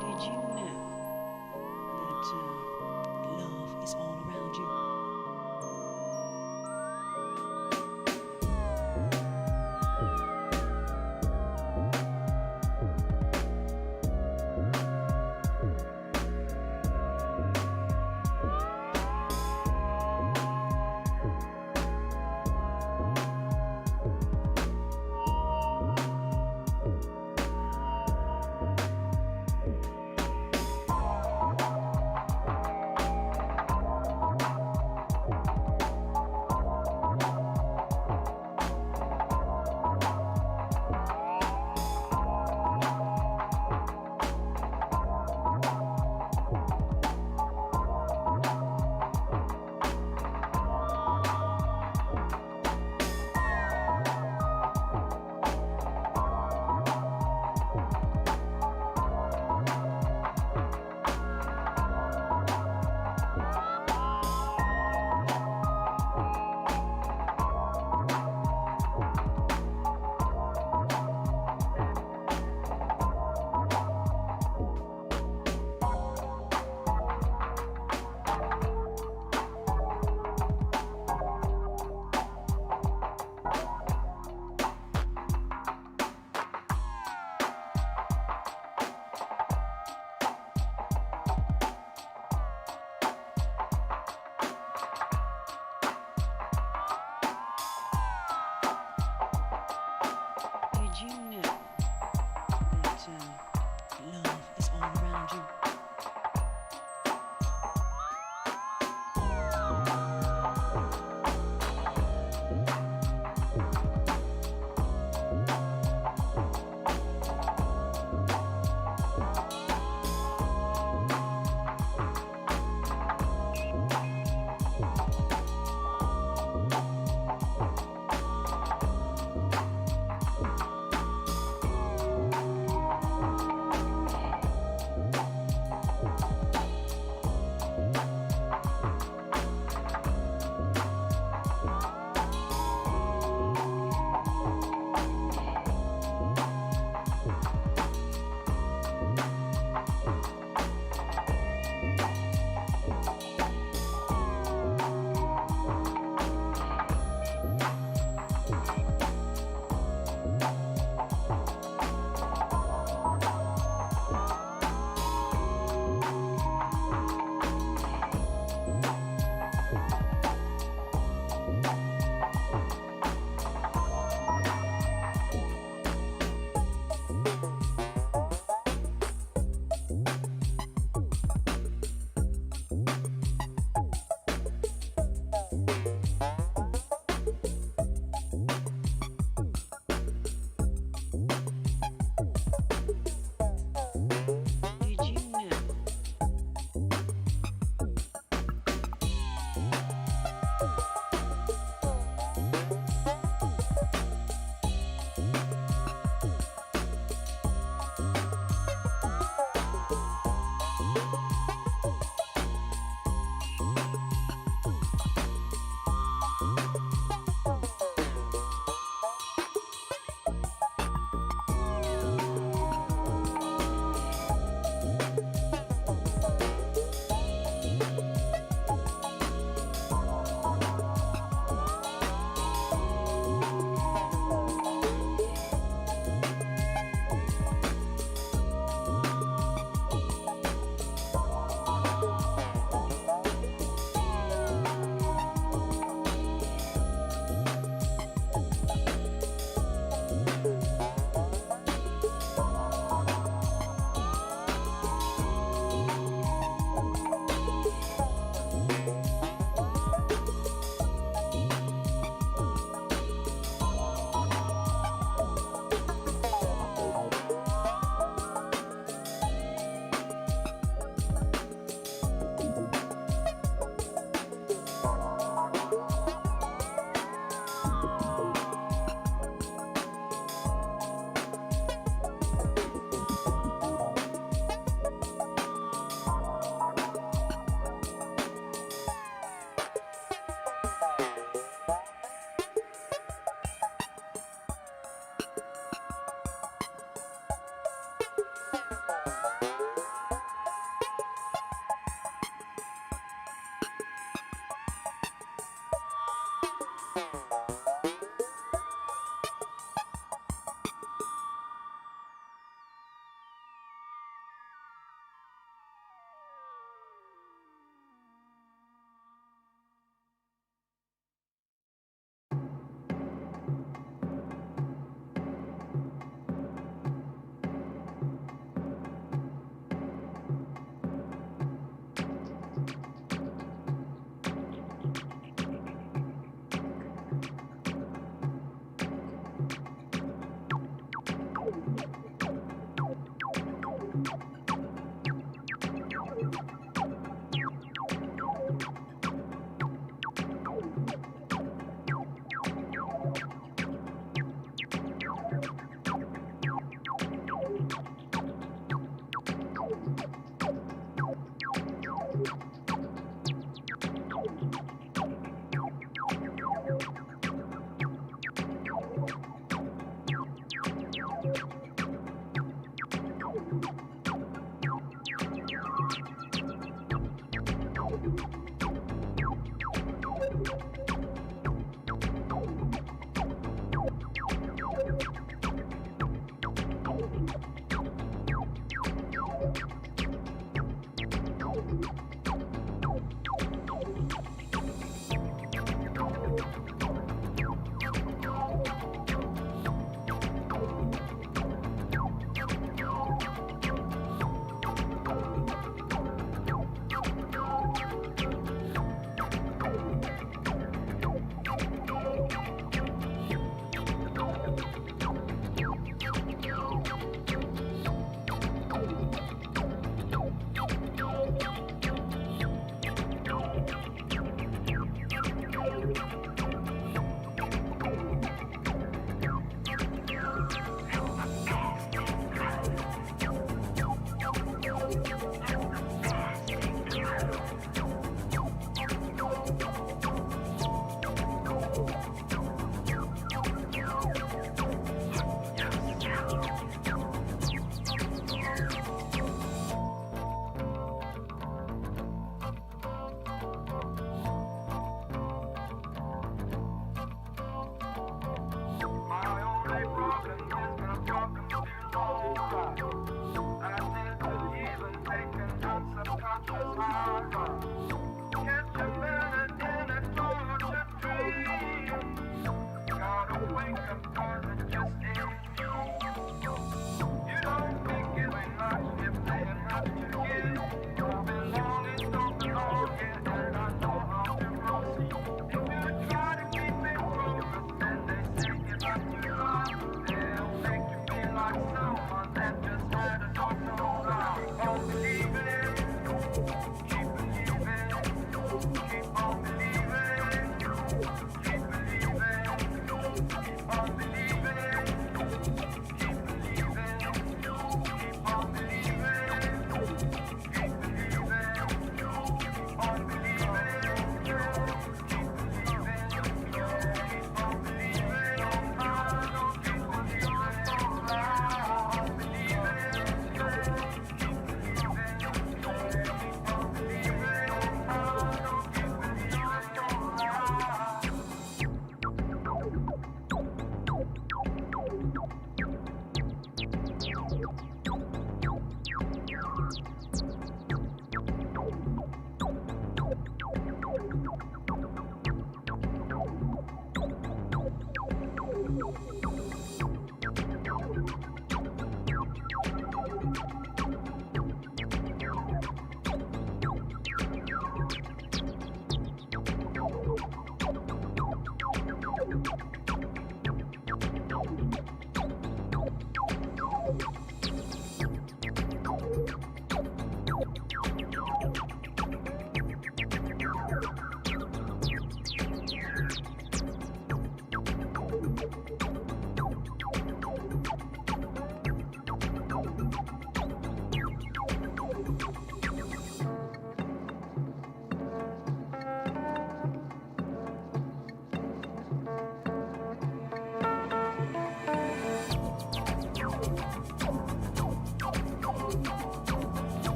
Did you know that love is all around you?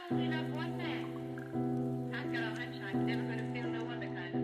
clean up one man. I've got a hunch I'm never going to feel no other kind of.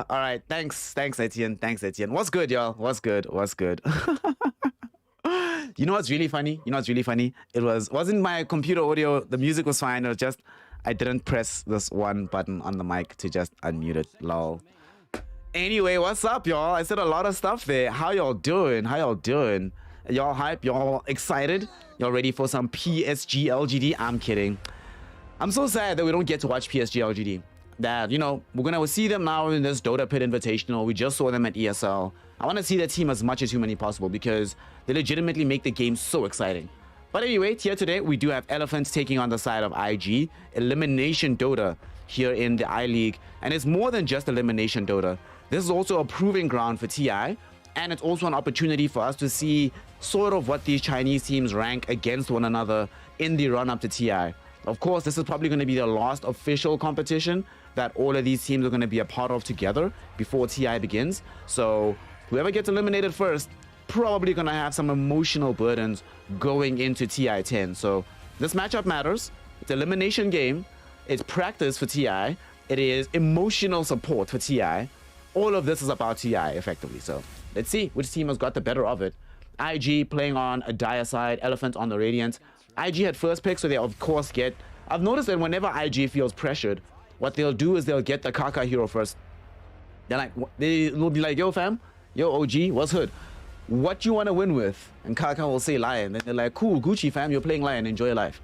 All right. Thanks, Etienne. Thanks, Etienne. What's good, y'all? What's good? What's good? You know what's really funny? It wasn't my computer audio. The music was fine. It was just I didn't press this one button on the mic to just unmute it. Lol. Anyway, what's up, y'all? I said a lot of stuff there. How y'all doing? Y'all hype? Y'all excited? Y'all ready for some PSG LGD? I'm kidding. I'm so sad that we don't get to watch PSG LGD. That, we're gonna see them now in this Dota Pit Invitational. We just saw them at ESL. I want to see their team as much as humanly possible because they legitimately make the game so exciting. But anyway, here today we do have Elephants taking on the side of IG. Elimination Dota here in the I-League. And it's more than just elimination Dota. This is also a proving ground for TI. And it's also an opportunity for us to see sort of what these Chinese teams rank against one another in the run-up to TI. Of course, this is probably going to be the last official competition that all of these teams are going to be a part of together before TI begins. So whoever gets eliminated first probably going to have some emotional burdens going into TI 10. So this matchup matters. It's an elimination game. It's practice for TI. It is emotional support for TI. All of this is about TI effectively. So let's see which team has got the better of it. IG playing on a Dire side, Elephant on the Radiant. IG had first pick, so they of course get... I've noticed that whenever IG feels pressured, what they'll do is they'll get the Kaka hero first. They'll be like, yo fam, yo OG, what's hood? What you want to win with? And Kaka will say Lion. Then they're like, cool, Gucci fam, you're playing Lion, enjoy your life.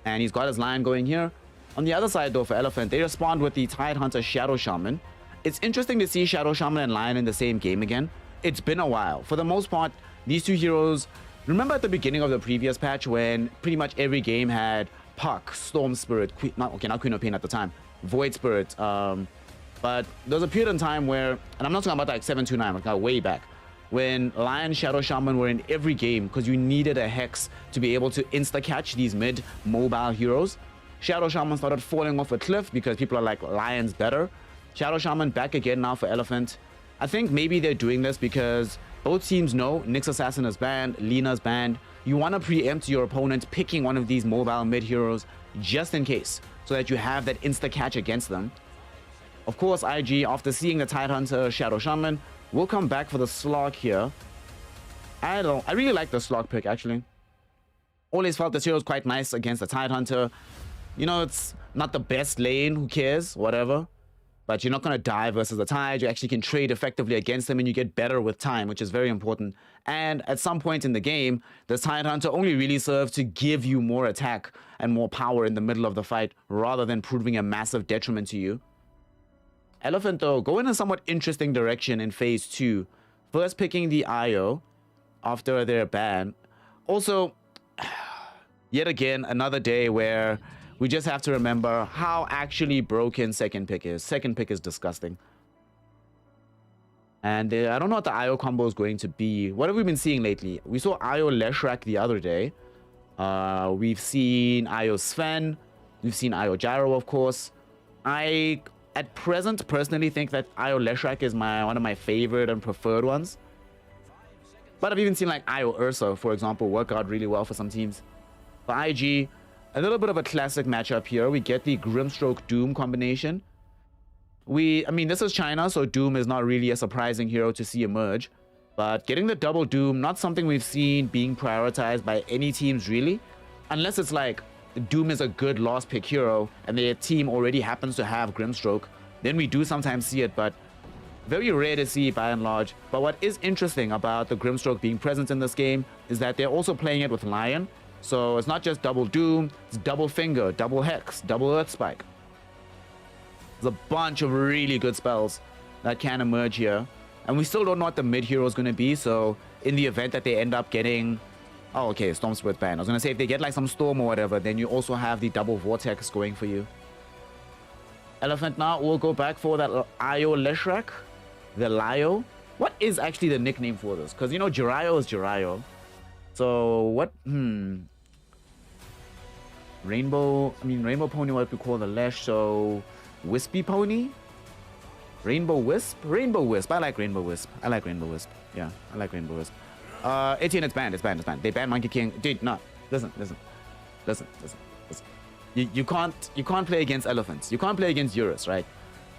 And he's got his Lion going here. On the other side though, for Elephant, they respond with the Tidehunter Shadow Shaman. It's interesting to see Shadow Shaman and Lion in the same game again. It's been a while. For the most part, these two heroes... Remember at the beginning of the previous patch when pretty much every game had Puck, Storm Spirit, not Queen of Pain at the time, Void Spirit, but there was a period in time where, and I'm not talking about like 729, like way back, when Lion, Shadow Shaman were in every game because you needed a Hex to be able to insta-catch these mid-mobile heroes. Shadow Shaman started falling off a cliff because people are like, Lion's better. Shadow Shaman back again now for Elephant. I think maybe they're doing this because both teams know Nyx Assassin is banned, Lina's banned. You want to preempt your opponent picking one of these mobile mid heroes just in case, so that you have that insta-catch against them. Of course, IG, after seeing the Tidehunter Shadow Shaman, will come back for the Slog here. I really like the Slog pick, actually. Always felt this hero was quite nice against the Tidehunter. It's not the best lane, who cares, whatever. But you're not going to die versus the Tide. You actually can trade effectively against them and you get better with time, which is very important. And at some point in the game, the Tidehunter only really serves to give you more attack and more power in the middle of the fight rather than proving a massive detriment to you. Elephant, though, go in a somewhat interesting direction in Phase 2. First picking the IO after their ban. Also, yet again, another day where... we just have to remember how actually broken second pick is. Second pick is disgusting. And I don't know what the IO combo is going to be. What have we been seeing lately? We saw IO Leshrak the other day. We've seen IO Sven. We've seen IO Gyro, of course. I, at present, personally think that IO Leshrak is one of my favorite and preferred ones. But I've even seen like IO Ursa, for example, work out really well for some teams. For IG... a little bit of a classic matchup here. We get the Grimstroke Doom combination. I mean, this is China, so Doom is not really a surprising hero to see emerge. But getting the double Doom, not something we've seen being prioritized by any teams really. Unless it's like Doom is a good last pick hero and their team already happens to have Grimstroke. Then we do sometimes see it, but very rare to see by and large. But what is interesting about the Grimstroke being present in this game is that they're also playing it with Lion. So it's not just double Doom, it's double Finger, double Hex, double Earth Spike. There's a bunch of really good spells that can emerge here. And we still don't know what the mid hero is going to be, so in the event that they end up getting... oh, okay, Storm Spirit ban. I was going to say, if they get like some Storm or whatever, then you also have the double Vortex going for you. Elephant now will go back for that IO Leshrak, the Lio. What is actually the nickname for this? Because, Jiraiyo is Jiraiyo. So what? Rainbow Pony, what we call the Lesh. So Wispy Pony, Rainbow Wisp. I like Rainbow Wisp. Yeah, I like Rainbow Wisp. 18, it's banned. They banned Monkey King. Dude, no, listen. You can't play against elephants. You can't play against Eurus, right?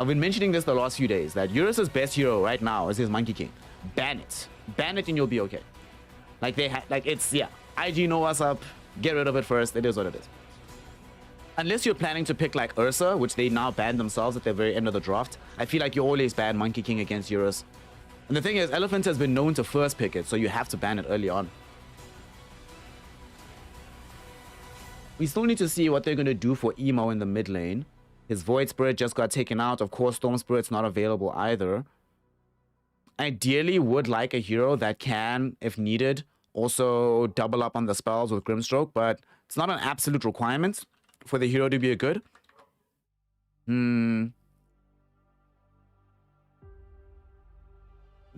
I've been mentioning this the last few days, that Eurus' best hero right now is his Monkey King. Ban it. Ban it and you'll be okay. Like, it's, yeah. IG know what's up. Get rid of it first. It is what it is. Unless you're planning to pick, like, Ursa, which they now banned themselves at the very end of the draft, I feel like you always ban Monkey King against Eurus. And the thing is, Elephant has been known to first pick it, so you have to ban it early on. We still need to see what they're going to do for Emo in the mid lane. His Void Spirit just got taken out. Of course, Storm Spirit's not available either. Ideally, would like a hero that can, if needed, also double up on the spells with Grimstroke, but it's not an absolute requirement for the hero to be a good.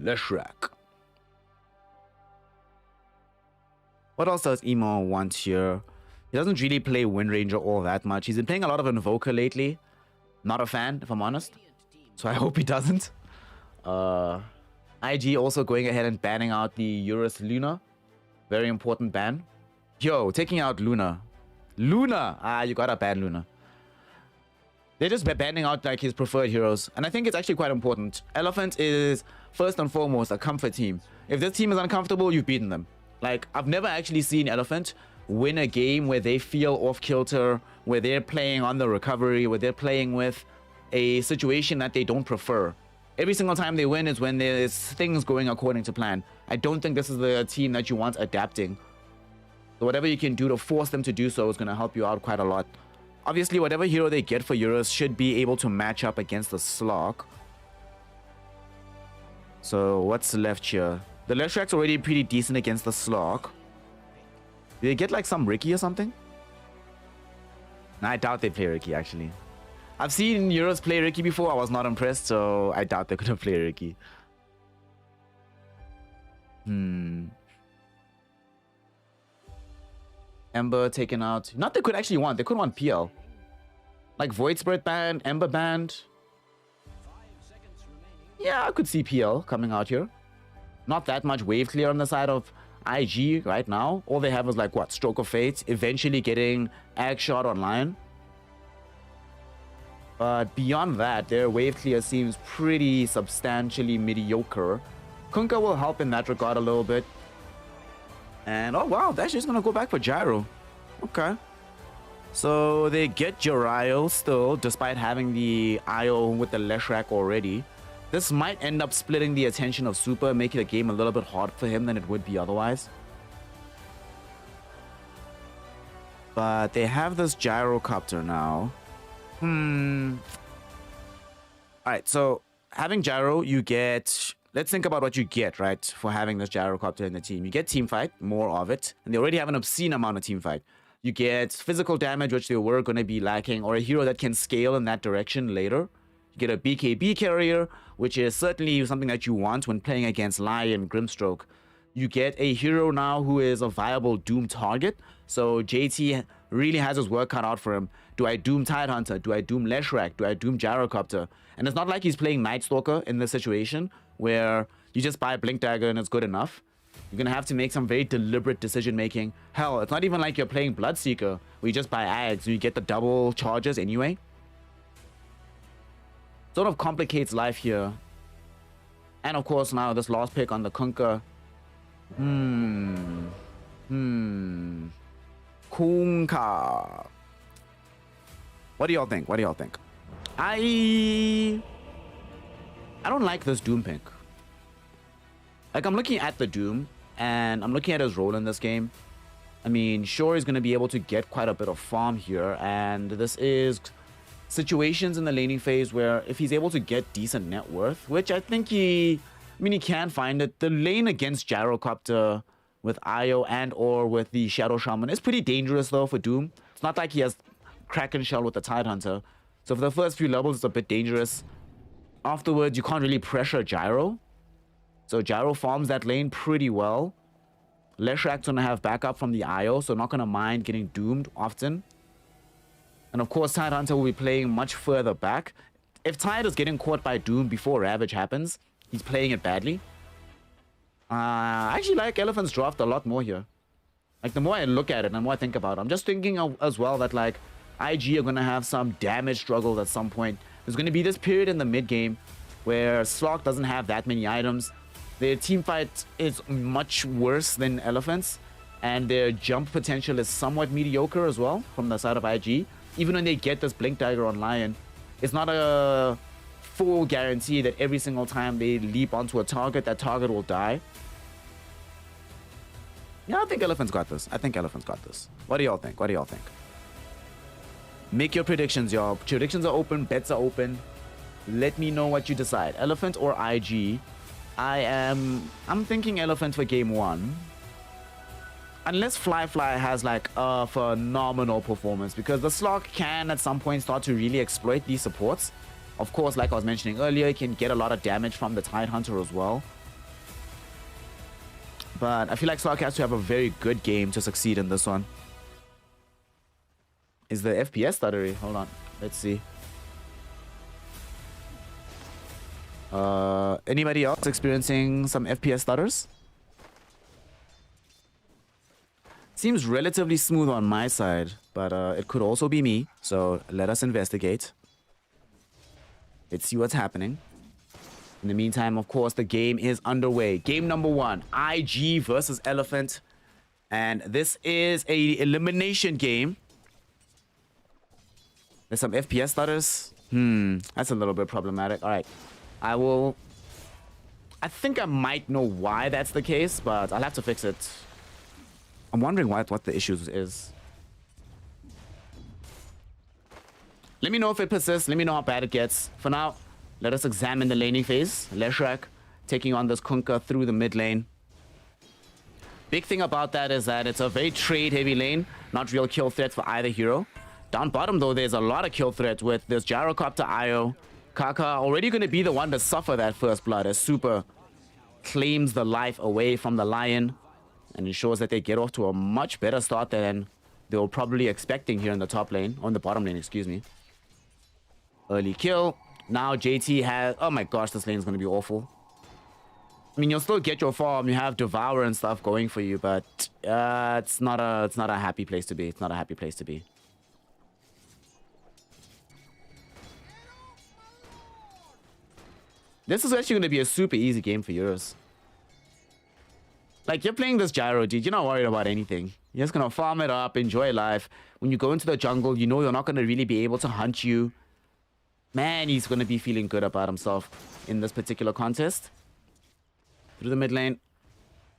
Leshrac. What else does Emo want here? He doesn't really play Wind Ranger all that much. He's been playing a lot of Invoker lately. Not a fan, if I'm honest. So I hope he doesn't. IG also going ahead and banning out the Eurus Luna. Very important ban. Yo, taking out Luna. Luna! Ah, you gotta ban Luna. They're just banning out like his preferred heroes. And I think it's actually quite important. Elephant is first and foremost a comfort team. If this team is uncomfortable, you've beaten them. Like, I've never actually seen Elephant win a game where they feel off kilter, where they're playing on the recovery, where they're playing with a situation that they don't prefer. Every single time they win is when there's things going according to plan. I don't think this is the team that you want adapting. So whatever you can do to force them to do so is going to help you out quite a lot. Obviously, whatever hero they get for Eurus should be able to match up against the Slog. So what's left here? The Leshrac's already pretty decent against the Slog. Did they get like some Ricky or something? Nah, I doubt they play Ricky actually. I've seen Eurus play Ricky before. I was not impressed, so I doubt they're gonna play Ricky. Ember taken out. Not they could actually want. They could want PL. Like Void Spirit band, Ember band. Yeah, I could see PL coming out here. Not that much wave clear on the side of IG right now. All they have is like what? Stroke of Fate. Eventually getting Ag Shot online. But beyond that, their wave clear seems pretty substantially mediocre. Kunkka will help in that regard a little bit. And oh wow, that's just gonna go back for Gyro. Okay. So they get Gyro still, despite having the IO with the Leshrac already. This might end up splitting the attention of Super, making the game a little bit harder for him than it would be otherwise. But they have this Gyrocopter now. Alright, so having Gyro, you get... Let's think about what you get, right, for having this Gyrocopter in the team. You get Teamfight, more of it, and they already have an obscene amount of Teamfight. You get physical damage, which they were going to be lacking, or a hero that can scale in that direction later. You get a BKB carrier, which is certainly something that you want when playing against Lai and Grimstroke. You get a hero now who is a viable Doom target. So JT really has his work cut out for him. Do I Doom Tidehunter? Do I Doom Leshrac? Do I Doom Gyrocopter? And it's not like he's playing Night Stalker in this situation where you just buy a Blink Dagger and it's good enough. You're going to have to make some very deliberate decision making. Hell, it's not even like you're playing Bloodseeker where you just buy Ags and you get the double charges anyway. Sort of complicates life here. And of course now this last pick on the Kunkka. Kunkka. What do y'all think? What do y'all think? I don't like this Doom pick. Like, I'm looking at the Doom, and I'm looking at his role in this game. I mean, sure, he's going to be able to get quite a bit of farm here, and this is situations in the laning phase where if he's able to get decent net worth, which I think he can find it. The lane against Gyrocopter with Io and or with the Shadow Shaman is pretty dangerous, though, for Doom. It's not like he has Kraken Shell with the Tidehunter. So for the first few levels, it's a bit dangerous. Afterwards, you can't really pressure Gyro. So Gyro farms that lane pretty well. Leshrac's gonna have backup from the IO, so not gonna mind getting doomed often. And of course, Tidehunter will be playing much further back. If Tide is getting caught by Doom before Ravage happens, he's playing it badly. I actually like Elephant's draft a lot more here. Like, the more I look at it and the more I think about it, I'm just thinking as well that, like, IG are gonna have some damage struggles at some point. There's going to be this period in the mid game where Slock doesn't have that many items. Their team fight is much worse than Elephant's, and their jump potential is somewhat mediocre as well from the side of IG. Even when they get this Blink Dagger on Lion, it's not a full guarantee that every single time they leap onto a target, that target will die. Yeah, I think Elephant's got this. I think Elephant's got this. What do y'all think? What do y'all think? Make your predictions, y'all. Predictions are open. Bets are open. Let me know what you decide. Elephant or IG? I'm thinking Elephant for game 1. Unless Fly has like a phenomenal performance, because the Slock can at some point start to really exploit these supports. Of course, like I was mentioning earlier, it can get a lot of damage from the Tidehunter as well. But I feel like Slock has to have a very good game to succeed in this one. Is the FPS stuttery? Hold on. Let's see. Anybody else experiencing some FPS stutters? Seems relatively smooth on my side, but it could also be me. So let us investigate. Let's see what's happening. In the meantime, of course, the game is underway. Game number 1, IG versus Elephant. And this is a elimination game. There's some FPS stutters. That's a little bit problematic. All right. I think I might know why that's the case, but I'll have to fix it. I'm wondering what the issue is. Let me know if it persists. Let me know how bad it gets. For now, let us examine the laning phase. Leshrac taking on this Kunkka through the mid lane. Big thing about that is that it's a very trade-heavy lane. Not real kill threat for either hero. Down bottom, though, there's a lot of kill threat with this Gyrocopter IO. Kaka already going to be the one to suffer that first blood as Super claims the life away from the Lion and ensures that they get off to a much better start than they were probably expecting here in the top lane, on the bottom lane, excuse me. Early kill. Now JT has... Oh my gosh, this lane is going to be awful. I mean, you'll still get your farm. You have Devour and stuff going for you, but it's not a happy place to be. It's not a happy place to be. This is actually going to be a super easy game for Euros. Like, you're playing this Gyro, dude. You're not worried about anything. You're just going to farm it up, enjoy life. When you go into the jungle, you know you're not going to really be able to hunt you. Man, he's going to be feeling good about himself in this particular contest. Through the mid lane.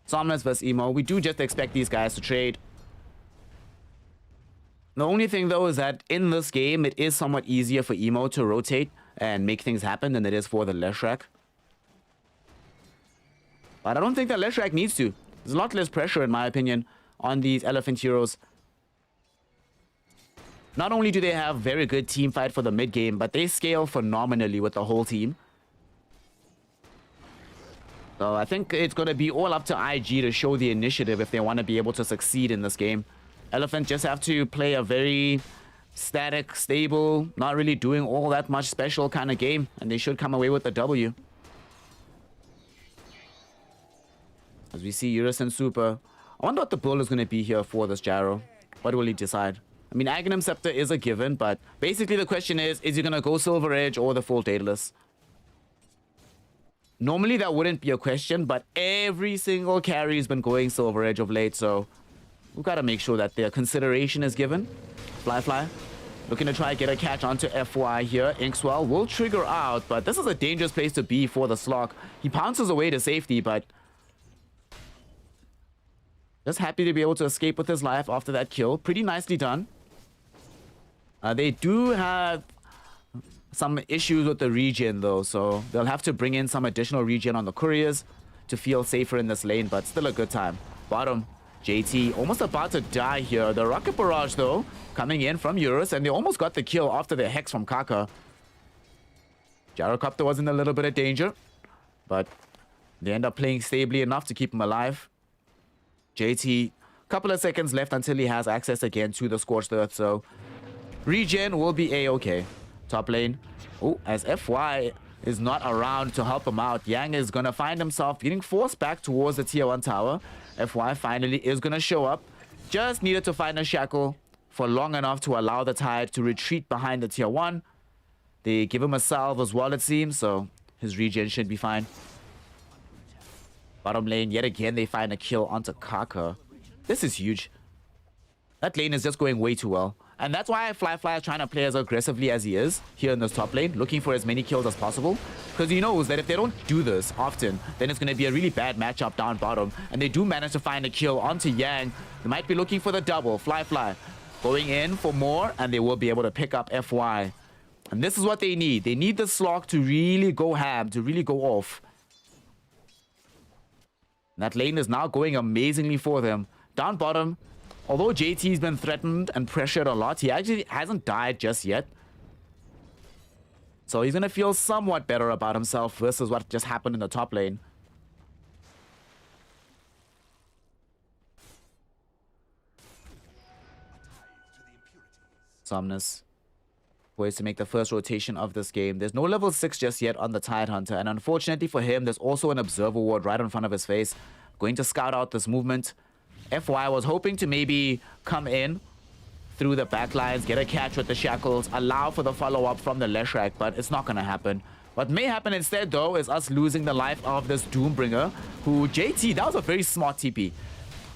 Somnus versus Emo. We do just expect these guys to trade. The only thing, though, is that in this game, it is somewhat easier for Emo to rotate and make things happen than it is for the Leshrac. But I don't think that Leshrac needs to. There's a lot less pressure, in my opinion, on these Elephant heroes. Not only do they have very good team fight for the mid game, but they scale phenomenally with the whole team. So I think it's going to be all up to IG to show the initiative if they want to be able to succeed in this game. Elephant just have to play a very static, stable, not really doing all that much special kind of game, and they should come away with the W. As we see Eurus and Super. I wonder what the build is going to be here for this Gyro. What will he decide? I mean, Aghanim Scepter is a given, but basically the question is he going to go Silver Edge or the full Daedalus? Normally that wouldn't be a question, but every single carry has been going Silver Edge of late, so we've got to make sure that their consideration is given. Fly. Looking to try and get a catch onto FY here. Inkswell will trigger out, but this is a dangerous place to be for the Slock. He pounces away to safety, but just happy to be able to escape with his life after that kill. Pretty nicely done. They do have some issues with the regen, though, so they'll have to bring in some additional regen on the couriers to feel safer in this lane, but still a good time. Bottom, JT almost about to die here. The Rocket Barrage, though, coming in from Eurus, and they almost got the kill after the Hex from Kaka. Gyrocopter was in a little bit of danger, but they end up playing stably enough to keep him alive. JT, couple of seconds left until he has access again to the Scorched Earth, so regen will be a-okay. Top lane. Oh, as FY is not around to help him out, Yang is going to find himself getting forced back towards the tier 1 tower. FY finally is going to show up. Just needed to find a shackle for long enough to allow the Tide to retreat behind the tier 1. They give him a salve as well, it seems, so his regen should be fine. Bottom lane, yet again, they find a kill onto Kaka. This is huge. That lane is just going way too well. And that's why Fly is trying to play as aggressively as he is here in this top lane, looking for as many kills as possible. Because he knows that if they don't do this often, then it's going to be a really bad matchup down bottom. And they do manage to find a kill onto Yang. They might be looking for the double. Fly going in for more, and they will be able to pick up FY. And this is what they need. They need the slog to really go ham, to really go off. That lane is now going amazingly for them. Down bottom, although JT's been threatened and pressured a lot, he actually hasn't died just yet. So he's going to feel somewhat better about himself versus what just happened in the top lane. Somnus poised to make the first rotation of this game. There's no level 6 just yet on the Tidehunter, and unfortunately for him, there's also an Observer Ward right in front of his face. Going to scout out this movement. FY was hoping to maybe come in through the backlines, get a catch with the shackles, allow for the follow-up from the Leshrac, but it's not going to happen. What may happen instead, though, is us losing the life of this Doombringer, who JT, that was a very smart TP.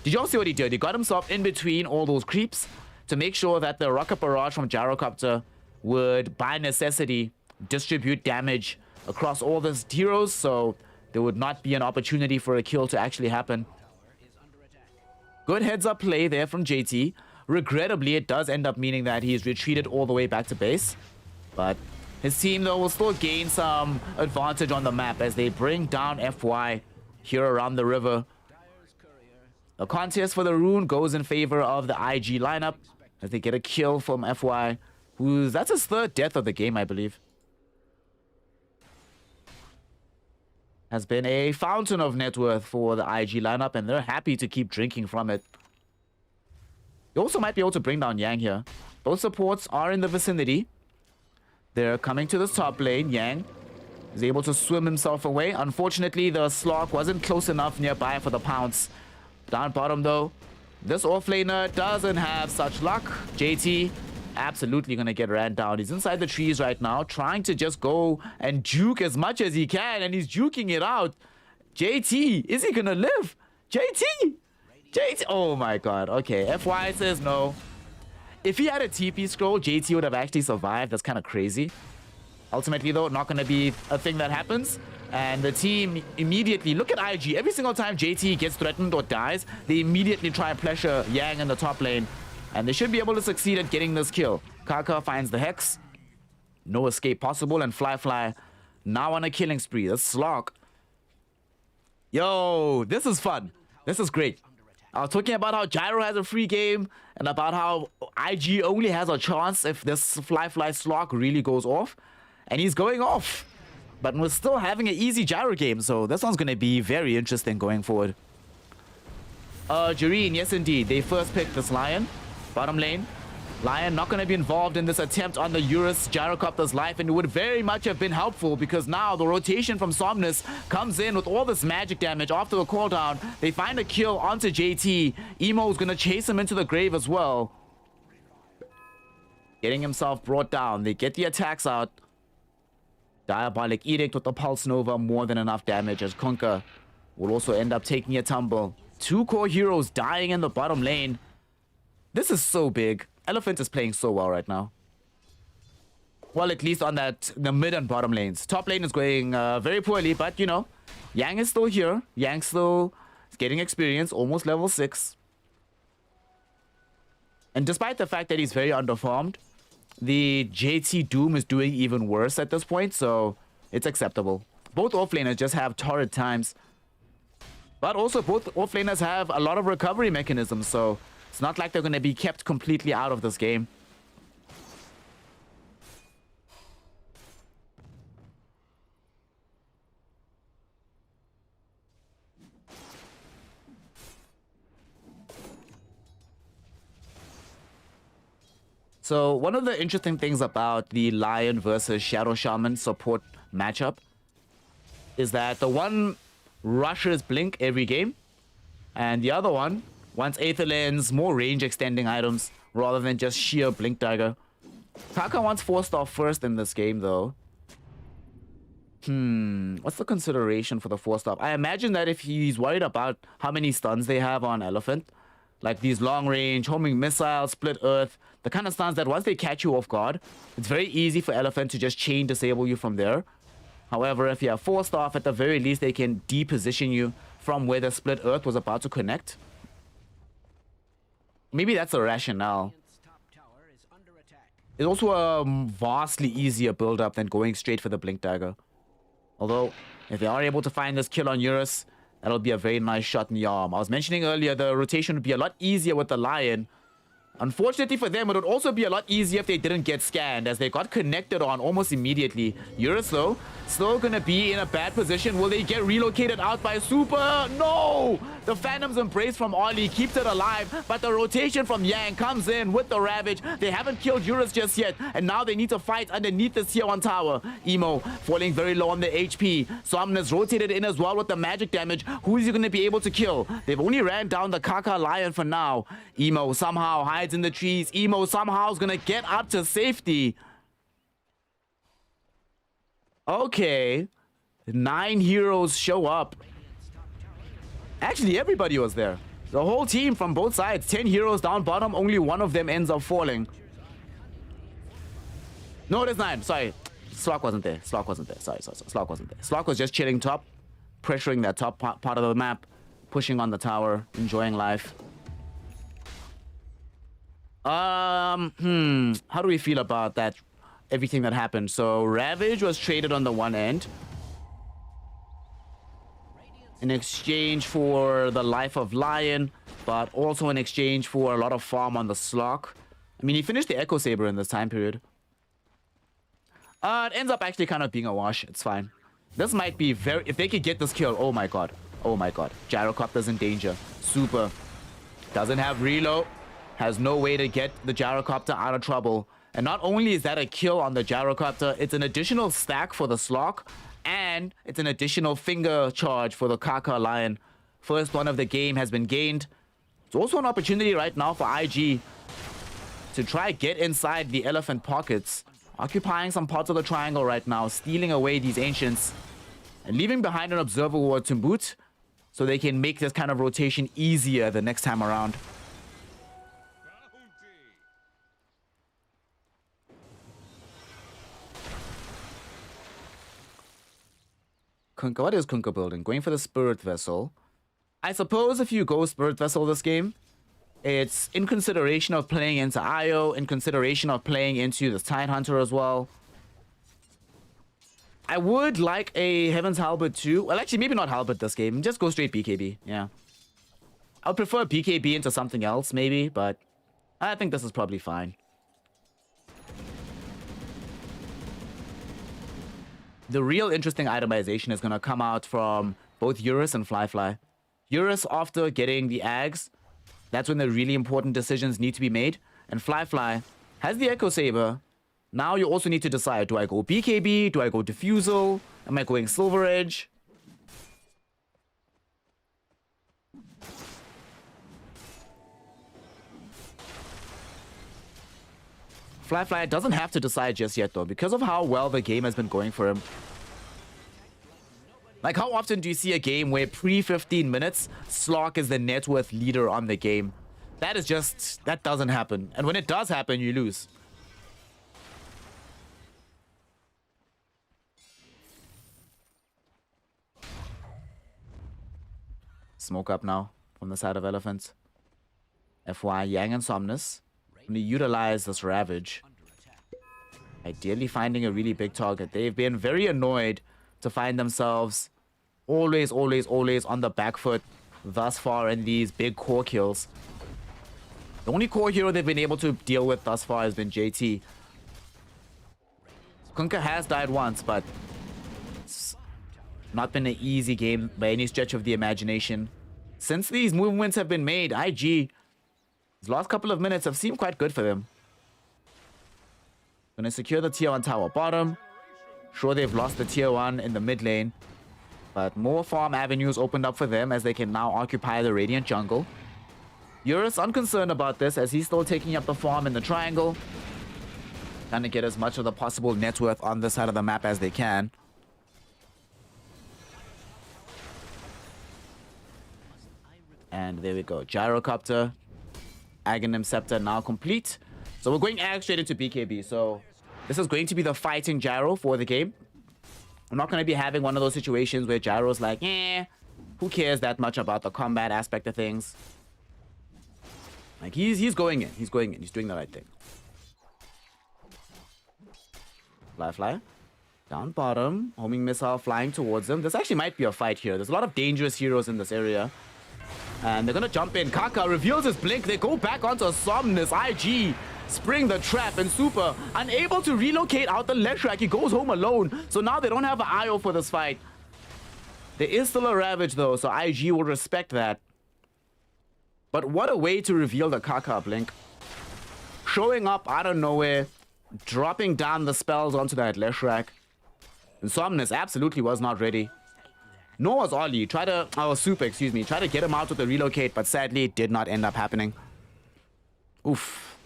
Did you all see what he did? He got himself in between all those creeps to make sure that the Rocket Barrage from Gyrocopter would, by necessity, distribute damage across all these heroes, so there would not be an opportunity for a kill to actually happen. Good heads-up play there from JT. Regrettably, it does end up meaning that he's retreated all the way back to base. But his team, though, will still gain some advantage on the map as they bring down FY here around the river. The contest for the rune goes in favor of the IG lineup as they get a kill from FY. That's his third death of the game, I believe. Has been a fountain of net worth for the IG lineup, and they're happy to keep drinking from it. You also might be able to bring down Yang here. Both supports are in the vicinity. They're coming to this top lane. Yang is able to swim himself away. Unfortunately, the Slog wasn't close enough nearby for the pounce. Down bottom, though, this offlaner doesn't have such luck. JT absolutely gonna get ran down. He's inside the trees right now, trying to just go and juke as much as he can, and he's juking it out. JT, is he gonna live? JT! JT! Oh my god. Okay, FY says no. If he had a TP scroll, JT would have actually survived. That's kind of crazy. Ultimately, though, not gonna be a thing that happens. And the team immediately, look at IG. Every single time JT gets threatened or dies, they immediately try and pressure Yang in the top lane. And they should be able to succeed at getting this kill. Kaka finds the Hex. No escape possible. And Fly now on a killing spree. The Slog. Yo, this is fun. This is great. I was talking about how Gyro has a free game and about how IG only has a chance if this Fly Slog really goes off. And he's going off. But we're still having an easy Gyro game. So this one's going to be very interesting going forward. Jareen, yes indeed. They first picked this Lion. Bottom lane. Lion not going to be involved in this attempt on the Eurus Gyrocopter's life, and it would very much have been helpful because now the rotation from Somnus comes in with all this magic damage after the cooldown. They find a kill onto JT. Emo's going to chase him into the grave as well. Getting himself brought down. They get the attacks out. Diabolic Edict with the Pulse Nova, more than enough damage as Kunkka will also end up taking a tumble. 2 core heroes dying in the bottom lane. This is so big. Elephant is playing so well right now. Well, at least on the mid and bottom lanes. Top lane is going very poorly, but you know, Yang is still here. Yang still is getting experience, almost level 6. And despite the fact that he's very underfarmed, the JT Doom is doing even worse at this point, so it's acceptable. Both offlaners just have torrid times. But also both offlaners have a lot of recovery mechanisms, so it's not like they're going to be kept completely out of this game. So one of the interesting things about the Lion versus Shadow Shaman support matchup is that the one rushes Blink every game, and the other one wants Aether Lens, more range extending items, rather than just sheer Blink Dagger. Kaka wants 4-star first in this game, though. What's the consideration for the 4-star? I imagine that if he's worried about how many stuns they have on Elephant, like these long-range, homing missiles, split earth, the kind of stuns that once they catch you off guard, it's very easy for Elephant to just chain disable you from there. However, if you have 4-star, at the very least, they can deposition you from where the split earth was about to connect. Maybe that's a rationale. It's also a vastly easier build-up than going straight for the Blink Dagger. Although, if they are able to find this kill on Eurus, that'll be a very nice shot in the arm. I was mentioning earlier, the rotation would be a lot easier with the Lion. Unfortunately for them, it would also be a lot easier if they didn't get scanned, as they got connected on almost immediately. Eurus, though, still gonna be in a bad position. Will they get relocated out by Super? No! The Phantom's Embrace from Ollie keeps it alive, but the rotation from Yang comes in with the Ravage. They haven't killed Eurus just yet, and now they need to fight underneath this tier 1 tower. Emo falling very low on the HP. Somnus rotated in as well with the magic damage. Who is he gonna be able to kill? They've only ran down the Kaka Lion for now. Emo somehow hides in the trees. Emo somehow is gonna get up to safety. Okay. 9 heroes show up. Actually, everybody was there. The whole team from both sides. 10 heroes down bottom. Only one of them ends up falling. No, it is 9. Sorry. Slock wasn't there. Slock wasn't there. Sorry. Slock wasn't there. Slock was just chilling top. Pressuring that top part of the map. Pushing on the tower. Enjoying life. How do we feel about that? Everything that happened. So Ravage was traded on the one end in exchange for the life of Lion, but also in exchange for a lot of farm on the Slock. I mean, he finished the Echo Saber in this time period. It ends up actually kind of being a wash. It's fine. This might be very... If they could get this kill, oh my god. Oh my god. Gyrocopter's in danger. Super. Doesn't have reload. Has no way to get the Gyrocopter out of trouble. And not only is that a kill on the Gyrocopter, it's an additional stack for the Slock, and it's an additional finger charge for the Kaka Lion. First one of the game has been gained. It's also an opportunity right now for IG to try get inside the Elephant pockets, occupying some parts of the triangle right now, stealing away these Ancients, and leaving behind an Observer Ward to boot, so they can make this kind of rotation easier the next time around. Kunkka, what is Kunkka building? Going for the Spirit Vessel. I suppose if you go Spirit Vessel this game, it's in consideration of playing into Io, in consideration of playing into the Tidehunter as well. I would like a Heaven's Halberd too. Well, actually, maybe not Halberd this game. Just go straight BKB, yeah. I would prefer BKB into something else, maybe, but I think this is probably fine. The real interesting itemization is going to come out from both Eurus and Flyfly. Eurus, after getting the Ags, that's when the really important decisions need to be made. And Flyfly has the Echo Saber. Now you also need to decide, do I go BKB? Do I go Diffusal? Am I going Silver Edge? Flyfly doesn't have to decide just yet, though, because of how well the game has been going for him. Like, how often do you see a game where pre-15 minutes, Slock is the net worth leader on the game? That is just... that doesn't happen. And when it does happen, you lose. Smoke up now from the side of Elephants. FY, Yang and Somnus going to utilize this Ravage. Ideally finding a really big target. They've been very annoyed to find themselves always on the back foot thus far in these big core kills. The only core hero they've been able to deal with thus far has been JT. Kunkka has died once, but it's not been an easy game by any stretch of the imagination. Since these movements have been made, IG, these last couple of minutes have seemed quite good for them. Gonna secure the tier 1 tower bottom. Sure, they've lost the tier 1 in the mid lane, but more farm avenues opened up for them as they can now occupy the Radiant jungle. Eurus unconcerned about this as he's still taking up the farm in the triangle. Trying to get as much of the possible net worth on this side of the map as they can. And there we go. Gyrocopter. Aghanim Scepter now complete. So we're going straight into BKB. So this is going to be the fighting Gyro for the game. I'm not going to be having one of those situations where Gyro's like, who cares that much about the combat aspect of things? Like, he's going in. He's going in. He's doing the right thing. Fly. Down bottom. Homing missile flying towards him. This actually might be a fight here. There's a lot of dangerous heroes in this area. And they're going to jump in. Kaka reveals his blink. They go back onto Somnus. IG spring the trap. And Super unable to relocate out the Leshrac. He goes home alone. So now they don't have an IO for this fight. There is still a Ravage though. So IG will respect that. But what a way to reveal the Kaka blink. Showing up out of nowhere. Dropping down the spells onto that Leshrac. And Somnus absolutely was not ready. Nor was Ollie. Super, excuse me. Try to get him out with the relocate, but sadly it did not end up happening. Oof.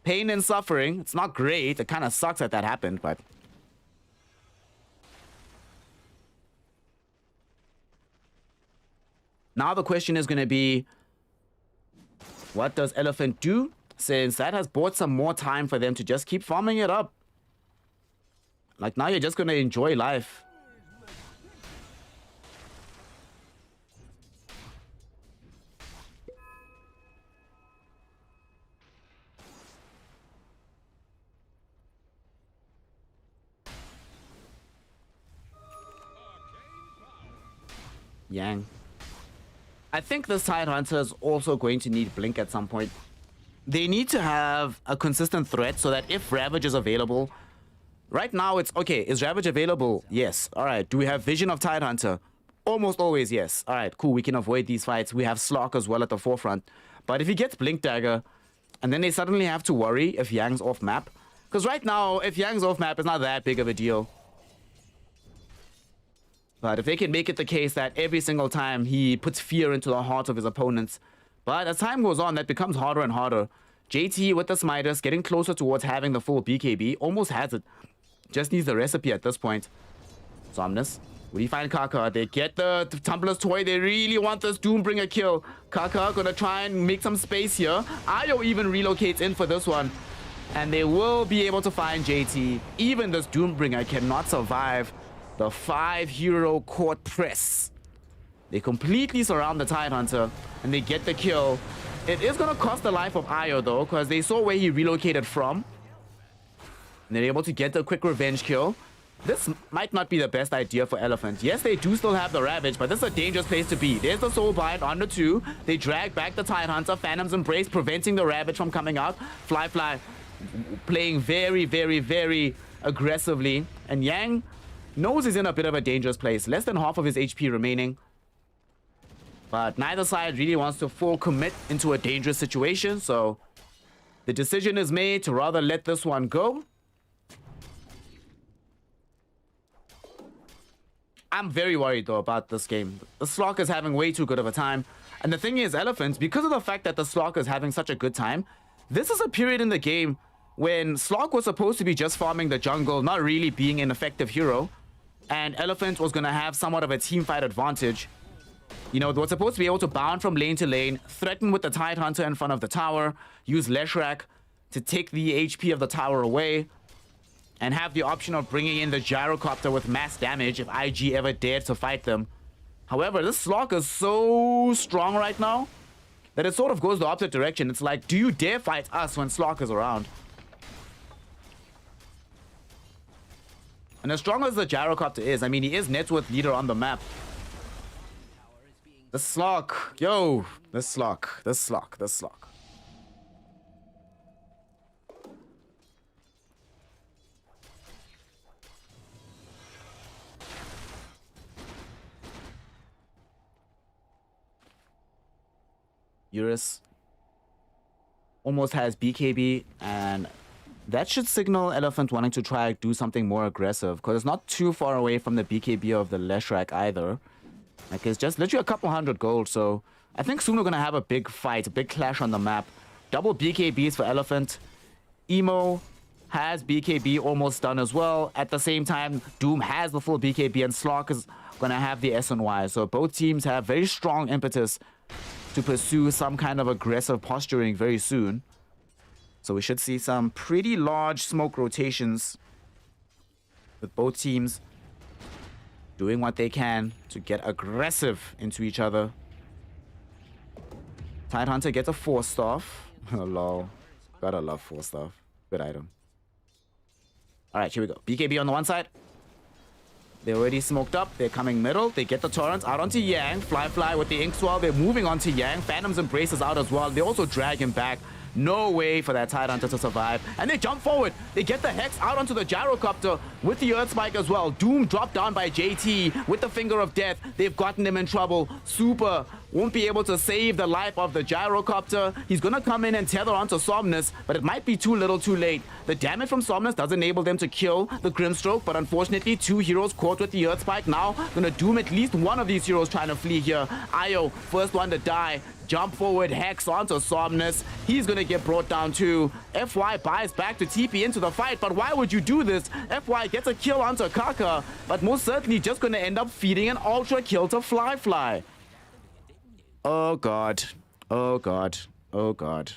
Pain and suffering. It's not great. It kind of sucks that happened, but... Now the question is going to be... What does Elephant do? Since that has bought some more time for them to just keep farming it up. Like, now you're just going to enjoy life. Yang. I think this Tidehunter is also going to need Blink at some point. They need to have a consistent threat so that if Ravage is available... Right now it's... Okay, is Ravage available? Yes. Alright, do we have Vision of Tidehunter? Almost always yes. Alright, cool, we can avoid these fights. We have Slock as well at the forefront. But if he gets Blink Dagger, and then they suddenly have to worry if Yang's off map. Because right now, if Yang's off map, it's not that big of a deal. But if they can make it the case that every single time he puts fear into the heart of his opponents. But as time goes on, that becomes harder and harder. JT with the Smitus getting closer towards having the full BKB. Almost has it. Just needs the recipe at this point. Somnus. What do you find Kaka? They get the Tumbler's Toy. They really want this Doombringer kill. Kaka gonna try and make some space here. Ayo even relocates in for this one. And they will be able to find JT. Even this Doombringer cannot survive the 5-hero court press. They completely surround the Tidehunter and they get the kill. It is going to cost the life of Ayo though, because they saw where he relocated from. And they're able to get the quick revenge kill. This might not be the best idea for Elephant. Yes, they do still have the Ravage, but this is a dangerous place to be. There's the Soul Bind on the 2. They drag back the Tidehunter. Phantom's Embrace preventing the Ravage from coming out. Fly playing very, very, very aggressively. And Yang knows he's in a bit of a dangerous place. Less than half of his HP remaining. But neither side really wants to full commit into a dangerous situation. So the decision is made to rather let this one go. I'm very worried though about this game. The Slock is having way too good of a time. And the thing is, Elephants, because of the fact that the Slock is having such a good time, this is a period in the game when Slock was supposed to be just farming the jungle, not really being an effective hero. And Elephant was going to have somewhat of a teamfight advantage. You know, they were supposed to be able to bound from lane to lane, threaten with the Tidehunter in front of the tower, use Leshrac to take the HP of the tower away, and have the option of bringing in the Gyrocopter with mass damage if IG ever dared to fight them. However, this Slock is so strong right now that it sort of goes the opposite direction. It's like, do you dare fight us when Slock is around? And as strong as the Gyrocopter is, I mean, he is net worth leader on the map. The Slock. Yo, the Slock. The Slock. The Slock. Eurus almost has BKB, and that should signal Elephant wanting to try do something more aggressive, because it's not too far away from the BKB of the Leshrac either. Like, it's just literally a couple hundred gold, so I think soon we're going to have a big fight, a big clash on the map. Double BKBs for Elephant. Emo has BKB almost done as well. At the same time, Doom has the full BKB and Slock is going to have the SNY. So both teams have very strong impetus to pursue some kind of aggressive posturing very soon. So we should see some pretty large smoke rotations with both teams doing what they can to get aggressive into each other. Tidehunter gets a 4-staff. Lol. Gotta love 4-staff. Good item. Alright, here we go. BKB on the one side. They're already smoked up. They're coming middle. They get the torrents out onto Yang. Fly with the Ink Swell. They're moving onto Yang. Phantom's Embrace is out as well. They also drag him back. No way for that Tidehunter to survive. And they jump forward. They get the Hex out onto the Gyrocopter with the Earth Spike as well. Doom dropped down by JT with the Finger of Death. They've gotten him in trouble. Super won't be able to save the life of the Gyrocopter. He's going to come in and tether onto Somnus, but it might be too little too late. The damage from Somnus does enable them to kill the Grimstroke, but unfortunately, 2 heroes caught with the Earth Spike. Now, going to doom at least one of these heroes trying to flee here. Io, first one to die. Jump forward, Hex onto Somnus. He's going to get brought down too. FY buys back to TP into the fight, but why would you do this? FY gets a kill onto Kaka, but most certainly just going to end up feeding an ultra kill to Fly. Oh god. Oh god. Oh god.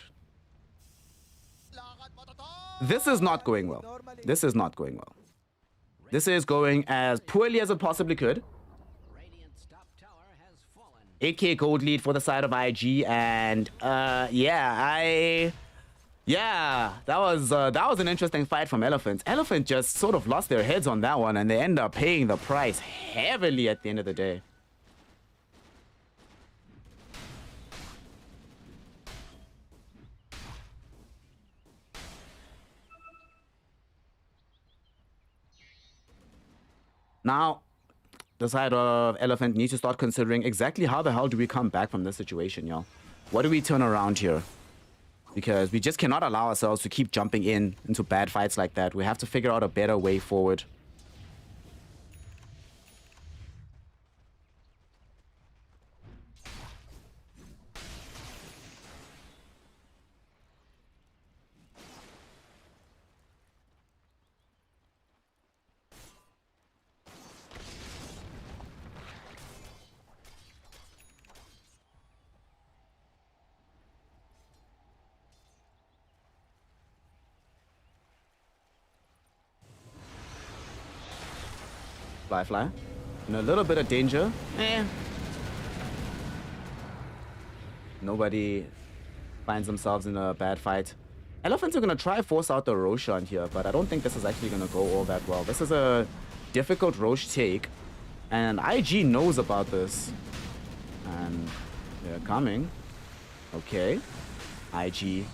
This is not going well. This is not going well. This is going as poorly as it possibly could. 8k gold lead for the side of IG, and yeah, that was an interesting fight from Elephant. Elephant just sort of lost their heads on that one, and they end up paying the price heavily at the end of the day. Now, the side of Elephant needs to start considering exactly how the hell do we come back from this situation, y'all. What do we turn around here? Because we just cannot allow ourselves to keep jumping into bad fights like that. We have to figure out a better way forward. Fly. In a little bit of danger. Nobody finds themselves in a bad fight. Elephants are going to try force out the Roshan here, but I don't think this is actually going to go all that well. This is a difficult Rosh take, and IG knows about this. And they're coming. Okay. IG.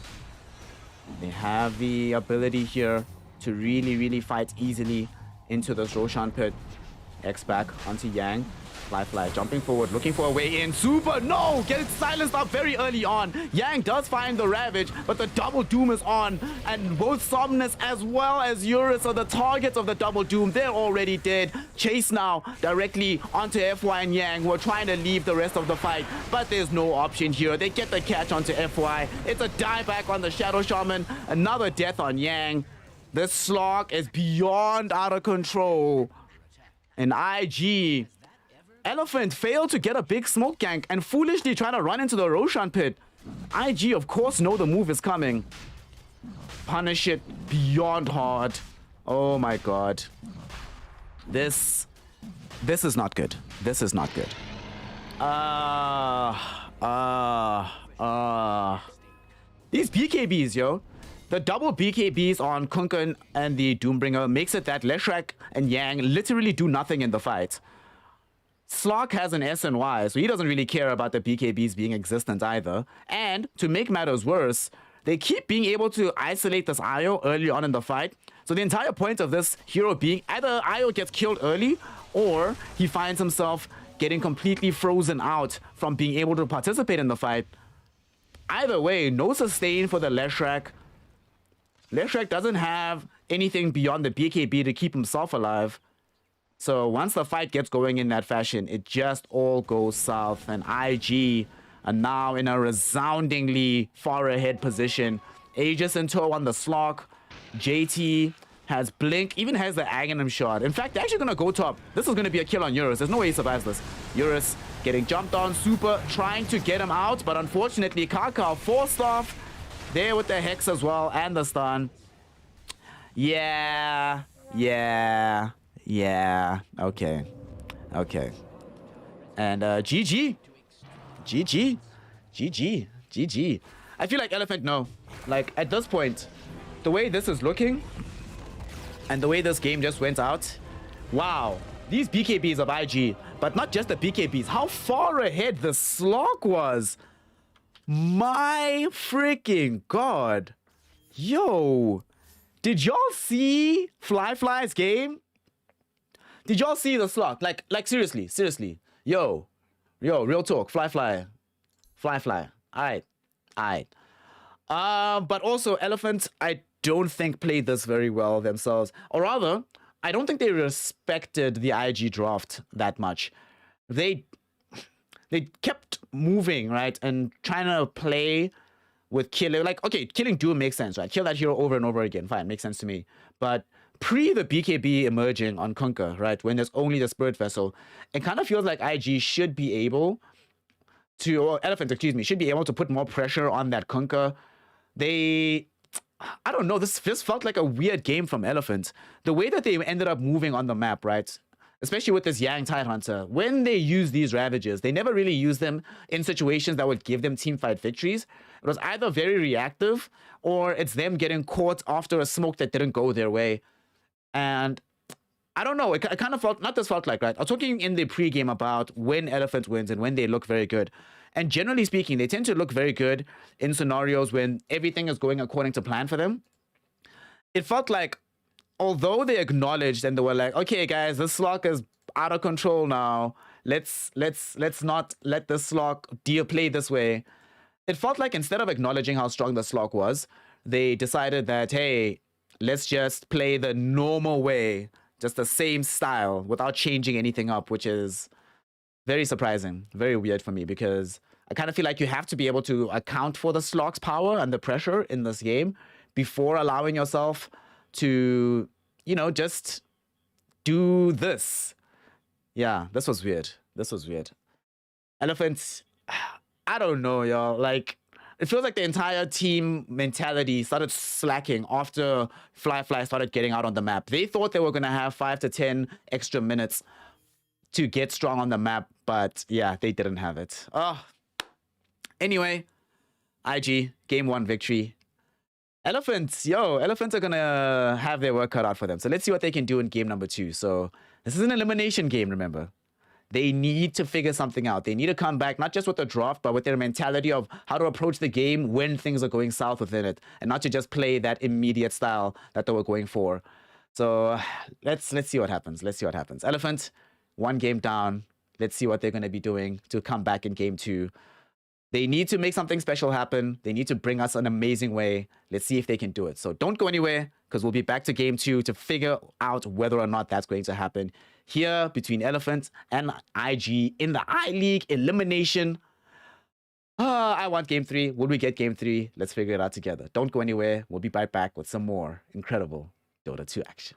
They have the ability here to really fight easily into this Roshan pit. X back onto Yang. Fly, jumping forward, looking for a way in. Super, no! Get it silenced up very early on. Yang does find the Ravage, but the double doom is on. And both Somnus as well as Eurus are the targets of the double doom. They're already dead. Chase now directly onto FY and Yang, who are trying to leave the rest of the fight. But there's no option here. They get the catch onto FY. It's a dieback on the Shadow Shaman. Another death on Yang. This slog is beyond out of control. And IG, Elephant failed to get a big smoke gank and foolishly trying to run into the Roshan pit. IG, of course, know the move is coming. Punish it beyond hard. Oh my god. This is not good. This is not good. These BKBs, yo. The double BKBs on Kunken and the Doombringer makes it that Leshrac and Yang literally do nothing in the fight. Slock has an SNY, so he doesn't really care about the BKBs being existent either. And to make matters worse, they keep being able to isolate this Io early on in the fight. So the entire point of this hero being either Io gets killed early or he finds himself getting completely frozen out from being able to participate in the fight. Either way, no sustain for the Leshrac. Leshrac doesn't have anything beyond the BKB to keep himself alive. So once the fight gets going in that fashion, it just all goes south. And IG are now in a resoundingly far ahead position. Aegis in tow on the Slock. JT has Blink, even has the Aghanim shot. In fact, they're actually going to go top. This is going to be a kill on Eurus. There's no way he survives this. Eurus getting jumped on. Super trying to get him out, but unfortunately, Kaka forced off there with the Hex as well and the stun. Yeah. Okay. And GG. I feel like Elephant, no. Like, at this point, the way this is looking and the way this game just went out, wow. These BKBs of IG, but not just the BKBs, how far ahead the Slok was. My freaking God. Yo. Did y'all see Fly's game? Did y'all see the Slok? Like seriously. Yo, real talk. Fly. Alright. But also Elephant, I don't think played this very well themselves. Or rather, I don't think they respected the IG draft that much. They kept moving, right? And trying to play with killing. Like, okay, killing Doom makes sense, right? Kill that hero over and over again. Fine, makes sense to me. But pre the BKB emerging on Kunkka, right? When there's only the Spirit Vessel, it kind of feels like IG should be able to, or Elephant, excuse me, should be able to put more pressure on that Kunkka. I don't know, this felt like a weird game from Elephant. The way that they ended up moving on the map, right? Especially with this Yang Tidehunter, when they use these Ravages, they never really use them in situations that would give them teamfight victories. It was either very reactive, or it's them getting caught after a smoke that didn't go their way. And I don't know, it kind of felt, not this felt like, right? I was talking in the pregame about when Elephant wins and when they look very good. And generally speaking, they tend to look very good in scenarios when everything is going according to plan for them. It felt like, although they acknowledged and they were like, okay, guys, this Slok is out of control now. Let's not let the Slok play this way. It felt like instead of acknowledging how strong the Slok was, they decided that, hey, let's just play the normal way, just the same style without changing anything up, which is very surprising, very weird for me, because I kind of feel like you have to be able to account for the Slok's power and the pressure in this game before allowing yourself to, you know, just do this. Yeah, this was weird. Elephants, I don't know, y'all. Like, it feels like the entire team mentality started slacking after Fly started getting out on the map. They thought they were going to have 5 to 10 extra minutes to get strong on the map, but yeah, they didn't have it. Oh. Anyway, IG, game 1 victory. Elephants are gonna have their work cut out for them. So let's see what they can do in game number 2. So this is an elimination game, remember. They need to figure something out. They need to come back, not just with the draft, but with their mentality of how to approach the game when things are going south within it, and not to just play that immediate style that they were going for. So let's see what happens. Elephant, 1 game down. Let's see what they're going to be doing to come back in game 2. They need to make something special happen. They need to bring us an amazing way. Let's see if they can do it. So don't go anywhere, because we'll be back to game 2 to figure out whether or not that's going to happen. Here between Elephant and IG in the I-League elimination. I want game 3. Will we get game 3? Let's figure it out together. Don't go anywhere. We'll be right back with some more incredible Dota 2 action.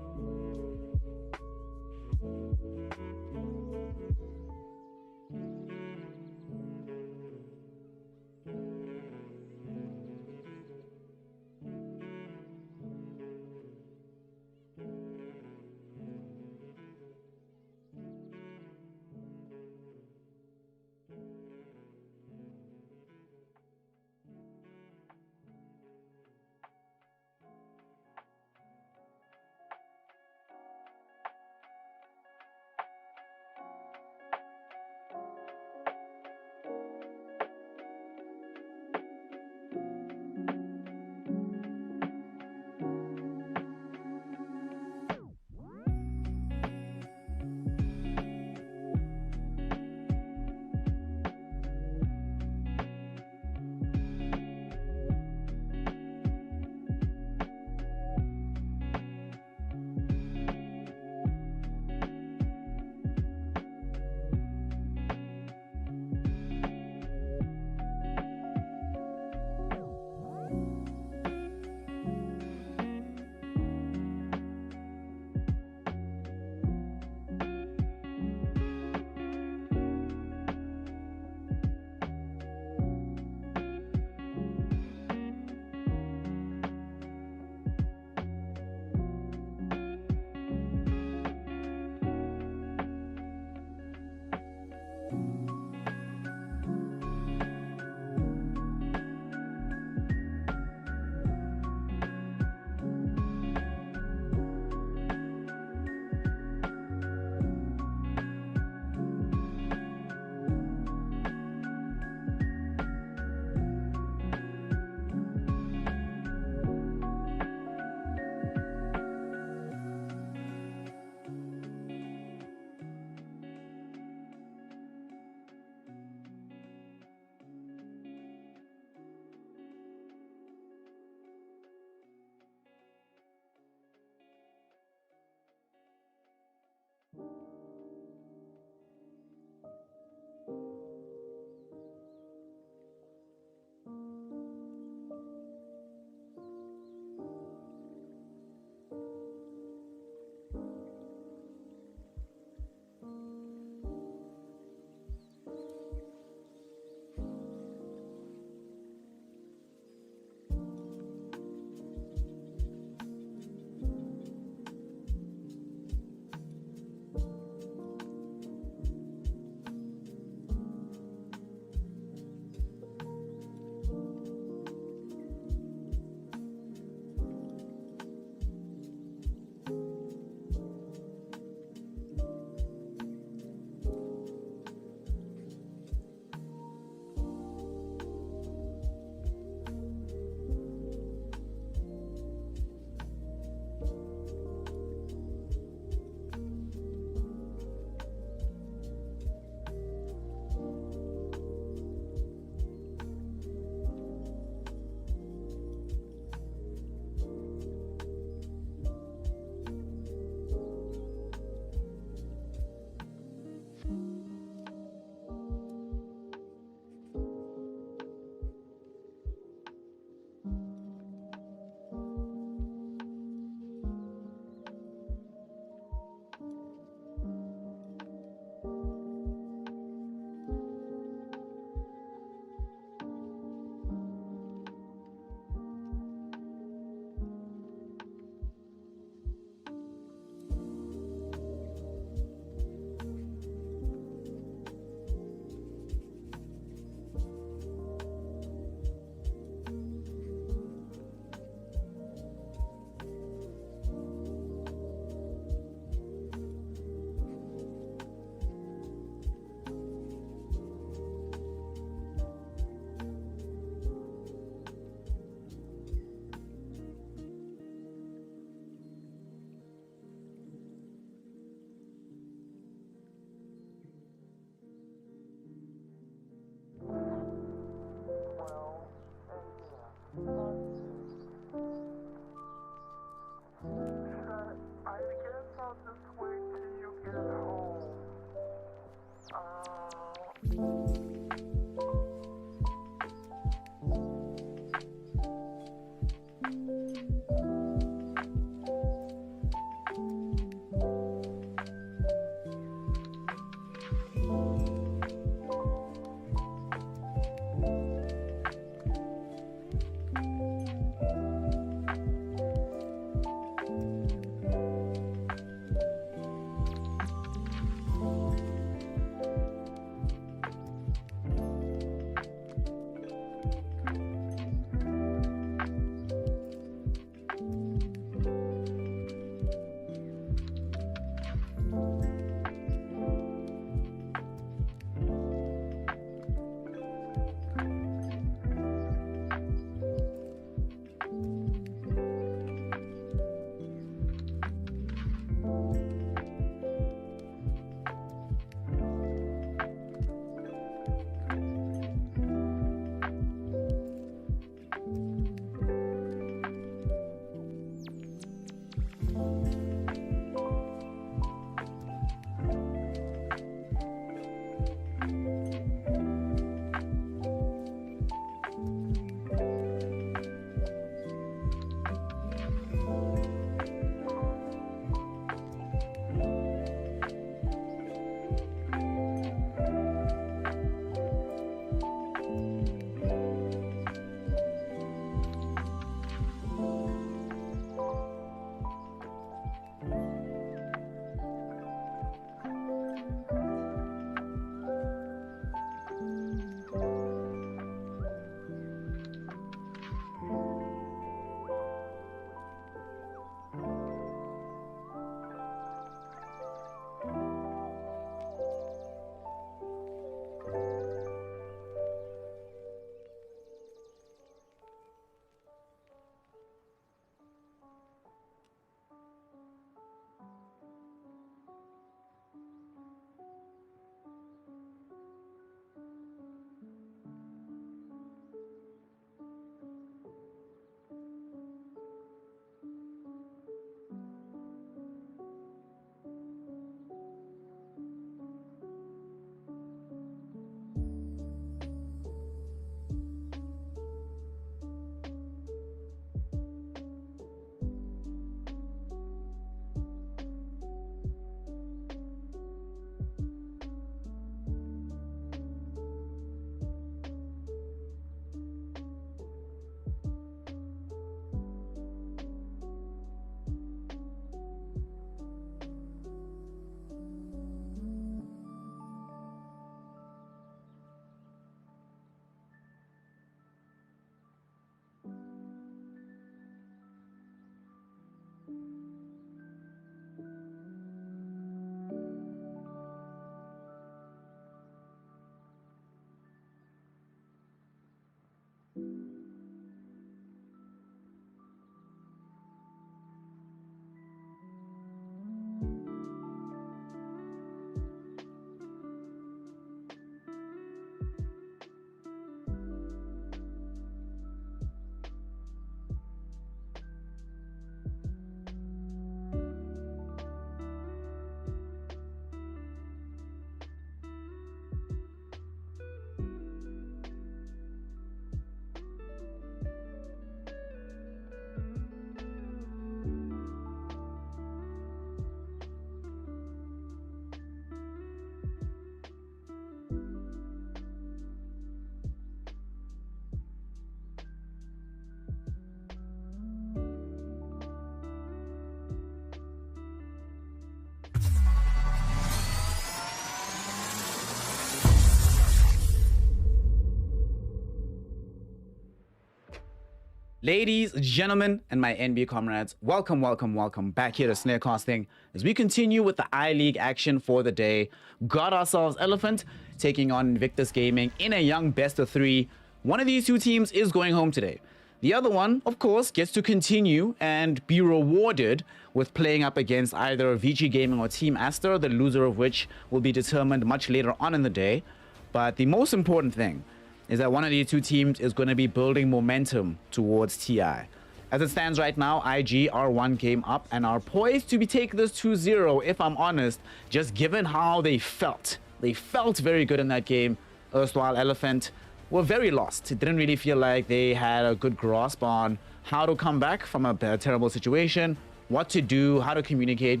Ladies, gentlemen, and my NBA comrades, welcome, welcome, welcome back here to Snarecasting as we continue with the I-League action for the day. Got ourselves Elephant taking on Invictus Gaming in a young best-of-3. One of these two teams is going home today. The other one, of course, gets to continue and be rewarded with playing up against either VG Gaming or Team Aster, the loser of which will be determined much later on in the day. But the most important thing is that one of these two teams is going to be building momentum towards TI. As it stands right now, IG are one game up and are poised to be taking this 2-0, if I'm honest, just given how they felt. They felt very good in that game. Erstwhile Elephant were very lost. It didn't really feel like they had a good grasp on how to come back from a terrible situation, what to do, how to communicate.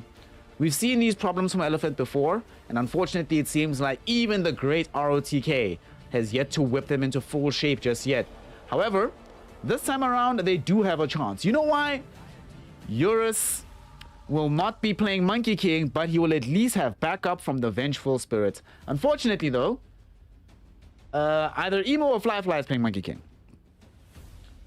We've seen these problems from Elephant before, and unfortunately it seems like even the great ROTK has yet to whip them into full shape just yet. However, this time around, they do have a chance. You know why? Eurus will not be playing Monkey King, but he will at least have backup from the Vengeful Spirit. Unfortunately, though, either Emo or Fly is playing Monkey King.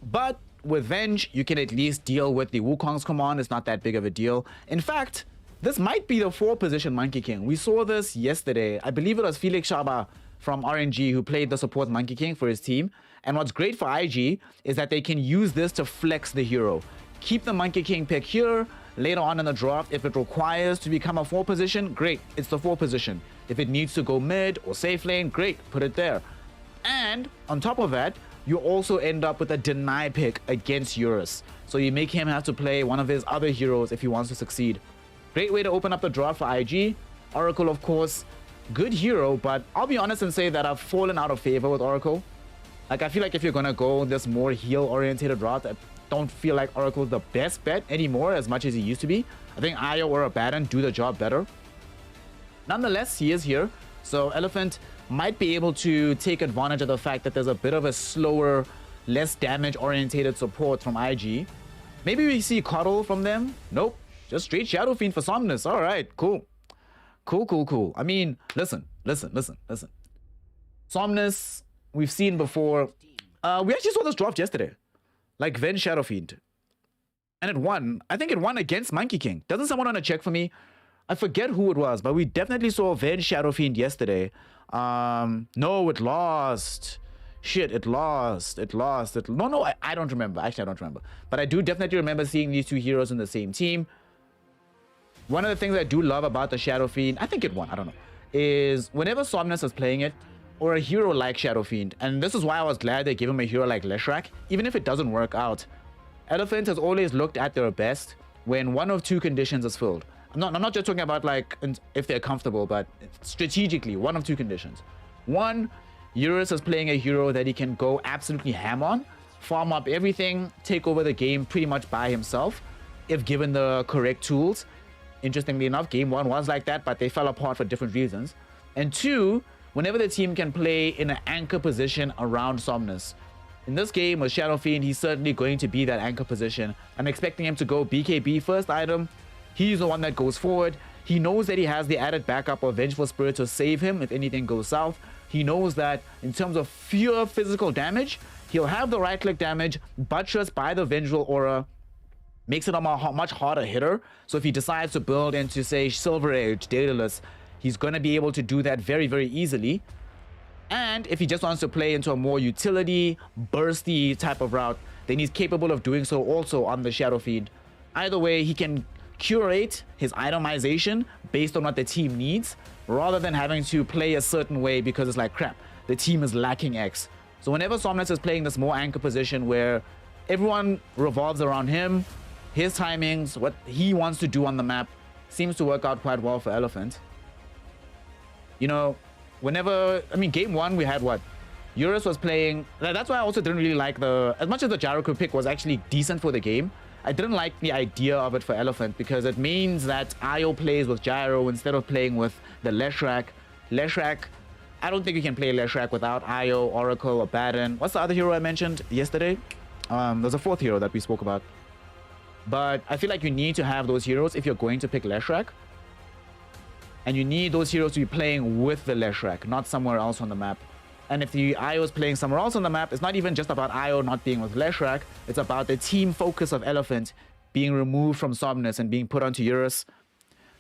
But with Venge, you can at least deal with the Wukong's command. It's not that big of a deal. In fact, this might be the 4-position Monkey King. We saw this yesterday. I believe it was Felix Shaba from RNG who played the support Monkey King for his team. And what's great for IG is that they can use this to flex the hero. Keep the Monkey King pick here. Later on in the draft, if it requires to become a 4-position, great, it's the 4-position. If it needs to go mid or safe lane, great, put it there. And on top of that, you also end up with a deny pick against Eurus. So you make him have to play one of his other heroes if he wants to succeed. Great way to open up the draft for IG. Oracle, of course, good hero, but I'll be honest and say that I've fallen out of favor with Oracle. Like, I feel like if you're gonna go this more heal-oriented route, I don't feel like Oracle's the best bet anymore as much as he used to be. I think Io or Abaddon do the job better. Nonetheless, he is here, so Elephant might be able to take advantage of the fact that there's a bit of a slower, less damage-oriented support from IG. Maybe we see Cuddle from them. Nope, just straight Shadow Fiend for Somnus. All right, cool. Cool. I mean, listen. Somnus, we've seen before. We actually saw this draft yesterday. Like Ven Shadow Fiend. And it won. I think it won against Monkey King. Doesn't someone want to check for me? I forget who it was, but we definitely saw Ven Shadow Fiend yesterday. No, it lost. Shit, it lost. No, I don't remember. Actually, I don't remember. But I do definitely remember seeing these two heroes in the same team. One of the things I do love about the Shadow Fiend, I think it won, I don't know, is whenever Somnus is playing it, or a hero like Shadow Fiend, and this is why I was glad they gave him a hero like Leshrac, even if it doesn't work out, Elephant has always looked at their best when one of two conditions is filled. I'm not just talking about like if they're comfortable, but strategically, one of two conditions. One, Eurus is playing a hero that he can go absolutely ham on, farm up everything, take over the game pretty much by himself, if given the correct tools. Interestingly enough, game 1 was like that, but they fell apart for different reasons. And 2, whenever the team can play in an anchor position around Somnus. In this game with Shadow Fiend, he's certainly going to be that anchor position. I'm expecting him to go BKB first item. He's the one that goes forward. He knows that he has the added backup of Vengeful Spirit to save him if anything goes south. He knows that in terms of pure physical damage, he'll have the right-click damage buttressed by the Vengeful Aura. Makes it a much harder hitter. So if he decides to build into, say, Silver Age, Daedalus, he's going to be able to do that very, very easily. And if he just wants to play into a more utility, bursty type of route, then he's capable of doing so also on the Shadow Fiend. Either way, he can curate his itemization based on what the team needs, rather than having to play a certain way because it's like, crap, the team is lacking X. So whenever Somnus is playing this more anchor position where everyone revolves around him, his timings, what he wants to do on the map, seems to work out quite well for Elephant. You know, whenever, I mean, game 1, we had what? Eurus was playing, that's why I also didn't really like as much as the Gyroku pick was actually decent for the game, I didn't like the idea of it for Elephant because it means that Io plays with Gyro instead of playing with the Leshrac. I don't think you can play Leshrac without Io, Oracle, or Abaddon. What's the other hero I mentioned yesterday? There's a 4th hero that we spoke about. But I feel like you need to have those heroes if you're going to pick Leshrac. And you need those heroes to be playing with the Leshrac, not somewhere else on the map. And if the IO is playing somewhere else on the map, it's not even just about IO not being with Leshrak. It's about the team focus of Elephant being removed from Somnus and being put onto Eurus.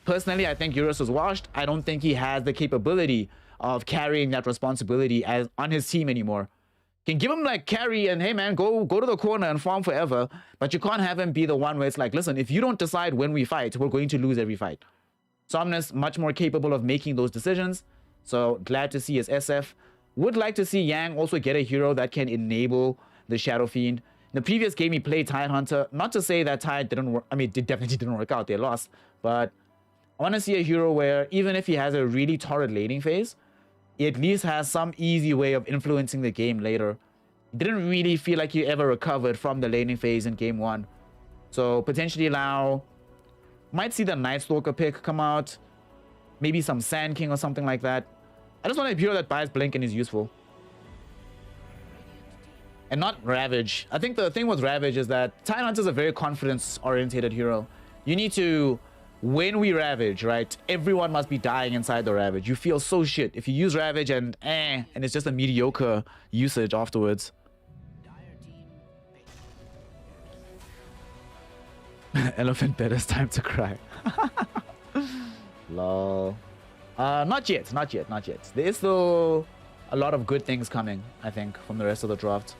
Personally, I think Eurus was washed. I don't think he has the capability of carrying that responsibility as on his team anymore. Can give him like carry and hey man, go to the corner and farm forever, but you can't have him be the one where it's like, listen, if you don't decide when we fight, we're going to lose every fight. Somnus much more capable of making those decisions, so glad to see his SF. Would like to see Yang also get a hero that can enable the Shadow Fiend. In the previous game, he played Tide Hunter. Not to say that Tide didn't work. I mean, it definitely didn't work out. They lost. But I want to see a hero where even if he has a really torrid laning phase, he at least has some easy way of influencing the game later. It didn't really feel like he ever recovered from the laning phase in game 1. So potentially Lao might see the Night Stalker pick come out. Maybe some Sand King or something like that. I just want a hero that buys Blink and is useful. And not Ravage. I think the thing with Ravage is that Tide Hunter is a very confidence-oriented hero. You need to, when we Ravage, right? Everyone must be dying inside the Ravage. You feel so shit. If you use Ravage and it's just a mediocre usage afterwards. Elephant bed, it's time to cry. Lol. Not yet. There is still a lot of good things coming, I think, from the rest of the draft.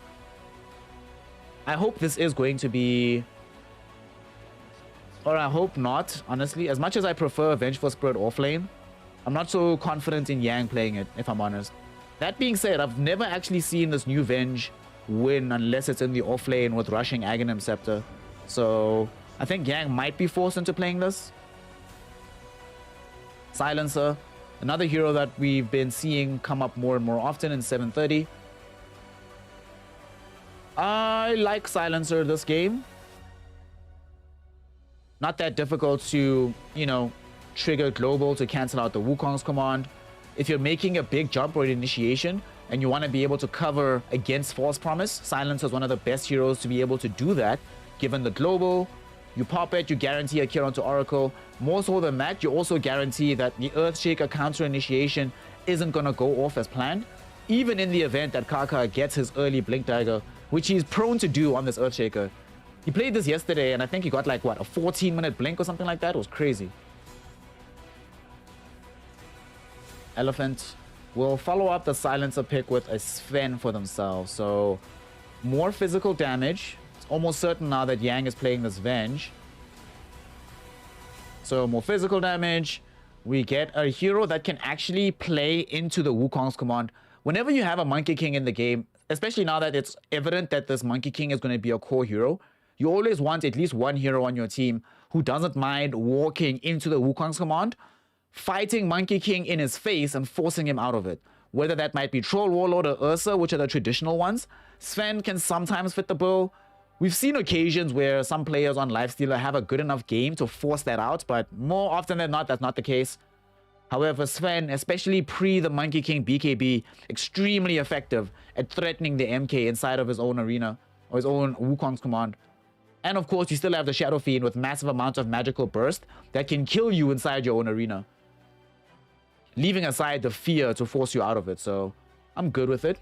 I hope this is going to be... Or I hope not, honestly. As much as I prefer Vengeful Spirit offlane, I'm not so confident in Yang playing it, if I'm honest. That being said, I've never actually seen this new Venge win unless it's in the offlane with rushing Aghanim Scepter. So I think Yang might be forced into playing this. Silencer, another hero that we've been seeing come up more and more often in 730. I like Silencer this game. Not that difficult to, you know, trigger global to cancel out the Wukong's command. If you're making a big jump or initiation and you want to be able to cover against False Promise, Silencer is one of the best heroes to be able to do that, given the global. You pop it, you guarantee a kill onto Oracle. More so than that, you also guarantee that the Earthshaker counter initiation isn't going to go off as planned. Even in the event that Kaka gets his early Blink Dagger, which he's prone to do on this Earthshaker. He played this yesterday and I think he got like, what, a 14-minute blink or something like that? It was crazy. Elephant will follow up the Silencer pick with a Sven for themselves. So, more physical damage. Almost certain now that Yang is playing this Venge. So more physical damage. We get a hero that can actually play into the Wukong's command. Whenever you have a Monkey King in the game, especially now that it's evident that this Monkey King is going to be a core hero, you always want at least one hero on your team who doesn't mind walking into the Wukong's command, fighting Monkey King in his face and forcing him out of it. Whether that might be Troll Warlord or Ursa, which are the traditional ones. Sven can sometimes fit the bill. We've seen occasions where some players on Lifestealer have a good enough game to force that out, but more often than not, that's not the case. However, Sven, especially pre the Monkey King BKB, extremely effective at threatening the MK inside of his own arena, or his own Wukong's command. And of course, you still have the Shadow Fiend with massive amounts of magical burst that can kill you inside your own arena. Leaving aside the fear to force you out of it, so I'm good with it.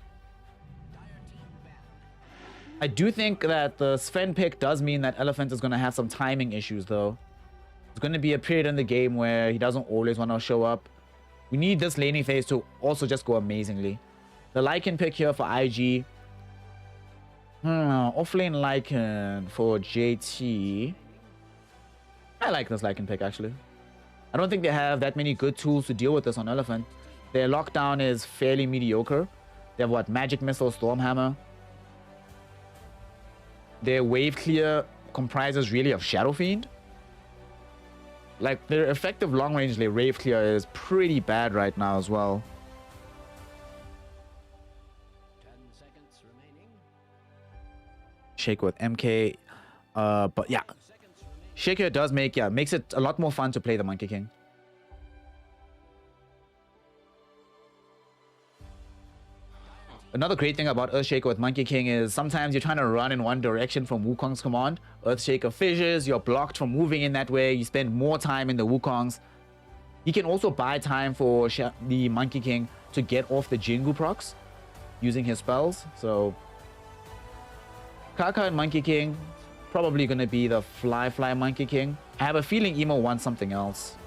I do think that the Sven pick does mean that Elephant is going to have some timing issues, though. There's going to be a period in the game where he doesn't always want to show up. We need this laning phase to also just go amazingly. The Lycan pick here for IG. Offlane Lycan for JT. I like this Lycan pick, actually. I don't think they have that many good tools to deal with this on Elephant. Their lockdown is fairly mediocre. They have, what, Magic Missile, Stormhammer. Their wave clear comprises really of Shadow Fiend. Like, their effective long range wave clear is pretty bad right now as well. 10 seconds remaining. Shaker with MK. But yeah. Shaker does makes it a lot more fun to play the Monkey King. Another great thing about Earthshaker with Monkey King is sometimes you're trying to run in one direction from Wukong's command. Earthshaker fissures, you're blocked from moving in that way. You spend more time in the Wukong's. You can also buy time for the Monkey King to get off the Jingu procs. using his spells. So Kaka and Monkey King, probably going to be the Fly Monkey King. I have a feeling Emo wants something else.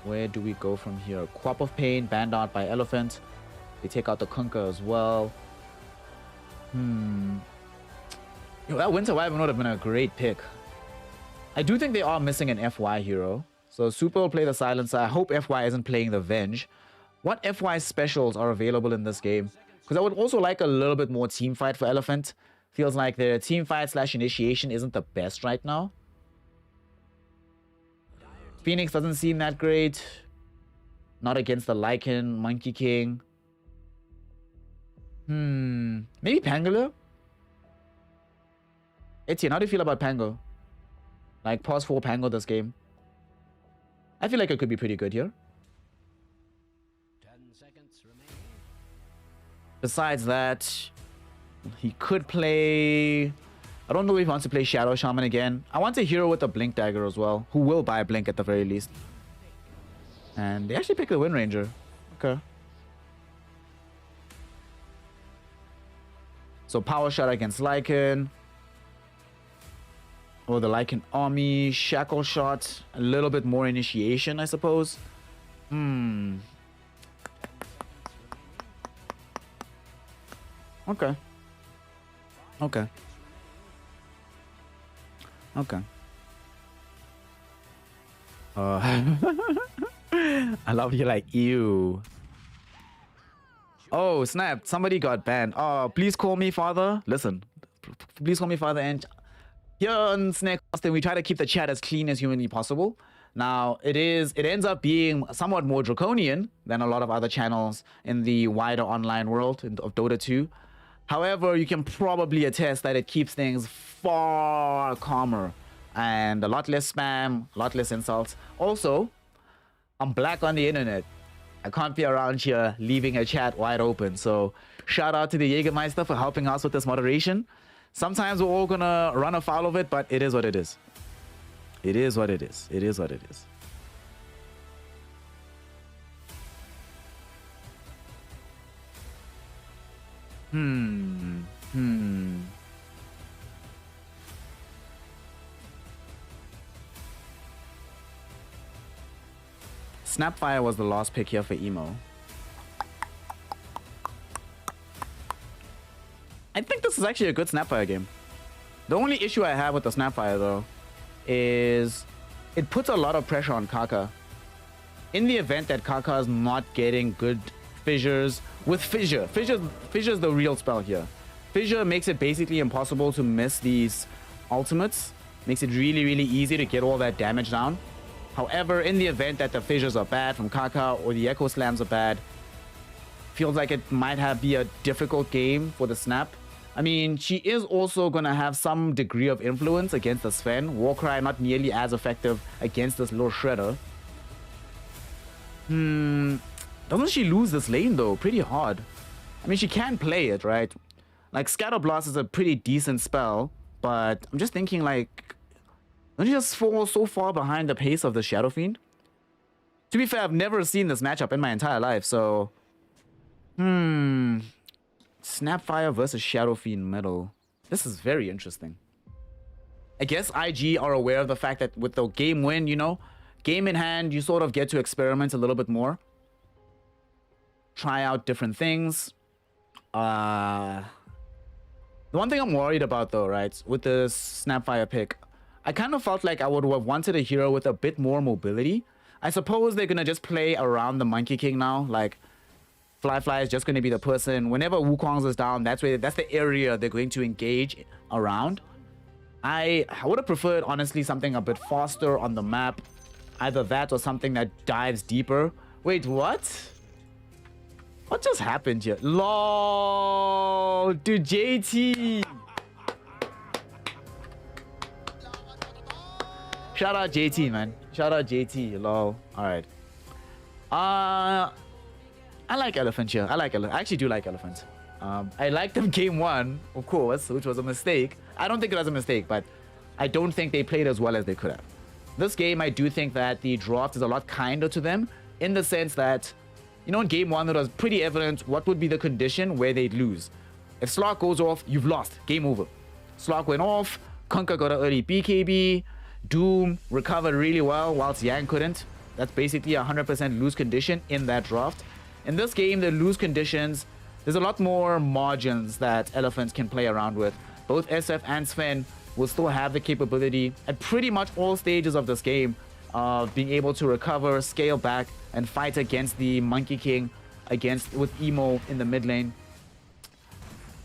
Where do we go from here? Quap of Pain, banned out by Elephant. They take out the Kunkka as well. Yo, that Winter Wyvern would have been a great pick. I do think they are missing an FY hero. So Super will play the Silencer. I hope FY isn't playing the Venge. What FY specials are available in this game? Because I would also like a little bit more team fight for Elephant. Feels like their team fight / initiation isn't the best right now. Phoenix doesn't seem that great. Not against the Lycan, Monkey King. Maybe Pangolin? Etienne, how do you feel about Pango? Like, pause 4 Pango this game. I feel like it could be pretty good here. 10 seconds remaining. Besides that, he could play... I don't know if he wants to play Shadow Shaman again. I want a hero with a Blink Dagger as well, who will buy a Blink at the very least. And they actually pick the Wind Ranger. Okay. So Power Shot against Lycan. Or the Lycan Army. Shackle Shot. A little bit more initiation, I suppose. Okay. Okay. Okay. I love you like, ew. Oh, snap. Somebody got banned. Oh, please call me father. Listen. Please call me father. And here on Snake Austin, we try to keep the chat as clean as humanly possible. Now, it ends up being somewhat more draconian than a lot of other channels in the wider online world of Dota 2. However, you can probably attest that it keeps things far calmer and a lot less spam, a lot less insults. Also, I'm black on the internet. I can't be around here leaving a chat wide open. So shout out to the Jägermeister for helping us with this moderation. Sometimes we're all gonna run afoul of it, but it is what it is. It is what it is. It is what it is. Snapfire was the last pick here for Emo. I think this is actually a good Snapfire game. The only issue I have with the Snapfire, though, is it puts a lot of pressure on Kaka. In the event that Kaka is not getting good fissures, with Fissure's the real spell here. Fissure makes it basically impossible to miss these ultimates. Makes it really, really easy to get all that damage down. However, in the event that the fissures are bad from Kaka or the Echo Slams are bad, feels like it might be a difficult game for the Snap. I mean, she is also going to have some degree of influence against the Sven. Warcry not nearly as effective against this little shredder. Doesn't she lose this lane though? Pretty hard. I mean, she can play it, right? Like, Scatter Blast is a pretty decent spell, but I'm just thinking, like, don't you just fall so far behind the pace of the Shadow Fiend? To be fair, I've never seen this matchup in my entire life, so... Snapfire versus Shadow Fiend middle. This is very interesting. I guess IG are aware of the fact that with the game win, you know, game in hand, you sort of get to experiment a little bit more. Try out different things. The one thing I'm worried about though, right, with the Snapfire pick, I kind of felt like I would have wanted a hero with a bit more mobility. I suppose they're gonna just play around the Monkey King now. Like, Fly is just gonna be the person. Whenever Wukong's is down, that's the area they're going to engage around. I would have preferred, honestly, something a bit faster on the map. Either that or something that dives deeper. Wait, what? What just happened here? LOL, dude, JT. Shout out JT, man. Shout out JT, lol. Alright. I like Elephant here. I actually do like Elephant. I liked them game 1, of course, which was a mistake. I don't think it was a mistake, but I don't think they played as well as they could have. this game, I do think that the draft is a lot kinder to them in the sense that, you know, in game 1, it was pretty evident what would be the condition where they'd lose. If Slark goes off, you've lost. Game over. Slark went off. Kunkka got an early BKB. Doom recovered really well whilst Yang couldn't. That's basically a 100% lose condition in that draft. In this game, the lose conditions, there's a lot more margins that Elephants can play around with. Both SF and Sven will still have the capability at pretty much all stages of this game of being able to recover, scale back, and fight against the Monkey King with Emo in the mid lane.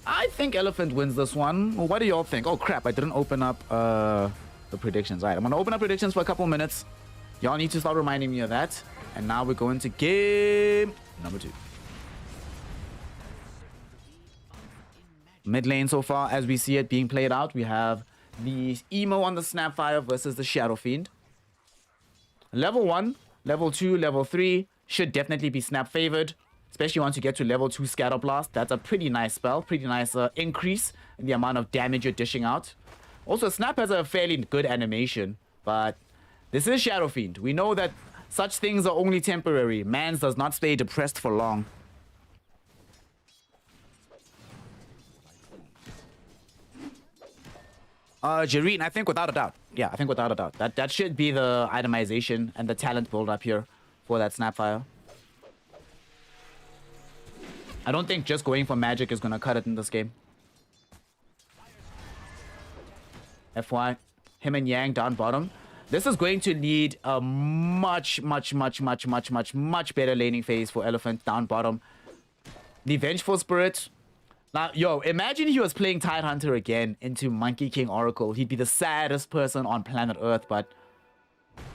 I think Elephant wins this one. What do y'all think? Oh crap, I didn't open up the predictions. All right, I'm gonna open up predictions for a couple minutes. Y'all need to start reminding me of that. And now we're going to game number 2. Mid lane so far, as we see it being played out, we have the Emo on the Snapfire versus the Shadow Fiend. Level 1, level 2, level 3 should definitely be Snap favored, especially once you get to level 2 Scatter Blast. That's a pretty nice spell, pretty nice increase in the amount of damage you're dishing out. Also, Snap has a fairly good animation, but this is Shadow Fiend. We know that such things are only temporary. Mans does not stay depressed for long. Jareen, I think without a doubt. Yeah, I think without a doubt. That should be the itemization and the talent build up here for that Snapfire. I don't think just going for magic is going to cut it in this game. FY, him and Yang down bottom. This is going to need a much better laning phase for Elephant down bottom. The Vengeful Spirit. Now, yo, imagine he was playing Tidehunter again into Monkey King Oracle. He'd be the saddest person on planet Earth, but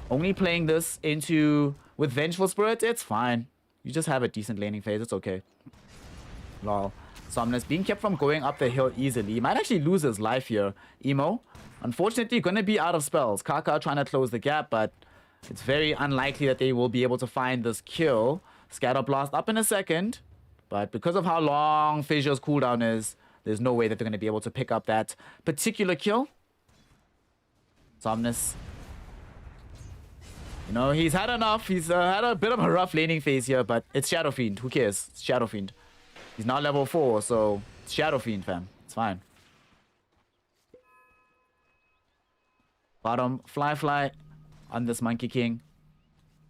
only playing this with Vengeful Spirit, it's fine. You just have a decent laning phase, it's okay. Lol. Somnus being kept from going up the hill easily. He might actually lose his life here. Emo, unfortunately, gonna be out of spells. Kaka trying to close the gap, but it's very unlikely that they will be able to find this kill. Scatter Blast up in a second. But because of how long Fissure's cooldown is, there's no way that they're going to be able to pick up that particular kill. Somnus. You know, he's had enough. He's had a bit of a rough laning phase here, but it's Shadow Fiend. Who cares? It's Shadow Fiend. He's not level 4, so it's Shadow Fiend, fam. It's fine. Bottom, Fly on this Monkey King.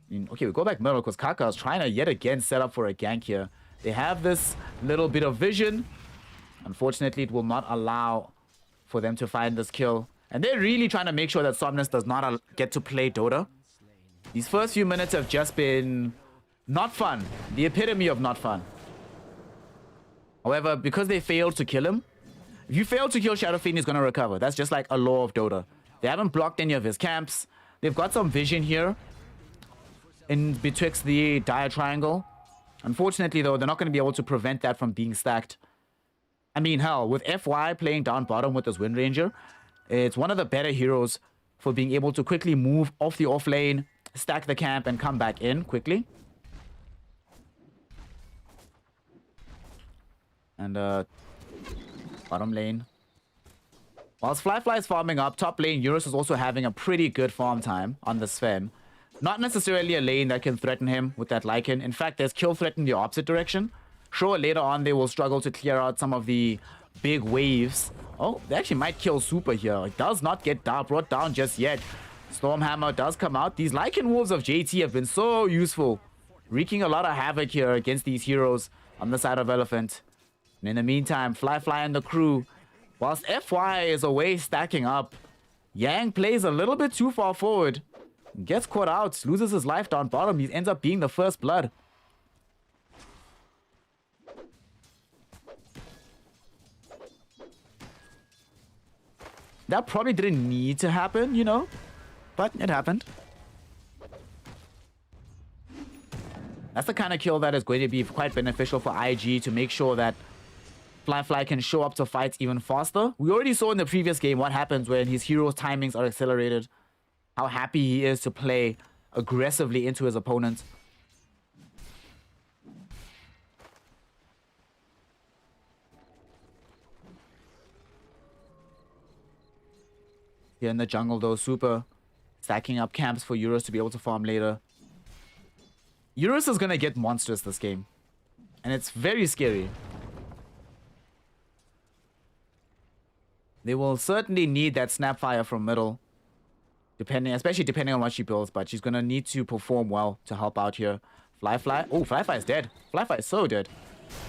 I mean, okay, we go back middle because Kaka is trying to yet again set up for a gank here. They have this little bit of vision. Unfortunately, it will not allow for them to find this kill. And they're really trying to make sure that Somnus does not get to play Dota. These first few minutes have just been not fun. The epitome of not fun. However, because they failed to kill him, if you fail to kill Shadow Fiend, he's going to recover. That's just like a law of Dota. They haven't blocked any of his camps. They've got some vision here in betwixt the Dire Triangle. Unfortunately, though, they're not going to be able to prevent that from being stacked. I mean, hell, with FY playing down bottom with this Wind Ranger, it's one of the better heroes for being able to quickly move off the off lane, stack the camp, and come back in quickly. And, bottom lane. Whilst Fly is farming up, top lane, Eurus is also having a pretty good farm time on the Sven. Not necessarily a lane that can threaten him with that Lycan. In fact, there's kill threat in the opposite direction. Sure, later on they will struggle to clear out some of the big waves. Oh, they actually might kill Super here. It does not get brought down just yet. Stormhammer does come out. These Lycan Wolves of JT have been so useful. Wreaking a lot of havoc here against these heroes on the side of Elephant. And in the meantime, Fly and the crew, whilst FY is away stacking up, Yang plays a little bit too far forward. Gets caught out, loses his life down bottom. He ends up being the first blood. That probably didn't need to happen, you know, but it happened. That's the kind of kill that is going to be quite beneficial for IG to make sure that Fly can show up to fights even faster. We already saw in the previous game what happens when his hero's timings are accelerated. How happy he is to play aggressively into his opponent. Here in the jungle though, Super Stacking up camps for Eurus to be able to farm later. Eurus is going to get monstrous this game. And it's very scary. They will certainly need that Snapfire from middle. Especially depending on what she builds. But she's going to need to perform well to help out here. Fly. Oh, Fly is dead. Fly is so dead.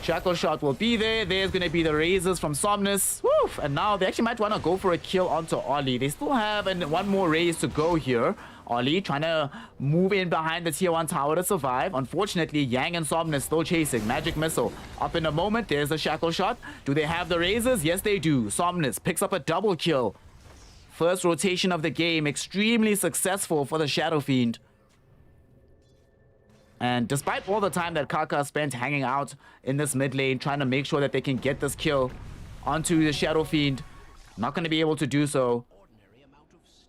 Shackle Shot will be there. There's going to be the raises from Somnus. Woof! And now they actually might want to go for a kill onto Ollie. They still have one more raise to go here. Ollie trying to move in behind the tier 1 tower to survive. Unfortunately, Yang and Somnus still chasing. Magic Missile up in a moment. There's the Shackle Shot. Do they have the raises? Yes, they do. Somnus picks up a double kill. First rotation of the game. Extremely successful for the Shadow Fiend. And despite all the time that Kaka spent hanging out in this mid lane, trying to make sure that they can get this kill onto the Shadow Fiend, not going to be able to do so.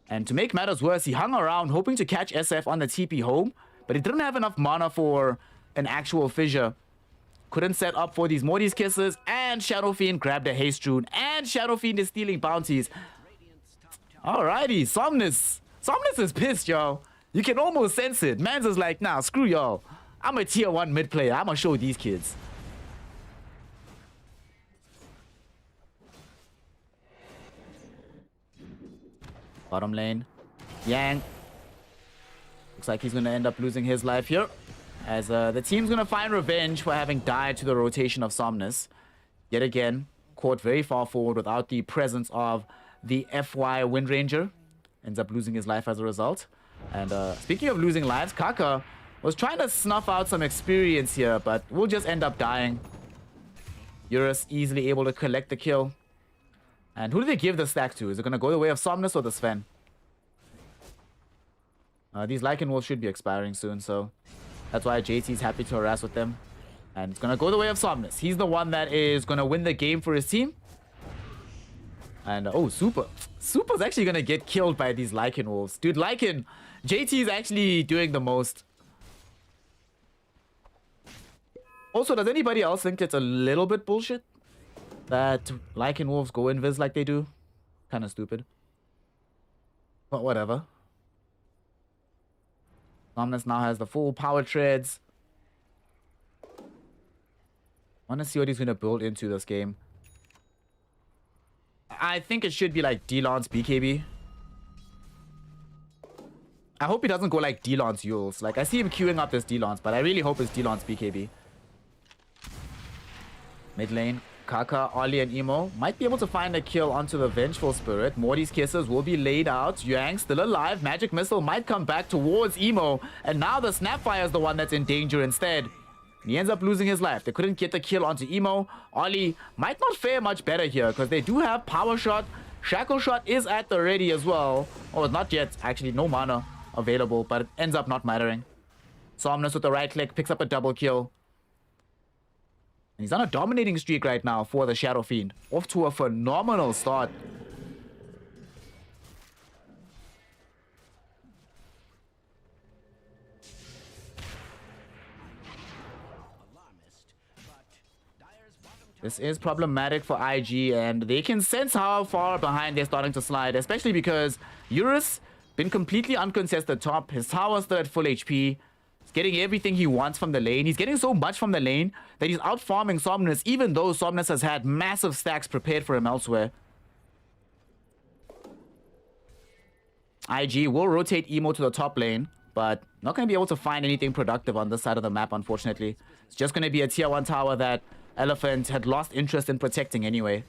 And to make matters worse, he hung around hoping to catch SF on the TP home, but he didn't have enough mana for an actual fissure. Couldn't set up for these Morty's Kisses, and Shadow Fiend grabbed a Haste Rune, and Shadow Fiend is stealing bounties. Alrighty, Somnus. Somnus is pissed, yo. You can almost sense it. Mans is like, nah, screw y'all. I'm a tier 1 mid player. I'm gonna show these kids. Bottom lane. Yang. Looks like he's gonna end up losing his life here. As the team's gonna find revenge for having died to the rotation of Somnus. Yet again, caught very far forward without the presence of the FY Windranger. Ends up losing his life as a result. And speaking of losing lives, Kaka was trying to snuff out some experience here, but will just end up dying. Eurus easily able to collect the kill. And who do they give the stack to? Is it going to go the way of Somnus or the Sven? These Lycan Wolves should be expiring soon, so that's why JT's happy to harass with them. And it's going to go the way of Somnus. He's the one that is going to win the game for his team. And, oh, Super's actually going to get killed by these Lycan Wolves. Dude, Lycan, JT is actually doing the most. Also, does anybody else think it's a little bit bullshit that Lycan Wolves go invis like they do? Kind of stupid. But whatever. Somnus now has the full power treads. I want to see what he's going to build into this game. I think it should be like D-Lance BKB. I hope he doesn't go like D-Lance Yules. Like, I see him queuing up this D-Lance, but I really hope it's D-Lance BKB. Mid lane, Kaka, Ollie, and Emo might be able to find a kill onto the Vengeful Spirit. Morty's Kisses will be laid out. Yang still alive. Magic Missile might come back towards Emo. And now the Snapfire is the one that's in danger instead. And he ends up losing his life. They couldn't get the kill onto Emo. Ollie might not fare much better here because they do have Power Shot. Shackle Shot is at the ready as well. Oh, not yet. Actually, no mana available, but it ends up not mattering. Somnus with the right click picks up a double kill. And he's on a dominating streak right now for the Shadow Fiend. Off to a phenomenal start. This is problematic for IG, and they can sense how far behind they're starting to slide, especially because Eurus been completely uncontested top. His tower's still at full HP. He's getting everything he wants from the lane. He's getting so much from the lane that he's out farming Somnus, even though Somnus has had massive stacks prepared for him elsewhere. IG will rotate Emo to the top lane, but not going to be able to find anything productive on this side of the map, unfortunately. It's just going to be a tier 1 tower that Elephant had lost interest in protecting anyway.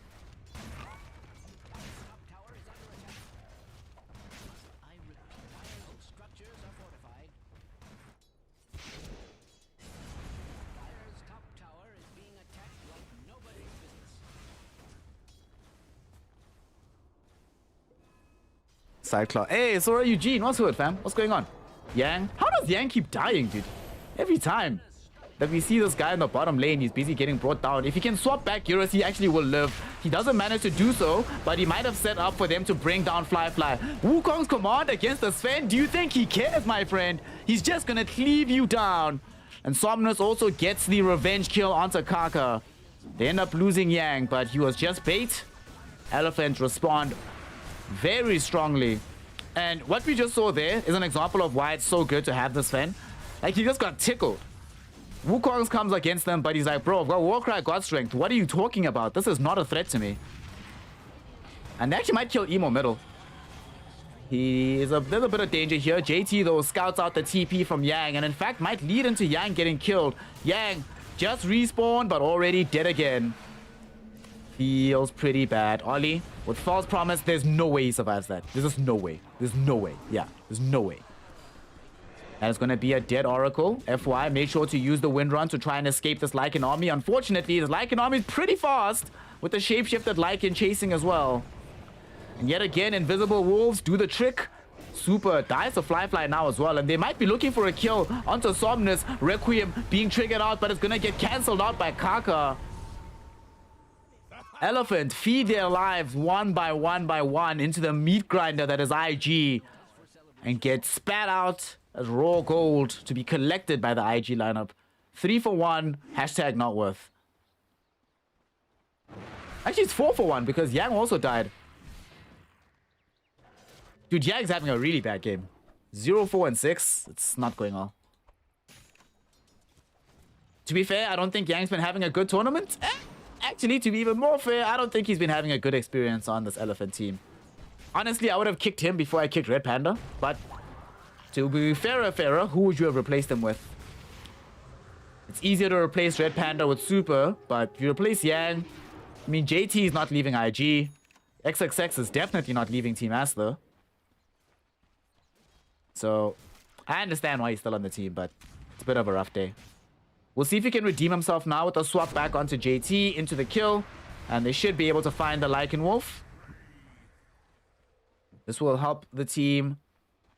Cyclops. Hey, Sora Eugene, what's good, fam? What's going on? Yang? How does Yang keep dying, dude? Every time that we see this guy in the bottom lane, he's busy getting brought down. If he can swap back Eurus, he actually will live. He doesn't manage to do so, but he might have set up for them to bring down Fly. Wukong's command against the Sven. Do you think he cares, my friend? He's just gonna cleave you down. And Somnus also gets the revenge kill onto Kaka. They end up losing Yang, but he was just bait. Elephant respond very strongly. And what we just saw there is an example of why it's so good to have this Fen. Like, he just got tickled. Wukong's comes against them, but he's like, bro, I've got Warcry, God Strength. What are you talking about? This is not a threat to me. And they actually might kill Emo middle. He is a little bit of danger here. JT, though, scouts out the TP from Yang, and in fact might lead into Yang getting killed. Yang just respawned, but already dead again. Feels pretty bad. Ollie, with false promise, there's no way he survives that. There's just no way. There's no way. Yeah, there's no way. And it's going to be a dead Oracle. FY, make sure to use the wind run to try and escape this Lycan army. Unfortunately, this Lycan army is pretty fast, with the shapeshifted Lycan chasing as well. And yet again, invisible wolves do the trick. Super dies to Fly now as well. And they might be looking for a kill onto Somnus. Requiem being triggered out, but it's going to get cancelled out by Kaka. Elephant feed their lives one by one into the meat grinder that is IG. And get spat out as raw gold to be collected by the IG lineup. 3 for 1. Hashtag not worth. Actually, it's 4 for 1 because Yang also died. Dude, Yang's having a really bad game. 0, 4, and 6. It's not going well. To be fair, I don't think Yang's been having a good tournament. Actually, to be even more fair, I don't think he's been having a good experience on this Elephant team. Honestly, I would have kicked him before I kicked Red Panda. But to be fairer, who would you have replaced him with? It's easier to replace Red Panda with Super, but if you replace Yang, I mean, JT is not leaving IG. XXX is definitely not leaving Team Aster. So, I understand why he's still on the team, but it's a bit of a rough day. We'll see if he can redeem himself now with a swap back onto JT into the kill. And they should be able to find the Lycan Wolf. This will help the team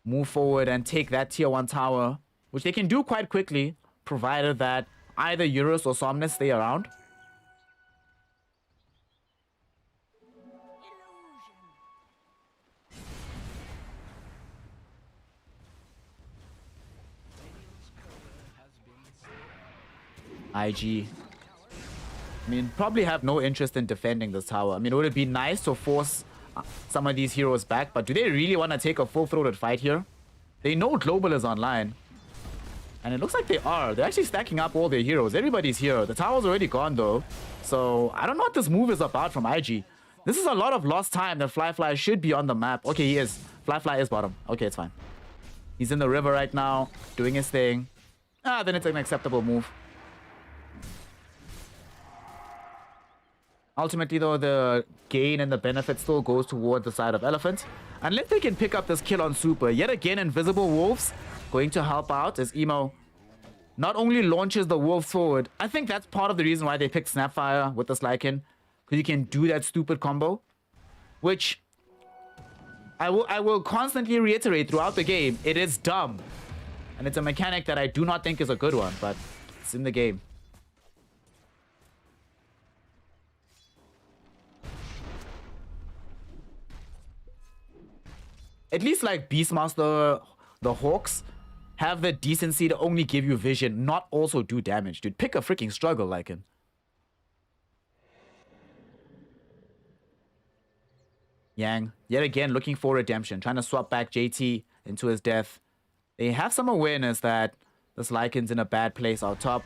move forward and take that tier 1 tower, which they can do quite quickly, provided that either Eurus or Somnus stay around. IG. I mean, probably have no interest in defending this tower. I mean, it would be nice to force some of these heroes back, but do they really want to take a full-throated fight here? They know Global is online. And it looks like they are. They're actually stacking up all their heroes. Everybody's here. The tower's already gone, though. So, I don't know what this move is about from IG. This is a lot of lost time that Fly should be on the map. Okay, he is. Fly is bottom. Okay, it's fine. He's in the river right now, doing his thing. Then it's an acceptable move. Ultimately, though, the gain and the benefit still goes toward the side of Elephant. Unless they can pick up this kill on Super. Yet again, Invisible Wolves going to help out as Emo not only launches the Wolves forward. I think that's part of the reason why they picked Snapfire with this Lycan. Because you can do that stupid combo. Which I will constantly reiterate throughout the game. It is dumb. And it's a mechanic that I do not think is a good one. But it's in the game. At least like Beastmaster, the Hawks, have the decency to only give you vision, not also do damage. Dude, pick a freaking struggle, Lycan. Yang, yet again, looking for redemption. Trying to swap back JT into his death. They have some awareness that this Lycan's in a bad place out top.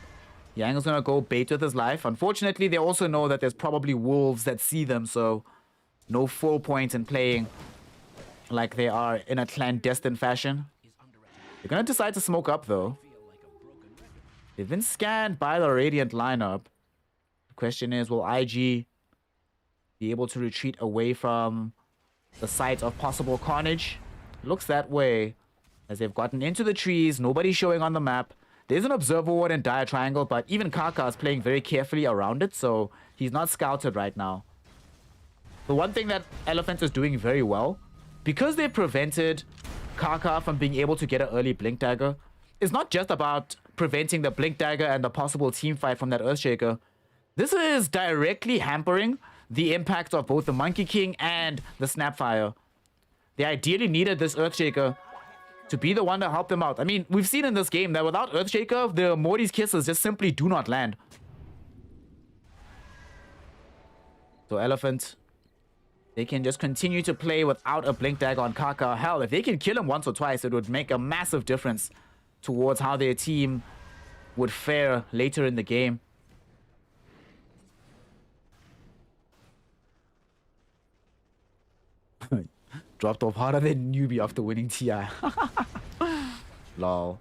Yang is going to go bait with his life. Unfortunately, they also know that there's probably wolves that see them, so no full point in playing like they are in a clandestine fashion. They're going to decide to smoke up, though. They've been scanned by the Radiant lineup. The question is, will IG be able to retreat away from the site of possible carnage? Looks that way, as they've gotten into the trees. Nobody's showing on the map. There's an observer ward in Dire Triangle, but even Kaka is playing very carefully around it, so he's not scouted right now. The one thing that Elephant is doing very well, because they prevented Kaka from being able to get an early Blink Dagger, it's not just about preventing the Blink Dagger and the possible team fight from that Earthshaker. This is directly hampering the impact of both the Monkey King and the Snapfire. They ideally needed this Earthshaker to be the one to help them out. I mean, we've seen in this game that without Earthshaker, the Morty's Kisses just simply do not land. So Elephant They can just continue to play without a blink dagger on Kaka. Hell, if they can kill him once or twice, it would make a massive difference towards how their team would fare later in the game. Dropped off harder than newbie after winning TI. Lol.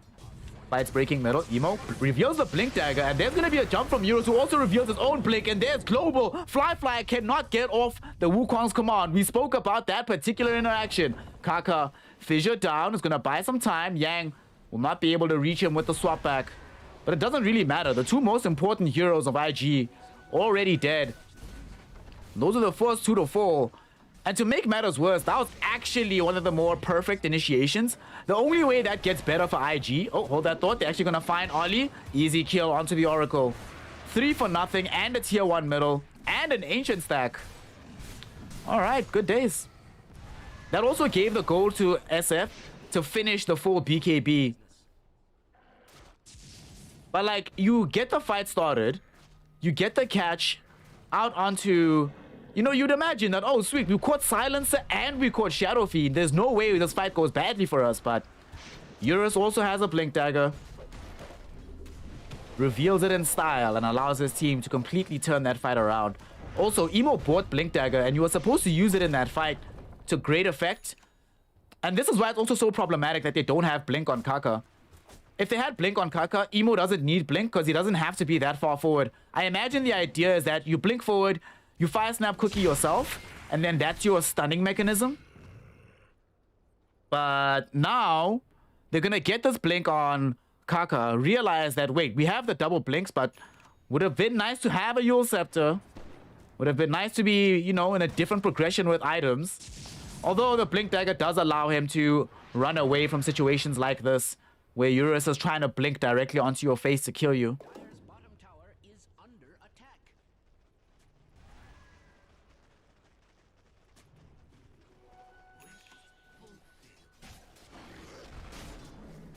Fights breaking middle. Emo reveals the blink dagger, and there's gonna be a jump from Euros, who also reveals his own blink, and there's Global. Fly cannot get off the Wukong's command. We spoke about that particular interaction. Kaka, fissure down, is gonna buy some time. Yang will not be able to reach him with the swap back. But it doesn't really matter. The two most important heroes of IG already dead. Those are the first two to fall. And to make matters worse, that was actually one of the more perfect initiations. The only way that gets better for IG... Oh, hold that thought. They're actually going to find Ollie. Easy kill onto the Oracle. 3 for nothing and a tier 1 middle. And an ancient stack. Alright, good days. That also gave the goal to SF to finish the full BKB. But like, you get the fight started. You get the catch out onto... You know, you'd imagine that, oh, sweet, we caught Silencer and we caught Shadow Fiend. There's no way this fight goes badly for us, but Eurus also has a blink dagger. Reveals it in style and allows his team to completely turn that fight around. Also, Emo bought blink dagger and you were supposed to use it in that fight to great effect. And this is why it's also so problematic that they don't have blink on Kaka. If they had blink on Kaka, Emo doesn't need blink because he doesn't have to be that far forward. I imagine the idea is that you blink forward, you fire snap cookie yourself, and then that's your stunning mechanism. But now, they're gonna get this blink on Kaka, realize that, wait, we have the double blinks, but would have been nice to have a Yule Scepter. Would have been nice to be, you know, in a different progression with items. Although the blink dagger does allow him to run away from situations like this, where Eurus is trying to blink directly onto your face to kill you. Player's bottom tower is under attack.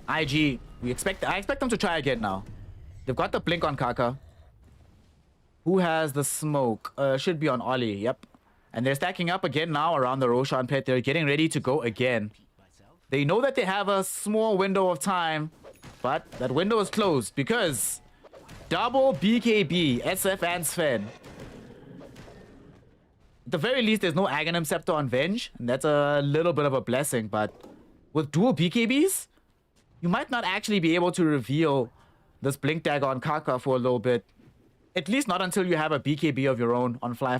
IG, I expect them to try again now. They've got the blink on Kaka. Who has the smoke? Should be on Ollie, yep. And they're stacking up again now around the Roshan pit. They're getting ready to go again. They know that they have a small window of time, but that window is closed because double BKB, SF and Sven. At the very least, there's no Aghanim Scepter on Venge, and that's a little bit of a blessing, but with dual BKBs, you might not actually be able to reveal this blink dagger on Kaka for a little bit. At least not until you have a BKB of your own on Fly.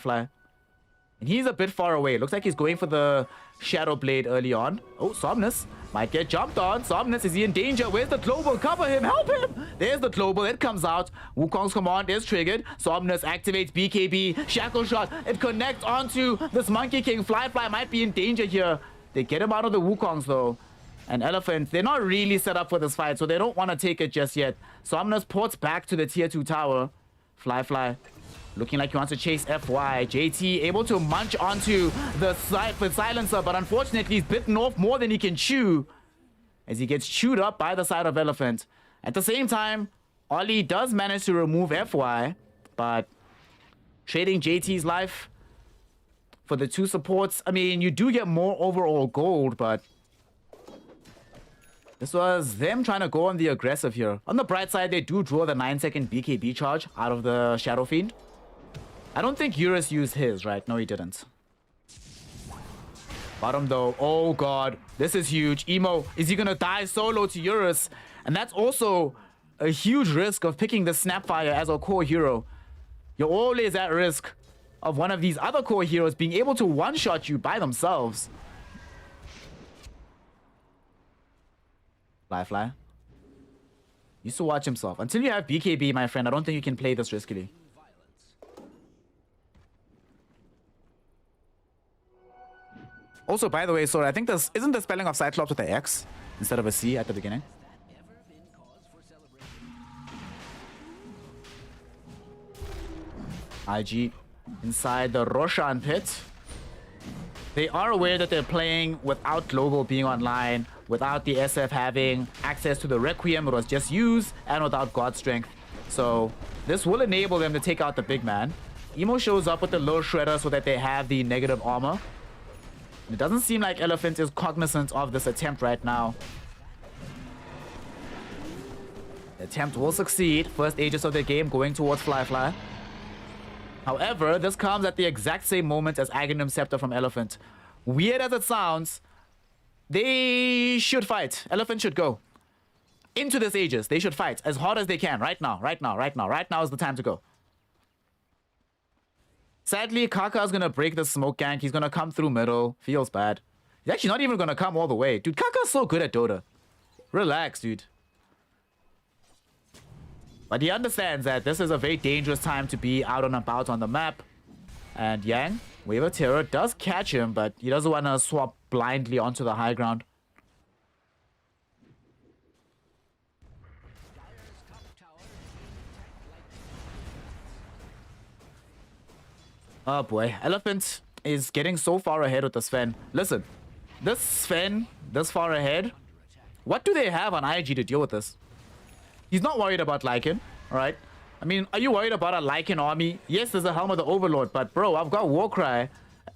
And he's a bit far away. Looks like he's going for the Shadow Blade early on. Oh, Somnus might get jumped on. Somnus, is he in danger? Where's the global? Cover him, help him! There's the global, it comes out. Wukong's command is triggered. Somnus activates BKB, Shackle Shot. It connects onto this Monkey King. Fly might be in danger here. They get him out of the Wukongs though. And Elephant, they're not really set up for this fight, so they don't want to take it just yet. Somnus ports back to the tier 2 tower. Fly. Looking like he wants to chase FY. JT able to munch onto the silencer, but unfortunately he's bitten off more than he can chew as he gets chewed up by the side of Elephant. At the same time, Ollie does manage to remove FY, but trading JT's life for the 2 supports, I mean, you do get more overall gold, but this was them trying to go on the aggressive here. On the bright side, they do draw the 9-second BKB charge out of the Shadow Fiend. I don't think Eurus used his, right? No, he didn't. Bottom though. Oh god. This is huge. Emo, is he gonna die solo to Eurus? And that's also a huge risk of picking the Snapfire as a core hero. You're always at risk of one of these other core heroes being able to one-shot you by themselves. Fly. Used to watch himself. Until you have BKB, my friend, I don't think you can play this riskily. Also, by the way, sorry, I think this isn't the spelling of Cyclops with the X instead of a C at the beginning. IG inside the Roshan pit. They are aware that they're playing without Global being online, without the SF having access to the Requiem it was just used, and without God Strength. So this will enable them to take out the big man. Emo shows up with the low shredder so that they have the negative armor. It doesn't seem like Elephant is cognizant of this attempt right now. The attempt will succeed. First Aegis of the game going towards Fly. However, this comes at the exact same moment as Aghanim Scepter from Elephant. Weird as it sounds, they should fight. Elephant should go into this Aegis. They should fight as hard as they can right now. Right now is the time to go. Sadly, Kaka is going to break the smoke gank. He's going to come through middle. Feels bad. He's actually not even going to come all the way. Dude, Kaka's so good at Dota. Relax, dude. But he understands that this is a very dangerous time to be out and about on the map. And Yang, Wave of Terror, does catch him, but he doesn't want to swap blindly onto the high ground. Oh boy, Elephant is getting so far ahead with the Sven. Listen, this Sven, this far ahead, what do they have on IG to deal with this? He's not worried about Lycan, alright? I mean, are you worried about a Lycan army? Yes, there's a Helm of the Overlord, but bro, I've got Warcry.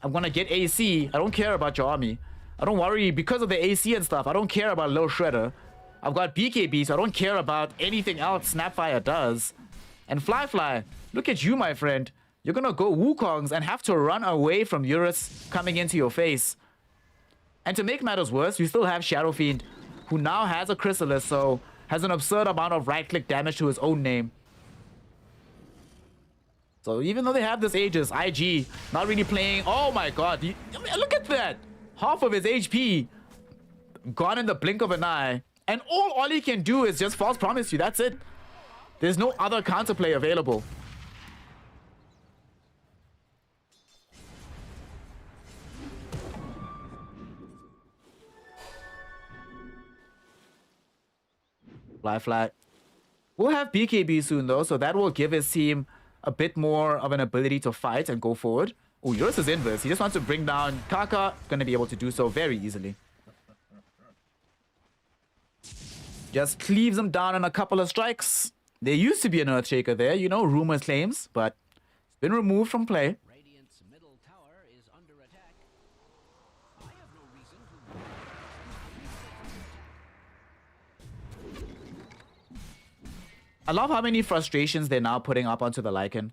I'm gonna get AC. I don't care about your army. I don't worry because of the AC and stuff. I don't care about low shredder. I've got BKB, so I don't care about anything else Snapfire does. And Fly, look at you, my friend. You're gonna go Wukongs and have to run away from Eurus coming into your face. And to make matters worse, you still have Shadow Fiend, who now has a Chrysalis, so has an absurd amount of right-click damage to his own name. So even though they have this Aegis, IG not really playing. Oh my god, I mean, look at that! Half of his HP gone in the blink of an eye. And all he can do is just false promise you, that's it. There's no other counterplay available. Fly. We'll have BKB soon though, so that will give his team a bit more of an ability to fight and go forward. Oh, Eurus is inverse. He just wants to bring down Kaka. Gonna be able to do so very easily. Just cleaves him down in a couple of strikes. There used to be an Earthshaker there, you know, rumors claims, but it's been removed from play. Radiant's middle tower is under attack. I have no reason to. I love how many frustrations they're now putting up onto the Lycan.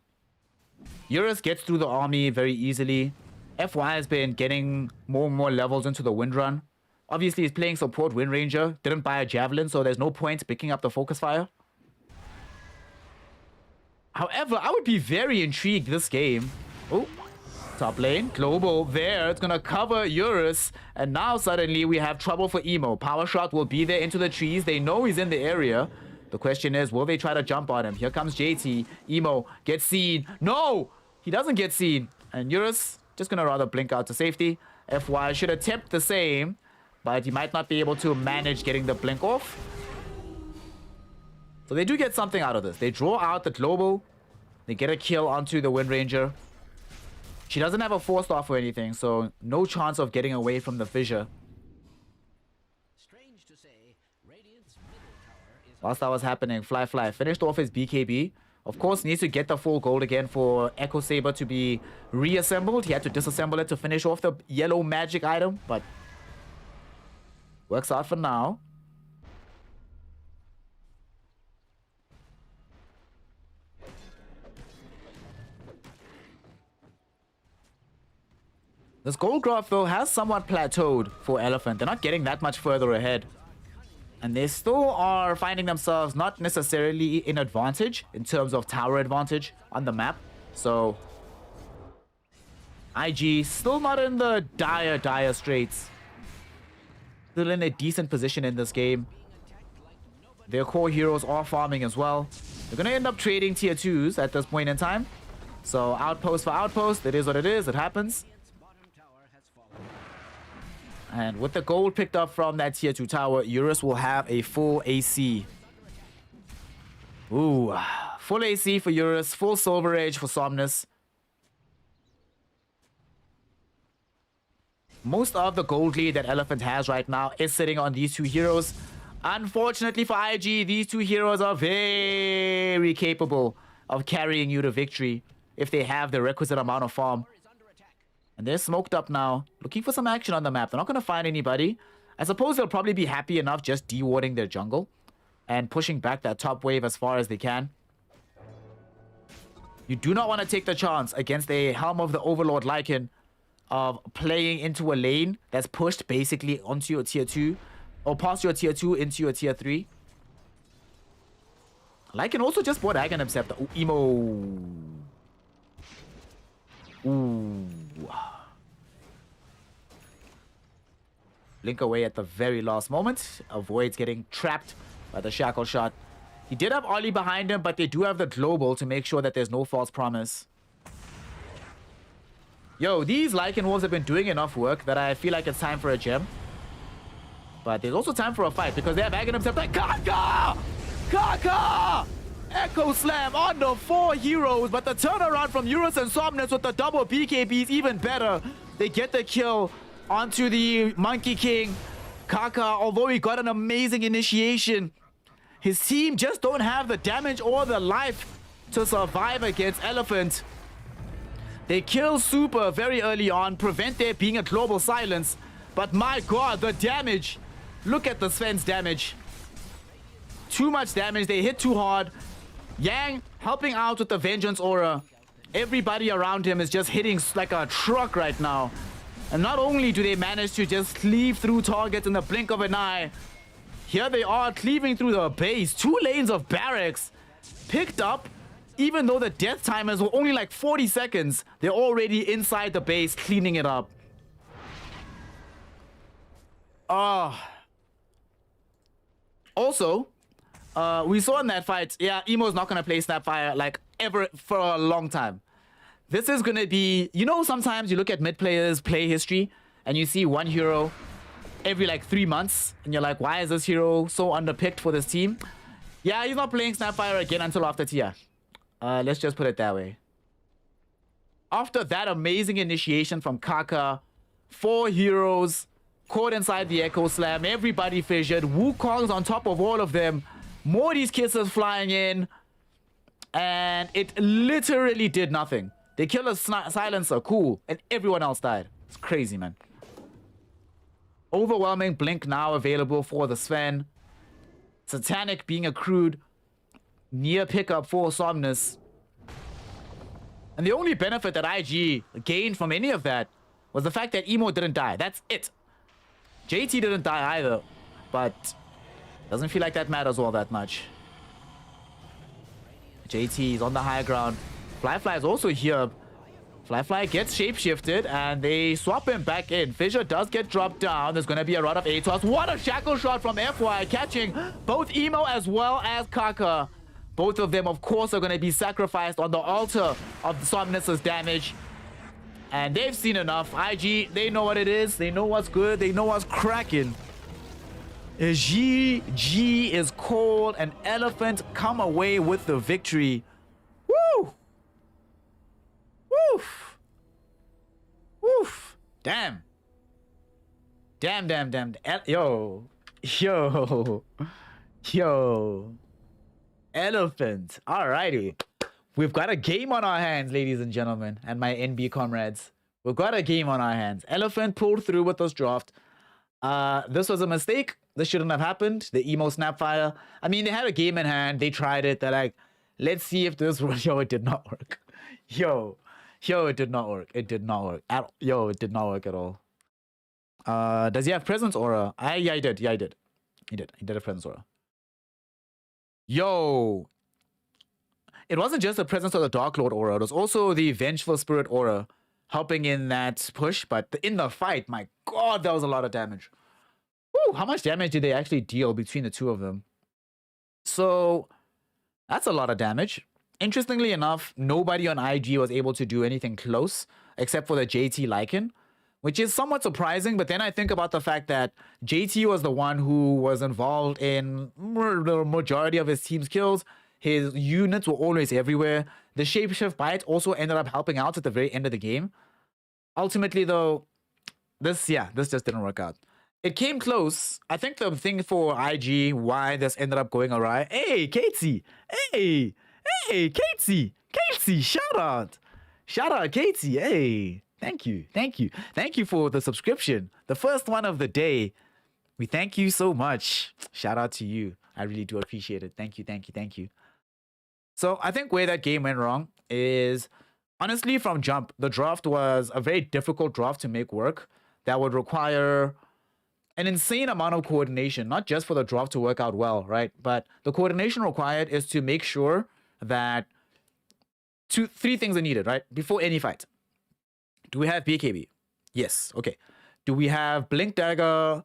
Eurus gets through the army very easily. FY has been getting more and more levels into the Wind Run. Obviously, he's playing support Wind Ranger. Didn't buy a Javelin, so there's no point picking up the Focus Fire. However, I would be very intrigued this game. Oh, top lane. Global there. It's going to cover Eurus. And now suddenly we have trouble for Emo. Power Shot will be there into the trees. They know he's in the area. The question is, will they try to jump on him? Here comes JT. Emo gets seen. No! He doesn't get seen. And Eurus just going to rather blink out to safety. FY should attempt the same, but he might not be able to manage getting the blink off. So they do get something out of this. They draw out the global. They get a kill onto the Wind Ranger. She doesn't have a 4-star or anything, so no chance of getting away from the fissure. Strange to say, Radiant's middle tower is. Whilst that was happening, Fly finished off his BKB. Of course, needs to get the full gold again for Echo Saber to be reassembled. He had to disassemble it to finish off the yellow magic item, but works out for now. This gold graph, though, has somewhat plateaued for Elephant. They're not getting that much further ahead. And they still are finding themselves not necessarily in advantage in terms of tower advantage on the map. So, IG still not in the dire straits. Still in a decent position in this game. Their core heroes are farming as well. They're going to end up trading tier 2s at this point in time. So, outpost for outpost, it is what it is. It happens. And with the gold picked up from that tier 2 tower, Eurus will have a full AC. Ooh, full AC for Eurus, full Silver Age for Somnus. Most of the gold lead that Elephant has right now is sitting on these two heroes. Unfortunately for IG, these two heroes are very capable of carrying you to victory. if they have the requisite amount of farm. And they're smoked up now, looking for some action on the map. They're not going to find anybody. I suppose they'll probably be happy enough just dewarding their jungle and pushing back that top wave as far as they can. You do not want to take the chance against a Helm of the Overlord Lycan of playing into a lane that's pushed basically onto your tier 2 or past your tier 2 into your tier 3. Lycan also just bought Aghanim Scepter. Ooh, emo. Ooh. Blink away at the very last moment. Avoids getting trapped by the shackle shot. He did have Ollie behind him, but they do have the global to make sure that there's no false promise. Yo, these Lycan Wolves have been doing enough work that I feel like it's time for a gem. But there's also time for a fight because they have Aghanim Scepter. Kaka! Kaka! Echo Slam on the 4 heroes, but the turnaround from Eurus and Somnus with the double BKB is even better. They get the kill onto the Monkey King. Kaka, although he got an amazing initiation, his team just don't have the damage or the life to survive against Elephant. They kill Super very early on, prevent there being a global silence. But my god, the damage. Look at the Sven's damage. Too much damage. They hit too hard. Yang helping out with the Vengeance Aura. Everybody around him is just hitting like a truck right now. And not only do they manage to just cleave through targets in the blink of an eye, here they are cleaving through the base. 2 lanes of barracks picked up. Even though the death timers were only like 40 seconds, they're already inside the base cleaning it up. Also, we saw in that fight, yeah, Emo's not going to play Snapfire like ever for a long time. This is going to be, you know, sometimes you look at mid players' play history and you see one hero every like 3 months and you're like, why is this hero so underpicked for this team? Yeah, he's not playing Snapfire again until after TR. Let's just put it that way. After that amazing initiation from Kaka, 4 heroes caught inside the Echo Slam, everybody fissured, Wukong's on top of all of them, Morty's kisses flying in, and it literally did nothing. They killed a silencer, cool, and everyone else died. It's crazy, man. Overwhelming blink now available for the Sven. Satanic being accrued. Near pickup for Somnus. And the only benefit that IG gained from any of that was the fact that Emo didn't die. That's it. JT didn't die either. But doesn't feel like that matters all that much. JT is on the high ground. Flyfly is also here. Flyfly gets shapeshifted and they swap him back in. Fissure does get dropped down. There's going to be a rod of ATOS. What a shackle shot from FY, catching both Emo as well as Kaka. Both of them, of course, are going to be sacrificed on the altar of Somnus's damage. And they've seen enough. IG, they know what it is. They know what's good. They know what's cracking. GG is called. An Elephant come away with the victory. Woo! Woof! Woof! Damn. Damn. Yo. Elephant. Alrighty. We've got a game on our hands, ladies and gentlemen, and my NB comrades. We've got a game on our hands. Elephant pulled through with this draft. This was a mistake. This shouldn't have happened. The Emo Snapfire. I mean, they had a game in hand. They tried it. They're like, let's see if this works. Yo, it did not work. Yo, it did not work. It did not work. It did not work at all. Does he have Presence Aura? Yeah, he did. He did have Presence Aura. Yo, it wasn't just the presence of the Dark Lord aura, it was also the Vengeful Spirit aura helping in that push. But in the fight, my god, that was a lot of damage. Woo, how much damage did they actually deal between the two of them? So that's a lot of damage. Interestingly enough, nobody on IG was able to do anything close except for the JT Lycan, which is somewhat surprising. But then I think about the fact that JT was the one who was involved in the majority of his team's kills. His units were always everywhere. The shapeshift bite also ended up helping out at the very end of the game. Ultimately, though, this just didn't work out. It came close. I think the thing for IG, why this ended up going awry. Hey, Katesy! Hey, Katesy! Shout out! Shout out Katie. Hey, thank you. Thank you. Thank you for the subscription. The first one of the day. We thank you so much. Shout out to you. I really do appreciate it. Thank you. Thank you. Thank you. So I think where that game went wrong is honestly from jump, the draft was a very difficult draft to make work that would require an insane amount of coordination, not just for the draft to work out well, right? But the coordination required is to make sure that three things are needed, right? Before any fight. Do we have BKB? Yes. Okay. Do we have Blink Dagger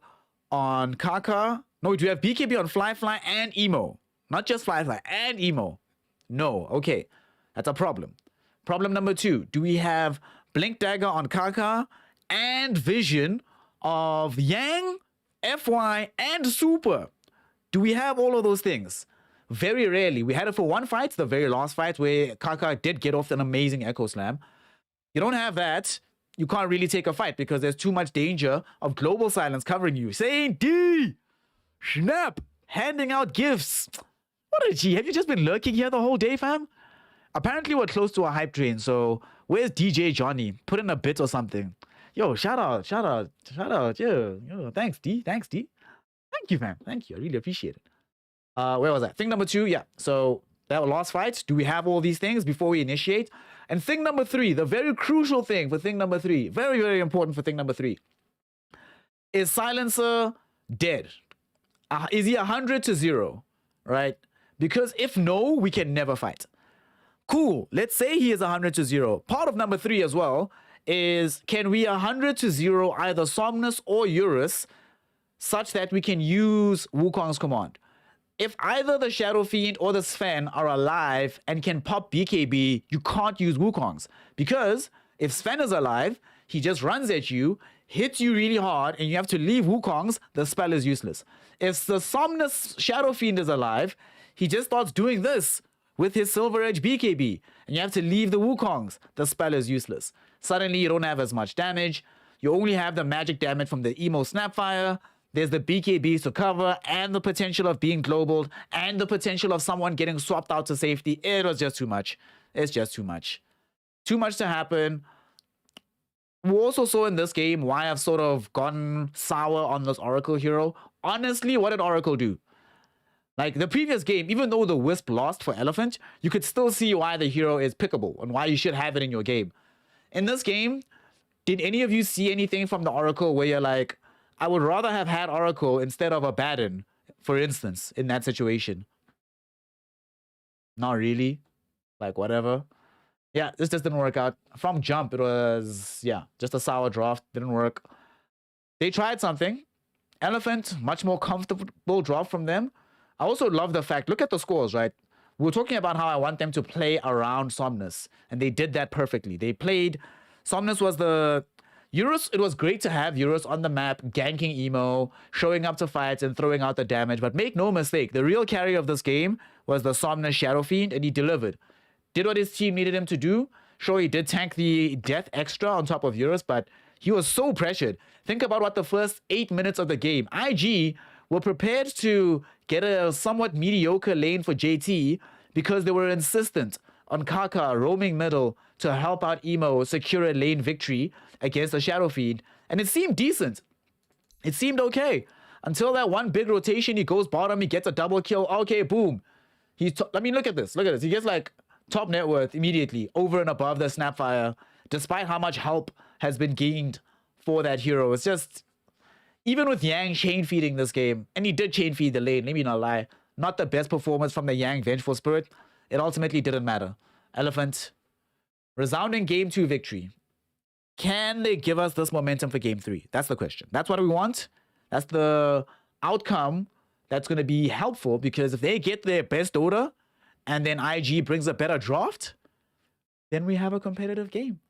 on Kaka? No, do we have BKB on Fly Fly and Emo? Not just Fly Fly and Emo. No. Okay. That's a problem. Problem number 2. Do we have Blink Dagger on Kaka and Vision of Yang, FY, and Super? Do we have all of those things? Very rarely. We had it for one fight, the very last fight, where Kaka did get off an amazing Echo Slam. You don't have that, you can't really take a fight because there's too much danger of global silence covering you. Saying D! Snap! Handing out gifts. What a G. Have you just been lurking here the whole day, fam? Apparently we're close to a hype train, so where's DJ Johnny? Put in a bit or something. Yo, shout out. Yo, thanks, D. Thank you, fam. Thank you. I really appreciate it. Where was that? Thing number 2, yeah. So that last fight, do we have all these things before we initiate? And thing number 3, the very crucial thing for thing number 3, very, very important for thing number 3, is Silencer dead? Is he 100 to 0, right? Because if no, we can never fight. Cool. Let's say he is 100 to 0. Part of number 3 as well is, can we 100 to 0 either Somnus or Eurus such that we can use Wukong's command? If either the Shadow Fiend or the Sven are alive and can pop BKB, you can't use Wukong's. Because if Sven is alive, he just runs at you, hits you really hard, and you have to leave Wukong's, the spell is useless. If the Somnus Shadow Fiend is alive, he just starts doing this with his Silver Edge BKB, and you have to leave the Wukong's, the spell is useless. Suddenly you don't have as much damage, you only have the magic damage from the Emo Snapfire, there's the BKBs to cover, and the potential of being global, and the potential of someone getting swapped out to safety. It was just too much. It's just too much. Too much to happen. We also saw in this game why I've sort of gone sour on this Oracle hero. Honestly, what did Oracle do? Like the previous game, even though the Wisp lost for Elephant, you could still see why the hero is pickable and why you should have it in your game. In this game, did any of you see anything from the Oracle where you're like, I would rather have had Oracle instead of a Baden, for instance, in that situation? Not really. Like, whatever. Yeah, this just didn't work out. From jump, it was, yeah, just a sour draft. Didn't work. They tried something. Elephant, much more comfortable draft from them. I also love the fact, look at the scores, right? We were talking about how I want them to play around Somnus, and they did that perfectly. They played, Somnus was the Eurus. It was great to have Eurus on the map, ganking Emo, showing up to fights and throwing out the damage. But make no mistake, the real carry of this game was the Somnus Shadow Fiend, and he delivered. Did what his team needed him to do. Sure, he did tank the death extra on top of Eurus, but he was so pressured. Think about what the first 8 minutes of the game. IG were prepared to get a somewhat mediocre lane for JT because they were insistent on Kaka roaming middle to help out Emo secure a lane victory against the Shadow Fiend. And it seemed decent. It seemed okay. Until that one big rotation, he goes bottom, he gets a double kill. Okay, boom. I mean, look at this. Look at this. He gets like top net worth immediately over and above the Snapfire, despite how much help has been gained for that hero. It's just, even with Yang chain feeding this game, and he did chain feed the lane, let me not lie, not the best performance from the Yang Vengeful Spirit. It ultimately didn't matter. Elephant, resounding game 2 victory. Can they give us this momentum for game 3? That's the question. That's what we want. That's the outcome that's going to be helpful, because if they get their best order and then IG brings a better draft, then we have a competitive game.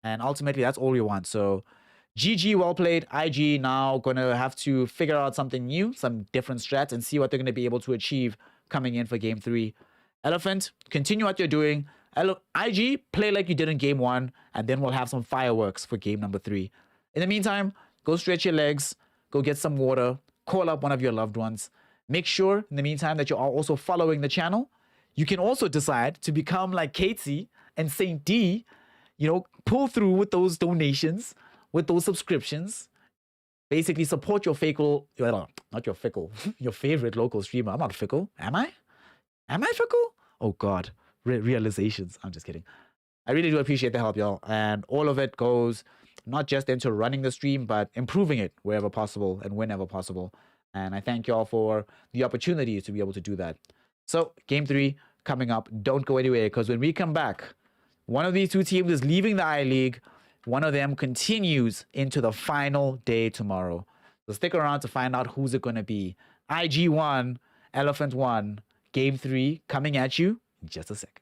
And ultimately, that's all we want. So GG, well played. IG now going to have to figure out something new, some different strats, and see what they're going to be able to achieve coming in for game 3. Elephant, continue what you're doing. IG, play like you did in game 1, and then we'll have some fireworks for game number 3. In the meantime, go stretch your legs, go get some water, call up one of your loved ones. Make sure, in the meantime, that you are also following the channel. You can also decide to become like Katie and Saint D pull through with those donations, with those subscriptions. Basically, support your not your fickle, your favorite local streamer. I'm not fickle, am I? Am I fickle? Oh God, realizations. I'm just kidding. I really do appreciate the help, y'all, and all of it goes not just into running the stream, but improving it wherever possible and whenever possible. And I thank y'all for the opportunity to be able to do that. So, game 3 coming up. Don't go anywhere, because when we come back, one of these two teams is leaving the I League. One of them continues into the final day tomorrow. So stick around to find out who's it going to be. IG1, Elephant 1, Game 3 coming at you in just a second.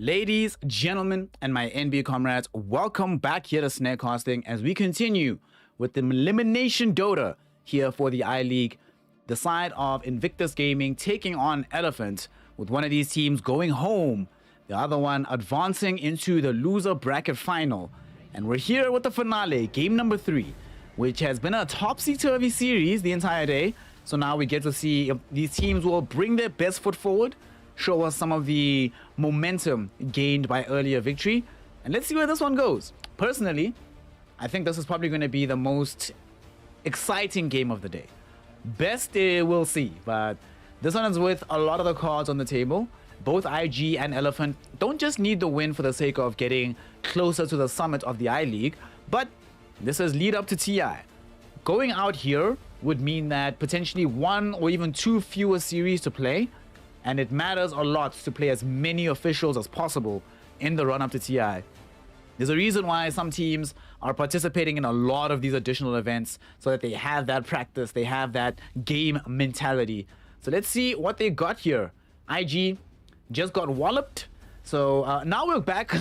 Ladies, gentlemen, and my NBA comrades, welcome back here to Snare Casting as we continue with the elimination Dota here for the I-League. The side of Invictus Gaming taking on Elephant, with one of these teams going home, the other one advancing into the loser bracket final. And we're here with the finale, game number 3, which has been a topsy-turvy series the entire day. So now we get to see if these teams will bring their best foot forward, show us some of the momentum gained by earlier victory, and let's see where this one goes. Personally, I think this is probably going to be the most exciting game of the day. Best we'll see, but this one is with a lot of the cards on the table. Both IG and Elephant don't just need the win for the sake of getting closer to the summit of the I-League, but this is lead up to TI. Going out here would mean that potentially 1 or even 2 fewer series to play, and it matters a lot to play as many officials as possible in the run-up to TI. There's a reason why some teams are participating in a lot of these additional events, so that they have that practice, they have that game mentality. So let's see what they got here. IG just got walloped, so now we're back.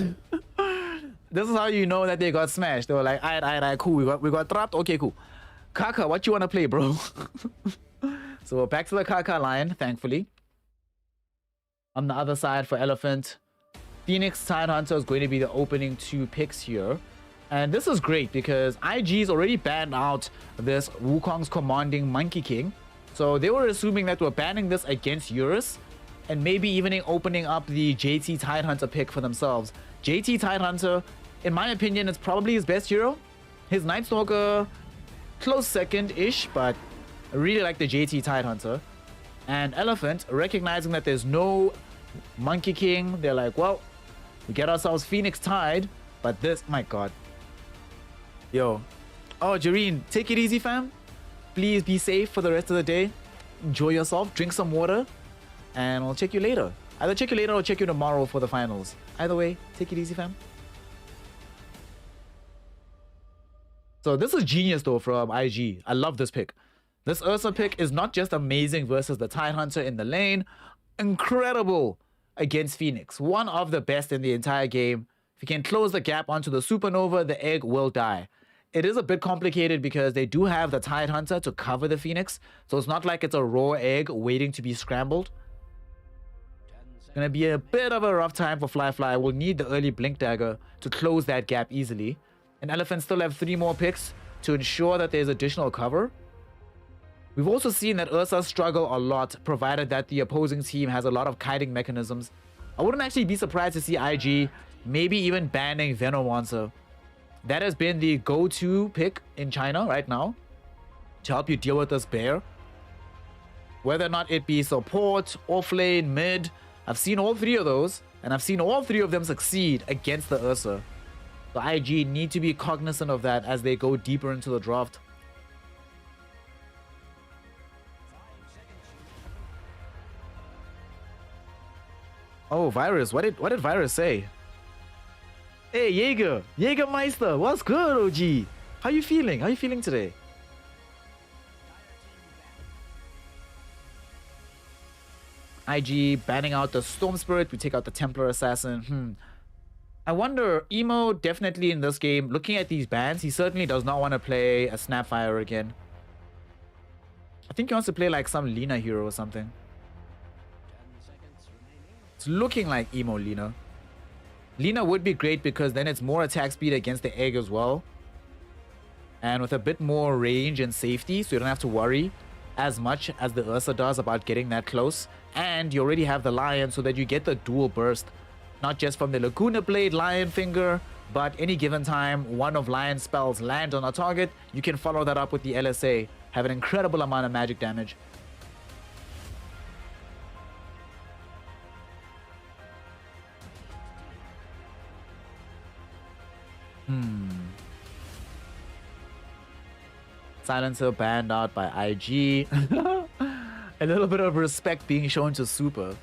This is how you know that they got smashed. They were like, alright, cool, we got trapped, okay, cool. Kaka, what you wanna play, bro? So we're back to the Kaka line, thankfully. On the other side for Elephant, Phoenix Tidehunter is going to be the opening 2 picks here. And this is great because IG's already banned out this Wukong's commanding Monkey King. So they were assuming that we're banning this against Eurus, and maybe even opening up the JT Tidehunter pick for themselves. JT Tidehunter, in my opinion, is probably his best hero. His Night Stalker, close second-ish, but I really like the JT Tidehunter. And Elephant, recognizing that there's no Monkey King, they're like, well, we get ourselves Phoenix Tide, but this, my god. Yo. Oh, Jareen, take it easy, fam. Please be safe for the rest of the day. Enjoy yourself, drink some water, and I'll check you later. Either check you later or check you tomorrow for the finals. Either way, take it easy, fam. So this is genius though from IG. I love this pick. This Ursa pick is not just amazing versus the Tidehunter in the lane, incredible against Phoenix. One of the best in the entire game. If you can close the gap onto the Supernova, the egg will die. It is a bit complicated because they do have the Tidehunter to cover the Phoenix, so it's not like it's a raw egg waiting to be scrambled. It's gonna be a bit of a rough time for Fly. We'll need the early Blink Dagger to close that gap easily. And Elephant still have 3 more picks to ensure that there's additional cover. We've also seen that Ursa struggle a lot, provided that the opposing team has a lot of kiting mechanisms. I wouldn't actually be surprised to see IG maybe even banning Venomancer. That has been the go-to pick in China right now to help you deal with this bear. Whether or not it be support, offlane, mid, I've seen all 3 of those, and I've seen all 3 of them succeed against the Ursa. The IG need to be cognizant of that as they go deeper into the draft. Oh, Virus. What did Virus say? Hey, Jägermeister, what's good, OG? How you feeling? How you feeling today? IG banning out the Storm Spirit. We take out the Templar Assassin. I wonder, Emo definitely in this game, looking at these bans, he certainly does not want to play a Snapfire again. I think he wants to play like some Lina hero or something. It's looking like Emo Lina. Lina would be great because then it's more attack speed against the egg as well. And with a bit more range and safety, so you don't have to worry as much as the Ursa does about getting that close. And you already have the Lion so that you get the dual burst. Not just from the Laguna Blade Lion Finger, but any given time one of Lion's spells land on a target, you can follow that up with the LSA. Have an incredible amount of magic damage. Silencer banned out by IG. A little bit of respect being shown to Super.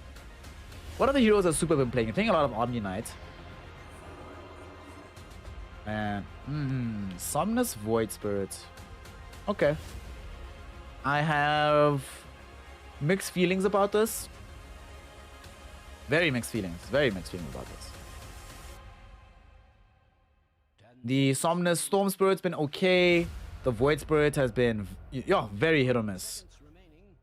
What other heroes has Super been playing? Playing a lot of Omni Knight. And Somnus Void Spirit. Okay. I have mixed feelings about this. Very mixed feelings. Very mixed feelings about this. The Somnus Storm Spirit's been okay. The Void Spirit has been, very hit or miss.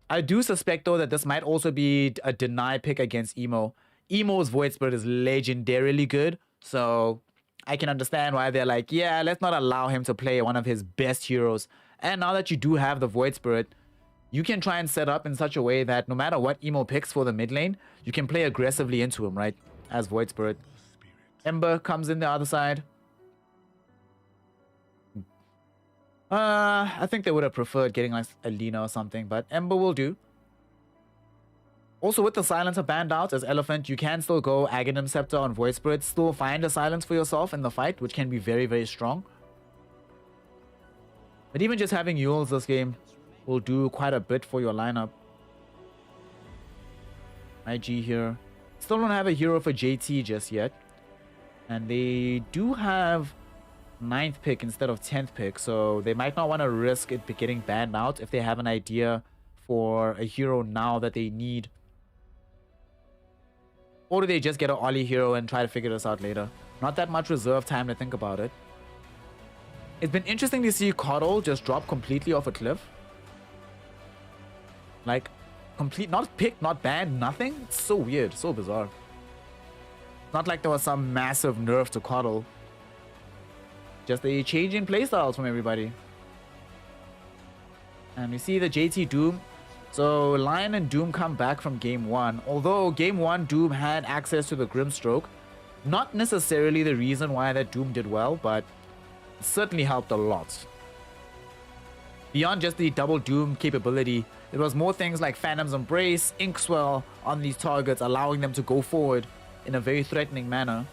I do suspect, though, that this might also be a deny pick against Emo. Emo's Void Spirit is legendarily good, so I can understand why they're like, yeah, let's not allow him to play one of his best heroes. And now that you do have the Void Spirit, you can try and set up in such a way that no matter what Emo picks for the mid lane, you can play aggressively into him, right? As Void Spirit. Ember comes in the other side. I think they would have preferred getting like a Lina or something, but Ember will do. Also, with the Silencer banned out as Elephant, you can still go Aghanim Scepter on Void Spirit, still find a silence for yourself in the fight, which can be very, very strong. But even just having Yules this game will do quite a bit for your lineup. IG here. Still don't have a hero for JT just yet. And they do have 9th pick instead of 10th pick, so they might not want to risk it getting banned out if they have an idea for a hero now that they need. Or do they just get an Ollie hero and try to figure this out later? Not that much reserve time to think about it. It's been interesting to see Coddle just drop completely off a cliff. Like, not picked, not banned, nothing. It's so weird, so bizarre. Not like there was some massive nerf to Coddle. Just a change in playstyles from everybody. And we see the JT Doom. So Lion and Doom come back from game 1. Although game 1, Doom had access to the Grimstroke. Not necessarily the reason why that Doom did well, but it certainly helped a lot. Beyond just the double Doom capability, it was more things like Phantom's Embrace, Inkswell on these targets, allowing them to go forward in a very threatening manner.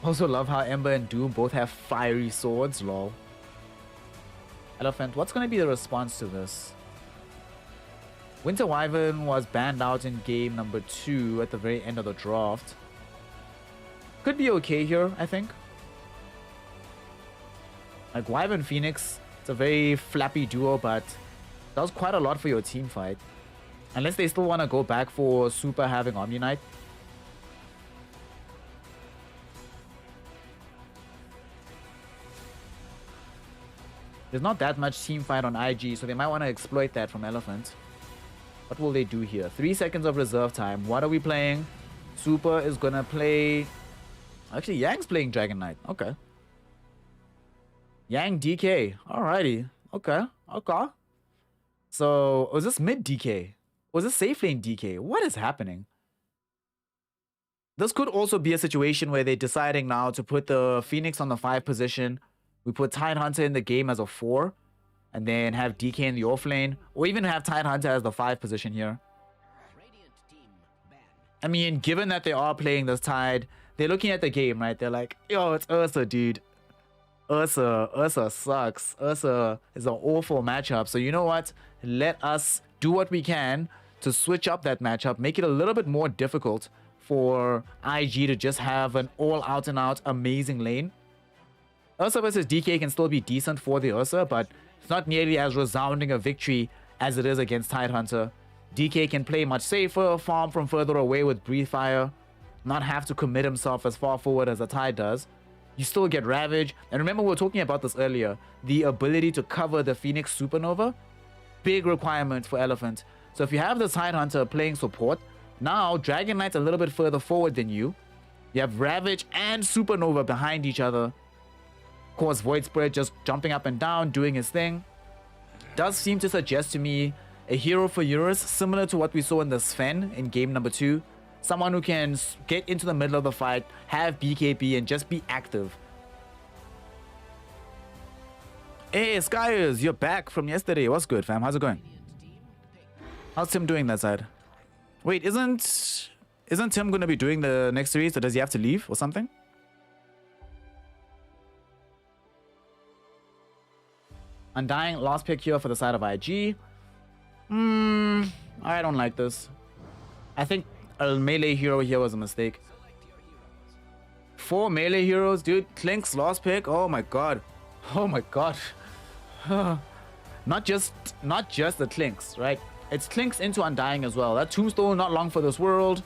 Also love how Ember and Doom both have fiery swords, lol. Elephant, what's going to be the response to this? Winter Wyvern was banned out in game number 2 at the very end of the draft. Could be okay here, I think. Like Wyvern Phoenix, it's a very flappy duo, but does quite a lot for your team fight. Unless they still want to go back for Super having Omni Knight. There's not that much team fight on IG, so they might want to exploit that from Elephant. What will they do here? 3 seconds of reserve time. What are we playing? Super is going to play... Actually, Yang's playing Dragon Knight. Okay. Yang DK. Alrighty. Okay. Okay. So, was this mid DK? Was this safe lane DK? What is happening? This could also be a situation where they're deciding now to put the Phoenix on the 5 position. We put Tidehunter in the game as a 4. And then have DK in the off lane. Or even have Tidehunter as the 5 position here. I mean, given that they are playing this Tide, they're looking at the game, right? They're like, yo, it's Ursa, dude. Ursa sucks. Ursa is an awful matchup. So you know what? Let us do what we can to switch up that matchup. Make it a little bit more difficult for IG to just have an all out and out amazing lane. Ursa versus DK can still be decent for the Ursa, but it's not nearly as resounding a victory as it is against Tidehunter. DK can play much safer, farm from further away with Breathe Fire, not have to commit himself as far forward as a Tide does. You still get Ravage. And remember, we were talking about this earlier. The ability to cover the Phoenix Supernova, big requirement for Elephant. So if you have the Tidehunter playing support, now Dragon Knight's a little bit further forward than you. You have Ravage and Supernova behind each other. Of course, Void Spirit just jumping up and down, doing his thing. Does seem to suggest to me a hero for Eurus, similar to what we saw in the Sven in game number 2. Someone who can get into the middle of the fight, have BKB, and just be active. Hey, Skyers, you're back from yesterday. What's good, fam? How's it going? How's Tim doing that side? Wait, isn't Tim going to be doing the next series, or does he have to leave or something? Undying, last pick here for the side of IG. I don't like this. I think a melee hero here was a mistake. 4 melee heroes, dude. Klink's last pick. Oh my god. Oh my god. not just the Klinks, right? It's Clinks into Undying as well. That Tombstone, not long for this world.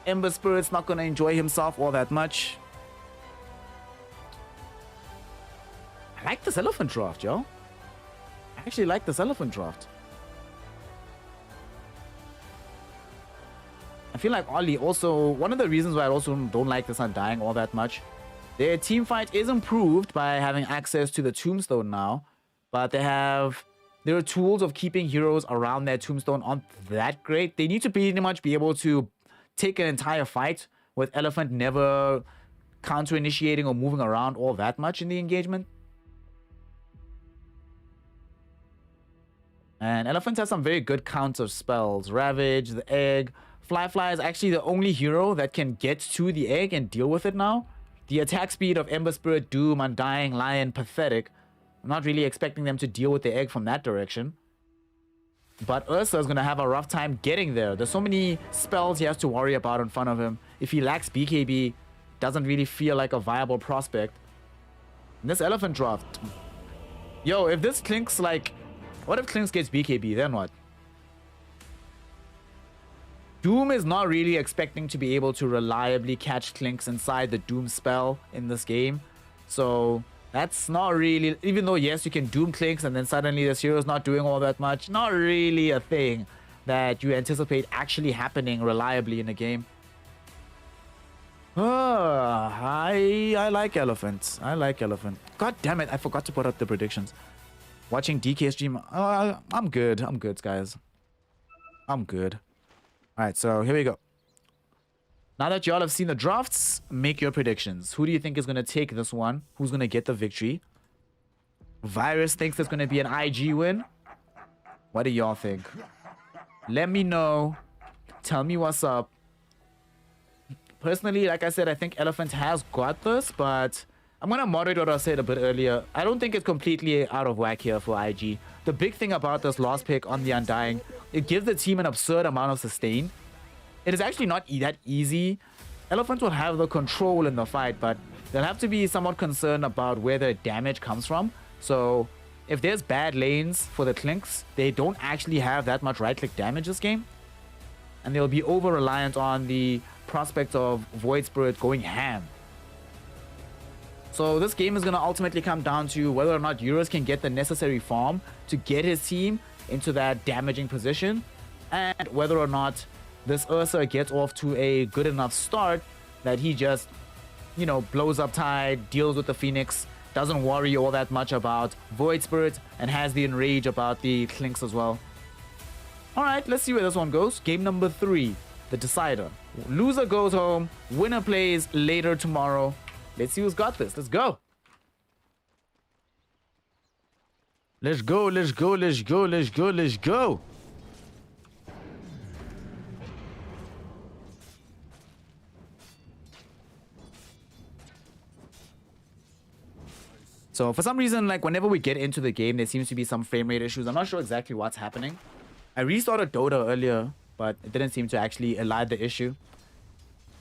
Ember Spirit's not going to enjoy himself all that much. I like this elephant draft, yo. I actually like this elephant draft. I feel like Ollie also, one of the reasons why I also don't like this Undying all that much, their team fight is improved by having access to the Tombstone now, but there are tools of keeping heroes around their Tombstone aren't that great. They need to pretty much be able to take an entire fight with Elephant never counter-initiating or moving around all that much in the engagement. And Elephant has some very good counter spells. Ravage, the egg. Fly is actually the only hero that can get to the egg and deal with it now. The attack speed of Ember Spirit, Doom, Undying, Lion, pathetic. I'm not really expecting them to deal with the egg from that direction. But Ursa is going to have a rough time getting there. There's so many spells he has to worry about in front of him. If he lacks BKB, doesn't really feel like a viable prospect. And this Elephant draft. Yo, if this Clinks like... What if Clinks gets BKB? Then what? Doom is not really expecting to be able to reliably catch Clinks inside the Doom spell in this game. So that's not really... Even though, yes, you can Doom Clinks and then suddenly this hero's not doing all that much. Not really a thing that you anticipate actually happening reliably in a game. I like Elephant. I like Elephant. God damn it, I forgot to put up the predictions. Watching DK stream, I'm good. I'm good, guys. I'm good. Alright, so here we go. Now that y'all have seen the drafts, make your predictions. Who do you think is going to take this one? Who's going to get the victory? Virus thinks there's going to be an IG win. What do y'all think? Let me know. Tell me what's up. Personally, like I said, I think Elephant has got this, but I'm going to moderate what I said a bit earlier. I don't think it's completely out of whack here for IG. The big thing about this last pick on the Undying, it gives the team an absurd amount of sustain. It is actually not that easy. Elephants will have the control in the fight, but they'll have to be somewhat concerned about where the damage comes from. So if there's bad lanes for the Clinks, they don't actually have that much right-click damage this game. And they'll be over-reliant on the prospect of Void Spirit going ham. So this game is going to ultimately come down to whether or not Eurus can get the necessary farm to get his team into that damaging position, and whether or not this Ursa gets off to a good enough start that he just, you know, blows up Tide, deals with the Phoenix, doesn't worry all that much about Void Spirit, and has the Enrage about the Clinks as well. Alright, let's see where this one goes. Game number 3, the decider. Loser goes home, winner plays later tomorrow. Let's see who's got this. Let's go. Let's go, let's go, let's go, let's go, let's go. So for some reason, like whenever we get into the game, there seems to be some frame rate issues. I'm not sure exactly what's happening. I restarted Dota earlier, but it didn't seem to actually elide the issue.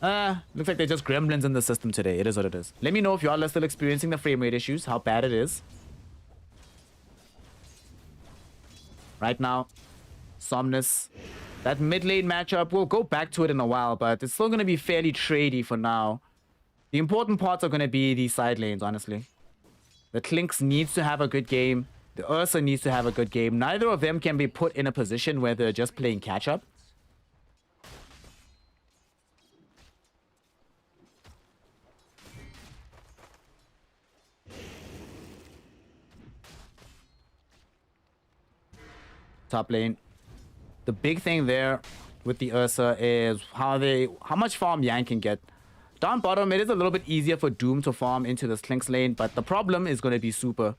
Looks like they're just gremlins in the system today. It is what it is. Let me know if y'all are still experiencing the frame rate issues, how bad it is. Right now, Somnus. That mid lane matchup, we'll go back to it in a while, but it's still going to be fairly tradey for now. The important parts are going to be the side lanes, honestly. The Clinks needs to have a good game. The Ursa needs to have a good game. Neither of them can be put in a position where they're just playing catch-up. Top lane. The big thing there with the Ursa is how much farm Yang can get. Down bottom, it is a little bit easier for Doom to farm into this Clinks lane, but the problem is going to be Super.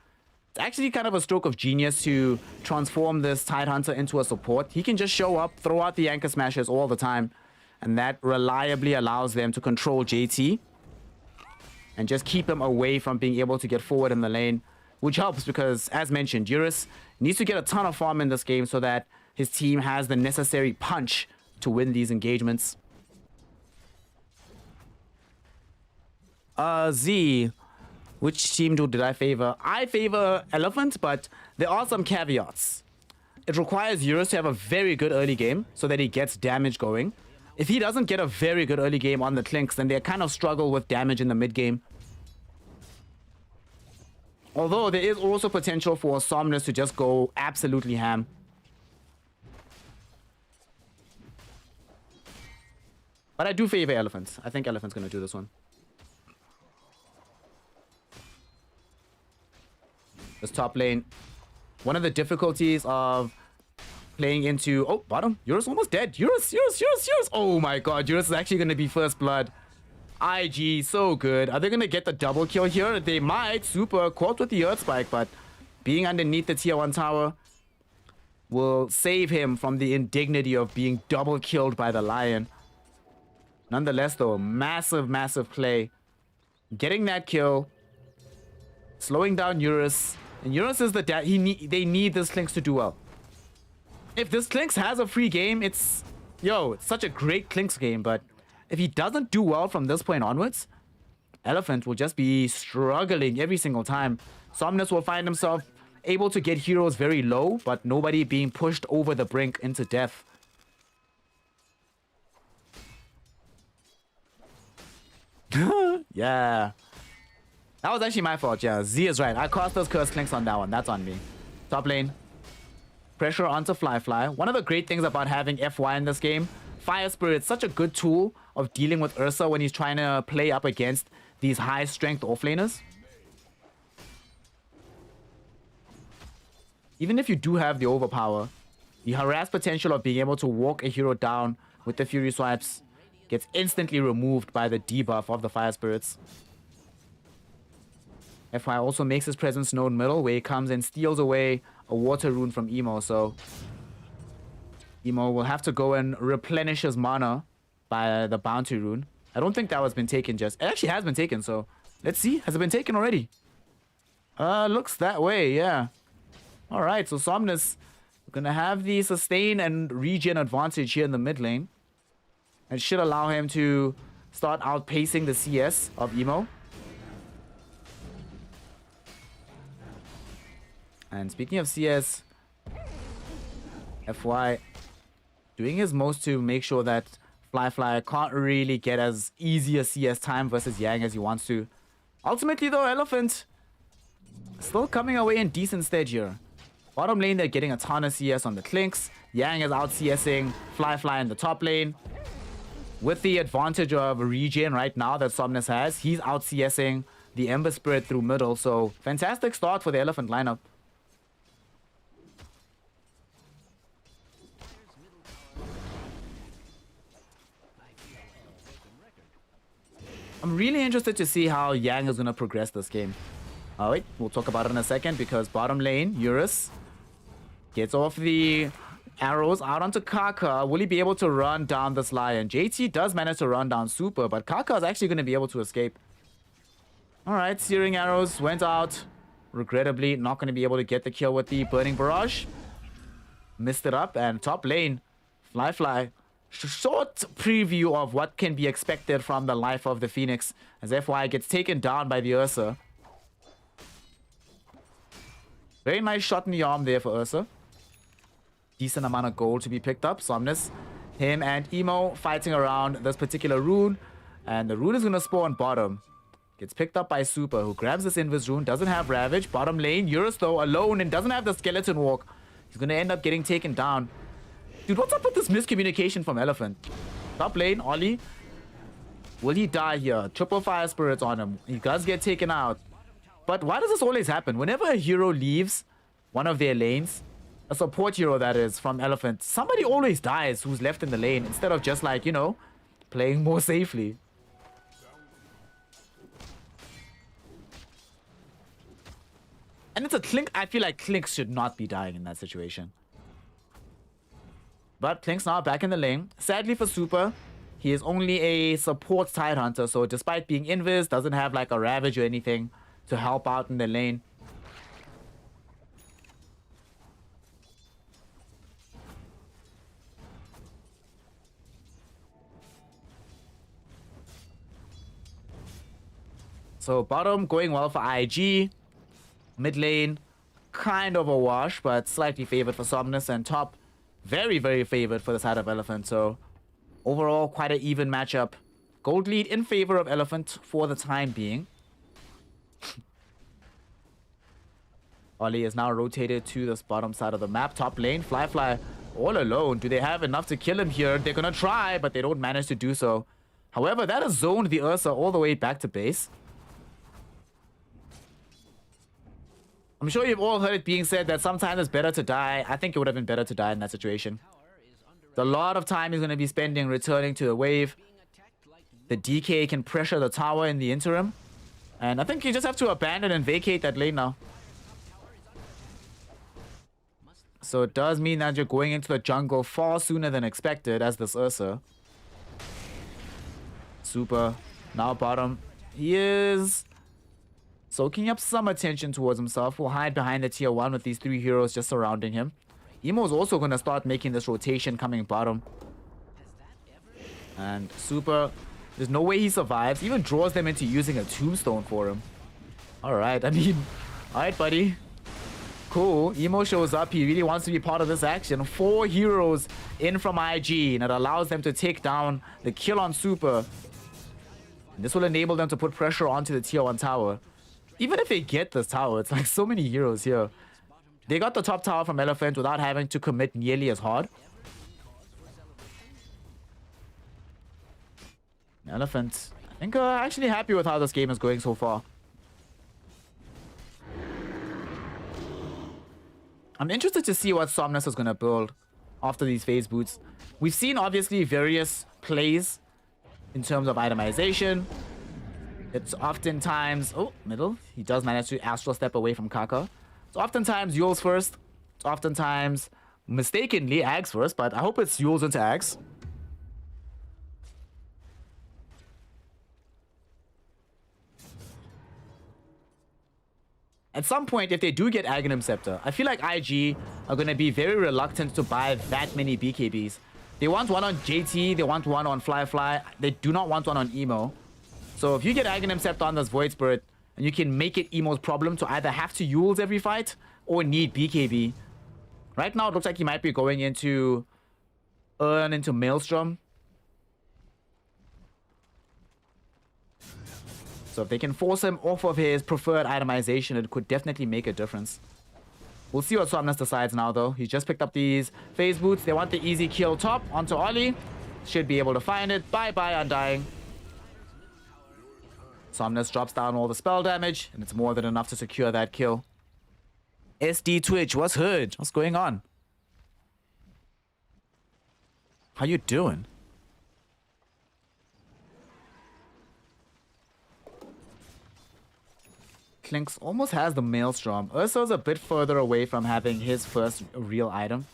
It's actually kind of a stroke of genius to transform this Tidehunter into a support. He can just show up, throw out the anchor smashes all the time, and that reliably allows them to control JT and just keep him away from being able to get forward in the lane, which helps because, as mentioned, Eurus needs to get a ton of farm in this game so that his team has the necessary punch to win these engagements. Z, which team did I favor? I favor Elephant, but there are some caveats. it requires Eurus to have a very good early game so that he gets damage going. If he doesn't get a very good early game on the Clinks, then they kind of struggle with damage in the mid game. Although there is also potential for Somnus to just go absolutely ham. But I do favor Elephant. I think Elephant's going to do this one. This top lane. One of the difficulties of playing into... Oh, bottom. Eurus almost dead. Eurus. Oh my god. Eurus is actually going to be first blood. IG, so good. Are they going to get the double kill here? They might. Super caught with the Earth Spike, but being underneath the tier 1 tower will save him from the indignity of being double killed by the Lion. Nonetheless, though, massive play. Getting that kill. Slowing down Eurus. And Eurus is the they need this Clinks to do well. If this Clinks has a free game, it's such a great Clinks game, but if he doesn't do well from this point onwards, Elephant will just be struggling every single time. Somnus will find himself able to get heroes very low, but nobody being pushed over the brink into death. Yeah. That was actually my fault, yeah. Z is right. I cast those Curse Clinks on that one. That's on me. Top lane. Pressure onto Fly. One of the great things about having FY in this game, Fire Spirit's such a good tool of dealing with Ursa when he's trying to play up against these high strength offlaners. Even if you do have the overpower, the harass potential of being able to walk a hero down with the Fury Swipes gets instantly removed by the debuff of the Fire Spirits. FY also makes his presence known middle, where he comes and steals away a water rune from Emo, so Emo will have to go and replenish his mana by the bounty rune. I don't think that was been taken just... It actually has been taken, so let's see. Has it been taken already? Looks that way, yeah. Alright, so Somnus gonna have the sustain and regen advantage here in the mid lane. It should allow him to start outpacing the CS of Emo. And speaking of CS, FY doing his most to make sure that Fly can't really get as easy a CS time versus Yang as he wants to. Ultimately though, Elephant still coming away in decent stead here. Bottom lane, they're getting a ton of CS on the Clinks. Yang is out CSing Fly in the top lane. With the advantage of regen right now that Somnus has, he's out CSing the Ember Spirit through middle. So fantastic start for the Elephant lineup. I'm really interested to see how Yang is going to progress this game. Wait, we'll talk about it in a second, because bottom lane, Eurus gets off the arrows out onto Kaka. Will he be able to run down this Lion? JT does manage to run down Super, but Kaka is actually going to be able to escape. Alright, Searing Arrows went out. Regrettably, not going to be able to get the kill with the Burning Barrage. Missed it up, and top lane, Fly. Short preview of what can be expected from the life of the Phoenix, as FY gets taken down by the Ursa. Very nice shot in the arm there for Ursa. Decent amount of gold to be picked up. Somnus, him and Emo fighting around this particular rune, and the rune is going to spawn bottom. Gets picked up by Super, who grabs this Invis rune, doesn't have Ravage. Bottom lane, Eurus though alone and doesn't have the Skeleton Walk. He's going to end up getting taken down. Dude, what's up with this miscommunication from Elephant? Top lane, Ollie. Will he die here? Triple Fire Spirits on him. He does get taken out. But why does this always happen? Whenever a hero leaves one of their lanes, a support hero that is from Elephant, somebody always dies who's left in the lane instead of just like, you know, playing more safely. And it's a Clink. I feel like Clink should not be dying in that situation. But Clink's now back in the lane. Sadly for Super, he is only a support Tidehunter, so despite being invis, doesn't have like a Ravage or anything to help out in the lane. So bottom going well for IG. Mid lane, kind of a wash, but slightly favored for Somnus, and top very, very favored for the side of Elephant. So overall, quite an even matchup. Gold lead in favor of Elephant for the time being. Ollie is now rotated to this bottom side of the map. Top lane, Fly all alone. Do they have enough to kill him here? They're gonna try, but they don't manage to do so. However, that has zoned the Ursa all the way back to base. I'm sure you've all heard it being said that sometimes it's better to die. I think it would have been better to die in that situation. A lot of time he's going to be spending returning to the wave. The DK can pressure the tower in the interim. And I think you just have to abandon and vacate that lane now. So it does mean that you're going into the jungle far sooner than expected as this Ursa. Super. Now bottom. He is soaking up some attention towards himself. Will hide behind the tier 1 with these 3 heroes just surrounding him. Emo's also going to start making this rotation coming bottom. And Super, there's no way he survives. Even draws them into using a tombstone for him. Alright, I mean, alright, buddy. Cool. Emo shows up. He really wants to be part of this action. 4 heroes in from IG, and it allows them to take down the kill on Super. And this will enable them to put pressure onto the tier 1 tower. Even if they get this tower, it's like so many heroes here. They got the top tower from Elephant without having to commit nearly as hard. Elephant, I think, actually happy with how this game is going so far. I'm interested to see what Somnus is going to build after these phase boots. We've seen, obviously, various plays in terms of itemization. It's oftentimes... Oh, middle. He does manage to astral step away from Kaka. It's oftentimes Yule's first. It's oftentimes, mistakenly, Ags first, but I hope it's Yule's into Ags. At some point, if they do get Aghanim Scepter, I feel like IG are going to be very reluctant to buy that many BKBs. They want one on JT, they want one on Fly. They do not want one on Emo. So if you get Aghanim Scepter on this Void Spirit, and you can make it Emo's problem to either have to Yules every fight or need BKB. Right now, it looks like he might be going into into Maelstrom. So if they can force him off of his preferred itemization, it could definitely make a difference. We'll see what Somnus decides now, though. He's just picked up these phase boots. They want the easy kill top onto Ollie. Should be able to find it. Bye-bye, Undying. Somnus drops down all the spell damage, and it's more than enough to secure that kill. SD Twitch, what's hood? What's going on? How you doing? Clinks almost has the Maelstrom. Ursa's a bit further away from having his first real item.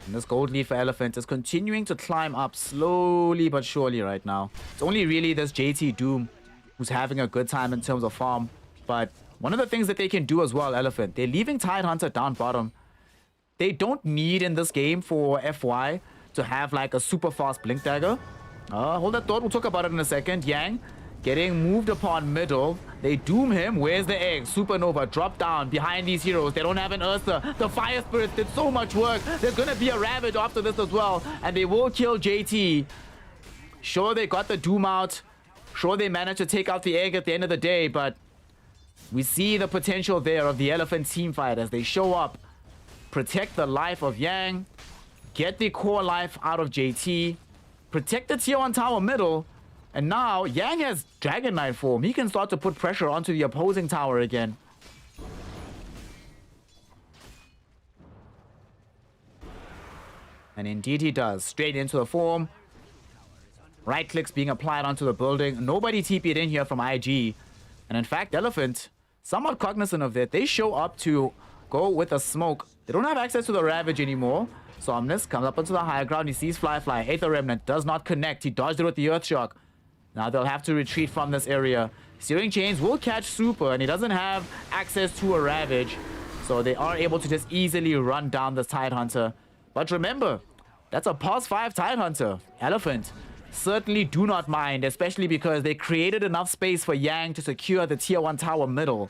And this gold lead for Elephant is continuing to climb up slowly but surely right now. It's only really this JT Doom who's having a good time in terms of farm. But one of the things that they can do as well, Elephant, they're leaving Tidehunter down bottom. They don't need in this game for FY to have like a super fast Blink Dagger. Hold that thought, we'll talk about it in a second. Yang getting moved upon middle. They doom him. Where's the egg? Supernova drop down behind these heroes. They don't have an Ursa. The Fire Spirits did so much work. There's gonna be a Ravage after this as well. And they will kill JT. Sure, they got the doom out. Sure, they managed to take out the egg at the end of the day. But we see the potential there of the Elephant team fight as they show up. Protect the life of Yang. Get the core life out of JT. Protect the tier 1 tower middle. And now, Yang has Dragon Knight form. He can start to put pressure onto the opposing tower again. And indeed he does. Straight into the form. Right clicks being applied onto the building. Nobody TP'd in here from IG. And in fact, Elephant, somewhat cognizant of that, they show up to go with a smoke. They don't have access to the Ravage anymore. Somnus comes up onto the high ground. He sees Fly. Aether Remnant does not connect. He dodged it with the Earthshock. Now they'll have to retreat from this area. Searing Chains will catch Super, and he doesn't have access to a Ravage. So they are able to just easily run down this Tidehunter. But remember, that's a +5 Tidehunter. Elephant certainly do not mind, especially because they created enough space for Yang to secure the tier 1 tower middle.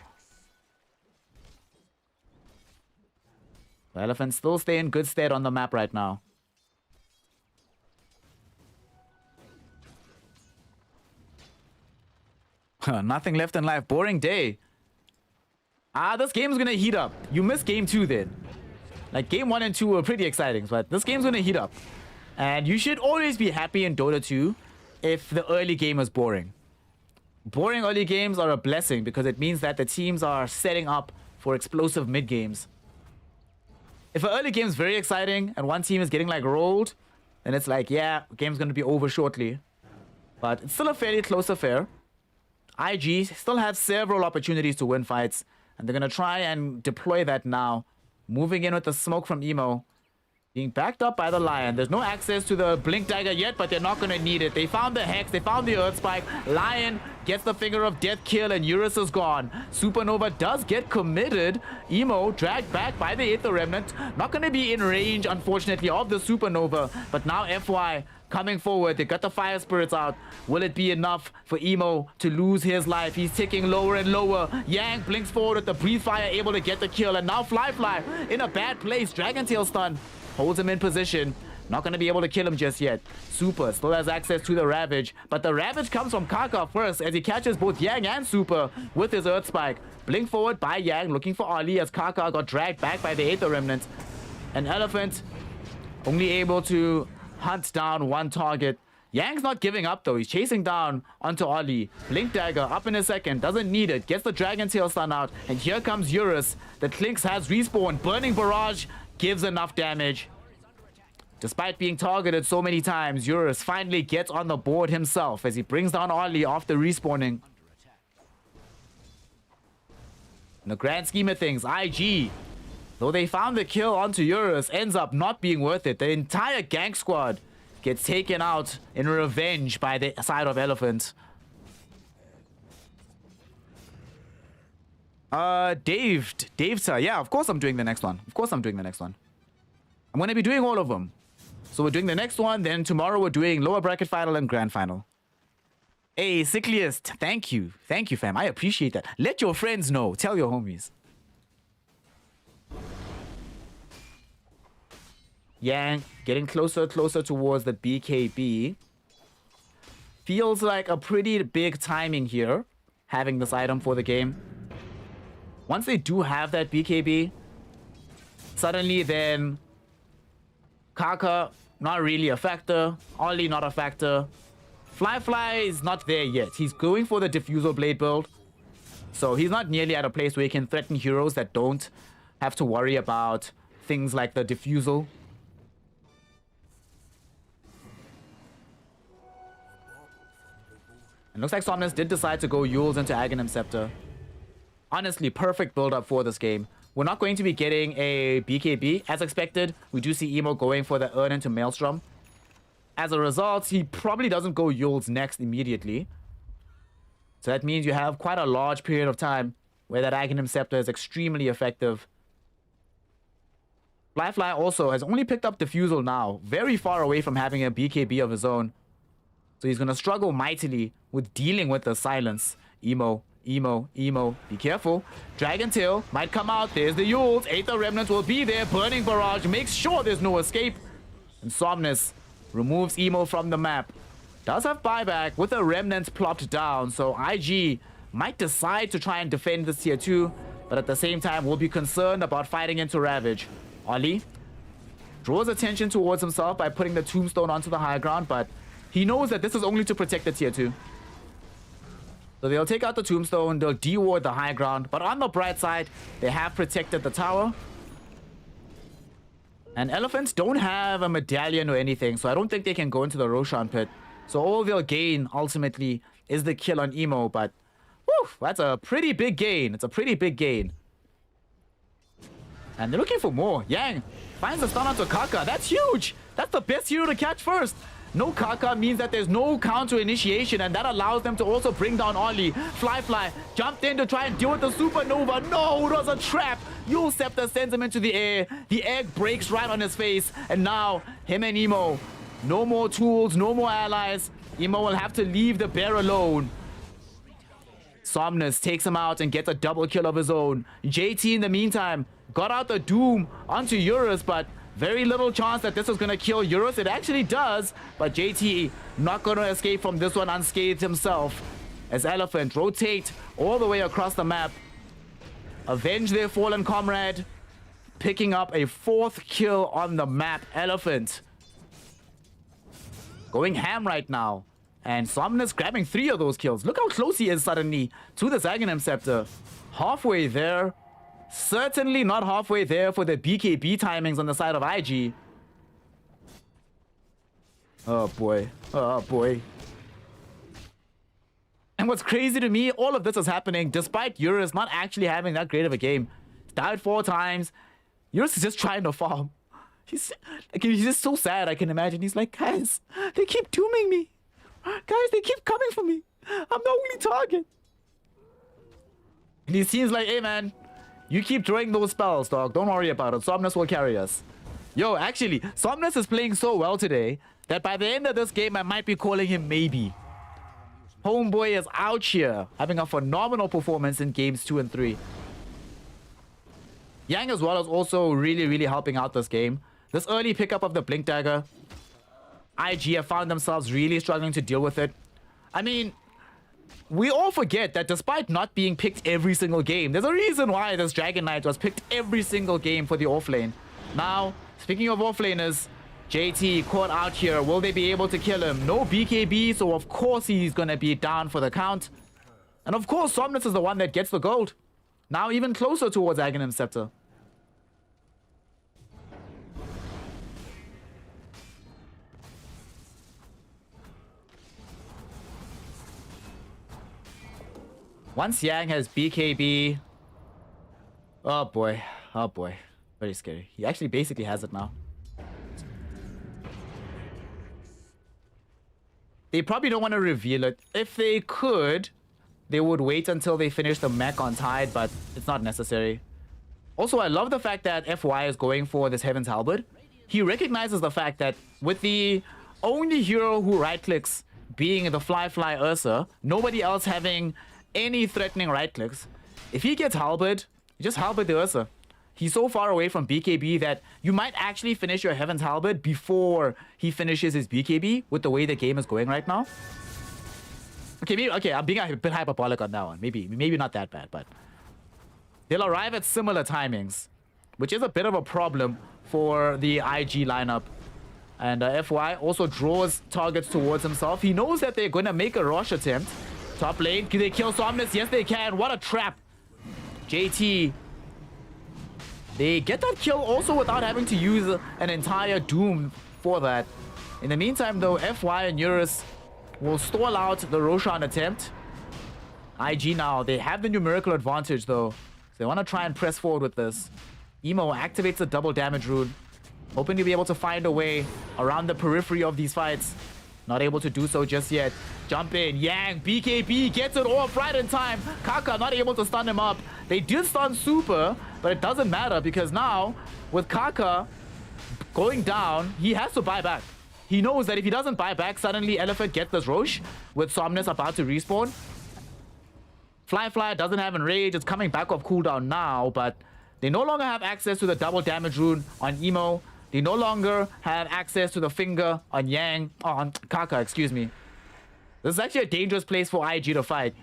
The Elephants still stay in good stead on the map right now. Nothing left in life. Boring day. This game's gonna heat up. You missed game 2 then. Like, game 1 and 2 were pretty exciting, but this game's gonna heat up. And you should always be happy in Dota 2 if the early game is boring. Boring early games are a blessing because it means that the teams are setting up for explosive mid games. If an early game is very exciting and one team is getting like rolled, then it's like, yeah, the game's gonna be over shortly. But it's still a fairly close affair. IG still have several opportunities to win fights, and they're gonna try and deploy that now. Moving in with the smoke from Emo. Being backed up by the Lion. There's no access to the Blink Dagger yet, but they're not going to need it. They found the Hex. They found the Earth Spike. Lion gets the Finger of Death kill, and Eurus is gone. Supernova does get committed. Emo dragged back by the Aether Remnant. Not going to be in range, unfortunately, of the Supernova. But now FY coming forward. They got the Fire Spirits out. Will it be enough for Emo to lose his life? He's ticking lower and lower. Yang blinks forward with the Breathe Fire, able to get the kill. And now Fly in a bad place. Dragon Tail stun. Holds him in position. Not going to be able to kill him just yet. Super still has access to the Ravage. But the Ravage comes from Kaka first as he catches both Yang and Super with his Earth Spike. Blink forward by Yang looking for Ali as Kaka got dragged back by the Aether Remnant. An Elephant only able to hunt down one target. Yang's not giving up though. He's chasing down onto Ali. Blink Dagger up in a second. Doesn't need it. Gets the Dragon Tail stun out. And here comes Eurus. The Clinks has respawned. Burning Barrage gives enough damage. Despite being targeted so many times, Eurus finally gets on the board himself as he brings down Ali after respawning. In the grand scheme of things, IG, though they found the kill onto Eurus, ends up not being worth it. The entire gank squad gets taken out in revenge by the side of Elephant. Dave, sir. Yeah, of course I'm doing the next one. I'm going to be doing all of them. So we're doing the next one. Then tomorrow we're doing lower bracket final and grand final. Hey, Sickliest. Thank you, fam. I appreciate that. Let your friends know. Tell your homies. Yang getting closer towards the BKB. Feels like a pretty big timing here, having this item for the game. Once they do have that BKB, suddenly then Kaka, not really a factor. Ollie, not a factor. Fly is not there yet. He's going for the Diffusal Blade build. So he's not nearly at a place where he can threaten heroes that don't have to worry about things like the Diffusal. It looks like Somnus did decide to go Yules into Aghanim Scepter. Honestly, perfect build-up for this game. We're not going to be getting a BKB. As expected, we do see Emo going for the Urn into Maelstrom. As a result, he probably doesn't go Yules next immediately. So that means you have quite a large period of time where that Aghanim Scepter is extremely effective. Fly also has only picked up Diffusal now, very far away from having a BKB of his own. So he's going to struggle mightily with dealing with the silence. Emo, be careful. Dragon Tail might come out. There's the Yules. Aether Remnant will be there. Burning Barrage makes sure there's no escape. And Somnus removes Emo from the map. Does have buyback with the Remnants plopped down. So IG might decide to try and defend this tier 2. But at the same time, will be concerned about fighting into Ravage. Ollie draws attention towards himself by putting the Tombstone onto the high ground. But he knows that this is only to protect the tier 2. So they'll take out the Tombstone, they'll de-ward the high ground. But on the bright side, they have protected the tower. And Elephants don't have a medallion or anything, so I don't think they can go into the Roshan pit. So all they'll gain, ultimately, is the kill on Emo. But, whew, that's a pretty big gain. It's a pretty big gain. And they're looking for more. Yang finds the stun onto Kaka. That's huge! That's the best hero to catch first. No Kaka means that there's no counter initiation, and that allows them to also bring down Ollie. Fly jumped in to try and deal with the Supernova. No, it was a trap. Yule Scepter sends him into the air. The egg breaks right on his face, and now him and Emo No more tools, no more allies. Emo will have to leave the bear alone. Somnus takes him out and gets a double kill of his own. JT in the meantime got out the Doom onto Eurus, but very little chance that this is going to kill Eurus. It actually does, but JT not going to escape from this one unscathed himself. As Elephant rotate all the way across the map. Avenge their fallen comrade. Picking up a 4th kill on the map. Elephant going ham right now. And Somnus grabbing 3 of those kills. Look how close he is suddenly to the Aghanim Scepter. Halfway there. Certainly not halfway there for the BKB timings on the side of IG. Oh boy. Oh boy. And what's crazy to me, all of this is happening despite Eurus not actually having that great of a game. He's died 4 times. Eurus is just trying to farm. He's just so sad, I can imagine. He's like, guys, they keep dooming me. Guys, they keep coming for me. I'm the only target. And he seems like, hey man, you keep throwing those spells, dog. Don't worry about it. Somnus will carry us. Yo, actually, Somnus is playing so well today that by the end of this game, I might be calling him maybe. Homeboy is out here, having a phenomenal performance in games 2 and 3. Yang as well is also really helping out this game. This early pickup of the Blink Dagger, IG have found themselves really struggling to deal with it. I mean, we all forget that despite not being picked every single game, there's a reason why this Dragon Knight was picked every single game for the offlane. Now, speaking of offlaners, JT caught out here. Will they be able to kill him? No BKB, so of course he's gonna be down for the count. And of course, Somnus is the one that gets the gold. Now even closer towards Aghanim Scepter. Once Yang has BKB... Oh boy. Oh boy. Very scary. He actually basically has it now. They probably don't want to reveal it. If they could, they would wait until they finish the mech on Tide, but it's not necessary. Also, I love the fact that FY is going for this Heaven's Halberd. He recognizes the fact that with the only hero who right-clicks being the Fly Ursa, nobody else having any threatening right-clicks, if he gets Halberd, you just Halberd the Ursa. He's so far away from BKB that you might actually finish your Heaven's Halberd before he finishes his BKB with the way the game is going right now. Okay, I'm being a bit hyperbolic on that one. Maybe not that bad, but they'll arrive at similar timings, which is a bit of a problem for the IG lineup. And FY also draws targets towards himself. He knows that they're going to make a rush attempt. Top lane, can they kill Somnus? Yes, they can. What a trap. JT... They get that kill also without having to use an entire Doom for that. In the meantime, though, FY and Eurus will stall out the Roshan attempt. IG now, they have the numerical advantage, though. So they want to try and press forward with this. Emo activates the double damage rune, hoping to be able to find a way around the periphery of these fights. Not able to do so just yet. Jump in. Yang, BKB, gets it off right in time. Kaka not able to stun him up. They did stun Super, but it doesn't matter because now, with Kaka going down, he has to buy back. He knows that if he doesn't buy back, suddenly Elephant gets this Roche with Somnus about to respawn. Fly doesn't have Enrage. It's coming back off cooldown now, but they no longer have access to the double damage rune on Emo. They no longer have access to the finger on Yang, on Kaka, excuse me. This is actually a dangerous place for IG to fight.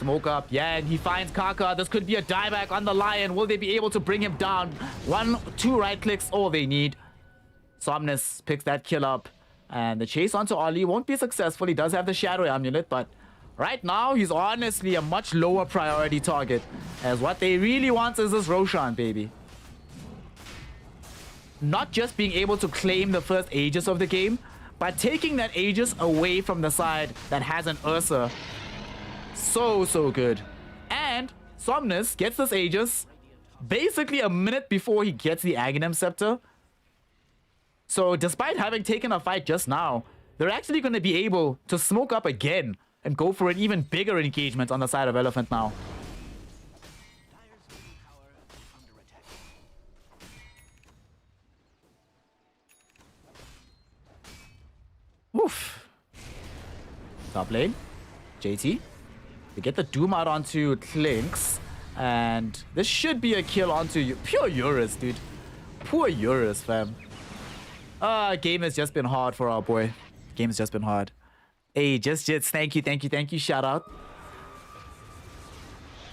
Smoke up, Yang, he finds Kaka. This could be a dieback on the Lion. Will they be able to bring him down? 1, 2 right clicks, all they need. Somnus picks that kill up. And the chase onto Ollie won't be successful. He does have the Shadow Amulet, but right now, he's honestly a much lower priority target. As what they really want is this Roshan, baby. Not just being able to claim the first Aegis of the game, but taking that Aegis away from the side that has an Ursa. So good. And Somnus gets this Aegis basically a minute before he gets the Aghanim Scepter. So despite having taken a fight just now, they're actually going to be able to smoke up again and go for an even bigger engagement on the side of Elephant now. Dire's middle tower is under attack. Top lane. JT. They get the Doom out onto Clinks. And this should be a kill onto you. Pure Eurus, dude. Poor Eurus, fam. Game has just been hard for our boy. Game has just been hard. Hey, just Jits. Thank you. Shout out.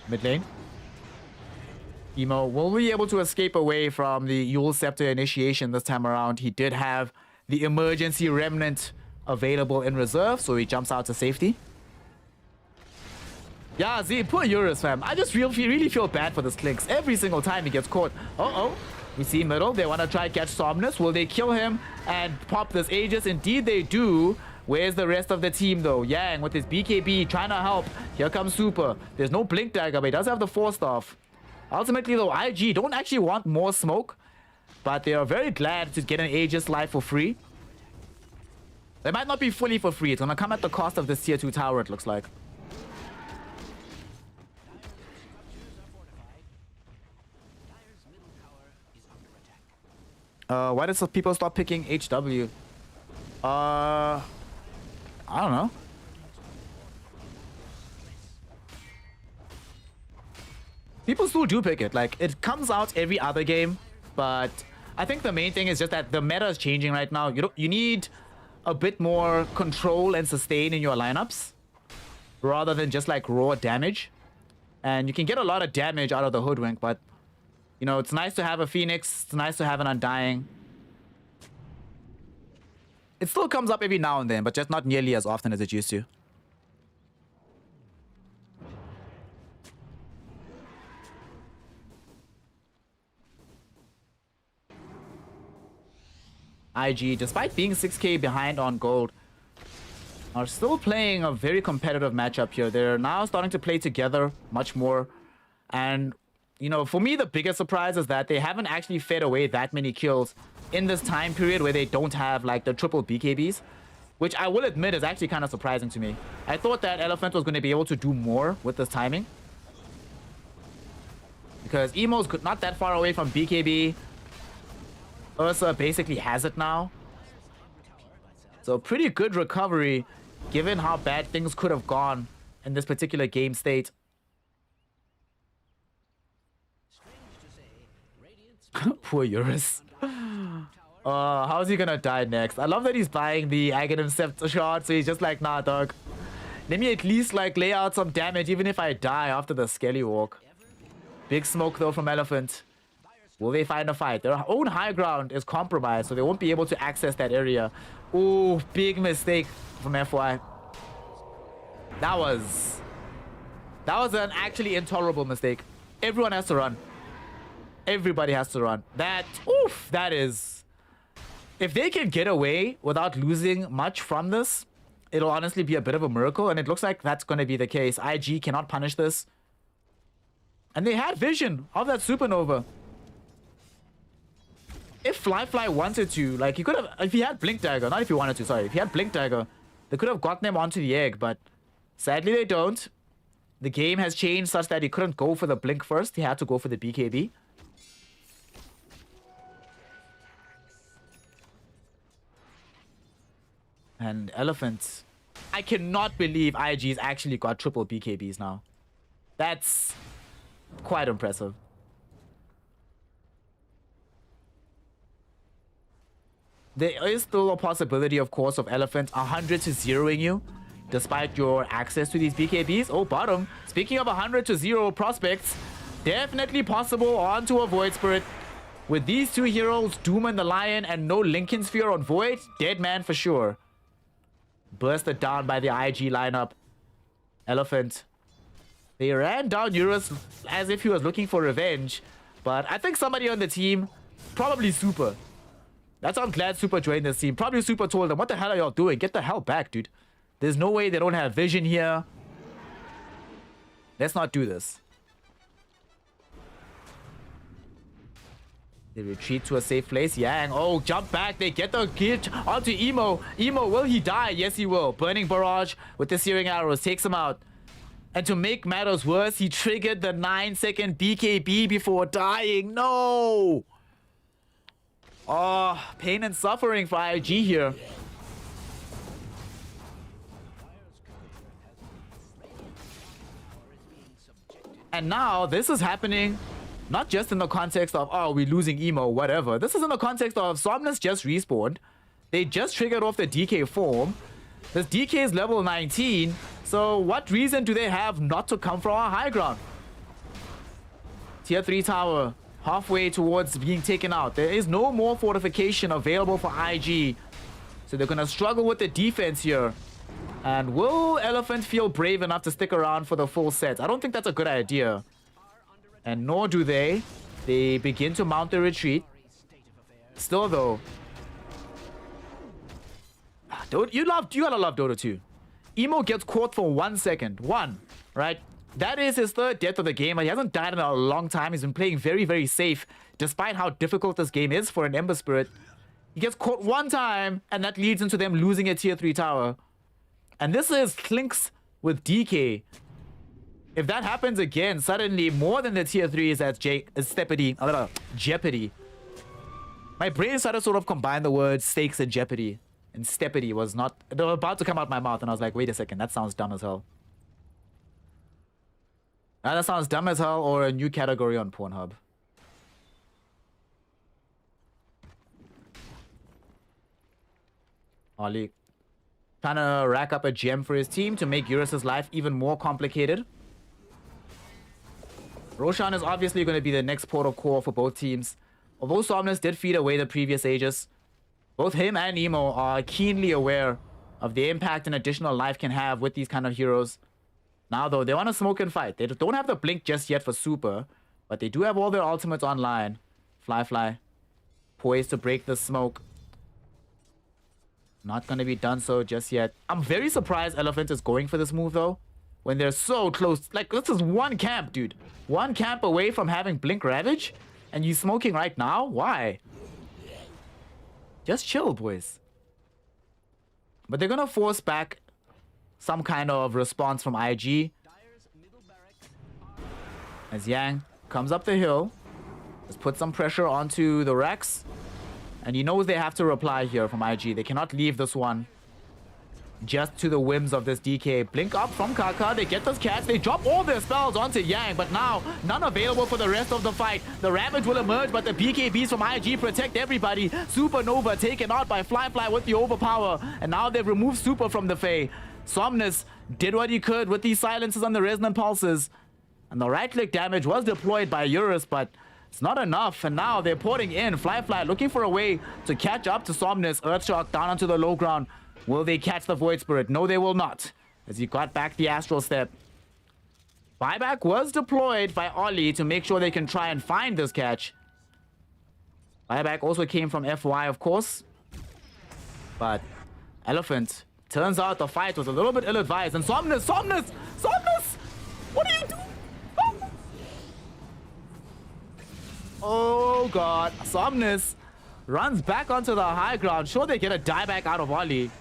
Mid lane. Emo will be able to escape away from the Yule Scepter initiation this time around. He did have the emergency remnant available in reserve, so he jumps out to safety. Yeah, see, poor Eurus, fam. I just really feel bad for this Clinks. Every single time he gets caught. We see middle. They want to try catch Somnus. Will they kill him and pop this Aegis? Indeed, they do. Where's the rest of the team, though? Yang with his BKB trying to help. Here comes Super. There's no Blink Dagger, but he does have the Force Staff. Ultimately, though, IG don't actually want more smoke, but they are very glad to get an Aegis life for free. They might not be fully for free. It's going to come at the cost of this tier 2 tower, it looks like. Why did some people stop picking HW? I don't know. People still do pick it. Like, it comes out every other game, but I think the main thing is just that the meta is changing right now. You need a bit more control and sustain in your lineups rather than just like raw damage. And you can get a lot of damage out of the Hoodwink, but you know, it's nice to have a Phoenix. It's nice to have an Undying. It still comes up every now and then, but just not nearly as often as it used to. IG, despite being 6k behind on gold, are still playing a very competitive matchup here. They're now starting to play together much more. And, you know, for me, the biggest surprise is that they haven't actually fed away that many kills in this time period where they don't have, like, the triple BKBs, which I will admit is actually kind of surprising to me. I thought that Elephant was going to be able to do more with this timing, because Emo's not that far away from BKB. Ursa basically has it now. So pretty good recovery given how bad things could have gone in this particular game state. Poor Eurus. How's he gonna die next? I love that he's buying the Aghanim Scepter shot, so he's just like, nah, dog. Let me at least like lay out some damage even if I die after the Skelly Walk. Big smoke though from Elephant. Will they find a fight? Their own high ground is compromised, so they won't be able to access that area. Ooh, big mistake from FY. That was an actually intolerable mistake. Everyone has to run. Everybody has to run. That is... If they can get away without losing much from this, it'll honestly be a bit of a miracle, and it looks like that's going to be the case. IG cannot punish this. And they had vision of that supernova. If Fly wanted to, like, he could have, if he had Blink Dagger, not if he wanted to, sorry, if he had Blink Dagger, they could have gotten him onto the egg, but sadly they don't. The game has changed such that he couldn't go for the Blink first, he had to go for the BKB. And Elephant, I cannot believe IG's actually got triple BKBs now. That's quite impressive. There is still a possibility, of course, of Elephant 100 to 0ing you, despite your access to these BKBs. Oh, bottom. Speaking of 100 to 0 prospects, definitely possible onto a Void Spirit. With these two heroes, Doom and the Lion, and no Lincoln Sphere on Void, dead man for sure. Bursted down by the IG lineup. Elephant. They ran down Eurus as if he was looking for revenge, but I think somebody on the team, probably Super. That's why I'm glad Super joined this team. Probably Super told them, what the hell are y'all doing? Get the hell back, dude. There's no way they don't have vision here. Let's not do this. They retreat to a safe place. Yang, oh, jump back. They get the kid onto Emo. Emo, will he die? Yes, he will. Burning Barrage with the Searing Arrows takes him out. And to make matters worse, he triggered the 9-second BKB before dying. No! Oh, pain and suffering for IG here. And now this is happening not just in the context of, oh, we're losing emo, whatever. This is in the context of Somnus just respawned. They just triggered off the DK form. This DK is level 19. So what reason do they have not to come from our high ground? Tier 3 tower, halfway towards being taken out. There is no more fortification available for IG. So they're going to struggle with the defense here. And will Elephant feel brave enough to stick around for the full set? I don't think that's a good idea. And nor do they. They begin to mount the retreat. Still though. You gotta love Dota 2. Emo gets caught for 1 second. One, right? That is his third death of the game. He hasn't died in a long time. He's been playing very, very safe. Despite how difficult this game is for an Ember Spirit. He gets caught one time, and that leads into them losing a tier 3 tower. And this is Clinks with DK. If that happens again, suddenly more than the tier 3 is at Jeopardy. My brain started to sort of combine the words stakes and Jeopardy. And Steppity was not... They were about to come out my mouth, and I was like, wait a second, that sounds dumb as hell. That sounds dumb as hell, or a new category on Pornhub. Ollie trying to rack up a gem for his team to make Eurus's life even more complicated. Roshan is obviously going to be the next port of call for both teams. Although Somnus did feed away the previous Aegis, both him and Emo are keenly aware of the impact an additional life can have with these kind of heroes. Now though, they want to smoke and fight. They don't have the blink just yet for super, but they do have all their ultimates online. Fly. Poised to break the smoke. Not going to be done so just yet. I'm very surprised Elephant is going for this move though. When they're so close. Like, this is one camp, dude. One camp away from having Blink Ravage. And you smoking right now? Why? Just chill, boys. But they're going to force back some kind of response from IG. As Yang comes up the hill. Let's put some pressure onto the Rex. And he knows they have to reply here from IG. They cannot leave this one just to the whims of this DK. Blink up from Kaka. They get those cats. They drop all their spells onto Yang. But now, none available for the rest of the fight. The Ravage will emerge, but the BKBs from IG protect everybody. Supernova taken out by Fly with the overpower. And now they've removed Super from the Fae. Somnus did what he could with these silences on the Resonant Pulses. And the right-click damage was deployed by Eurus, but it's not enough. And now they're porting in. Fly looking for a way to catch up to Somnus. Earthshock down onto the low ground. Will they catch the Void Spirit? No, they will not. As he got back the Astral Step. Buyback was deployed by Ollie to make sure they can try and find this catch. Buyback also came from FY, of course. But Elephant, turns out the fight was a little bit ill-advised. And Somnus! What are you doing? Oh, God. Somnus runs back onto the high ground. Sure, they get a dieback out of Ollie.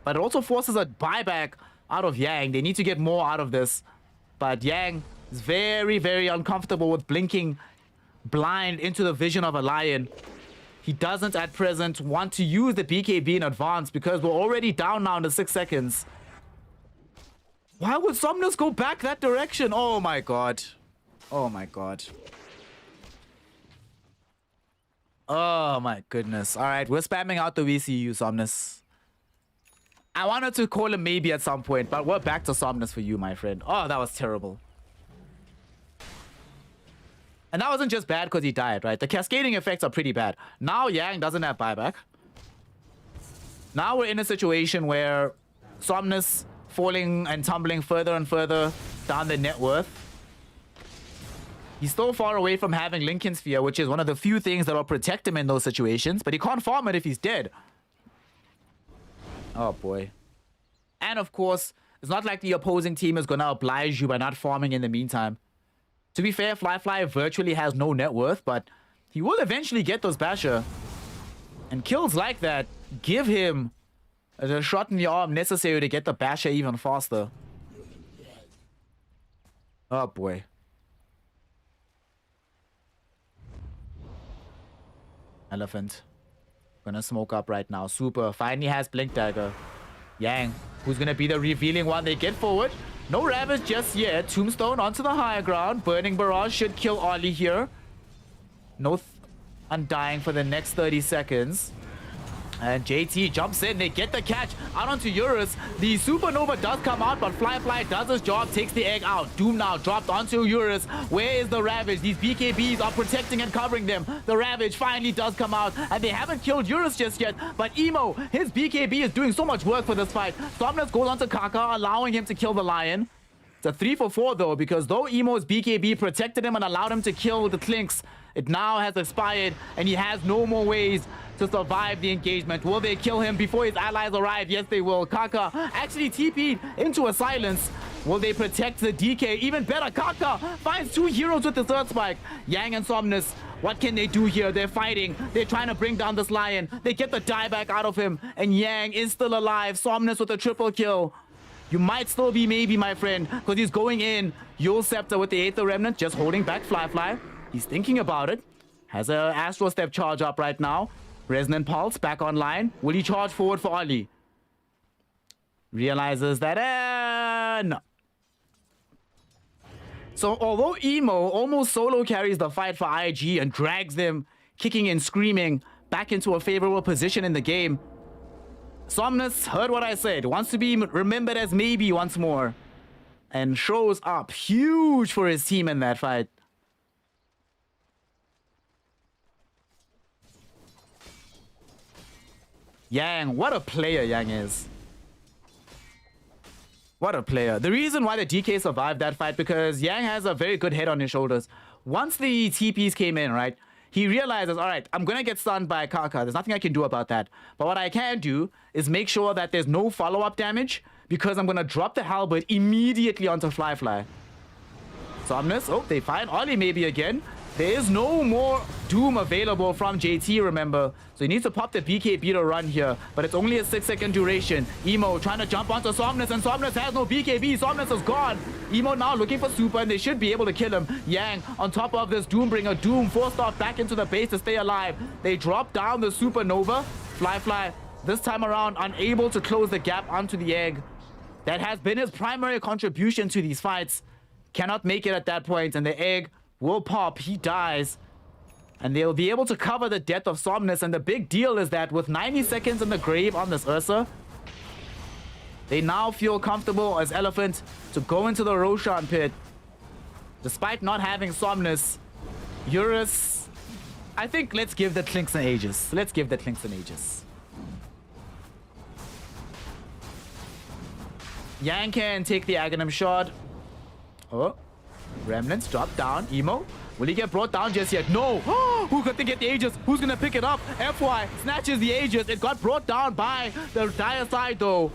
But it also forces a buyback out of Yang. They need to get more out of this. But Yang is very, very uncomfortable with blinking blind into the vision of a lion. He doesn't at present want to use the BKB in advance because we're already down now to 6 seconds. Why would Somnus go back that direction? Oh my god. Oh my god. Oh my goodness. Alright, we're spamming out the VCU, Somnus. I wanted to call him maybe at some point, but we're back to Somnus for you, my friend. Oh, that was terrible. And that wasn't just bad because he died, right? The cascading effects are pretty bad. Now Yang doesn't have buyback. Now we're in a situation where Somnus falling and tumbling further and further down the net worth. He's still far away from having Lincoln Sphere, which is one of the few things that will protect him in those situations. But he can't farm it if he's dead. Oh, boy. And, of course, it's not like the opposing team is going to oblige you by not farming in the meantime. To be fair, Fly virtually has no net worth, but he will eventually get those Basher. And kills like that give him the shot in the arm necessary to get the Basher even faster. Oh, boy. Elephant. Gonna smoke up right now. Super. Finally has Blink Dagger. Yang, who's gonna be the revealing one. They get forward. No Ravage just yet. Tombstone onto the higher ground. Burning Barrage should kill Ollie here. No Undying for the next 30 seconds. And JT jumps in. They get the catch out onto Eurus. The Supernova does come out, but Fly does his job, takes the egg out. Doom now dropped onto Eurus. Where is the Ravage? These BKBs are protecting and covering them. The Ravage finally does come out, and they haven't killed Eurus just yet. But Emo, his BKB is doing so much work for this fight. Somnus goes onto Kaka, allowing him to kill the Lion. It's a 3 for 4 though, because though Emo's BKB protected him and allowed him to kill the Clinks, it now has expired, and he has no more ways to survive the engagement. Will they kill him before his allies arrive? Yes, they will. Kaka actually TP'd into a silence. Will they protect the DK? Even better, Kaka finds 2 heroes with the third spike. Yang and Somnus, what can they do here? They're fighting. They're trying to bring down this Lion. They get the dieback out of him, and Yang is still alive. Somnus with a triple kill. You might still be maybe, my friend, because he's going in. Yule Scepter with the Aether Remnant, just holding back Fly. He's thinking about it. Has a Astral Step charge up right now. Resonant Pulse back online. Will he charge forward for Ollie? Realizes that, no. So although Emo almost solo carries the fight for IG and drags them, kicking and screaming, back into a favorable position in the game, Somnus heard what I said, wants to be remembered as maybe once more, and shows up huge for his team in that fight. Yang, what a player Yang is. What a player. The reason why the DK survived that fight, because Yang has a very good head on his shoulders. Once the TPs came in, right, he realizes, all right, I'm going to get stunned by Kaka. There's nothing I can do about that. But what I can do is make sure that there's no follow-up damage, because I'm going to drop the halberd immediately onto Fly. Somnus, oh, they find Ollie maybe again. There is no more Doom available from JT, remember. So he needs to pop the BKB to run here. But it's only a 6-second duration. Emo trying to jump onto Somnus, and Somnus has no BKB. Somnus is gone. Emo now looking for Super, and they should be able to kill him. Yang on top of this Doombringer. Doom forced off back into the base to stay alive. They drop down the Supernova. Fly, this time around, unable to close the gap onto the egg. That has been his primary contribution to these fights. Cannot make it at that point, and the egg will pop. He dies, and they'll be able to cover the death of Somnus. And the big deal is that with 90 seconds in the grave on this Ursa, they now feel comfortable as Elephant to go into the Roshan pit. Despite not having Somnus, Eurus, I think let's give the Clinks and Aegis. Let's give the Clinks and Aegis. Yang can take the Aghanim shot. Oh. Remnants drop down. Emo, will he get brought down just yet? No. Who could they get the Aegis? Who's gonna pick it up? FY snatches the Aegis. It got brought down by the dire side though.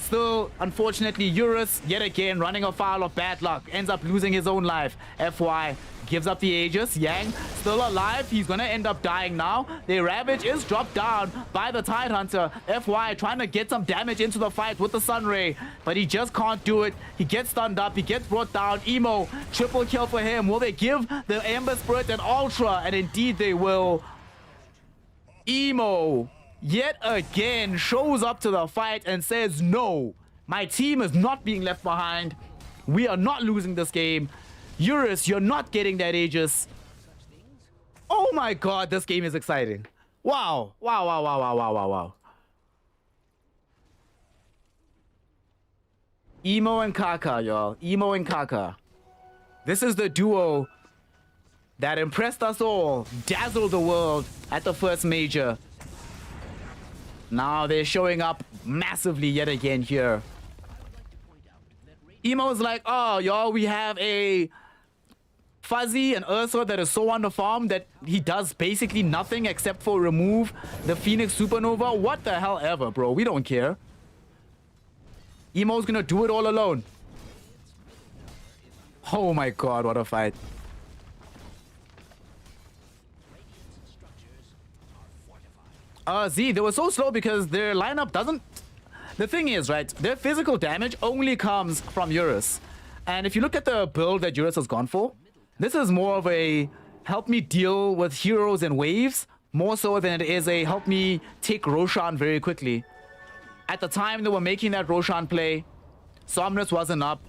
Still, unfortunately, Eurus yet again running afoul of bad luck. Ends up losing his own life. FY gives up the Aegis. Yang still alive. He's gonna end up dying now. The Ravage is dropped down by the Tidehunter. FY trying to get some damage into the fight with the Sunray, but he just can't do it. He gets stunned up. He gets brought down. Emo, triple kill for him. Will they give the Ember Spirit an Ultra? And indeed they will. Emo yet again shows up to the fight and says, no, my team is not being left behind. We are not losing this game. Eurus, you're not getting that Aegis. Oh my god, this game is exciting. Wow. Wow. Emo and Kaka, y'all. Emo and Kaka. This is the duo that impressed us all, dazzled the world at the first major. Now they're showing up massively yet again here. Emo's like, oh, y'all, we have a Fuzzy and Ursa that is so on the farm that he does basically nothing except for remove the Phoenix Supernova. What the hell ever, bro. We don't care. Emo's gonna do it all alone. Oh my god, what a fight. Z, they were so slow because their lineup doesn't... The thing is, right, their physical damage only comes from Eurus. And if you look at the build that Eurus has gone for, this is more of a help me deal with heroes in waves, more so than it is a help me take Roshan very quickly. At the time they were making that Roshan play, Somnus wasn't up,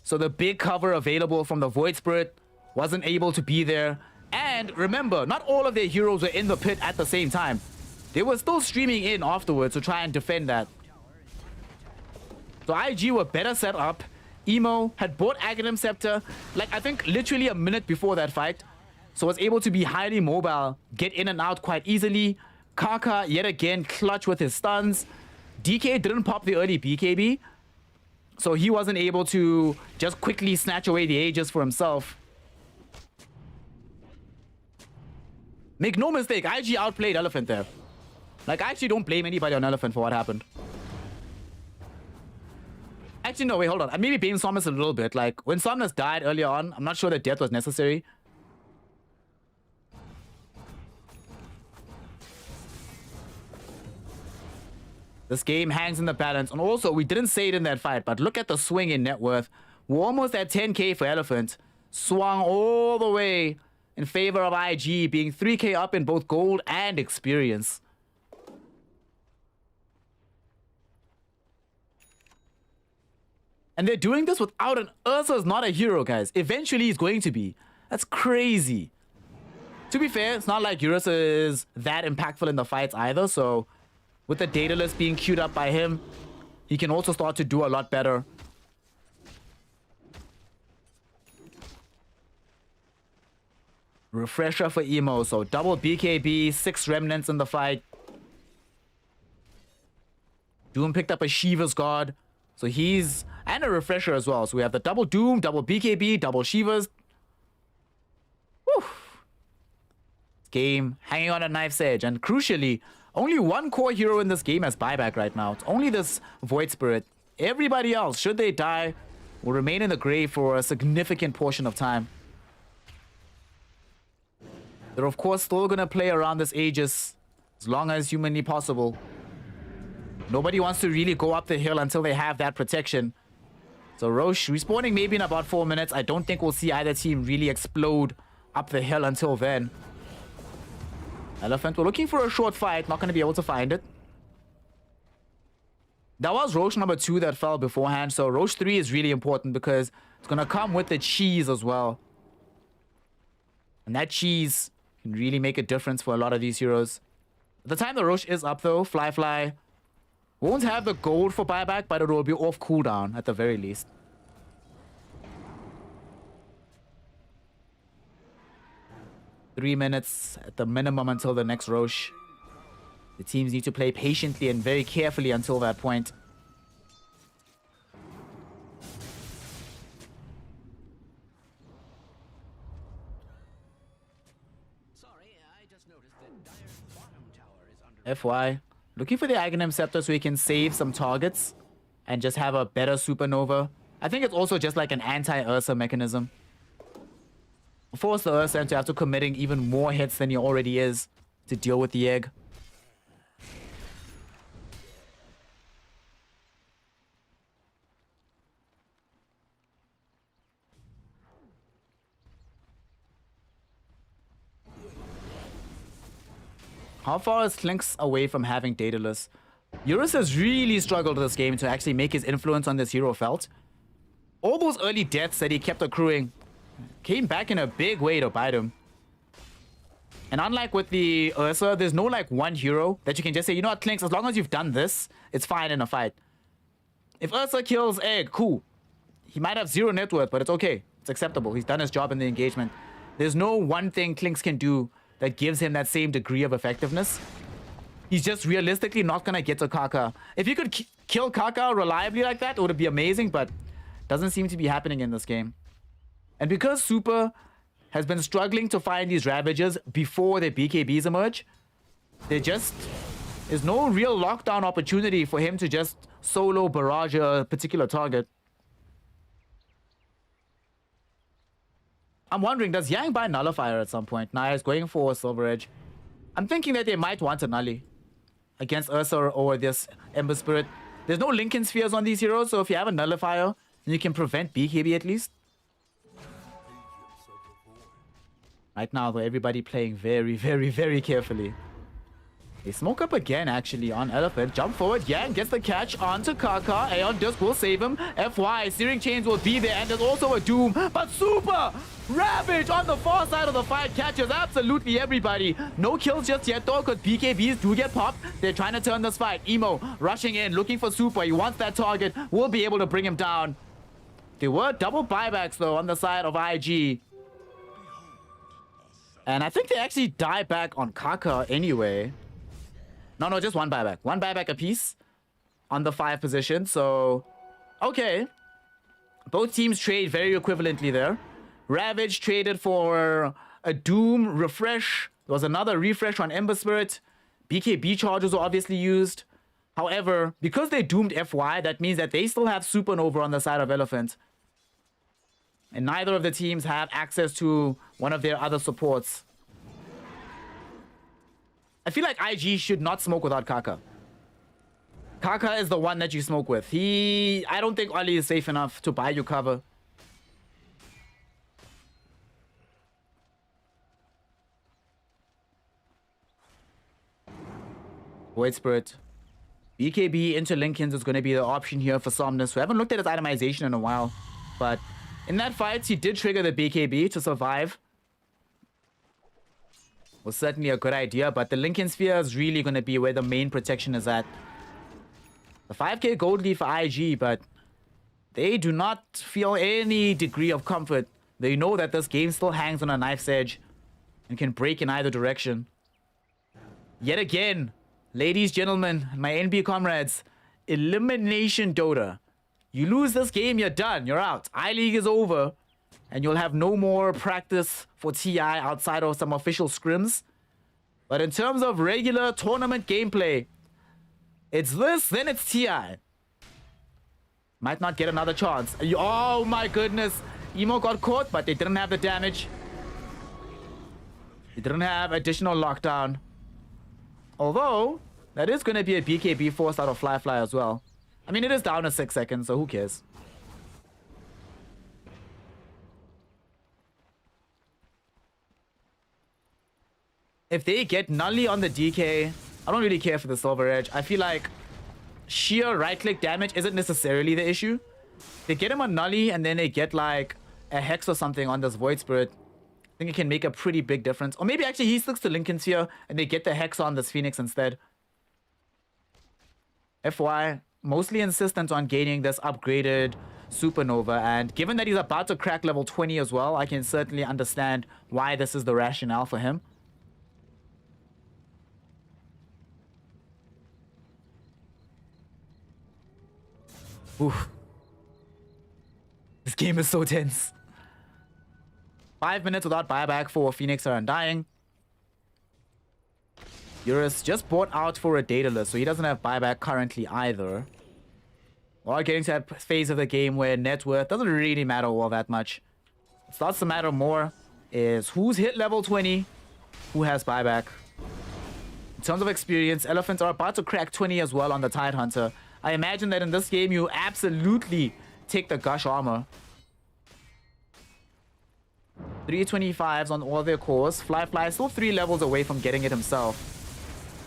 so the big cover available from the Void Spirit wasn't able to be there. And remember, not all of their heroes were in the pit at the same time. They were still streaming in afterwards to try and defend that. So IG were better set up. Emo had bought Aghanim Scepter, like I think literally a minute before that fight. So was able to be highly mobile, get in and out quite easily. Kaka, yet again, clutch with his stuns. DK didn't pop the early BKB, so he wasn't able to just quickly snatch away the Aegis for himself. Make no mistake, IG outplayed Elephant there. Like, I actually don't blame anybody on Elephant for what happened. Actually, no, wait, hold on. I maybe blame Somnus a little bit. Like, when Somnus died earlier on, I'm not sure that death was necessary. This game hangs in the balance. And also, we didn't say it in that fight, but look at the swing in net worth. We're almost at 10k for Elephant. Swung all the way in favor of IG, being 3k up in both gold and experience. And they're doing this without an Ursa's not a hero, guys. Eventually, he's going to be. That's crazy. To be fair, it's not like Ursa is that impactful in the fights either, so with the data list being queued up by him, he can also start to do a lot better. Refresher for Emo, so double BKB, 6 remnants in the fight. Doom picked up a Shiva's Guard, so he's... and a refresher as well. So we have the double Doom, double BKB, double Shivas. Woo! Game hanging on a knife's edge, and crucially, only one core hero in this game has buyback right now. It's only this Void Spirit. Everybody else, should they die, will remain in the grave for a significant portion of time. They're of course still gonna play around this Aegis as long as humanly possible. Nobody wants to really go up the hill until they have that protection. So Roche respawning maybe in about 4 minutes. I don't think we'll see either team really explode up the hill until then. Elephant, we're looking for a short fight. Not going to be able to find it. That was Roche number 2 that fell beforehand. So Roche 3 is really important because it's going to come with the cheese as well. And that cheese can really make a difference for a lot of these heroes. At the time the Roche is up though, Fly won't have the gold for buyback, but it will be off cooldown at the very least. Three minutes at the minimum until the next Roche. The teams need to play patiently and very carefully until that point. Sorry, I just noticed that Dire's bottom tower is under FY. Looking for the Aghanim Scepter so he can save some targets and just have a better Supernova. I think it's also just like an anti-Ursa mechanism. Force the Ursa into after committing even more hits than he already is to deal with the egg. How far is Clinks away from having Daedalus? Eurus has really struggled this game to actually make his influence on this hero felt. All those early deaths that he kept accruing came back in a big way to bite him. And unlike with the Ursa, there's no like one hero that you can just say, you know what, Clinks, as long as you've done this, it's fine in a fight. If Ursa kills Egg, cool. He might have 0 net worth, but it's okay. It's acceptable. He's done his job in the engagement. There's no one thing Clinks can do that gives him that same degree of effectiveness. He's just realistically not gonna get to Kaka. If you could kill Kaka reliably like that, it would be amazing, but doesn't seem to be happening in this game. And because Super has been struggling to find these Ravagers before their BKBs emerge, there just is no real lockdown opportunity for him to just solo barrage a particular target. I'm wondering, does Yang buy Nullifier at some point? Nah, he's going for Silver Edge. I'm thinking that they might want a Nully against Ursa or this Ember Spirit. There's no Lincoln Spheres on these heroes, so if you have a Nullifier, then you can prevent BKB at least. Right now, though, everybody playing very, very, very carefully. They smoke up again, actually, on Elephant. Jump forward. Yang gets the catch onto Kaka. Aeon Disc will save him. FY, Searing Chains will be there. And there's also a Doom. But Super Ravage on the far side of the fight catches absolutely everybody. No kills just yet, though, because BKBs do get popped. They're trying to turn this fight. Emo rushing in, looking for Super. He wants that target. Will be able to bring him down. There were double buybacks, though, on the side of IG. And I think they actually die back on Kaka anyway. No, just one buyback. One buyback apiece on the 5 position. So, okay. Both teams trade very equivalently there. Ravage traded for a Doom refresh. There was another refresh on Ember Spirit. BKB charges were obviously used. However, because they doomed FY, that means that they still have Supernova on the side of Elephant. And neither of the teams have access to one of their other supports. I feel like IG should not smoke without Kaka. Kaka is the one that you smoke with. I don't think Oli is safe enough to buy you cover. Void Spirit. BKB into Lincolns is going to be the option here for Somnus. We haven't looked at his itemization in a while. But in that fight, he did trigger the BKB to survive. Was certainly a good idea, but the Lincoln Sphere is really going to be where the main protection is at. The 5k gold lead for IG, but they do not feel any degree of comfort. They know that this game still hangs on a knife's edge and can break in either direction. Yet again, ladies, gentlemen, my NB comrades, elimination Dota. You lose this game, you're done, you're out. I-League is over. And you'll have no more practice for TI outside of some official scrims. But in terms of regular tournament gameplay, it's this, then it's TI. Might not get another chance. Oh my goodness. Emo got caught, but they didn't have the damage. They didn't have additional lockdown. Although, that is going to be a BKB forced out of Fly as well. I mean, it is down to 6 seconds, so who cares? If they get Nully on the DK, I don't really care for the Silver Edge. I feel like sheer right-click damage isn't necessarily the issue. They get him on Nully and then they get like a Hex or something on this Void Spirit. I think it can make a pretty big difference. Or maybe actually he sticks to Lincoln's here and they get the Hex on this Phoenix instead. FY, mostly insistent on gaining this upgraded Supernova. And given that he's about to crack level 20 as well, I can certainly understand why this is the rationale for him. Oof. This game is so tense. 5 minutes without buyback for Phoenix are Undying. Eurus just bought out for a Daedalus, so he doesn't have buyback currently either. We're getting to that phase of the game where net worth doesn't really matter all that much. What starts to matter more is who's hit level 20, who has buyback. In terms of experience, Elephants are about to crack 20 as well on the Tidehunter. I imagine that in this game, you absolutely take the Gush armor. 325s on all their cores. Fly still 3 levels away from getting it himself.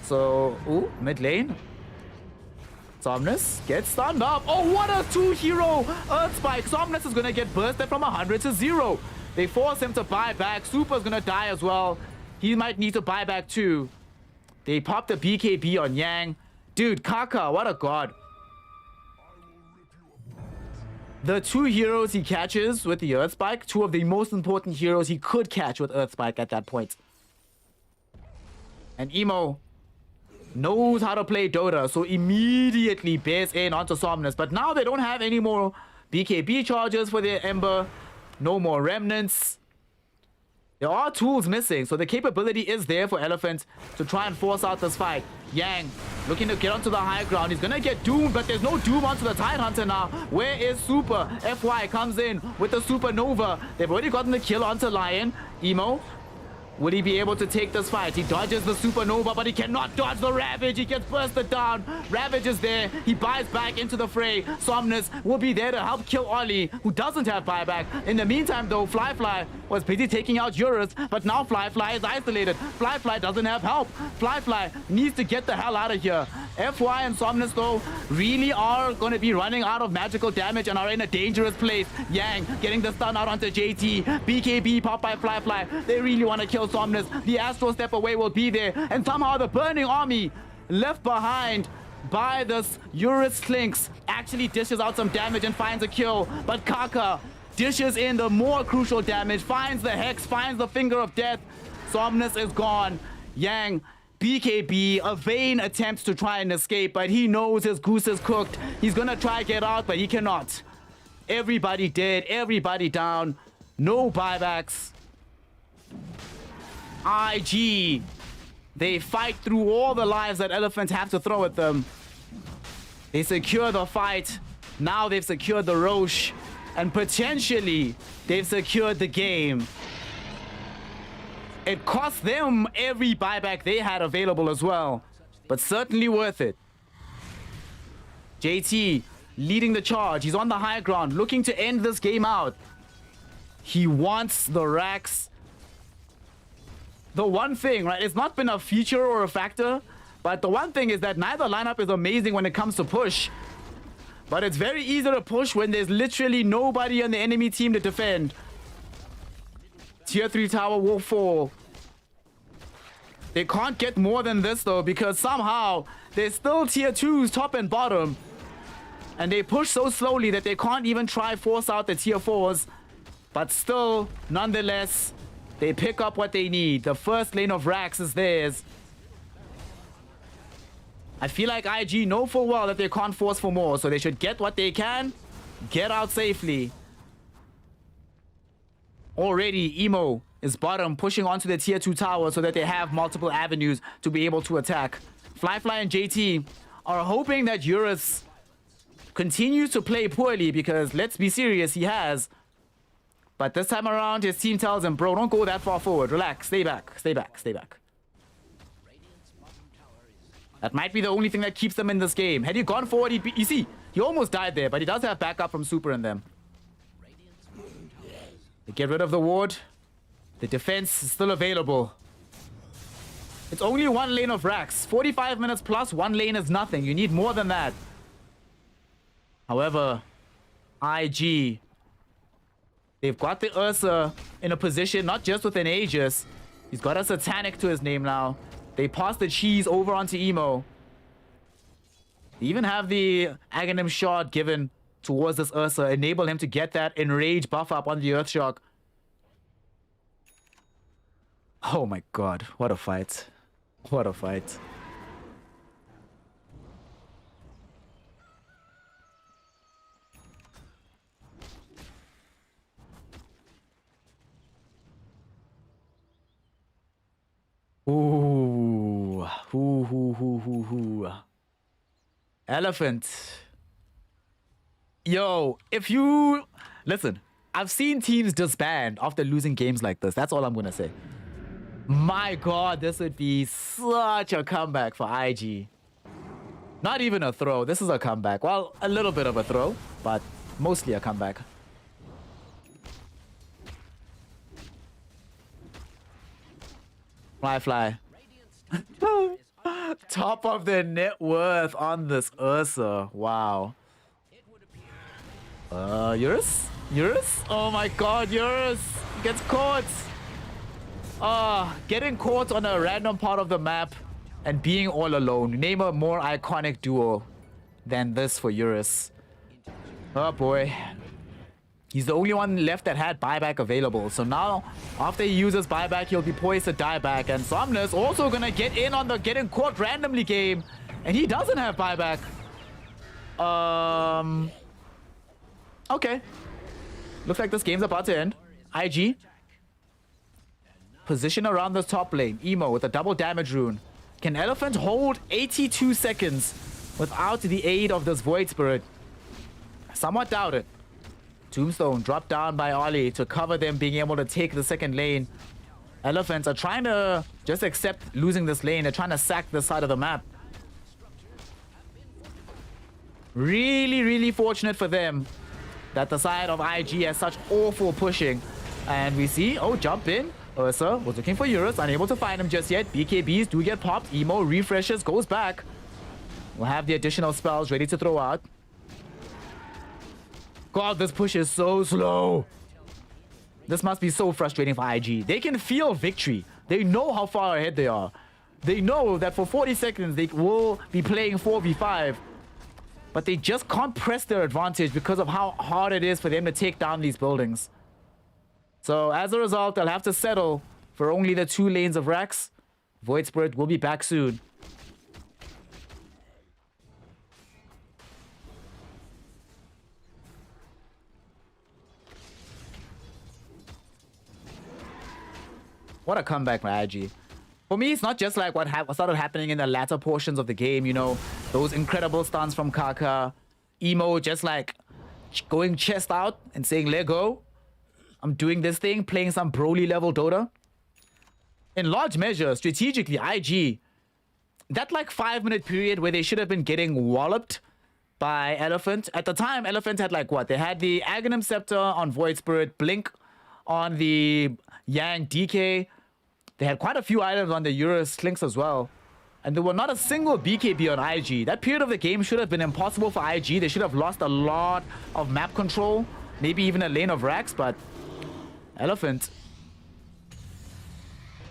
So, ooh, mid lane. Somnus gets stunned up. Oh, what a 2-hero Earth Spike. Somnus is going to get bursted from 100 to 0. They force him to buy back. Super's going to die as well. He might need to buy back too. They popped a BKB on Yang. Dude, Kaka, what a god. The 2 heroes he catches with the Earth Spike, 2 of the most important heroes he could catch with Earth Spike at that point. And Emo knows how to play Dota, so immediately bears in onto Somnus. But now they don't have any more BKB charges for their Ember. No more Remnants. There are tools missing, so the capability is there for Elephant to try and force out this fight. Yang looking to get onto the high ground. He's gonna get doomed, but there's no doom onto the Tidehunter now. Where is Super? FY comes in with the Supernova. They've already gotten the kill onto Lion. Emo Will he be able to take this fight? He dodges the supernova, but he cannot dodge the Ravage. He gets bursted down. Ravage is there. He buys back into the fray. Somnus will be there to help kill Ollie, who doesn't have buyback. In the meantime, though, Fly was busy taking out Eurus, but now Fly is isolated. Fly doesn't have help. Fly needs to get the hell out of here. FY and Somnus, though, really are going to be running out of magical damage and are in a dangerous place. Yang getting the stun out onto JT. BKB popped by Fly. They really want to kill Somnus. The Astral Step Away will be there, and somehow the Burning Army left behind by this Eurus Slinks actually dishes out some damage and finds a kill, but Kaka dishes in the more crucial damage, finds the Hex, finds the Finger of Death. Somnus is gone. Yang, BKB, a vain attempt to try and escape, but he knows his goose is cooked. He's gonna try to get out, but he cannot. Everybody dead, everybody down, no buybacks. IG, they fight through all the lives that elephants have to throw at them. They secure the fight. Now they've secured the Roche, and potentially they've secured the game. It cost them every buyback they had available as well, but certainly worth it. JT leading the charge. He's on the high ground, looking to end this game out. He wants the racks. The one thing, right, it's not been a feature or a factor, but the one thing is that neither lineup is amazing when it comes to push. But it's very easy to push when there's literally nobody on the enemy team to defend. Tier 3 tower will fall. They can't get more than this though, because somehow there's still tier 2s top and bottom. And they push so slowly that they can't even try force out the tier 4s. But still, nonetheless, they pick up what they need. The first lane of racks is theirs. I feel like IG know full well that they can't force for more, so they should get what they can, get out safely. Already, Emo is bottom, pushing onto the tier 2 tower so that they have multiple avenues to be able to attack. Fly and JT are hoping that Eurus continues to play poorly, because let's be serious, he has. But this time around, his team tells him, bro, don't go that far forward. Relax, stay back. That might be the only thing that keeps them in this game. Had he gone forward, he'd be... You see, he almost died there, but he does have backup from Super in them. They get rid of the ward. The defense is still available. It's only one lane of racks. 45 minutes plus, one lane is nothing. You need more than that. However, IG... They've got the Ursa in a position, not just with an Aegis. He's got a Satanic to his name now. They pass the cheese over onto Emo. They even have the Aghanim shot given towards this Ursa. Enable him to get that Enrage buff up on the Earthshock. Oh my god, what a fight. What a fight. Ooh. Elephant. Yo, if you... Listen, I've seen teams disband after losing games like this. That's all I'm gonna say. My god, this would be such a comeback for IG. Not even a throw. This is a comeback. Well, a little bit of a throw, but mostly a comeback. Fly. Top of the net worth on this Ursa. Wow. Eurus? Oh my god, Eurus gets caught. Getting caught on a random part of the map and being all alone. Name a more iconic duo than this for Eurus. Oh boy. He's the only one left that had buyback available. So now, after he uses buyback, he'll be poised to die back. And Somnus also gonna get in on the getting caught randomly game. And he doesn't have buyback. Okay. Looks like this game's about to end. IG. Position around the top lane. Emo with a double damage rune. Can Elephant hold 82 seconds without the aid of this Void Spirit? Somewhat doubt it. Tombstone dropped down by Ollie to cover them being able to take the second lane. Elephants are trying to just accept losing this lane. They're trying to sack this side of the map. Really, really fortunate for them that the side of IG has such awful pushing. And we see, oh, jump in. Ursa was looking for Eurus, unable to find him just yet. BKBs do get popped. Emo refreshes, goes back. We'll have the additional spells ready to throw out. God, this push is so slow. This must be so frustrating for IG. They can feel victory. They know how far ahead they are. They know that for 40 seconds they will be playing 4v5. But they just can't press their advantage because of how hard it is for them to take down these buildings. So as a result, they'll have to settle for only the 2 lanes of Rax. Void Spirit will be back soon. What a comeback by IG. For me, it's not just like what started happening in the latter portions of the game, you know, those incredible stuns from Kaka. Emo just like going chest out and saying, let go. I'm doing this thing, playing some Broly level Dota. In large measure, strategically, IG, that like 5-minute period where they should have been getting walloped by Elephant. At the time, Elephant had like what? They had the Aghanim Scepter on Void Spirit, Blink on the Yang DK. They had quite a few items on the Eurus Slinks as well. And there were not a single BKB on IG. That period of the game should have been impossible for IG. They should have lost a lot of map control. Maybe even a lane of Rax, but Elephant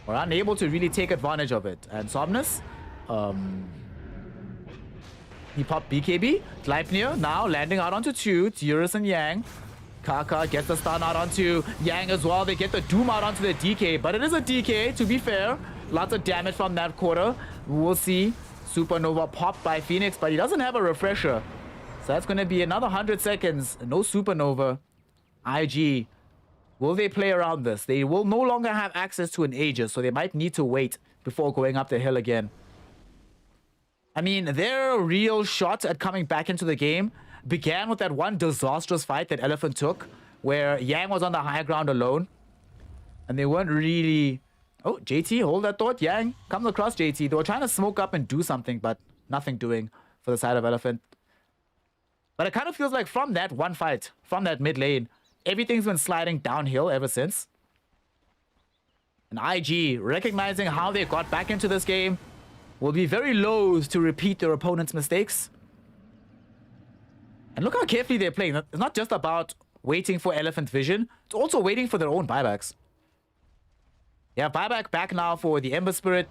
were unable to really take advantage of it. And Somnus, he popped BKB. Gleipnir now landing out onto 2. It's Eurus and Yang. Kaka gets the stun out onto Yang as well. They get the Doom out onto the DK, but it is a DK, to be fair. Lots of damage from that quarter. We'll see. Supernova popped by Phoenix, but he doesn't have a refresher. So that's going to be another 100 seconds. No Supernova. IG, will they play around this? They will no longer have access to an Aegis, so they might need to wait before going up the hill again. I mean, their real shot at coming back into the game began with that one disastrous fight that Elephant took, where Yang was on the high ground alone. And they weren't really... Oh, JT, hold that thought. Yang comes across JT. They were trying to smoke up and do something, but nothing doing for the side of Elephant. But it kind of feels like from that one fight, from that mid lane, everything's been sliding downhill ever since. And IG, recognizing how they got back into this game, will be very loath to repeat their opponent's mistakes. And look how carefully they're playing. It's not just about waiting for Elephant Vision. It's also waiting for their own buybacks. Yeah, buyback back now for the Ember Spirit.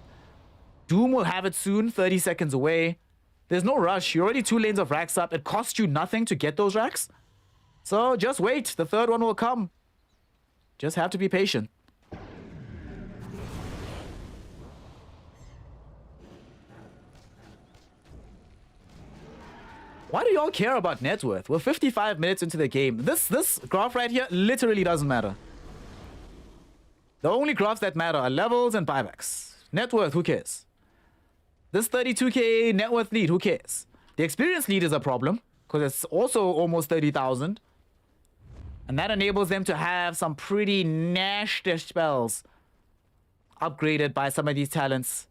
Doom will have it soon, 30 seconds away. There's no rush. You're already 2 lanes of racks up. It costs you nothing to get those racks. So just wait. The third one will come. Just have to be patient. Why do y'all care about net worth? We're 55 minutes into the game. This graph right here literally doesn't matter. The only graphs that matter are levels and buybacks. Net worth, who cares? This 32k net worth lead, who cares? The experience lead is a problem because it's also almost 30,000. And that enables them to have some pretty nasty spells upgraded by some of these talents.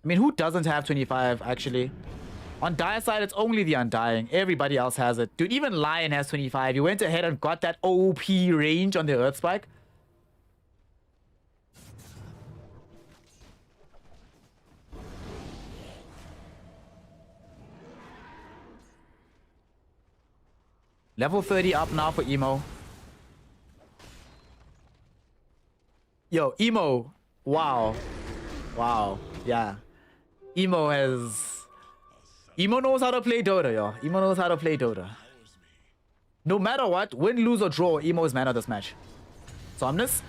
I mean, who doesn't have 25 actually? On Dire side, it's only the Undying. Everybody else has it. Dude, even Lion has 25. You went ahead and got that OP range on the Earth Spike. Level 30 up now for Emo. Yo, Emo. Wow. Wow. Yeah. Emo knows how to play Dota, yo. Emo knows how to play Dota. No matter what, win, lose, or draw, Emo is man of this match. Somnus,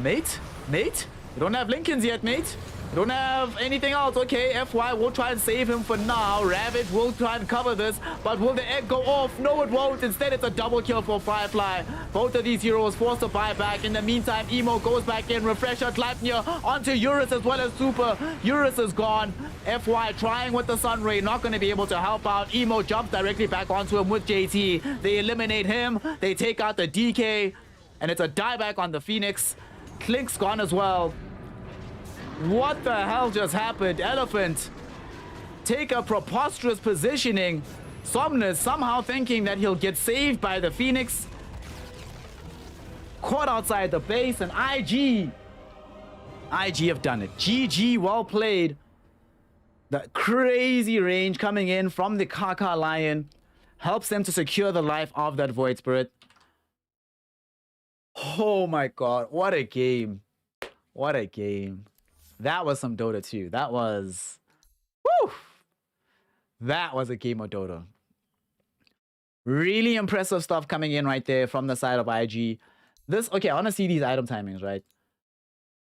mate? You don't have Lincolns yet, mate. You don't have anything else. Okay, FY will try and save him for now. Ravage will try and cover this, but will the egg go off? No, it won't. Instead, it's a double kill for Firefly. Both of these heroes forced to buy back. In the meantime, Emo goes back in. Refresher, Gleipnir onto Eurus as well as Super. Eurus is gone. FY trying with the Sun Ray, not going to be able to help out. Emo jumps directly back onto him with JT. They eliminate him. They take out the DK, and it's a dieback on the Phoenix. Klink's gone as well. What the hell just happened? Elephant take a preposterous positioning. Somnus somehow thinking that he'll get saved by the Phoenix. Caught outside the base, and IG have done it. GG, well played. The crazy range coming in from the Kaka Lion helps them to secure the life of that Void Spirit. Oh my god, what a game. What a game. That was some Dota 2. That was... Woo! That was a game of Dota. Really impressive stuff coming in right there from the side of IG. This, okay, I want to see these item timings, right?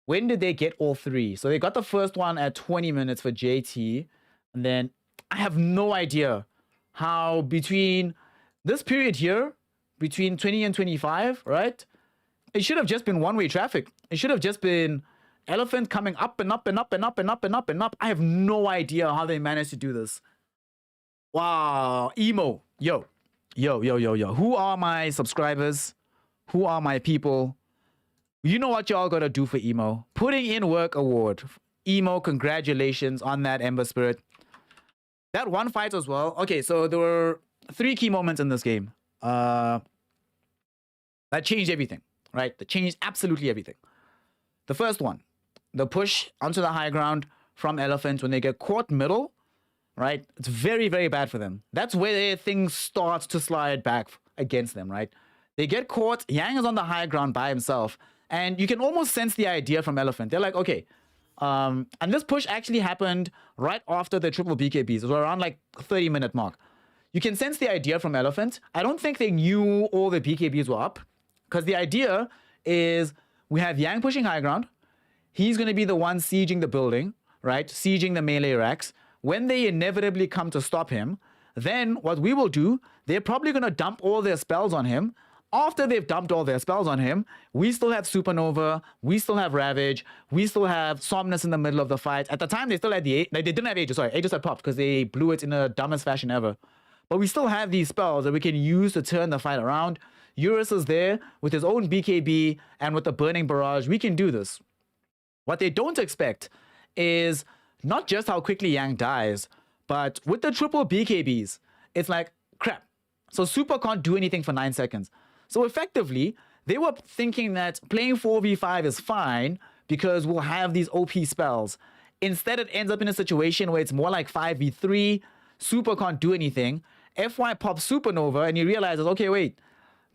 When did they get all three? So they got the first one at 20 minutes for JT. And then I have no idea how between this period here, between 20 and 25, right? It should have just been one-way traffic. It should have just been Elephant coming up and up and up and up and up and up and up. I have no idea how they managed to do this. Wow. Emo. Yo. Who are my subscribers? Who are my people? You know what y'all gotta do for Emo. Putting in work award. Emo, congratulations on that Ember Spirit. That one fight as well. Okay, so there were 3 key moments in this game. That changed everything, right? That changed absolutely everything. The first one, the push onto the high ground from Elephant when they get caught middle, right? It's very, very bad for them. That's where things start to slide back against them, right? They get caught. Yang is on the high ground by himself. And you can almost sense the idea from Elephant. They're like, okay. And this push actually happened right after the triple BKBs. It was around like 30-minute mark. You can sense the idea from Elephant. I don't think they knew all the BKBs were up. Because the idea is we have Yang pushing high ground. He's going to be the one sieging the building, right? Sieging the melee racks. When they inevitably come to stop him, then what we will do, they're probably going to dump all their spells on him. After they've dumped all their spells on him, we still have Supernova, we still have Ravage, we still have Somnus in the middle of the fight. At the time, they still had they didn't have Aegis, sorry, Aegis had popped because they blew it in the dumbest fashion ever. But we still have these spells that we can use to turn the fight around. Eurus is there with his own BKB and with the Burning Barrage. We can do this. What they don't expect is not just how quickly Yang dies, but with the triple BKBs, it's like, crap. So Super can't do anything for 9 seconds. So effectively, they were thinking that playing 4v5 is fine because we'll have these OP spells. Instead, it ends up in a situation where it's more like 5v3, Super can't do anything, FY pops Supernova, and he realizes, okay, wait,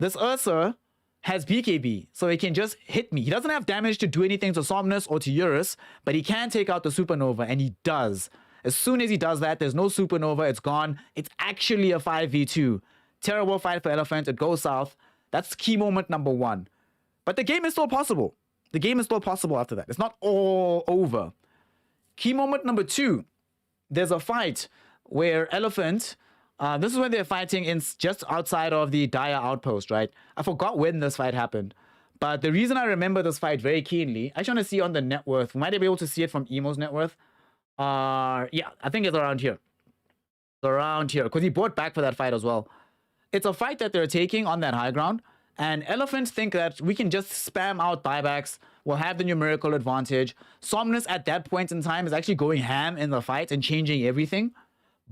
this Ursa has BKB, so he can just hit me. He doesn't have damage to do anything to Somnus or to Eurus, but he can take out the Supernova, and he does. As soon as he does that, there's no Supernova, it's gone. It's actually a 5v2. Terrible fight for Elephant, it goes south. That's key moment number 1. But the game is still possible. The game is still possible after that. It's not all over. Key moment number 2. There's a fight where Elephant... this is when they're fighting in just outside of the Dire Outpost, right? I forgot when this fight happened. But the reason I remember this fight very keenly... I just want to see on the net worth. We might be able to see it from Emo's net worth. Yeah, I think it's around here. It's around here. Because he bought back for that fight as well. It's a fight that they're taking on that high ground, and Elephants think that we can just spam out buybacks, we'll have the numerical advantage. Somnus at that point in time is actually going ham in the fight and changing everything.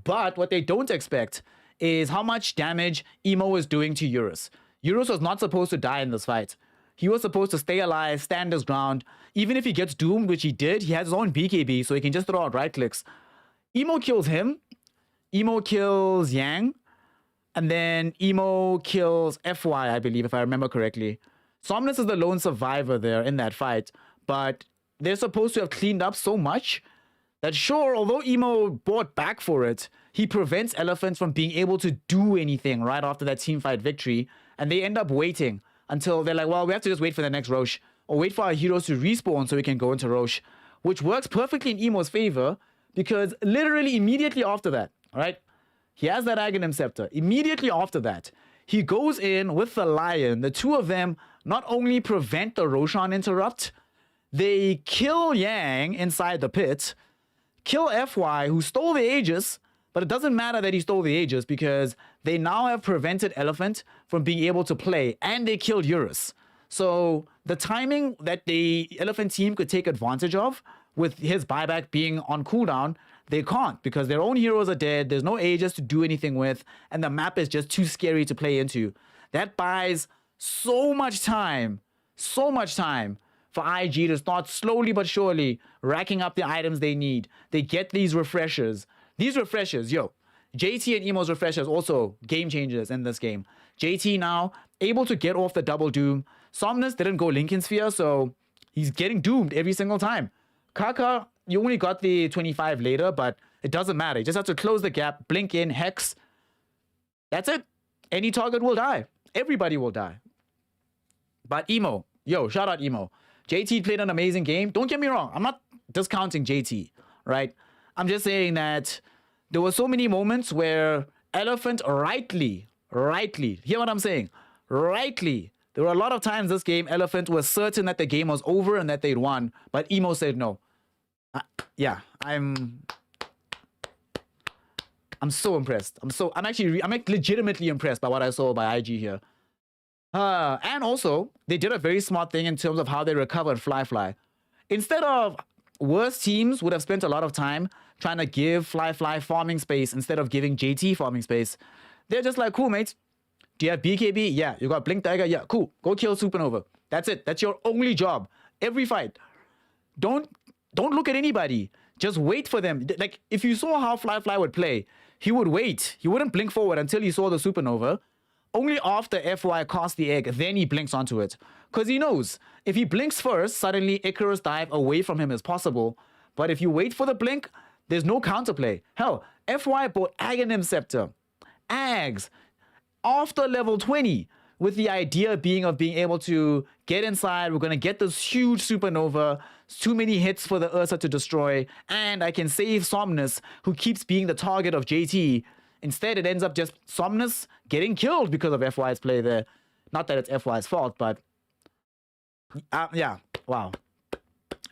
But what they don't expect is how much damage Emo is doing to Eurus. Eurus was not supposed to die in this fight. He was supposed to stay alive, stand his ground. Even if he gets doomed, which he did, he has his own BKB, so he can just throw out right clicks. Emo kills him. Emo kills Yang. And then Emo kills FY, I believe, if I remember correctly. Somnus is the lone survivor there in that fight. But they're supposed to have cleaned up so much that sure, although Emo bought back for it, he prevents Elephants from being able to do anything right after that teamfight victory. And they end up waiting until they're like, well, we have to just wait for the next Roche. Or wait for our heroes to respawn so we can go into Roche. Which works perfectly in Emo's favor because literally immediately after that, all right? He has that Aghanim Scepter. Immediately after that, he goes in with the Lion. The two of them not only prevent the Roshan interrupt, they kill Yang inside the pit, kill FY, who stole the Aegis, but it doesn't matter that he stole the Aegis because they now have prevented Elephant from being able to play, and they killed Eurus. So the timing that the Elephant team could take advantage of with his buyback being on cooldown, they can't because their own heroes are dead. There's no Aegis to do anything with, and the map is just too scary to play into. That buys so much time for IG to start slowly but surely racking up the items they need. They get these refreshers. These refreshers, yo, JT and Emo's refreshers also game changers in this game. JT now able to get off the double doom. Somnus didn't go Lincoln Sphere, so he's getting doomed every single time. Kaka, you only got the 25 later, but it doesn't matter. You just have to close the gap, blink in, hex. That's it. Any target will die. Everybody will die. But Emo, yo, shout out Emo. JT played an amazing game. Don't get me wrong. I'm not discounting JT, right? I'm just saying that there were so many moments where Elephant rightly, hear what I'm saying? Rightly. There were a lot of times this game, Elephant was certain that the game was over and that they'd won, but Emo said no. Yeah, I'm so impressed. I'm like legitimately impressed by what I saw by IG here. And also, they did a very smart thing in terms of how they recovered Fly. Instead of worse teams would have spent a lot of time trying to give Fly farming space instead of giving JT farming space. They're just like, cool, mates. Do you have BKB? Yeah. You got Blink Dagger? Yeah, cool. Go kill Supernova. That's it. That's your only job. Every fight. Don't look at anybody. Just wait for them. Like, if you saw how Fly would play, he would wait. He wouldn't blink forward until he saw the Supernova. Only after FY casts the egg, then he blinks onto it. Because he knows, if he blinks first, suddenly Icarus dive away from him is possible. But if you wait for the blink, there's no counterplay. Hell, FY bought Aghanim Scepter. Ags. After level 20, with the idea being able to get inside, we're going to get this huge supernova, too many hits for the Ursa to destroy, and I can save Somnus, who keeps being the target of JT. Instead, it ends up just Somnus getting killed because of FY's play there. Not that it's FY's fault, but yeah, wow.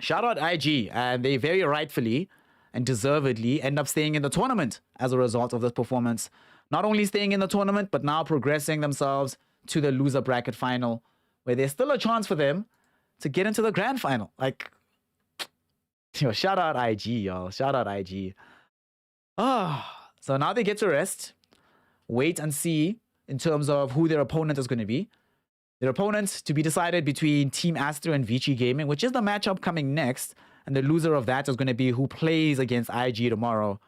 Shout out IG, and they very rightfully and deservedly end up staying in the tournament as a result of this performance. Not only staying in the tournament, but now progressing themselves to the loser bracket final, where there's still a chance for them to get into the grand final. Like, yo, shout out IG, y'all. Shout out IG. So now they get to rest, wait and see in terms of who their opponent is going to be. Their opponent to be decided between Team Aster and Vici Gaming, which is the matchup coming next. And the loser of that is going to be who plays against IG tomorrow.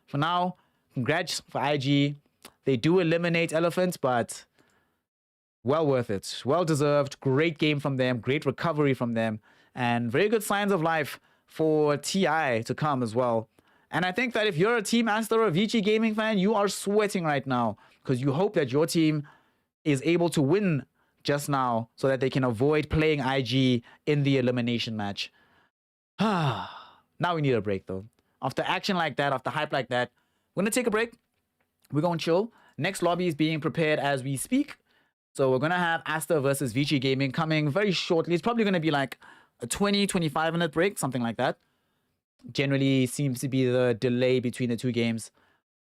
For now, congrats for IG. They do eliminate Elephant, but well worth it. Well deserved. Great game from them. Great recovery from them. And very good signs of life for TI to come as well. And I think that if you're a Team Aster or a Vici Gaming fan, you are sweating right now because you hope that your team is able to win just now so that they can avoid playing IG in the elimination match. Now we need a break though. After action like that, after hype like that, we're going to take a break. We're going to chill. Next lobby is being prepared as we speak. So we're going to have Aster versus Vici Gaming coming very shortly. It's probably going to be like a 20-25 minute break, something like that. Generally seems to be the delay between the two games.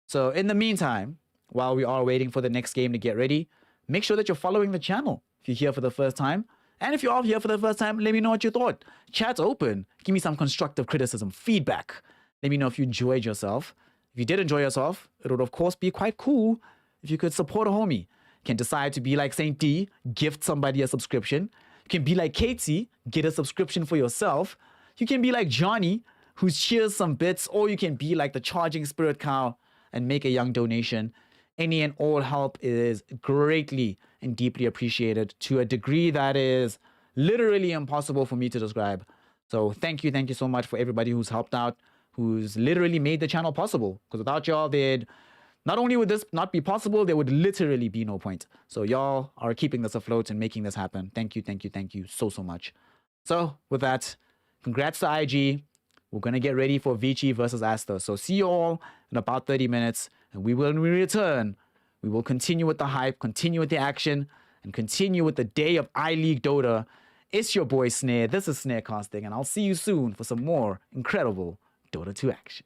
So in the meantime, while we are waiting for the next game to get ready, make sure that you're following the channel if you're here for the first time. And if you are here for the first time, let me know what you thought. Chat's open. Give me some constructive criticism, feedback. Let me know if you enjoyed yourself. If you did enjoy yourself, it would of course be quite cool if you could support a homie. You can decide to be like Saint D, gift somebody a subscription. You can be like Katie, get a subscription for yourself. You can be like Johnny, who cheers some bits, or you can be like the Charging Spirit Cow and make a young donation. Any and all help is greatly and deeply appreciated to a degree that is literally impossible for me to describe. So thank you so much for everybody who's helped out, who's literally made the channel possible. Because without y'all, not only would this not be possible, there would literally be no point. So y'all are keeping this afloat and making this happen. Thank you so much. So with that, congrats to IG. We're going to get ready for Vici versus Aster. So see you all in about 30 minutes. And when we return, we will continue with the hype, continue with the action, and continue with the day of iLeague Dota. It's your boy Snare. This is Snare Casting, and I'll see you soon for some more incredible Dota 2 action.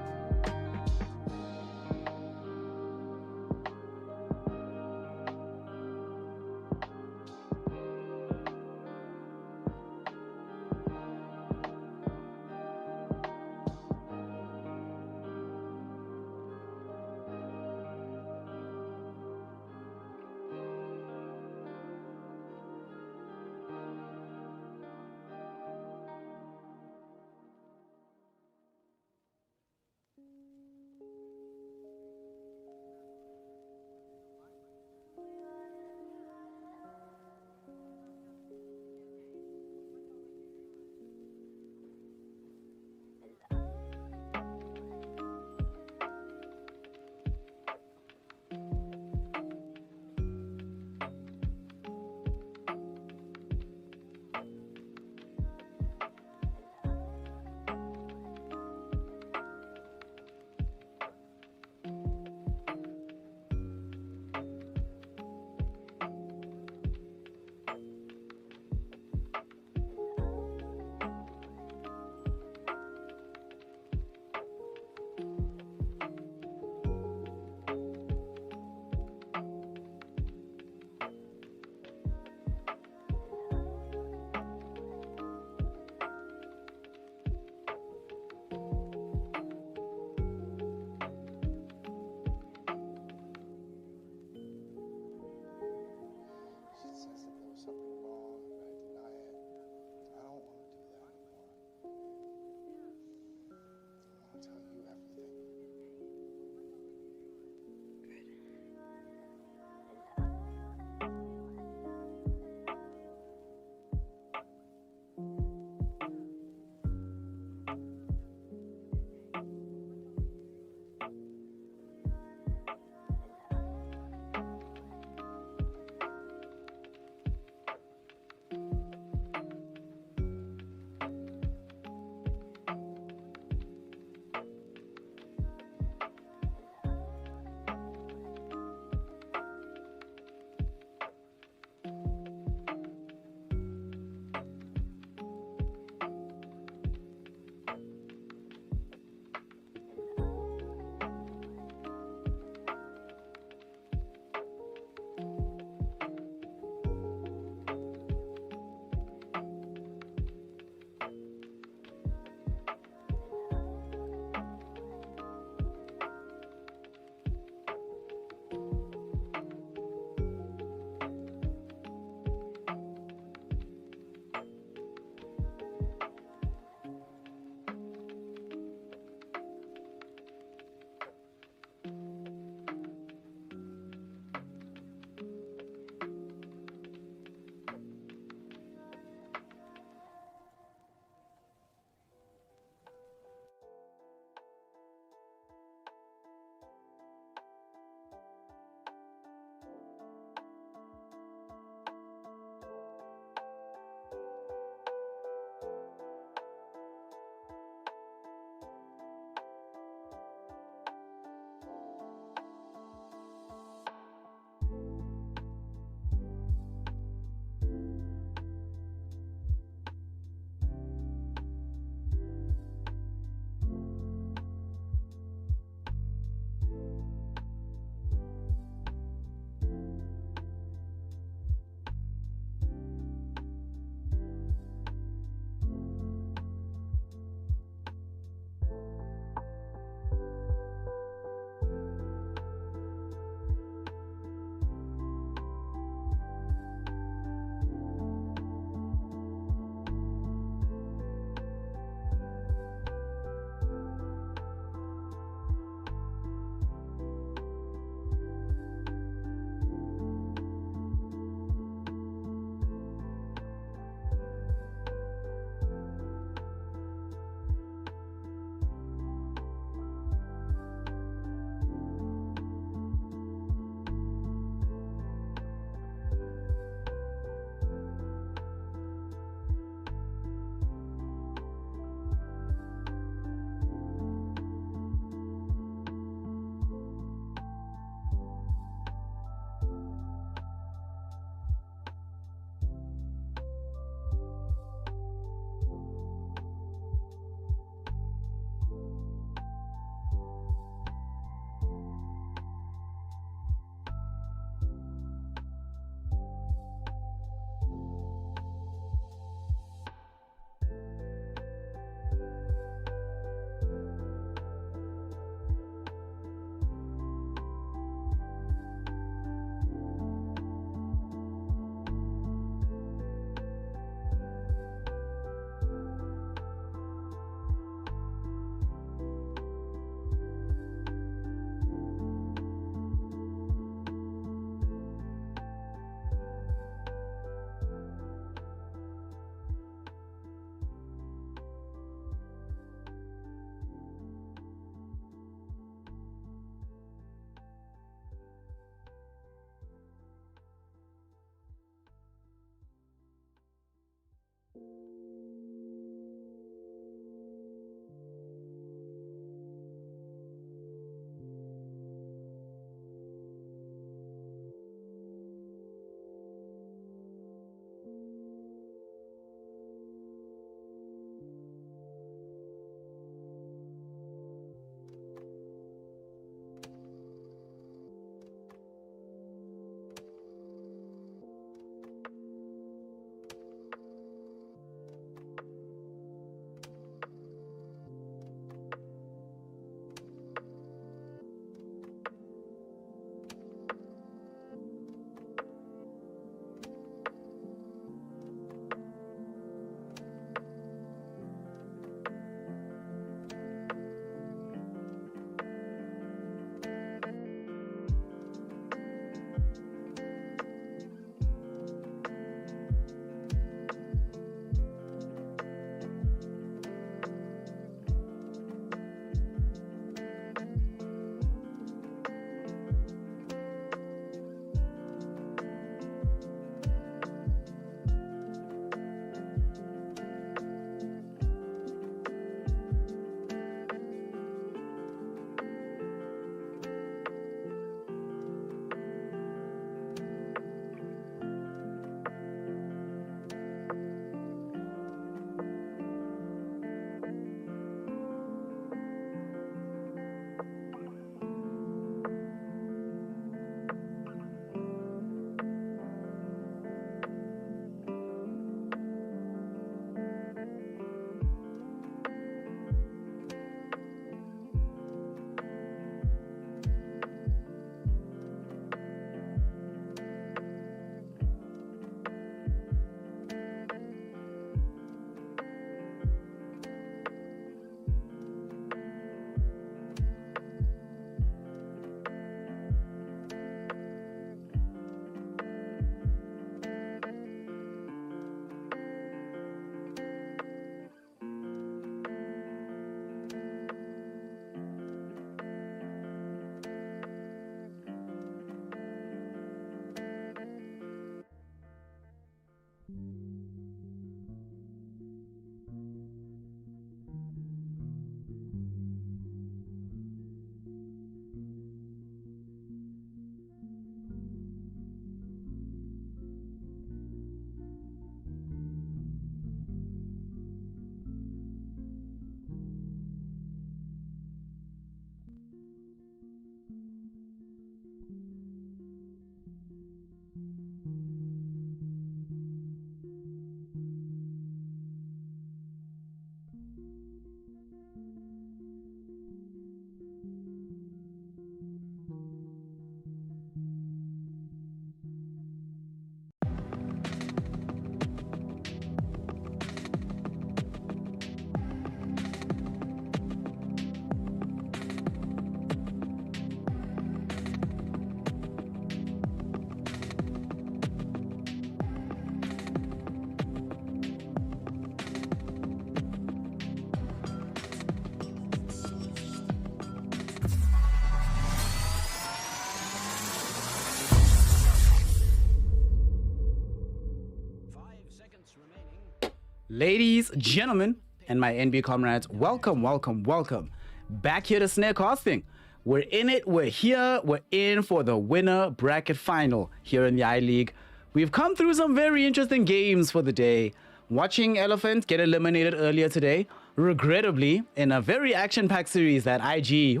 Ladies, gentlemen, and my NB comrades, welcome, welcome, welcome. Back here to Snare Casting. We're in it, we're here, we're in for the winner bracket final here in the I-League. We've come through some very interesting games for the day. Watching Elephant get eliminated earlier today, regrettably, in a very action-packed series that IG,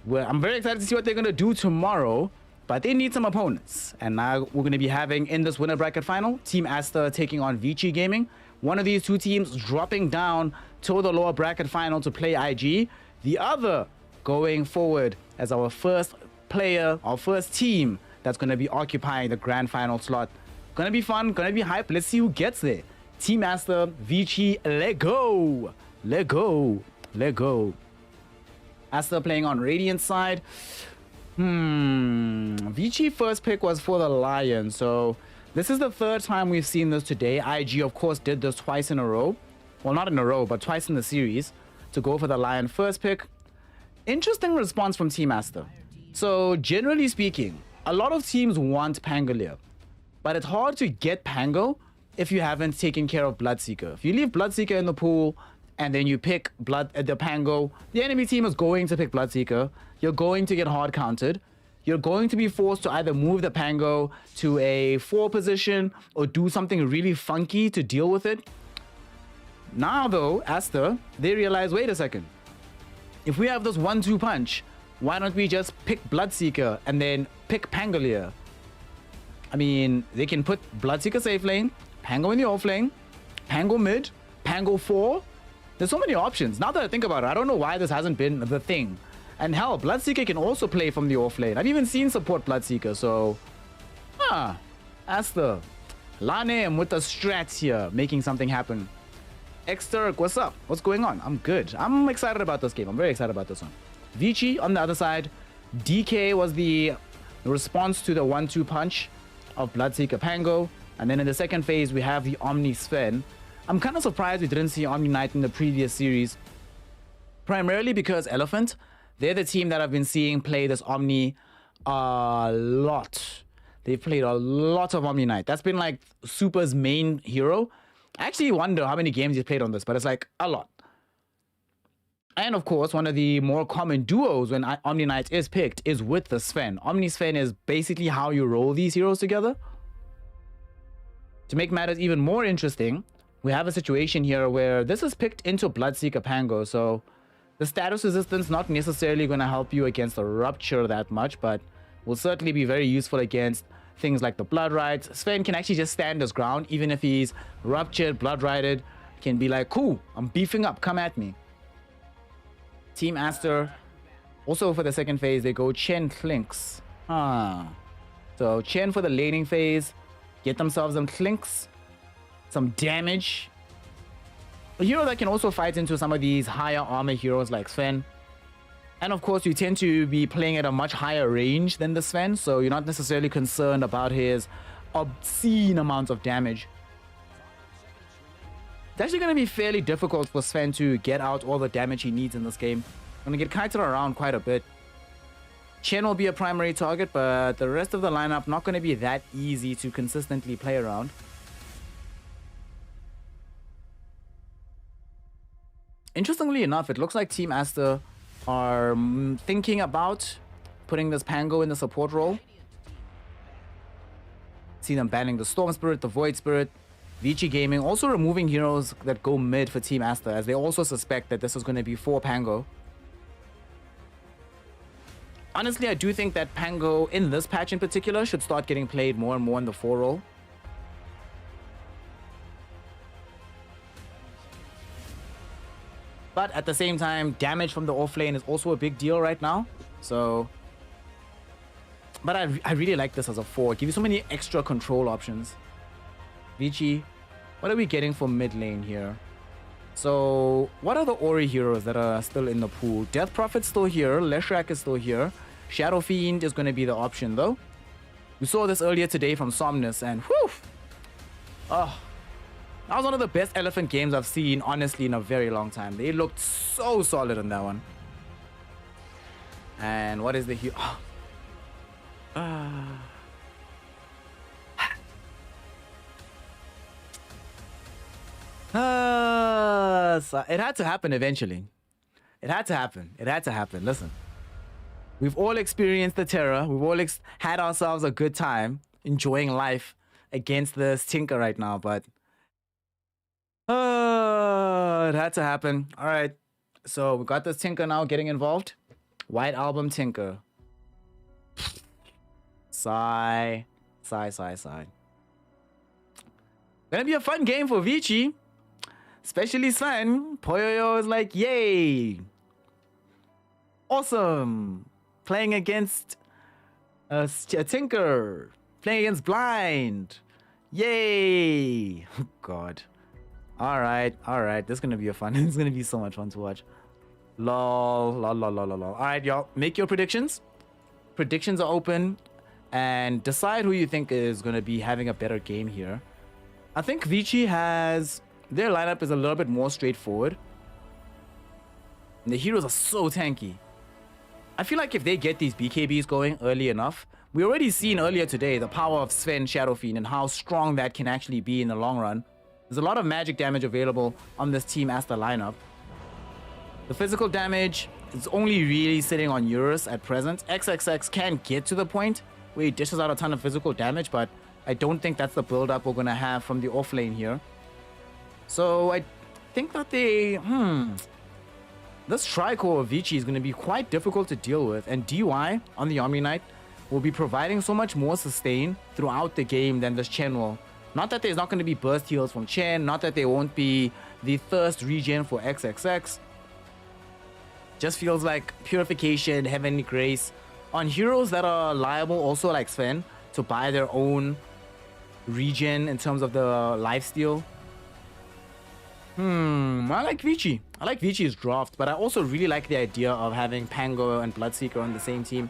well, I'm very excited to see what they're going to do tomorrow, but they need some opponents. And now we're going to be having, in this winner bracket final, Team Asta taking on Vici Gaming. One of these two teams dropping down to the lower bracket final to play IG. The other going forward as our first player, our first team that's going to be occupying the grand final slot. Going to be fun, going to be hype. Let's see who gets there. Team Asta, Vici, let go. Let go. Let go. Asta playing on Radiant side. Vici first pick was for the Lion, so this is the third time we've seen this today. IG, of course, did this twice in a row. Well, not in a row, but twice in the series to go for the Lion first pick. Interesting response from Team Asta. So, generally speaking, a lot of teams want Pangolier, but it's hard to get Pango if you haven't taken care of Bloodseeker. If you leave Bloodseeker in the pool and then you pick the Pango, the enemy team is going to pick Bloodseeker. You're going to get hard counted. You're going to be forced to either move the Pango to a 4 position or do something really funky to deal with it. Now though, Asta, they realize, wait a second. If we have this 1-2 punch, why don't we just pick Bloodseeker and then pick Pangolier? I mean, they can put Bloodseeker safe lane, Pango in the off lane, Pango mid, Pango 4. There's so many options. Now that I think about it, I don't know why this hasn't been the thing. And hell, Bloodseeker can also play from the off lane. I've even seen support Bloodseeker, so... Asta. Lanem with the strats here, making something happen. Xturk, what's up? What's going on? I'm good. I'm excited about this game. I'm very excited about this one. Vici on the other side. DK was the response to the 1-2 punch of Bloodseeker Pango. And then in the second phase, we have the Omni Sven. I'm kind of surprised we didn't see Omni Knight in the previous series. Primarily because Elephant, they're the team that I've been seeing play this Omni a lot. They've played a lot of Omni Knight. That's been like Super's main hero. I actually wonder how many games he's played on this, but it's like a lot. And of course, one of the more common duos when Omni Knight is picked is with the Sven. Omni Sven is basically how you roll these heroes together. To make matters even more interesting, we have a situation here where this is picked into Bloodseeker Pango, so the status resistance not necessarily going to help you against the Rupture that much, but will certainly be very useful against things like the Blood Rights. Sven can actually just stand his ground, even if he's Ruptured, Blood Righted, can be like, cool, I'm beefing up, come at me. Team Aster, also for the second phase, they go Chen Clinks. So Chen for the laning phase, get themselves some Clinks, some damage. A hero that can also fight into some of these higher armor heroes like Sven. And of course, you tend to be playing at a much higher range than the Sven, so you're not necessarily concerned about his obscene amounts of damage. It's actually going to be fairly difficult for Sven to get out all the damage he needs in this game. Going to get kited around quite a bit. Chen will be a primary target, but the rest of the lineup not going to be that easy to consistently play around. Interestingly enough, it looks like Team Asta are thinking about putting this Pango in the support role. See them banning the Storm Spirit, the Void Spirit. Vici Gaming also removing heroes that go mid for Team Asta, as they also suspect that this is going to be for Pango. Honestly, I do think that Pango, in this patch in particular, should start getting played more and more in the 4 role. But at the same time, damage from the offlane is also a big deal right now. So, but I really like this as a 4. Give you so many extra control options. Vici, what are we getting for mid lane here? So, what are the Ori heroes that are still in the pool? Death Prophet's still here. Leshrac is still here. Shadow Fiend is going to be the option though. We saw this earlier today from Somnus, and whew! Oh, that was one of the best Elephant games I've seen, honestly, in a very long time. They looked so solid on that one. And what is the hero? Oh. So it had to happen eventually. It had to happen. It had to happen. Listen, we've all experienced the terror. We've all had ourselves a good time enjoying life against this Tinker right now, but it had to happen. All right. So we got this Tinker now getting involved. White Album Tinker. Sigh. Sigh, sigh, sigh. Gonna be a fun game for Vici. Especially Sven. Poyoyo is like, yay. Awesome. Playing against a Tinker. Playing against Blind. Yay. Oh, God. All right. This is gonna be a fun. It's gonna be so much fun to watch. Lol, lol, lol, lol, lol. All right, y'all. Make your predictions. Predictions are open. And decide who you think is gonna be having a better game here. I think Vici has... Their lineup is a little bit more straightforward. And the heroes are so tanky. I feel like if they get these BKBs going early enough, we already seen earlier today the power of Sven Shadow Fiend and how strong that can actually be in the long run. There's a lot of magic damage available on this Team Asta lineup. The physical damage is only really sitting on Eurus at present. XXX can get to the point where he dishes out a ton of physical damage, but I don't think that's the build-up we're going to have from the off lane here. So I think that this Tricore of Vici is going to be quite difficult to deal with, and DY on the Omni Knight will be providing so much more sustain throughout the game than this Chen will. Not that there's not going to be burst heals from Chen, not that there won't be the thirst regen for XXX. Just feels like Purification, Heavenly Grace on heroes that are liable also like Sven to buy their own regen in terms of the lifesteal. I like Vici. I like Vici's draft, but I also really like the idea of having Pango and Bloodseeker on the same team.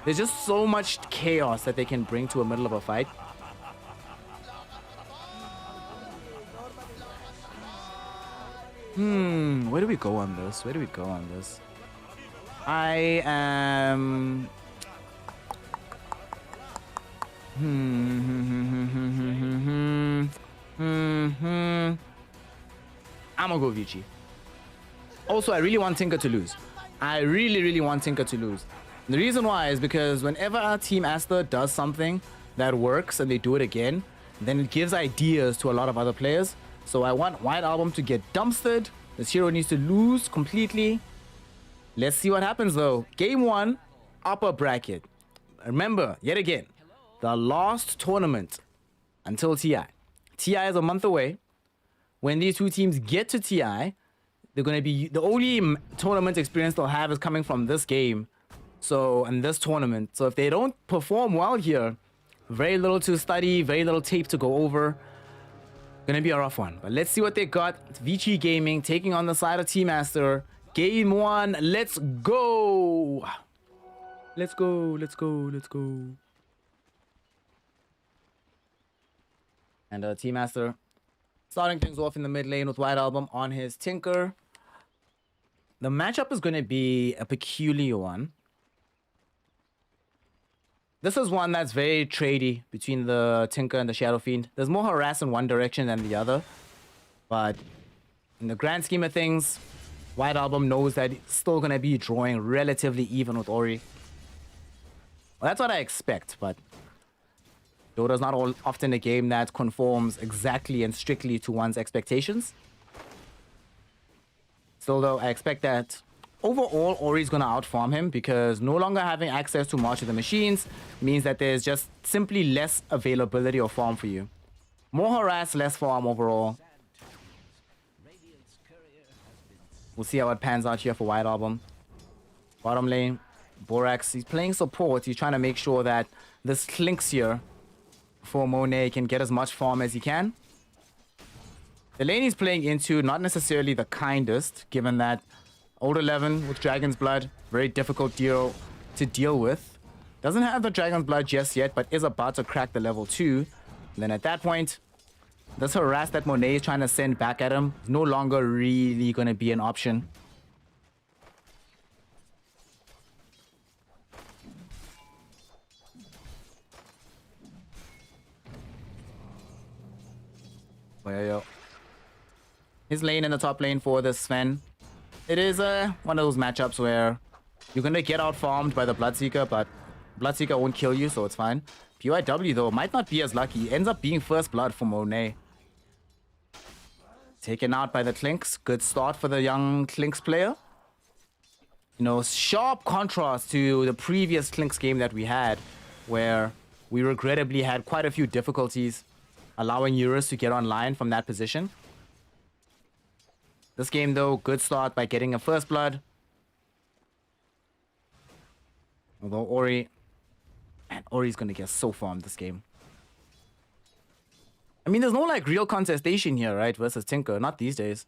There's just so much chaos that they can bring to a middle of a fight. Where do we go on this? Where do we go on this? I am... I'm gonna go Vici. Also, I really want Tinker to lose. I really want Tinker to lose. The reason why is because whenever our Team Asta does something that works and they do it again, then it gives ideas to a lot of other players. So I want White Album to get dumpstered. This hero needs to lose completely. Let's see what happens though. Game 1, upper bracket. Remember, yet again, the last tournament until TI. TI is a month away. When these two teams get to TI, they're going to be... The only tournament experience they'll have is coming from this game. So, and this tournament. So if they don't perform well here, very little to study, very little tape to go over. Gonna be a rough one. But let's see what they got. It's Vici Gaming taking on the side of Team Master. Game 1, let's go! Let's go, let's go, let's go. And Team Master starting things off in the mid lane with White Album on his Tinker. The matchup is going to be a peculiar one. This is one that's very tradey between the Tinker and the Shadow Fiend. There's more harass in one direction than the other. But in the grand scheme of things, White Album knows that it's still going to be drawing relatively even with Ori. Well, that's what I expect, but Dota's not often a game that conforms exactly and strictly to one's expectations. Still though, I expect that overall Ori's gonna outfarm him because no longer having access to March of the Machines means that there's just simply less availability of farm for you. More harass, less farm overall. We'll see how it pans out here for White Album. Bottom lane, Borax, he's playing support. He's trying to make sure that this Slinks here for Monet can get as much farm as he can. The lane he's playing into, not necessarily the kindest, given that old 11 with Dragon's Blood, very difficult deal to deal with. Doesn't have the Dragon's Blood just yet, but is about to crack the level 2. And then at that point, this harass that Monet is trying to send back at him is no longer really going to be an option. Yo. his lane in the top lane for the Sven. It is one of those matchups where you're going to get out farmed by the Bloodseeker, but Bloodseeker won't kill you, so it's fine. PYW, though, might not be as lucky. Ends up being first blood for Monet. Taken out by the Clinks. Good start for the young Clinks player. You know, sharp contrast to the previous Clinks game that we had, where we regrettably had quite a few difficulties allowing Eurus to get online from that position. This game, though, good start by getting a first blood. Although Ori... Man, Ori's gonna get so farmed this game. I mean, there's no, like, real contestation here, right? Versus Tinker. Not these days.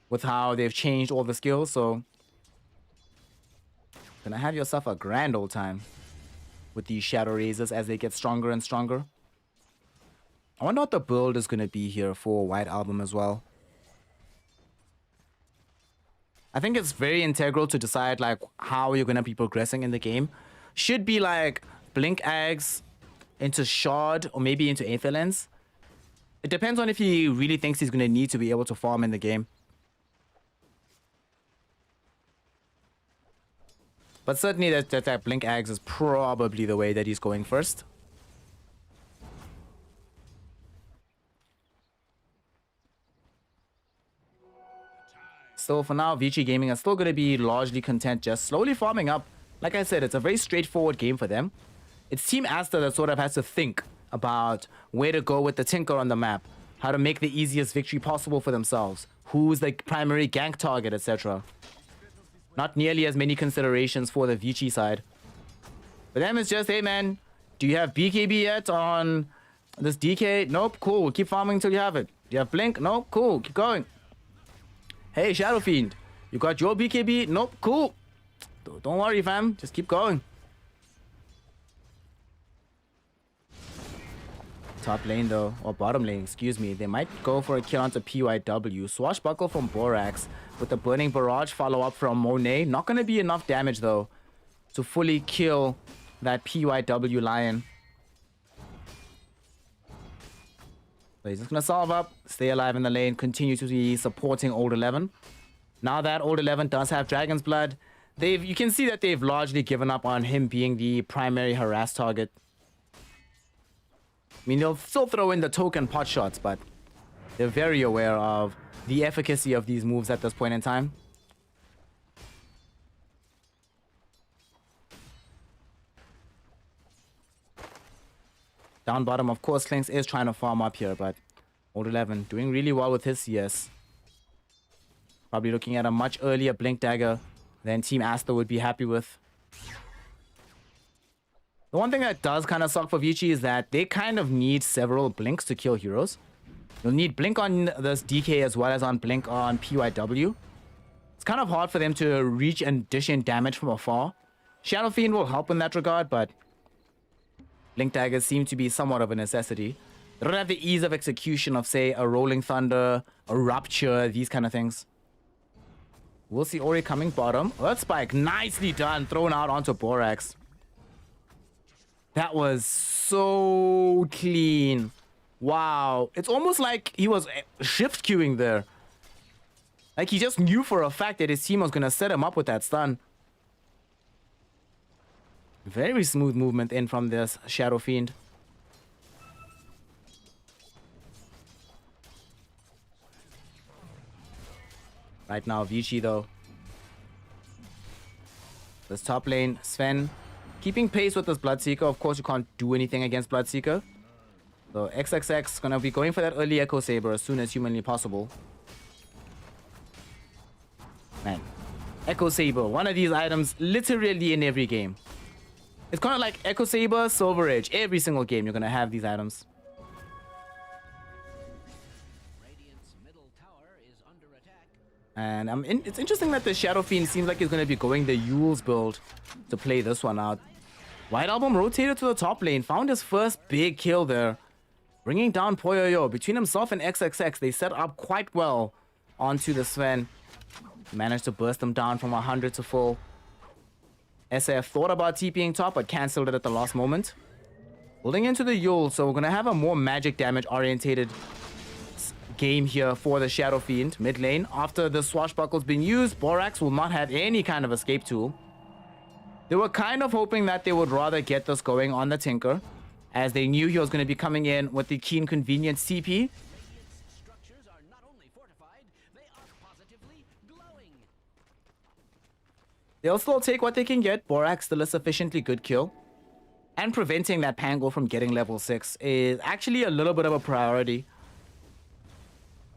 With how they've changed all the skills, so... Gonna have yourself a grand old time with these Shadow Razors as they get stronger and stronger. I wonder what the build is gonna be here for White Album as well. I think it's very integral to decide like how you're gonna be progressing in the game. Should be like Blink Ags into Shard or maybe into Aether Lens. It depends on if he really thinks he's gonna need to be able to farm in the game. But certainly that Blink Ags is probably the way that he's going first. So for now, Vici Gaming are still going to be largely content just slowly farming up. Like I said, it's a very straightforward game for them. It's Team Asta that sort of has to think about where to go with the Tinker on the map, how to make the easiest victory possible for themselves, who's the primary gank target, etc. Not nearly as many considerations for the Vici side. For them, it's just, hey man, do you have BKB yet on this DK? Nope, cool, keep farming until you have it. Do you have Blink? Nope, cool, keep going. Hey, Shadow Fiend, you got your BKB? Nope, cool. Don't worry, fam. Just keep going. Top lane, though, or bottom lane, excuse me. They might go for a kill onto PYW. Swashbuckle from Borax with the Burning Barrage follow-up from Monet. Not going to be enough damage, though, to fully kill that PYW Lion. So he's just going to solve up, stay alive in the lane, continue to be supporting Old 11. Now that Old 11 does have Dragon's Blood, you can see that they've largely given up on him being the primary harass target. I mean, they'll still throw in the token pot shots, but they're very aware of the efficacy of these moves at this point in time. Down bottom, of course, Clinks is trying to farm up here, but Old 11 doing really well with his CS. Probably looking at a much earlier Blink Dagger than Team Asta would be happy with. The one thing that does kind of suck for Vici is that they kind of need several Blinks to kill heroes. You'll need Blink on this DK as well as on Blink on PYW. It's kind of hard for them to reach and dish in damage from afar. Shadow Fiend will help in that regard, but Blink Daggers seem to be somewhat of a necessity. They don't have the ease of execution of, say, a Rolling Thunder, a Rupture, these kind of things. We'll see Ori coming bottom. Earth Spike, nicely done, thrown out onto Borax. That was so clean. Wow. It's almost like he was shift queuing there. Like he just knew for a fact that his team was going to set him up with that stun. Very smooth movement in from this Shadow Fiend. Right now, Vici though. This top lane, Sven, keeping pace with this Bloodseeker. Of course, you can't do anything against Bloodseeker. So XXX gonna be going for that early Echo Saber as soon as humanly possible. Man, Echo Saber, one of these items literally in every game. It's kind of like Echo Saber, Silver Edge. Every single game you're gonna have these items. Radiant's middle tower is under attack. And it's interesting that the Shadow Fiend seems like he's gonna be going the Yule's build to play this one out. White Album rotated to the top lane, found his first big kill there. Bringing down Poyoyo. Between himself and XXX, they set up quite well onto the Sven. Managed to burst them down from 100 to full. SF thought about TPing top, but cancelled it at the last moment. Building into the Yule, so we're going to have a more magic damage orientated game here for the Shadow Fiend mid lane. After the swashbuckle's been used, Borax will not have any kind of escape tool. They were kind of hoping that they would rather get this going on the Tinker, as they knew he was going to be coming in with the Keen Convenience TP. Structures are not only fortified, they are positively glowing. They'll still take what they can get. Borax still a sufficiently good kill. And preventing that Pango from getting level 6 is actually a little bit of a priority.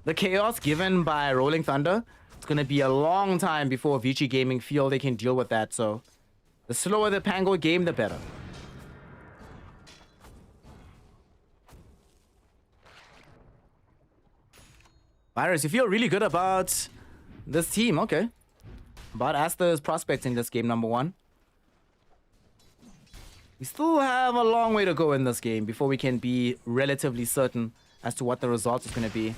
The chaos given by Rolling Thunder, it's going to be a long time before Vici Gaming feel they can deal with that. So the slower the Pango game, the better. Virus, you feel really good about this team. Okay. About Asta's prospects in this game, number 1. We still have a long way to go in this game before we can be relatively certain as to what the result is going to be.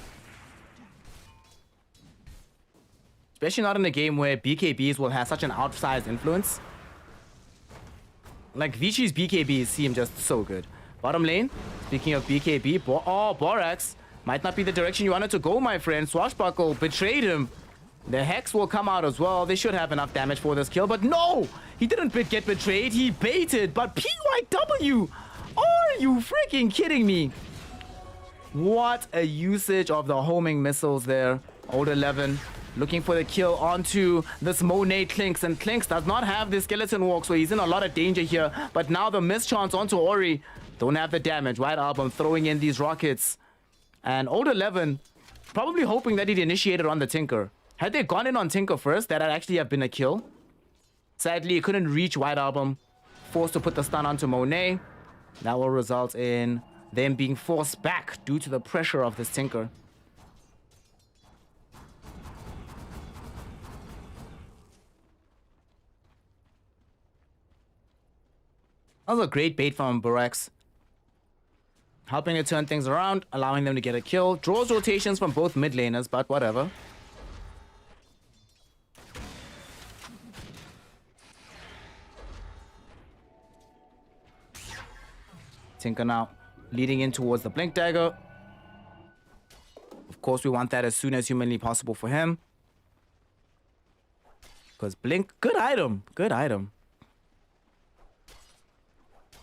Especially not in a game where BKBs will have such an outsized influence. Like, Vici's BKBs seem just so good. Bottom lane, speaking of BKB, Borax might not be the direction you wanted to go, my friend. Swashbuckle betrayed him. The Hex will come out as well. They should have enough damage for this kill, but no! He didn't get betrayed, he baited, but PYW! Are you freaking kidding me? What a usage of the homing missiles there. Old 11 looking for the kill onto this Monet Clinks, and Clinks does not have the skeleton walk, so he's in a lot of danger here. But now the mischance onto Ori. Don't have the damage. White Album throwing in these rockets. And Old 11 probably hoping that he'd initiated on the Tinker. Had they gone in on Tinker first, that'd actually have been a kill. Sadly, it couldn't reach White Album. Forced to put the stun onto Monet. That will result in them being forced back due to the pressure of this Tinker. That was a great bait from Borax. Helping to turn things around, allowing them to get a kill. Draws rotations from both mid laners, but whatever. Tinker now leading in towards the Blink Dagger. Of course, we want that as soon as humanly possible for him. Because Blink, good item. Good item.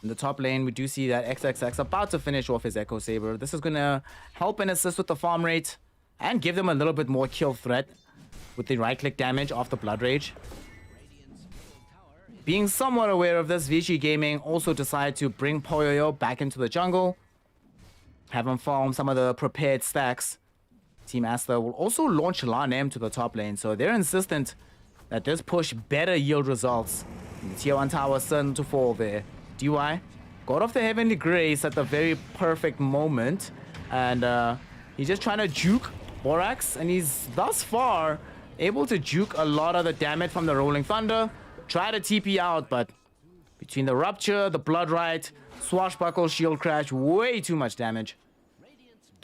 In the top lane, we do see that XXX about to finish off his Echo Saber. This is going to help and assist with the farm rate and give them a little bit more kill threat with the right-click damage off the Blood Rage. Being somewhat aware of this, Vici Gaming also decided to bring Poyoyo back into the jungle. Have him farm some of the prepared stacks. Team Asta will also launch Lanem to the top lane, so they're insistent that this push better yield results. And the tier 1 tower starting to fall there. DY got off the Heavenly Grace at the very perfect moment. And he's just trying to juke Borax, and he's thus far able to juke a lot of the damage from the Rolling Thunder. Try to TP out, but between the Rupture, the Blood Right, Swashbuckle, Shield Crash, way too much damage.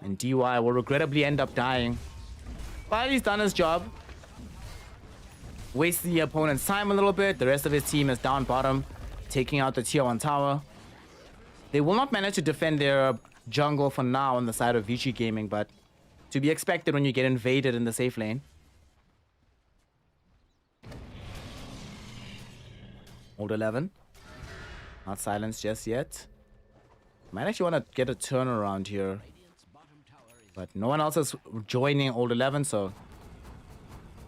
And DY will regrettably end up dying. But he's done his job. Wasting the opponent's time a little bit. The rest of his team is down bottom, taking out the tier 1 tower. They will not manage to defend their jungle for now on the side of Vici Gaming, but to be expected when you get invaded in the safe lane. Old 11. Not silenced just yet. Might actually want to get a turnaround here. But no one else is joining Old 11, so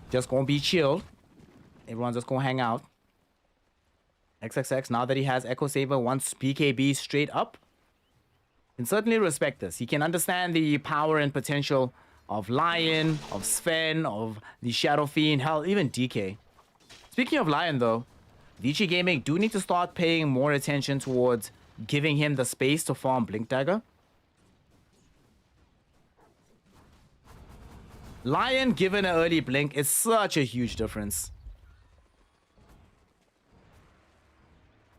just gonna be chilled. Everyone's just gonna hang out. XXX, now that he has Echo Saber, wants BKB straight up. Can certainly respect this. He can understand the power and potential of Lion, of Sven, of the Shadow Fiend, hell, even DK. Speaking of Lion, though, Vici Gaming do need to start paying more attention towards giving him the space to farm Blink Dagger. Lion given an early Blink is such a huge difference.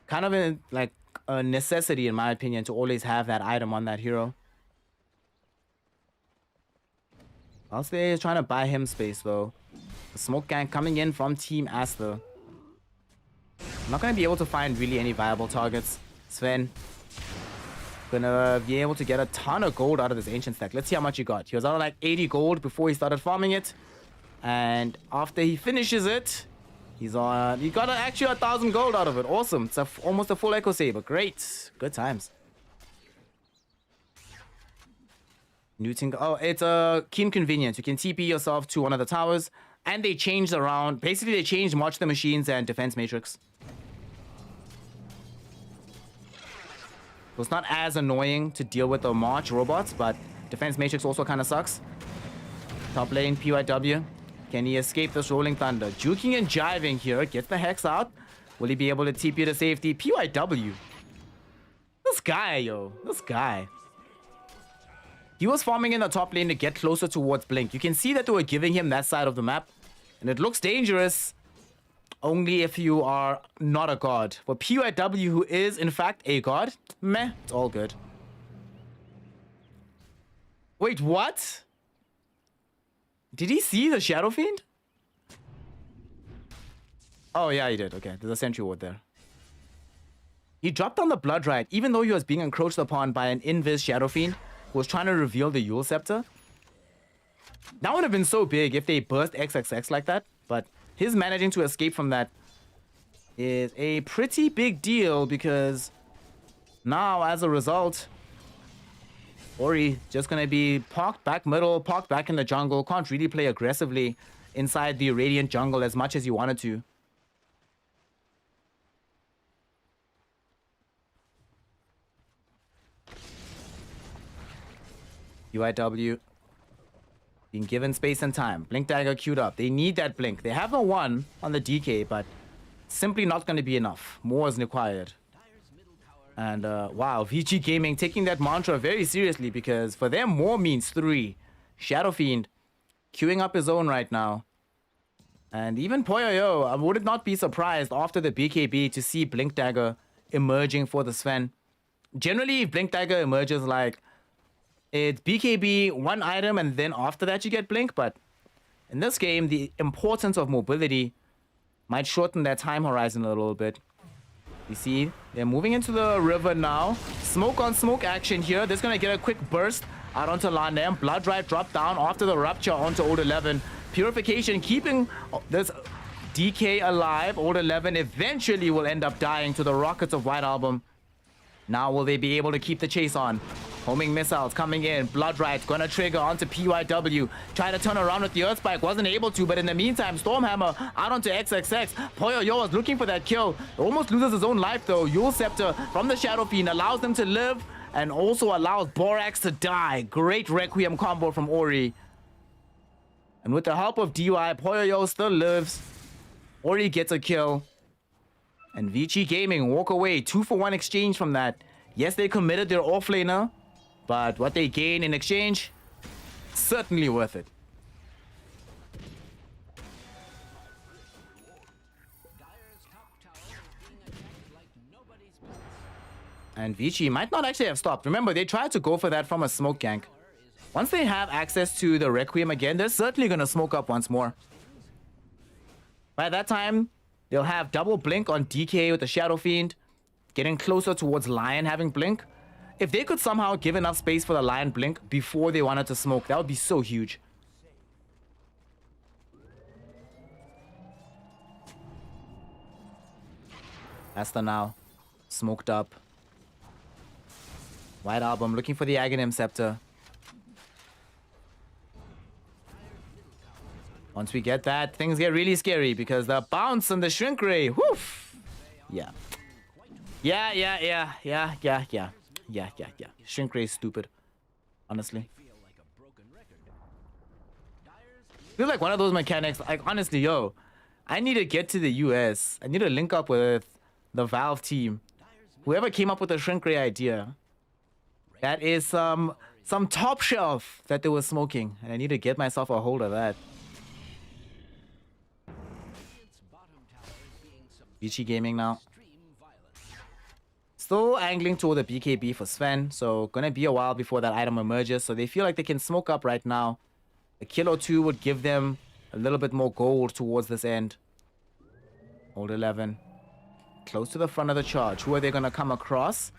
Kind of like a necessity, in my opinion, to always have that item on that hero. Whilst they're trying to buy him space, though. The smoke gang coming in from Team Asta. I'm not going to be able to find really any viable targets. Sven Gonna be able to get a ton of gold out of this ancient stack. Let's see how much he got. He was out of like 80 gold before he started farming it. And after he finishes it, he got actually 1,000 gold out of it. Awesome. It's almost a full echo saver. Great. Good times. Newton. Oh, it's a keen convenience. You can TP yourself to one of the towers. And they changed around. Basically, they changed March the Machines and Defense Matrix. So it's not as annoying to deal with the March robots, but Defense Matrix also kind of sucks. Top lane, PYW. Can he escape this Rolling Thunder? Juking and jiving here. Gets the Hex out. Will he be able to TP to safety? PYW. This guy, yo. This guy. He was farming in the top lane to get closer towards Blink. You can see that they were giving him that side of the map. And it looks dangerous. Only if you are not a god. For PYW, who is in fact a god, meh, it's all good. Wait, what? Did he see the Shadow Fiend? Oh yeah, he did. Okay, there's a sentry ward there. He dropped on the Blood Riot, even though he was being encroached upon by an invis Shadow Fiend who was trying to reveal the Yule Scepter. That would have been so big if they burst XXX like that, but his managing to escape from that is a pretty big deal because now, as a result, Ori just gonna be parked back middle, parked back in the jungle, can't really play aggressively inside the Radiant jungle as much as he wanted to. UIW being given space and time. Blink Dagger queued up. They need that blink. They have a 1 on the DK, but simply not going to be enough. More is required. And wow, VG Gaming taking that mantra very seriously because for them, more means 3. Shadow Fiend queuing up his own right now. And even Poyoyo, I would not be surprised after the BKB to see Blink Dagger emerging for the Sven. Generally, if Blink Dagger emerges like it's BKB, 1 item, and then after that you get Blink. But in this game, the importance of mobility might shorten that time horizon a little bit. You see, they're moving into the river now. Smoke on smoke action here. They're going to get a quick burst out onto Lanem. Blood Riot drop down after the Rupture onto Old 11. Purification keeping this DK alive. Old 11 eventually will end up dying to the rockets of White Album. Now will they be able to keep the chase on? Homing missiles coming in. Blood Riot gonna trigger onto PYW. Try to turn around with the Earth Spike. Wasn't able to, but in the meantime, Stormhammer out onto XXX. Poyoyo was looking for that kill. Almost loses his own life though. Yule Scepter from the Shadow Fiend allows them to live and also allows Borax to die. Great Requiem combo from Ori. And with the help of DY, Poyoyo still lives. Ori gets a kill. And VG Gaming walk away. 2-for-1 exchange from that. Yes, they committed their offlaner, but what they gain in exchange, certainly worth it. And Vici might not actually have stopped. Remember, they tried to go for that from a smoke gank. Once they have access to the Requiem again, they're certainly going to smoke up once more. By that time, they'll have double blink on DK with the Shadow Fiend, getting closer towards Lion having blink. If they could somehow give enough space for the Lion blink before they wanted to smoke, that would be so huge. Asta now, smoked up. White Album looking for the Aghanim Scepter. Once we get that, things get really scary because the bounce and the shrink ray, woof! Yeah. Yeah. Shrink ray is stupid, honestly. Feels like one of those mechanics, like honestly, yo, I need to get to the US. I need to link up with the Valve team. Whoever came up with the shrink ray idea. That is some top shelf that they were smoking. And I need to get myself a hold of that. VG Gaming now. Still angling toward the BKB for Sven, so gonna be a while before that item emerges, so they feel like they can smoke up right now. A kill or two would give them a little bit more gold towards this end. Old 11. Close to the front of the charge. Who are they gonna come across?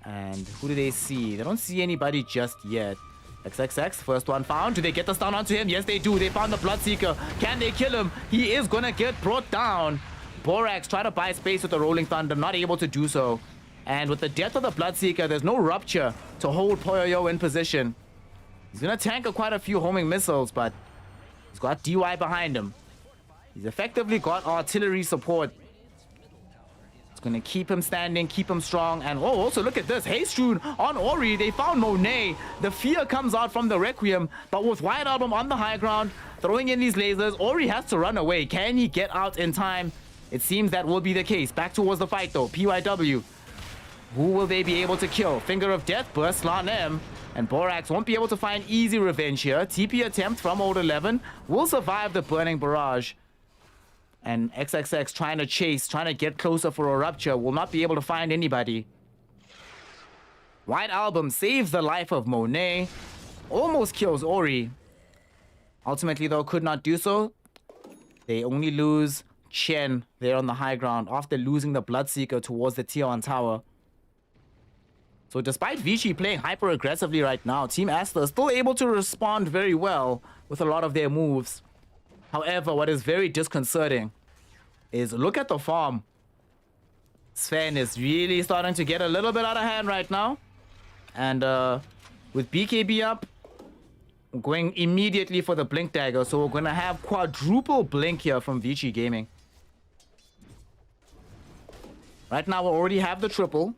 And who do they see? They don't see anybody just yet. XXX, first one found. Do they get the stun onto him? Yes, they do. They found the Bloodseeker. Can they kill him? He is gonna get brought down. Borax try to buy space with the Rolling Thunder, not able to do so. And with the death of the Bloodseeker, there's no Rupture to hold Poyoyo in position. He's gonna tank quite a few homing missiles, but he's got DY behind him. He's effectively got artillery support. It's gonna keep him standing, keep him strong. And oh, also look at this. Haystrewn on Ori. They found Monet. The fear comes out from the Requiem, but with White Album on the high ground, throwing in these lasers, Ori has to run away. Can he get out in time? It seems that will be the case. Back towards the fight though. PYW. Who will they be able to kill? Finger of Death bursts Lan M. And Borax won't be able to find easy revenge here. TP attempt from Old 11 will survive the burning barrage. And XXX trying to chase, trying to get closer for a Rupture, will not be able to find anybody. White Album saves the life of Monet. Almost kills Ori. Ultimately, though, could not do so. They only lose Chen there on the high ground after losing the Bloodseeker towards the tier 1 tower. So despite Vici playing hyper aggressively right now, Team Asta is still able to respond very well with a lot of their moves. However, what is very disconcerting is look at the farm. Sven is really starting to get a little bit out of hand right now. And with BKB up, we're going immediately for the Blink Dagger. So we're going to have quadruple Blink here from Vici Gaming. Right now we already have the triple.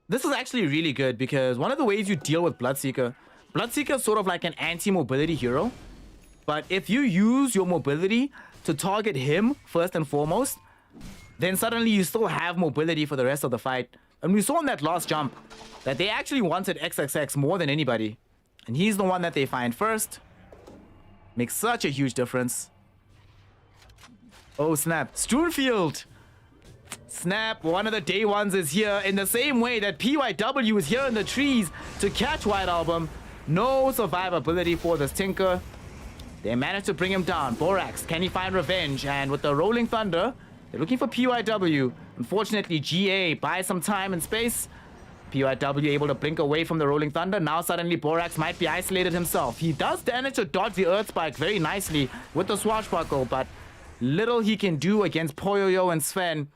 This is actually really good because one of the ways you deal with Bloodseeker is sort of like an anti-mobility hero. But if you use your mobility to target him first and foremost, then suddenly you still have mobility for the rest of the fight. And we saw in that last jump that they actually wanted XXX more than anybody. And he's the one that they find first. Makes such a huge difference. Oh snap, Stroonfield! Snap, one of the day ones is here in the same way that PYW is here in the trees to catch White Album. No survivability for this Tinker. They managed to bring him down. Borax, can he find revenge? And with the Rolling Thunder, they're looking for PYW. Unfortunately, GA buys some time and space. PYW able to blink away from the Rolling Thunder. Now suddenly Borax might be isolated himself. He does manage to dodge the Earth Spike very nicely with the Swashbuckle, but little he can do against Poyoyo and Sven.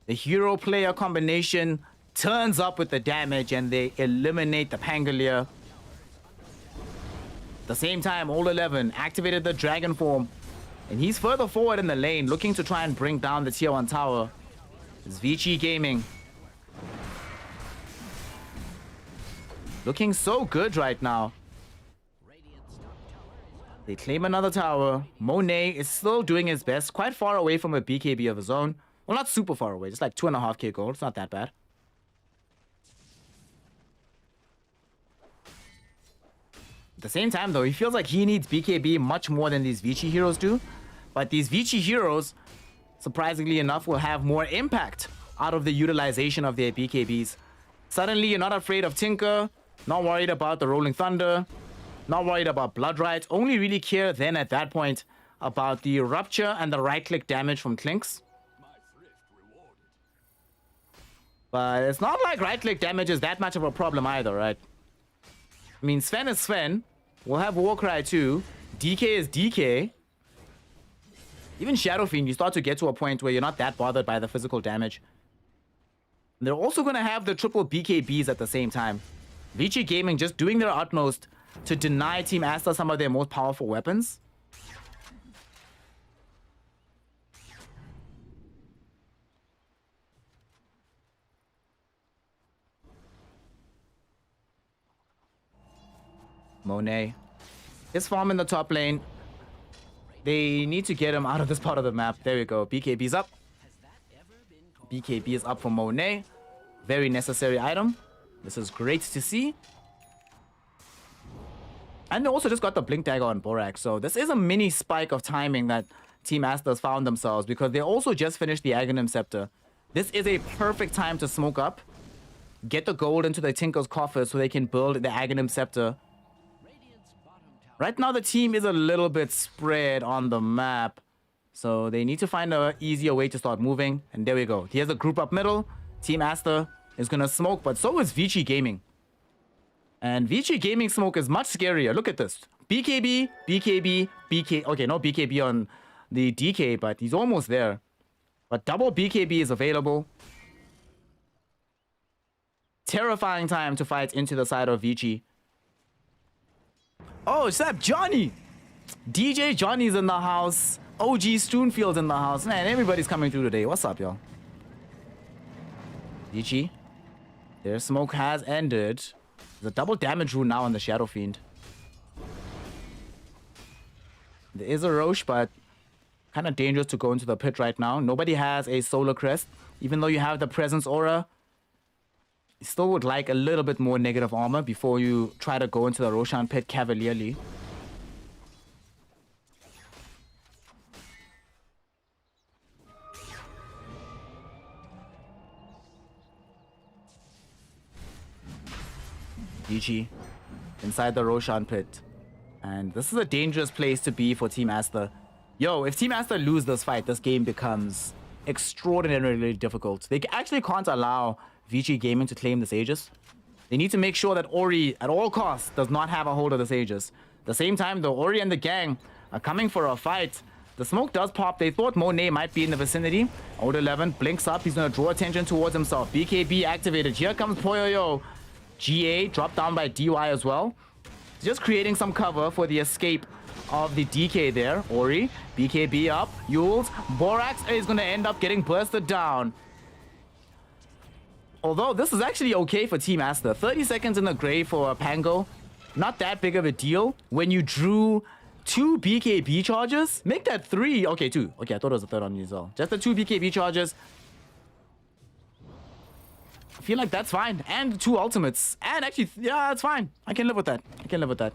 The hero-player combination turns up with the damage and they eliminate the Pangolier. At the same time, Old 11 activated the Dragon form. And he's further forward in the lane, looking to try and bring down the tier 1 tower. It's Vici Gaming. Looking so good right now. They claim another tower. Monet is still doing his best, quite far away from a BKB of his own. Well, not super far away, just like 2.5k gold. It's not that bad. At the same time, though, he feels like he needs BKB much more than these Vici heroes do. But these Vici heroes, surprisingly enough, will have more impact out of the utilization of their BKBs. Suddenly, you're not afraid of Tinker, not worried about the Rolling Thunder, not worried about Blood Riot. Only really care then at that point about the Rupture and the right-click damage from Clinks. But it's not like right-click damage is that much of a problem either, right? I mean, Sven is Sven. We'll have Warcry too. DK is DK. Even Shadow Fiend, you start to get to a point where you're not that bothered by the physical damage. And they're also going to have the triple BKBs at the same time. Vici Gaming just doing their utmost to deny Team Asta some of their most powerful weapons. Monet. His farm in the top lane. They need to get him out of this part of the map. There we go. BKB's up. BKB is up for Monet. Very necessary item. This is great to see. And they also just got the Blink Dagger on Borax. So this is a mini spike of timing that Team Asta's found themselves because they also just finished the Aghanim Scepter. This is a perfect time to smoke up. Get the gold into the Tinker's coffer so they can build the Aghanim Scepter. Right now, the team is a little bit spread on the map. So they need to find a easier way to start moving. And there we go. Here's a group up middle. Team Asta is going to smoke, but so is Vici Gaming. And Vici Gaming smoke is much scarier. Look at this. BKB, BKB, BK. Okay, no BKB on the DK, but he's almost there. But double BKB is available. Terrifying time to fight into the side of Vici. Oh, Sap Johnny. DJ Johnny's in the house. OG Stoonfield's in the house. Man, everybody's coming through today. What's up, y'all? Vici. Their smoke has ended. There's a double damage rune now on the Shadow Fiend. There is a Roche, but kind of dangerous to go into the pit right now. Nobody has a Solar Crest. Even though you have the Presence Aura, you still would like a little bit more negative armor before you try to go into the Roshan pit cavalierly. GG inside the Roshan pit. And this is a dangerous place to be for Team Asta. Yo, if Team Asta lose this fight, this game becomes extraordinarily difficult. They actually can't allow Vici Gaming to claim this Aegis. They need to make sure that Ori, at all costs, does not have a hold of this Aegis. At the same time, though, Ori and the gang are coming for a fight. The smoke does pop. They thought Monet might be in the vicinity. Old 11 blinks up. He's going to draw attention towards himself. BKB activated. Here comes Poyoyo. GA dropped down by DY as well. Just creating some cover for the escape of the DK there. Ori, BKB up. Yules, Borax is going to end up getting bursted down. Although this is actually okay for Team Asta. 30 seconds in the grave for Pango. Not that big of a deal. When you drew 2 BKB charges, make that 3. Okay, 2. Okay, I thought it was a third on you as well. Just the 2 BKB charges. I feel like that's fine. And 2 ultimates. And actually, yeah, it's fine. I can live with that. I can live with that.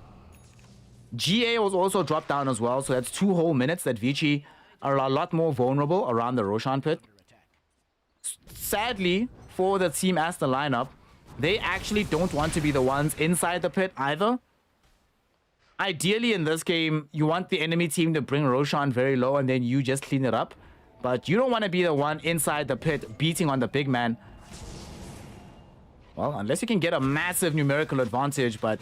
GA was also dropped down as well. So that's 2 whole minutes that Vici are a lot more vulnerable around the Roshan pit. Sadly, for the Team Asta lineup, they actually don't want to be the ones inside the pit either. Ideally, in this game, you want the enemy team to bring Roshan very low and then you just clean it up. But you don't want to be the one inside the pit beating on the big man. Well, unless you can get a massive numerical advantage, but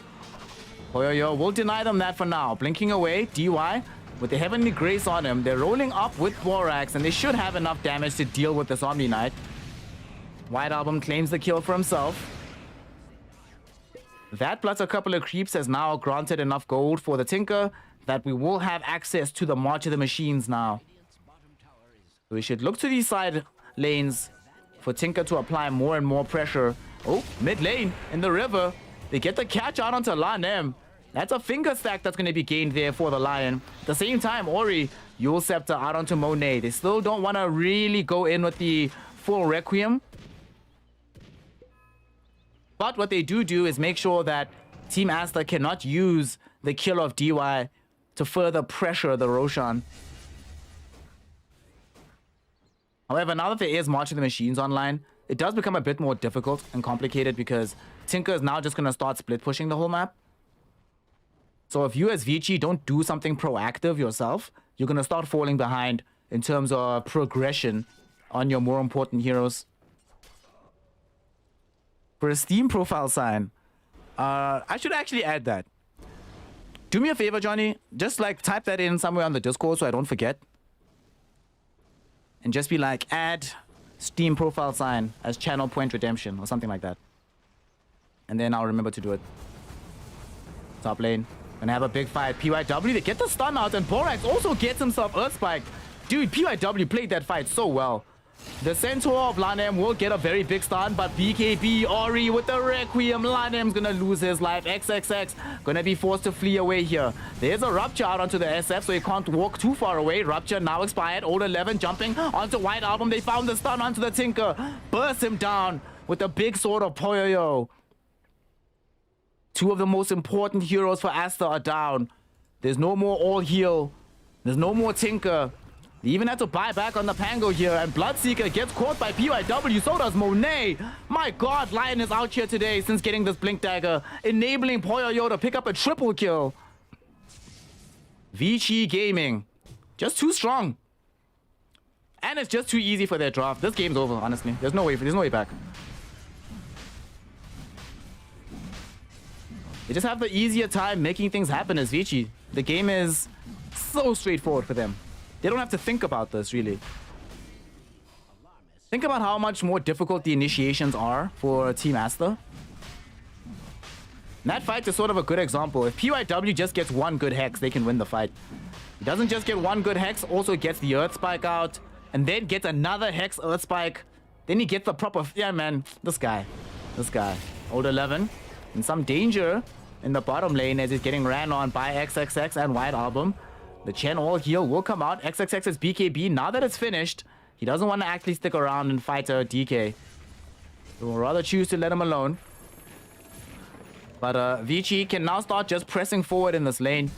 Poyoyo will deny them that for now. Blinking away, DY with the Heavenly Grace on him. They're rolling up with Borax, and they should have enough damage to deal with this Omni Knight. White Album claims the kill for himself. That plus a couple of creeps has now granted enough gold for the Tinker that we will have access to the March of the Machines now. So we should look to these side lanes for Tinker to apply more and more pressure. Oh, mid lane in the river. They get the catch out onto Lanem. That's a finger stack that's going to be gained there for the Lion. At the same time, Ori, Yule Scepter out onto Monet. They still don't want to really go in with the full Requiem. But what they do is make sure that Team Asta cannot use the kill of DY to further pressure the Roshan. However, now that there is March of the Machines online, it does become a bit more difficult and complicated because Tinker is now just going to start split pushing the whole map. So if you as Vici don't do something proactive yourself, you're going to start falling behind in terms of progression on your more important heroes. For a Steam profile sign, I should actually add that. Do me a favor, Johnny. Just like type that in somewhere on the Discord so I don't forget. And just be like, add Steam profile sign as channel point redemption or something like that. And then I'll remember to do it. Top lane. Gonna have a big fight. PYW, they get the stun out, and Borax also gets himself Earth Spike. Dude, PYW played that fight so well. The Centaur of Lanem will get a very big stun, but BKB Ori with the Requiem. Lanem's gonna lose his life. XXX gonna be forced to flee away here. There's a Rupture out onto the SF, so he can't walk too far away. Rupture now expired. Old 11 jumping onto White Album. They found the stun onto the Tinker. Burst him down with the big sword of Poyoyo. 2 of the most important heroes for Asta are down. There's no more all heal. There's no more Tinker. They even had to buy back on the Pango here, and Bloodseeker gets caught by PYW, so does Monet. My god, Lion is out here today since getting this Blink Dagger, enabling Poyoyo to pick up a triple kill. Vici Gaming, just too strong. And it's just too easy for their draft. This game's over, honestly. There's no way back. They just have the easier time making things happen as Vici. The game is so straightforward for them. They don't have to think about this, really. Think about how much more difficult the initiations are for Team Asta. That fight is sort of a good example. If PYW just gets one good hex, they can win the fight. He doesn't just get one good hex, also gets the Earth Spike out, and then gets another hex Earth Spike. Then he gets the proper... Yeah, man. This guy. Old 11. In some danger in the bottom lane as he's getting ran on by XXX and White Album. The Chen all heal will come out. XXX's BKB, now that it's finished, he doesn't want to actually stick around and fight a DK. He will rather choose to let him alone. But Vici can now start just pressing forward in this lane.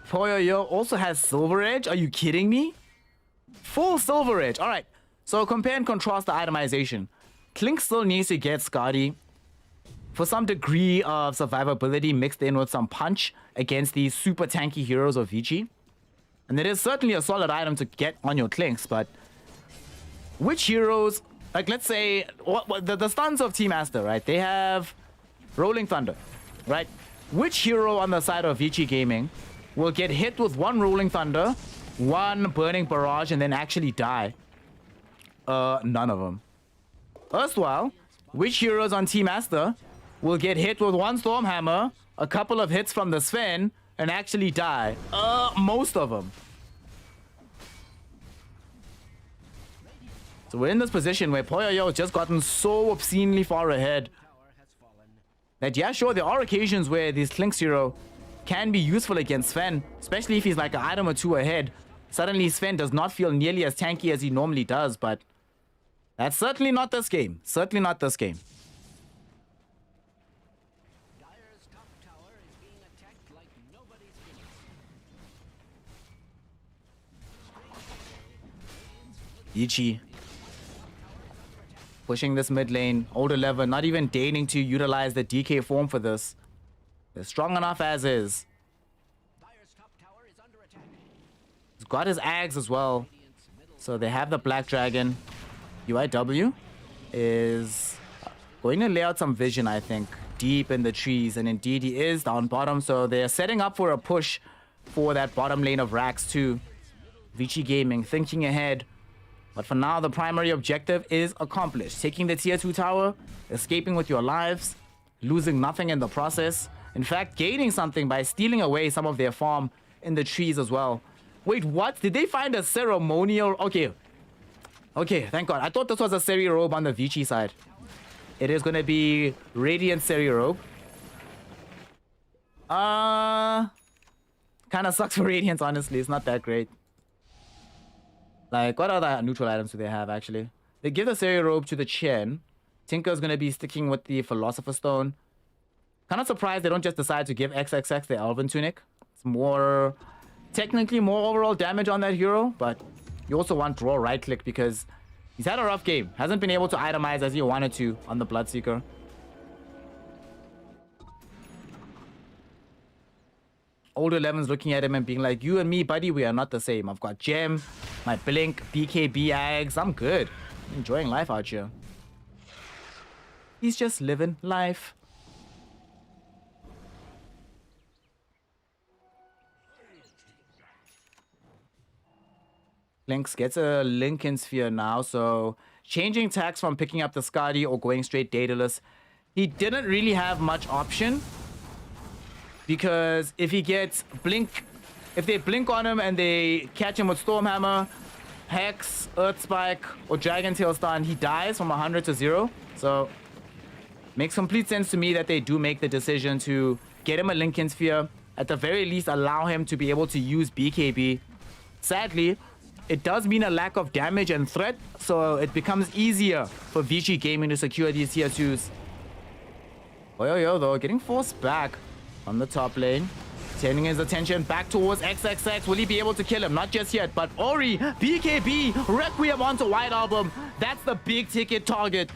Poyoyo also has Silver Edge. Are you kidding me? Full Silver Edge. All right. So compare and contrast the itemization. Klink still needs to get Skadi for some degree of survivability mixed in with some punch against these super tanky heroes of Vici. And it is certainly a solid item to get on your Klinks, but which heroes, like let's say, the stuns of Team Asta, right? They have Rolling Thunder, right? Which hero on the side of Vici Gaming will get hit with one Rolling Thunder, one Burning Barrage, and then actually die? None of them. Erstwhile, which heroes on Team Asta will get hit with one Stormhammer, a couple of hits from the Sven, and actually die? Most of them. So we're in this position where Poyoyo has just gotten so obscenely far ahead that, yeah, sure, there are occasions where this Klinks hero can be useful against Sven, especially if he's like an item or two ahead. Suddenly Sven does not feel nearly as tanky as he normally does, but that's certainly not this game. Certainly not this game. Dire's top tower is being attacked like nobody's business. Ichi pushing this mid lane. Old 11 not even deigning to utilize the DK form for this. They're strong enough as is. Dire's top tower is under attack. He's got his Ags as well. So they have the Black Dragon. UIW is going to lay out some vision, I think, deep in the trees. And indeed, he is down bottom. So they're setting up for a push for that bottom lane of Rax too. Vici Gaming thinking ahead. But for now, the primary objective is accomplished. Taking the tier 2 tower, escaping with your lives, losing nothing in the process. In fact, gaining something by stealing away some of their farm in the trees as well. Wait, what? Did they find a ceremonial? Okay, thank God. I thought this was a Seri robe on the Vici side. It is going to be Radiant Seri robe. Kind of sucks for Radiance, honestly. It's not that great. Like, what other neutral items do they have, actually? They give the Seri robe to the Chen. Tinker's going to be sticking with the Philosopher's Stone. Kind of surprised they don't just decide to give XXX the Elven Tunic. It's more... technically more overall damage on that hero, but you also want draw right click because he's had a rough game. Hasn't been able to itemize as he wanted to on the Bloodseeker. Old 11's looking at him and being like, you and me, buddy, we are not the same. I've got Gem, my Blink, BKB Ags. I'm good. Enjoying life out here. He's just living life. Lynx gets a Lincoln Sphere now, so changing tax from picking up the Skadi or going straight Daedalus. He didn't really have much option because if he gets Blink, if they Blink on him and they catch him with Stormhammer, Hex, Earth Spike, or Dragon Tail Stun, he dies from 100 to 0. So makes complete sense to me that they do make the decision to get him a Lincoln Sphere, at the very least allow him to be able to use BKB. Sadly, it does mean a lack of damage and threat, so it becomes easier for Vici Gaming to secure these tier 2s. Yo, though, getting forced back on the top lane. Turning his attention back towards XXX. Will he be able to kill him? Not just yet, but Ori, BKB, Requiem onto White Album. That's the big ticket target.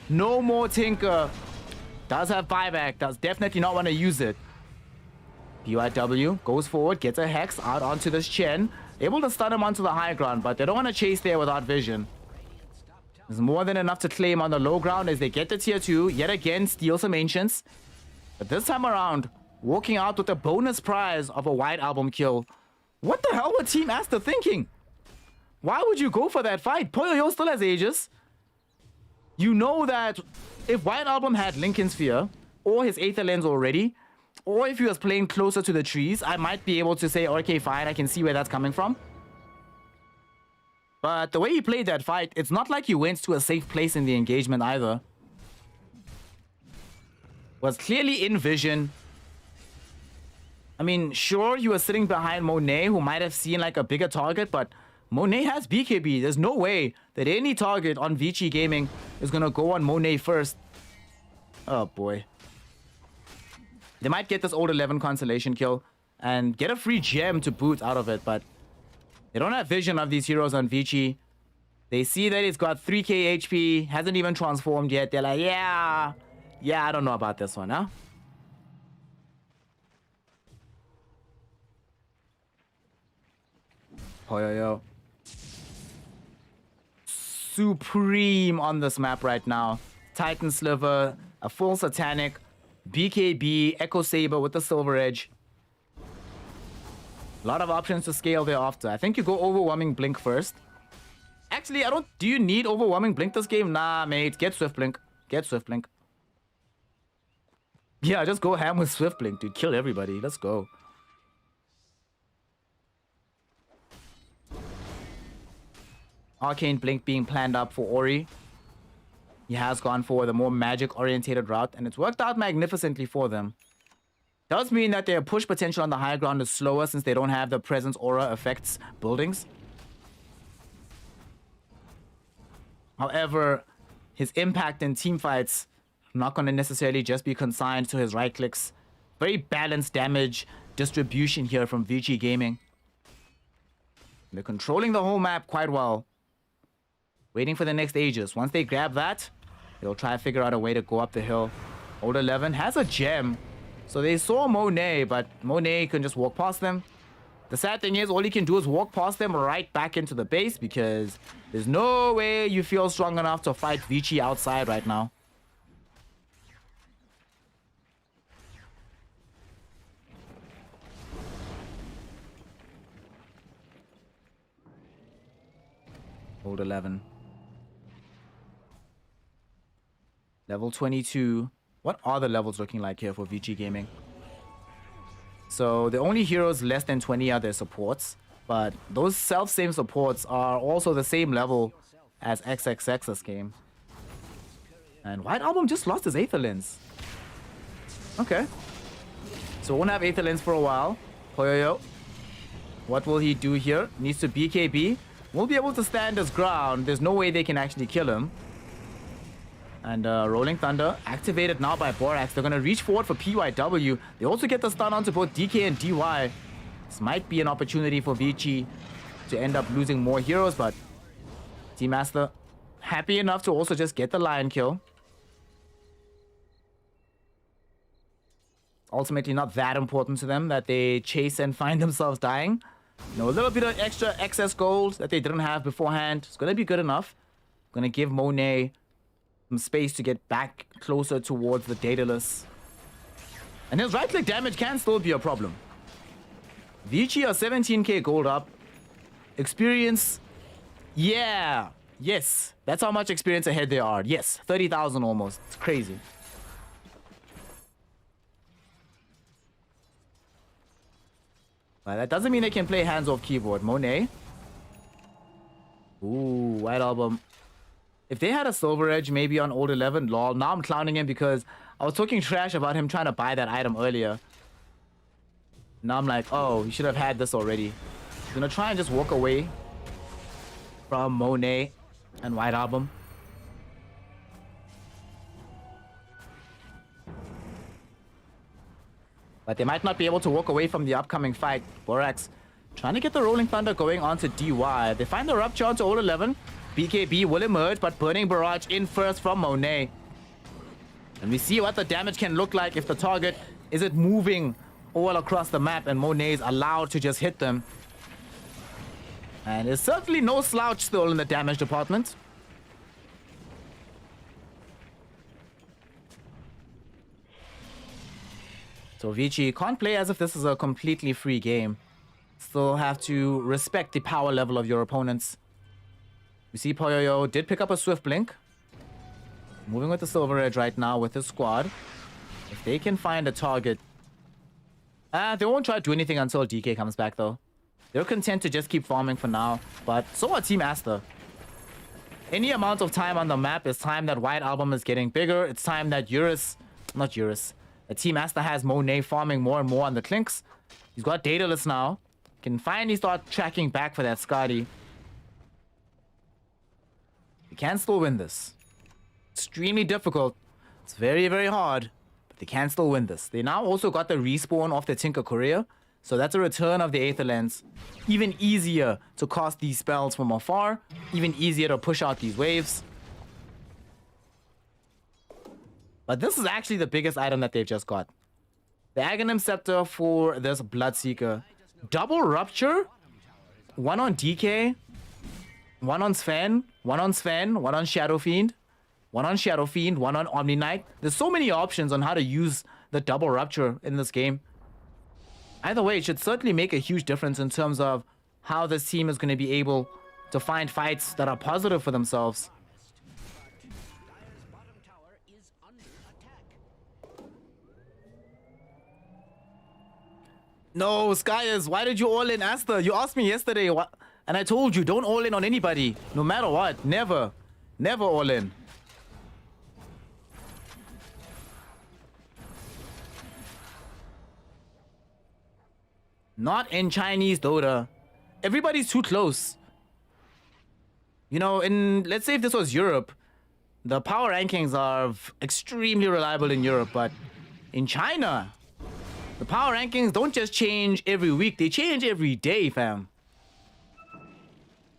No more Tinker. Does have buyback. Does definitely not want to use it. PYW goes forward, gets a Hex out onto this Chen. Able to stun him onto the high ground, but they don't want to chase there without vision. There's more than enough to claim on the low ground as they get the tier 2. Yet again, steal some Ancients. But this time around, walking out with a bonus prize of a White Album kill. What the hell were Team Asta thinking? Why would you go for that fight? Poyoyo still has Aegis. You know that if White Album had Lincoln Sphere, or his Aether Lens already, or if he was playing closer to the trees, I might be able to say, okay, fine, I can see where that's coming from. But the way he played that fight, it's not like he went to a safe place in the engagement either. Was clearly in vision. I mean, sure, he was sitting behind Monet, who might have seen like a bigger target, but Monet has BKB. There's no way that any target on Vici Gaming is gonna go on Monet first. Oh boy. They might get this old 11 constellation kill and get a free gem to boot out of it, but they don't have vision of these heroes on Vici. They see that he's got 3k HP, hasn't even transformed yet. They're like, yeah, I don't know about this one, huh? Poyoyo. Supreme on this map right now. Titan Sliver, a full Satanic, BKB, Echo Saber with the Silver Edge. A lot of options to scale thereafter. I think you go Overwhelming Blink first. Actually, do you need Overwhelming Blink this game? Nah, mate. Get Swift Blink. Get Swift Blink. Yeah, just go ham with Swift Blink, dude. Kill everybody. Let's go. Arcane Blink being planned up for Ori. He has gone for the more magic-orientated route, and it's worked out magnificently for them. Does mean that their push potential on the high ground is slower since they don't have the presence aura effects buildings. However, his impact in team fights not going to necessarily just be consigned to his right clicks. Very balanced damage distribution here from Vici Gaming. They're controlling the whole map quite well. Waiting for the next Aegis. Once they grab that, they'll try to figure out a way to go up the hill. Old 11 has a gem. So they saw Monet, but Monet can just walk past them. The sad thing is, all he can do is walk past them right back into the base because there's no way you feel strong enough to fight Vici outside right now. Old 11. Level 22. What are the levels looking like here for Vici Gaming? So the only heroes less than 20 are their supports. But those self-same supports are also the same level as XXX this game. And White Album just lost his Aether Lens. Okay. So won't have Aether Lens for a while. Poyoyo. What will he do here? Needs to BKB. Won't be able to stand his ground. There's no way they can actually kill him. And Rolling Thunder activated now by Borax. They're going to reach forward for PYW. They also get the stun onto both DK and DY. This might be an opportunity for Vici to end up losing more heroes, but Team Master happy enough to also just get the Lion kill. Ultimately not that important to them that they chase and find themselves dying. You know, a little bit of extra excess gold that they didn't have beforehand. It's going to be good enough. Going to give Monet some space to get back closer towards the Daedalus. And his right-click damage can still be a problem. Vici are 17k gold up. Experience, yeah, yes. That's how much experience ahead they are. Yes, 30,000 almost. It's crazy. But that doesn't mean they can play hands off keyboard. Monet. Ooh, White Album. If they had a Silver Edge maybe on Old 11, lol. Now I'm clowning him because I was talking trash about him trying to buy that item earlier. Now I'm like, oh, he should have had this already. He's gonna try and just walk away from Monet and White Album. But they might not be able to walk away from the upcoming fight. Borax trying to get the Rolling Thunder going onto DY. They find the Rupture onto Old 11. BKB will emerge, but Burning Barrage in first from Monet. And we see what the damage can look like if the target isn't moving all across the map, and Monet's allowed to just hit them. And it's certainly no slouch still in the damage department. So Vici can't play as if this is a completely free game. Still have to respect the power level of your opponents. You see Poyoyo did pick up a Swift Blink. Moving with the Silver Edge right now with his squad. If they can find a target. They won't try to do anything until DK comes back though. They're content to just keep farming for now. But so are Team Aster. Any amount of time on the map is time that White Album is getting bigger. It's time that Team Aster has Monet farming more and more on the Clinks. He's got Daedalus now. Can finally start tracking back for that Skadi. They can still win this. Extremely difficult. It's very, very hard. But they can still win this. They now also got the respawn of the Tinker Courier. So that's a return of the Aether Lens. Even easier to cast these spells from afar. Even easier to push out these waves. But this is actually the biggest item that they've just got. The Aghanim Scepter for this Bloodseeker. Double Rupture. One on DK. One on Sven. One on Sven. One on Shadow Fiend. One on Shadow Fiend. One on Omni Knight. There's so many options on how to use the Double Rupture in this game. Either way, it should certainly make a huge difference in terms of how this team is going to be able to find fights that are positive for themselves. Dire's bottom tower is under attack. No, Skyers, why did you all in Aster? You asked me yesterday, and I told you, don't all in on anybody. No matter what. Never. Never all in. Not in Chinese Dota. Everybody's too close. You know, let's say if this was Europe, the power rankings are extremely reliable in Europe, but in China, the power rankings don't just change every week, they change every day, fam.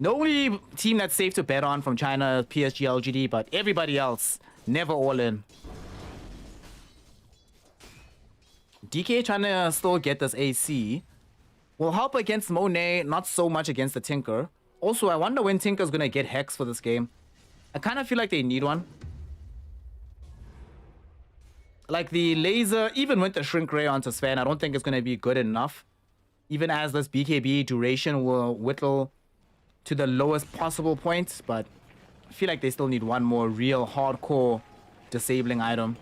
The only team that's safe to bet on from China is PSG LGD, but everybody else, never all in. DK trying to still get this AC. Will help against Monet, not so much against the Tinker. Also, I wonder when Tinker's gonna get Hex for this game. I kind of feel like they need one. Like the laser, even with the Shrink Ray onto Sven, I don't think it's gonna be good enough. Even as this BKB duration will whittle to the lowest possible point, but I feel like they still need one more real hardcore disabling item.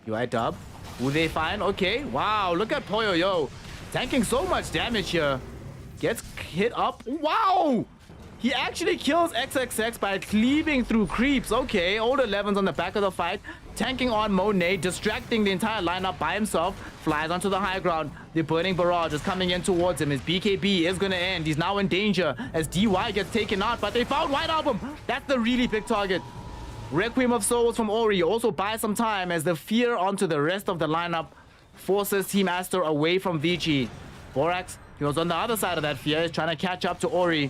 UI dub. Who they find? Okay, wow, look at Poyoyo. Tanking so much damage here. Gets hit up. Wow! He actually kills XXX by cleaving through creeps. Okay, old 11's on the back of the fight. Tanking on Monet, distracting the entire lineup by himself. Flies onto the high ground. The Burning Barrage is coming in towards him. His BKB is going to end. He's now in danger as DY gets taken out. But they found White Album. That's the really big target. Requiem of Souls from Ori also buys some time as the fear onto the rest of the lineup forces Team Aster away from Vici. Borax, he was on the other side of that fear. He's trying to catch up to Ori.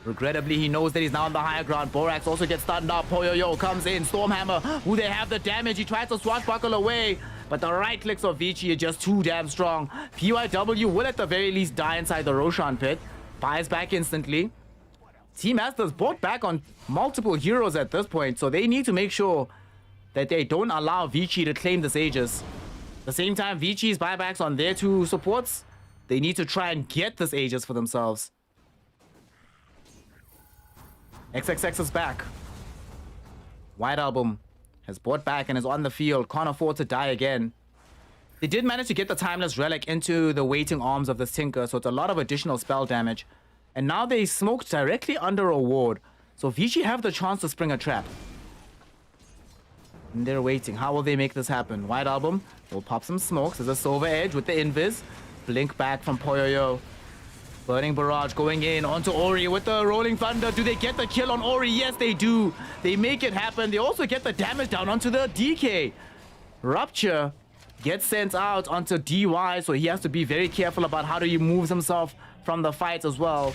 Regrettably, he knows that he's now on the higher ground. Borax also gets stunned up. Poyoyo comes in. Stormhammer, who they have the damage. He tries to swashbuckle away. But the right clicks of Vici are just too damn strong. PYW will at the very least die inside the Roshan pit. Buys back instantly. Team Aster's bought back on multiple heroes at this point. So they need to make sure that they don't allow Vici to claim the Sages. At the same time, Vici's buybacks on their two supports, they need to try and get this Aegis for themselves. XXX is back. White Album has bought back and is on the field. Can't afford to die again. They did manage to get the Timeless Relic into the waiting arms of this Tinker, so it's a lot of additional spell damage. And now they smoked directly under a ward. So Vici have the chance to spring a trap. And they're waiting. How will they make this happen? White Album will pop some smokes. There's a Silver Edge with the Invis. Blink back from Poyoyo. Burning Barrage going in onto Ori with the Rolling Thunder. Do they get the kill on Ori? Yes, they do. They make it happen. They also get the damage down onto the DK. Rupture gets sent out onto DY, so he has to be very careful about how he moves himself from the fight as well.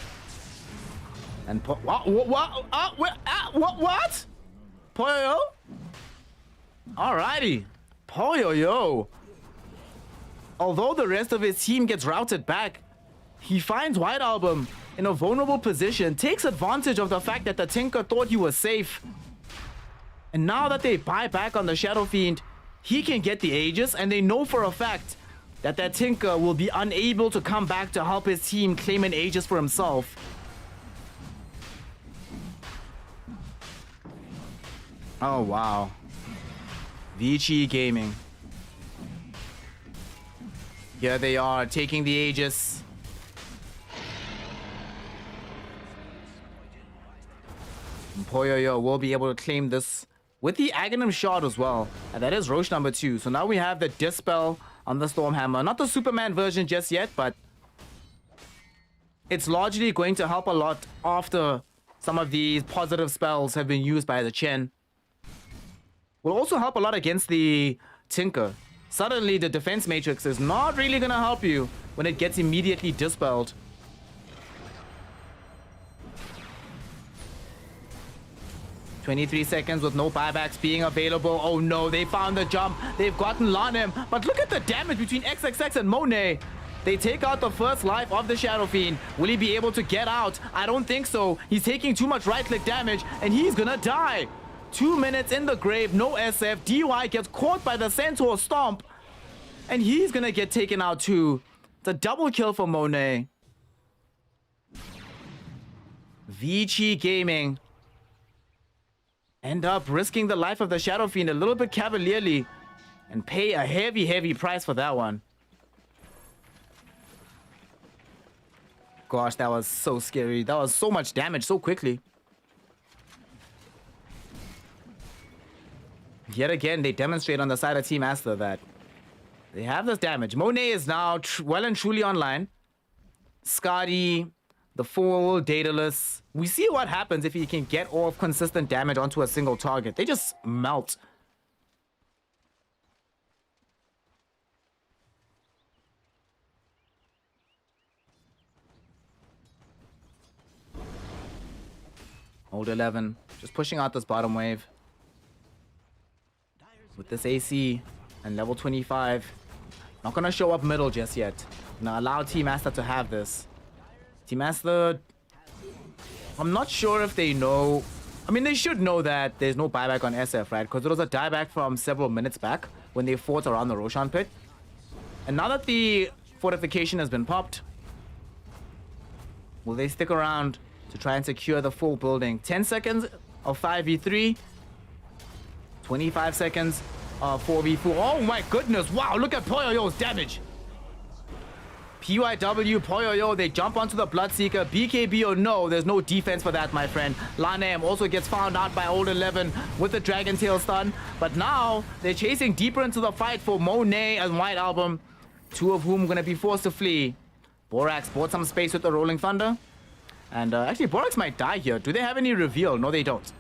And what? Poyoyo? Alrighty. Poyoyo. although the rest of his team gets routed back, he finds White Album in a vulnerable position, takes advantage of the fact that the Tinker thought he was safe. And now that they buy back on the Shadow Fiend, he can get the Aegis, and they know for a fact that that Tinker will be unable to come back to help his team claim an Aegis for himself. Oh, wow. Vici Gaming. Here they are, taking the Aegis. Poyoyo will be able to claim this with the Aghanim Shard as well. And that is Roche number 2. So now we have the Dispel on the Stormhammer. Not the Superman version just yet, but it's largely going to help a lot after some of these positive spells have been used by the Chen. Will also help a lot against the Tinker. Suddenly, the defense matrix is not really going to help you when it gets immediately dispelled. "23 seconds with no buybacks being available. Oh no, they found the jump. They've gotten Lanem. But look at the damage between XXX and Monet. They take out the first life of the Shadow Fiend. Will he be able to get out? I don't think so. He's taking too much right-click damage, and he's gonna die. 2 minutes in the grave, no SF. DY gets caught by the Centaur Stomp, and he's gonna get taken out too. It's a double kill for Monet. Vici Gaming end up risking the life of the Shadow Fiend a little bit cavalierly and pay a heavy price for that one. Gosh, that was so scary. That was so much damage so quickly. Yet again, they demonstrate on the side of Team Asta that they have this damage. Monet is now well and truly online. Scotty, the full Daedalus. We see what happens if he can get off consistent damage onto a single target. They just melt. Old 11, just pushing out this bottom wave. With this AC and level 25. Not gonna show up middle just yet. Gonna allow Team Asta to have this. Team Asta, I'm not sure if they know. I mean, they should know that there's no buyback on SF, right? Because there was a dieback from several minutes back when they fought around the Roshan pit. And now that the fortification has been popped, will they stick around to try and secure the full building? 10 seconds of 5v3. 25 seconds of 4v4. Oh my goodness. Wow, look at Poyoyo's damage. PYW, Poyoyo, they jump onto the Bloodseeker. BKB or no, there's no defense for that, my friend. Lanem also gets found out by Old 11 with the Dragon Tail stun. But now they're chasing deeper into the fight for Monet and White Album, two of whom are going to be forced to flee. Borax bought some space with the Rolling Thunder. And actually, Borax might die here. Do they have any reveal? No, they don't.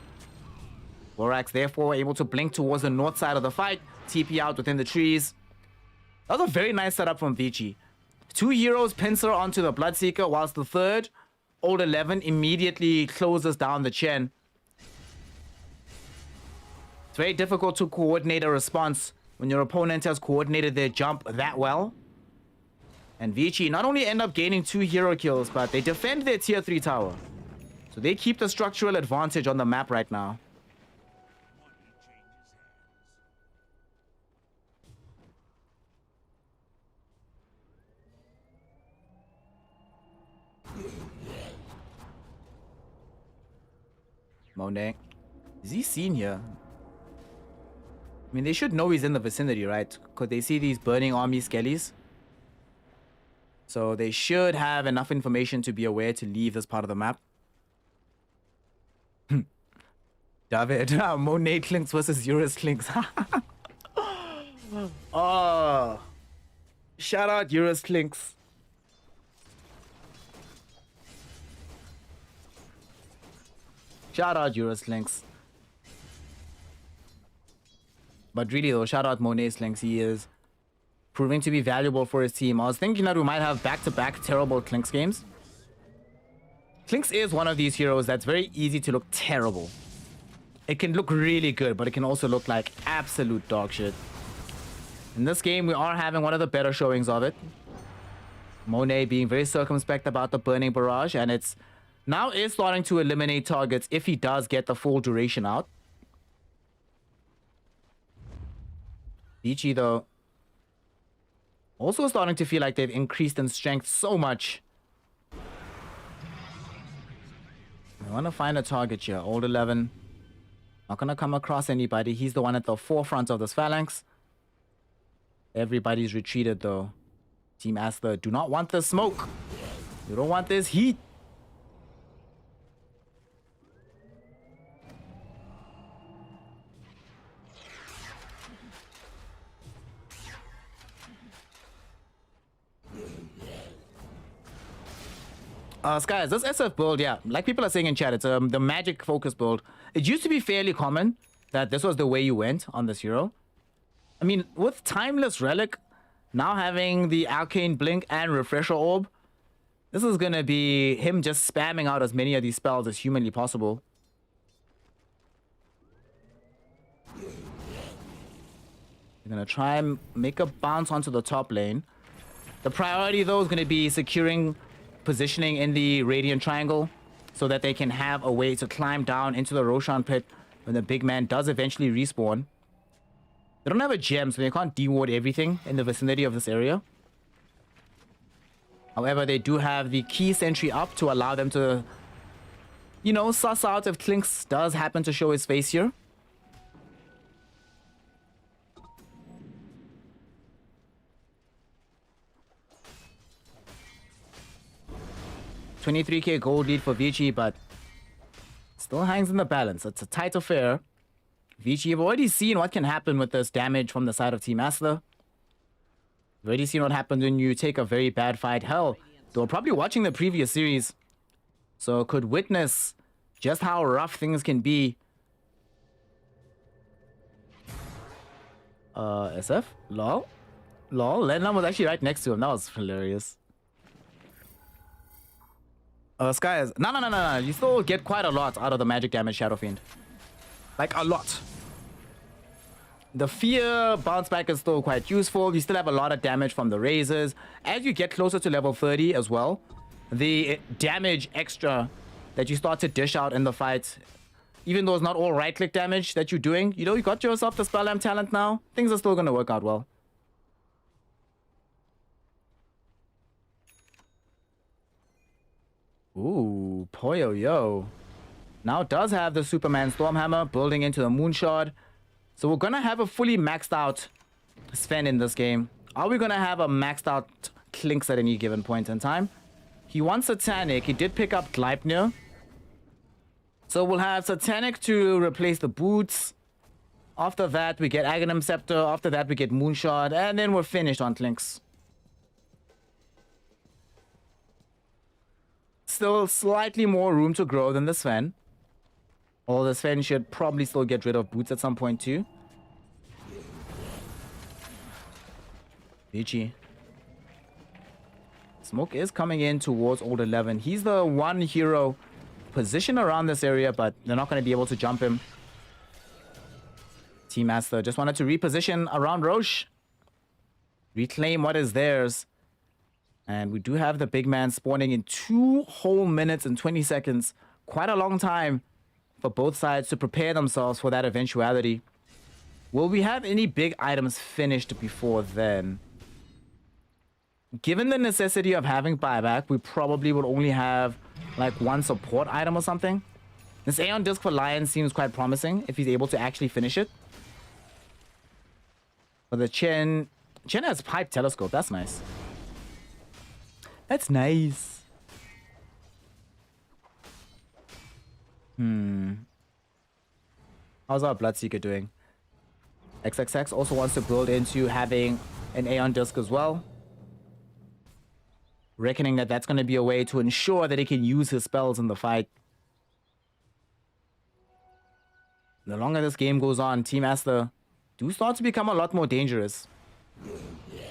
Borax therefore able to blink towards the north side of the fight, TP out within the trees. That was a very nice setup from Vici. 2 heroes pincer onto the Bloodseeker, whilst the third, Old 11, immediately closes down the Chen. It's very difficult to coordinate a response when your opponent has coordinated their jump that well. And Vici not only end up gaining 2 hero kills, but they defend their tier 3 tower. So they keep the structural advantage on the map right now. Monet. Is he seen here? I mean, they should know he's in the vicinity, right? Because they see these burning army skellies. So they should have enough information to be aware to leave this part of the map. David, Monet Clinks versus Eurus Clinks. Oh, shout out Eurus Clinks. Shout out Eurus Links. But really though, shout out Monet's Links. He is proving to be valuable for his team. I was thinking that we might have back-to-back terrible Clinks games. Clinks is one of these heroes that's very easy to look terrible. It can look really good, but it can also look like absolute dog shit. In this game, we are having one of the better showings of it. Monet being very circumspect about the burning barrage, and it's now is starting to eliminate targets if he does get the full duration out. Vici, though, also starting to feel like they've increased in strength so much. I want to find a target here. Old 11. Not going to come across anybody. He's the one at the forefront of this phalanx. Everybody's retreated, though. Team Asta do not want the smoke. You don't want this heat. Guys, this SF build, yeah, like people are saying in chat, it's the magic focus build. It used to be fairly common that this was the way you went on this hero. I mean, with Timeless Relic now having the Arcane Blink and Refresher Orb, this is gonna be him just spamming out as many of these spells as humanly possible. You're gonna try and make a bounce onto the top lane. The priority, though, is gonna be securing positioning in the Radiant Triangle so that they can have a way to climb down into the Roshan pit when the big man does eventually respawn. They don't have a gem, so they can't deward everything in the vicinity of this area. However, they do have the key sentry up to allow them to, you know, suss out if Clinks does happen to show his face here. $23K gold lead for Vici, but still hangs in the balance. It's a tight affair. Vici, you've already seen what can happen with this damage from the side of Team Asta. You've already seen what happens when you take a very bad fight. Hell, they were probably watching the previous series, so could witness just how rough things can be. SF? Lol? Lol? Lennon was actually right next to him. That was hilarious. Skies. No. You still get quite a lot out of the magic damage, Shadow Fiend. Like, a lot. The fear bounce back is still quite useful. You still have a lot of damage from the razors. As you get closer to level 30 as well, the damage extra that you start to dish out in the fight, even though it's not all right-click damage that you're doing, you know, you got yourself the Spellam talent now. Things are still going to work out well. Ooh, Poyo Yo. Now does have the Superman Stormhammer building into the Moonshard. So we're gonna have a fully maxed out Sven in this game. Are we gonna have a maxed out Clinks at any given point in time? He wants Satanic. He did pick up Gleipnir. So we'll have Satanic to replace the boots. After that, we get Aghanim Scepter. After that, we get Moonshard. And then we're finished on Clinks. Still slightly more room to grow than the Sven. Although the Sven should probably still get rid of boots at some point too. Vici. Smoke is coming in towards Old 11. He's the one hero positioned around this area, but they're not going to be able to jump him. Team Asta just wanted to reposition around Roche. Reclaim what is theirs. And we do have the big man spawning in 2 whole minutes and 20 seconds. Quite a long time for both sides to prepare themselves for that eventuality. Will we have any big items finished before then? Given the necessity of having buyback, we probably will only have like 1 support item or something. This Aeon Disc for Lion seems quite promising if he's able to actually finish it. But the Chen has Pipe Telescope. That's nice. That's nice. How's our Bloodseeker doing? XXX also wants to build into having an Aeon Disc as well. Reckoning that that's going to be a way to ensure that he can use his spells in the fight. The longer this game goes on, Team Asta do start to become a lot more dangerous.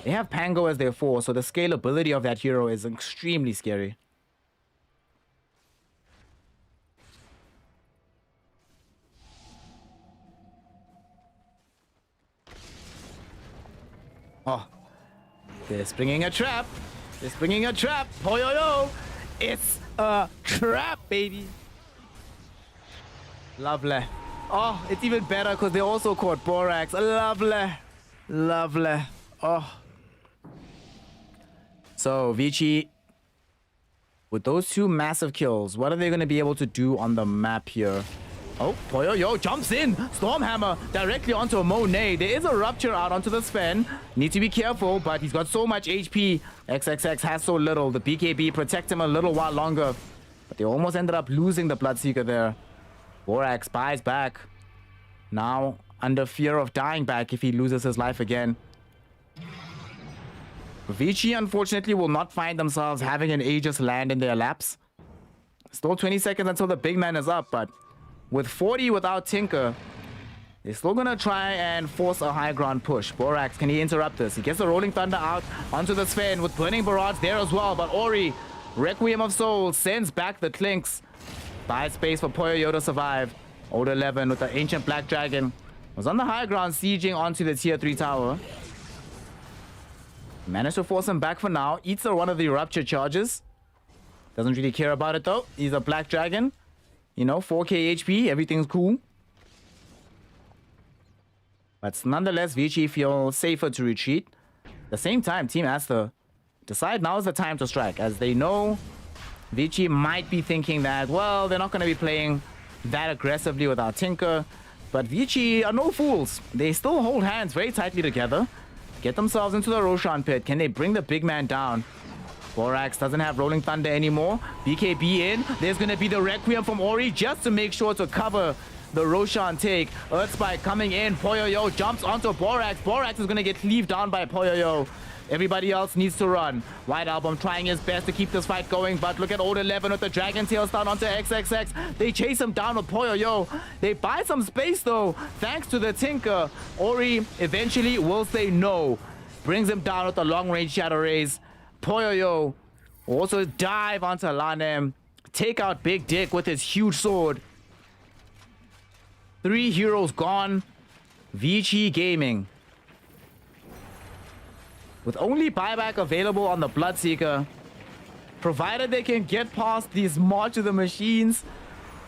They have Pango as their 4, so the scalability of that hero is extremely scary. Oh, they're springing a trap. They're springing a trap. Oh, yo, yo. It's a trap, baby. Lovely. Oh, it's even better because they also caught Borax. Lovely. Lovely. Oh. So, Vici, with those two massive kills, what are they going to be able to do on the map here? Oh, Poyo jumps in. Stormhammer directly onto a Monet. There is a rupture out onto the Sven. Need to be careful, but he's got so much HP. XXX has so little. The BKB protect him a little while longer. But they almost ended up losing the Bloodseeker there. Borax buys back. Now under fear of dying back if he loses his life again. Vici, unfortunately, will not find themselves having an Aegis land in their laps. Still 20 seconds until the big man is up, but with 40 without Tinker, they're still going to try and force a high ground push. Borax, can he interrupt this? He gets the Rolling Thunder out onto the Sven with Burning Barrage there as well, but Ori, Requiem of Souls, sends back the Clinks. Buys space for Poyo to survive. Old 11 with the Ancient Black Dragon. Was on the high ground sieging onto the tier 3 tower. Managed to force him back for now. Eats one of the Rupture charges. Doesn't really care about it though. He's a Black Dragon. You know, 4k HP. Everything's cool. But nonetheless, Vici feels safer to retreat. At the same time, Team Aster decide now is the time to strike. As they know, Vici might be thinking that, well, they're not going to be playing that aggressively without Tinker. But Vici are no fools. They still hold hands very tightly together. Get themselves into the Roshan pit. Can they bring the big man down? Borax doesn't have Rolling Thunder anymore. BKB in. There's going to be the Requiem from Ori just to make sure to cover the Roshan take. Earthspike coming in. Poyo jumps onto Borax. Borax is going to get cleaved down by Poyo. Everybody else needs to run. White Album trying his best to keep this fight going, but look at Old 11 with the Dragon Tail stun onto XXX. They chase him down with Poyo. They buy some space though, thanks to the Tinker. Ori eventually will say no. Brings him down with the long range Shadow Rays. Poyo also dive onto Lanem. Take out Big Dick with his huge sword. 3 heroes gone. Vici Gaming, with only buyback available on the Bloodseeker, provided they can get past these March of the Machines,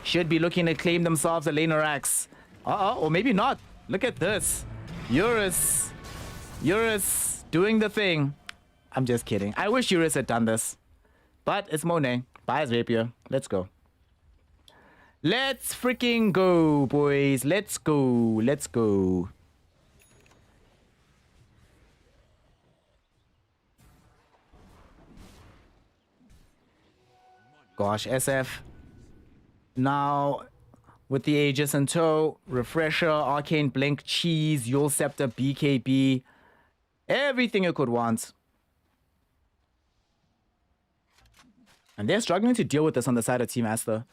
should be looking to claim themselves a laner axe. Or maybe not. Look at this. Eurus doing the thing. I'm just kidding. I wish Eurus had done this. But it's Monet. Buys Rapier. Let's go. Let's freaking go, boys. Let's go. Let's go. Gosh, SF. Now, with the Aegis in tow, Refresher, Arcane Blink, Cheese, Yule Scepter, BKB. Everything you could want. And they're struggling to deal with this on the side of Team Aster.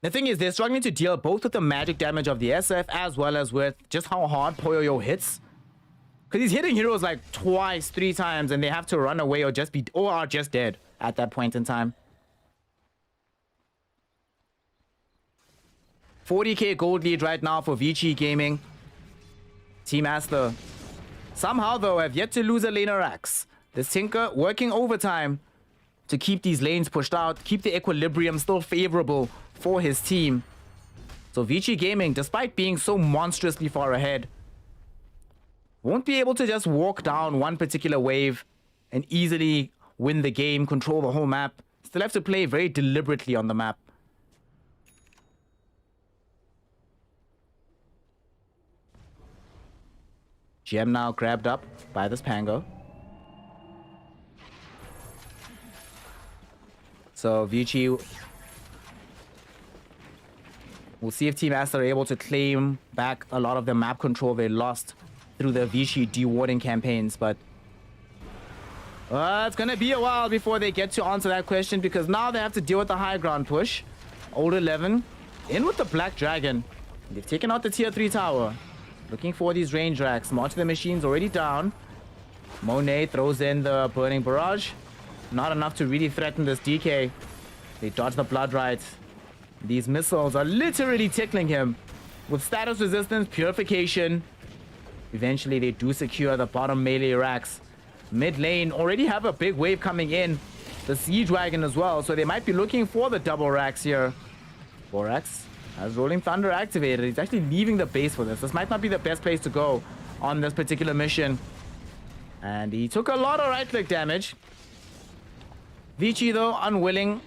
The thing is, they're struggling to deal both with the magic damage of the SF as well as with just how hard Poyo hits. Because he's hitting heroes like twice, 3 times, and they have to run away or are just dead at that point in time. 40k gold lead right now for Vici Gaming. Team Aster somehow though have yet to lose a laner axe. This Tinker working overtime to keep these lanes pushed out, keep the equilibrium still favorable for his team. So Vici Gaming, despite being so monstrously far ahead, won't be able to just walk down one particular wave and easily win the game, control the whole map. Still have to play very deliberately on the map. Gem now grabbed up by this Pango. So Vici, we'll see if Team Aster are able to claim back a lot of the map control they lost through the Vici dewarding campaigns, but it's gonna be a while before they get to answer that question, because now they have to deal with the high ground push. Old 11 in with the Black Dragon. They've taken out the tier 3 tower. Looking for these range racks. March of the Machine's already down. Monet throws in the Burning Barrage. Not enough to really threaten this DK. They dodge the Blood Rite. These missiles are literally tickling him with status resistance, purification. Eventually, they do secure the bottom melee racks. Mid lane already have a big wave coming in. The Siege Wagon as well, so they might be looking for the double racks here. Borax has Rolling Thunder activated. He's actually leaving the base for this. This might not be the best place to go on this particular mission. And he took a lot of right-click damage. Vici, though, unwilling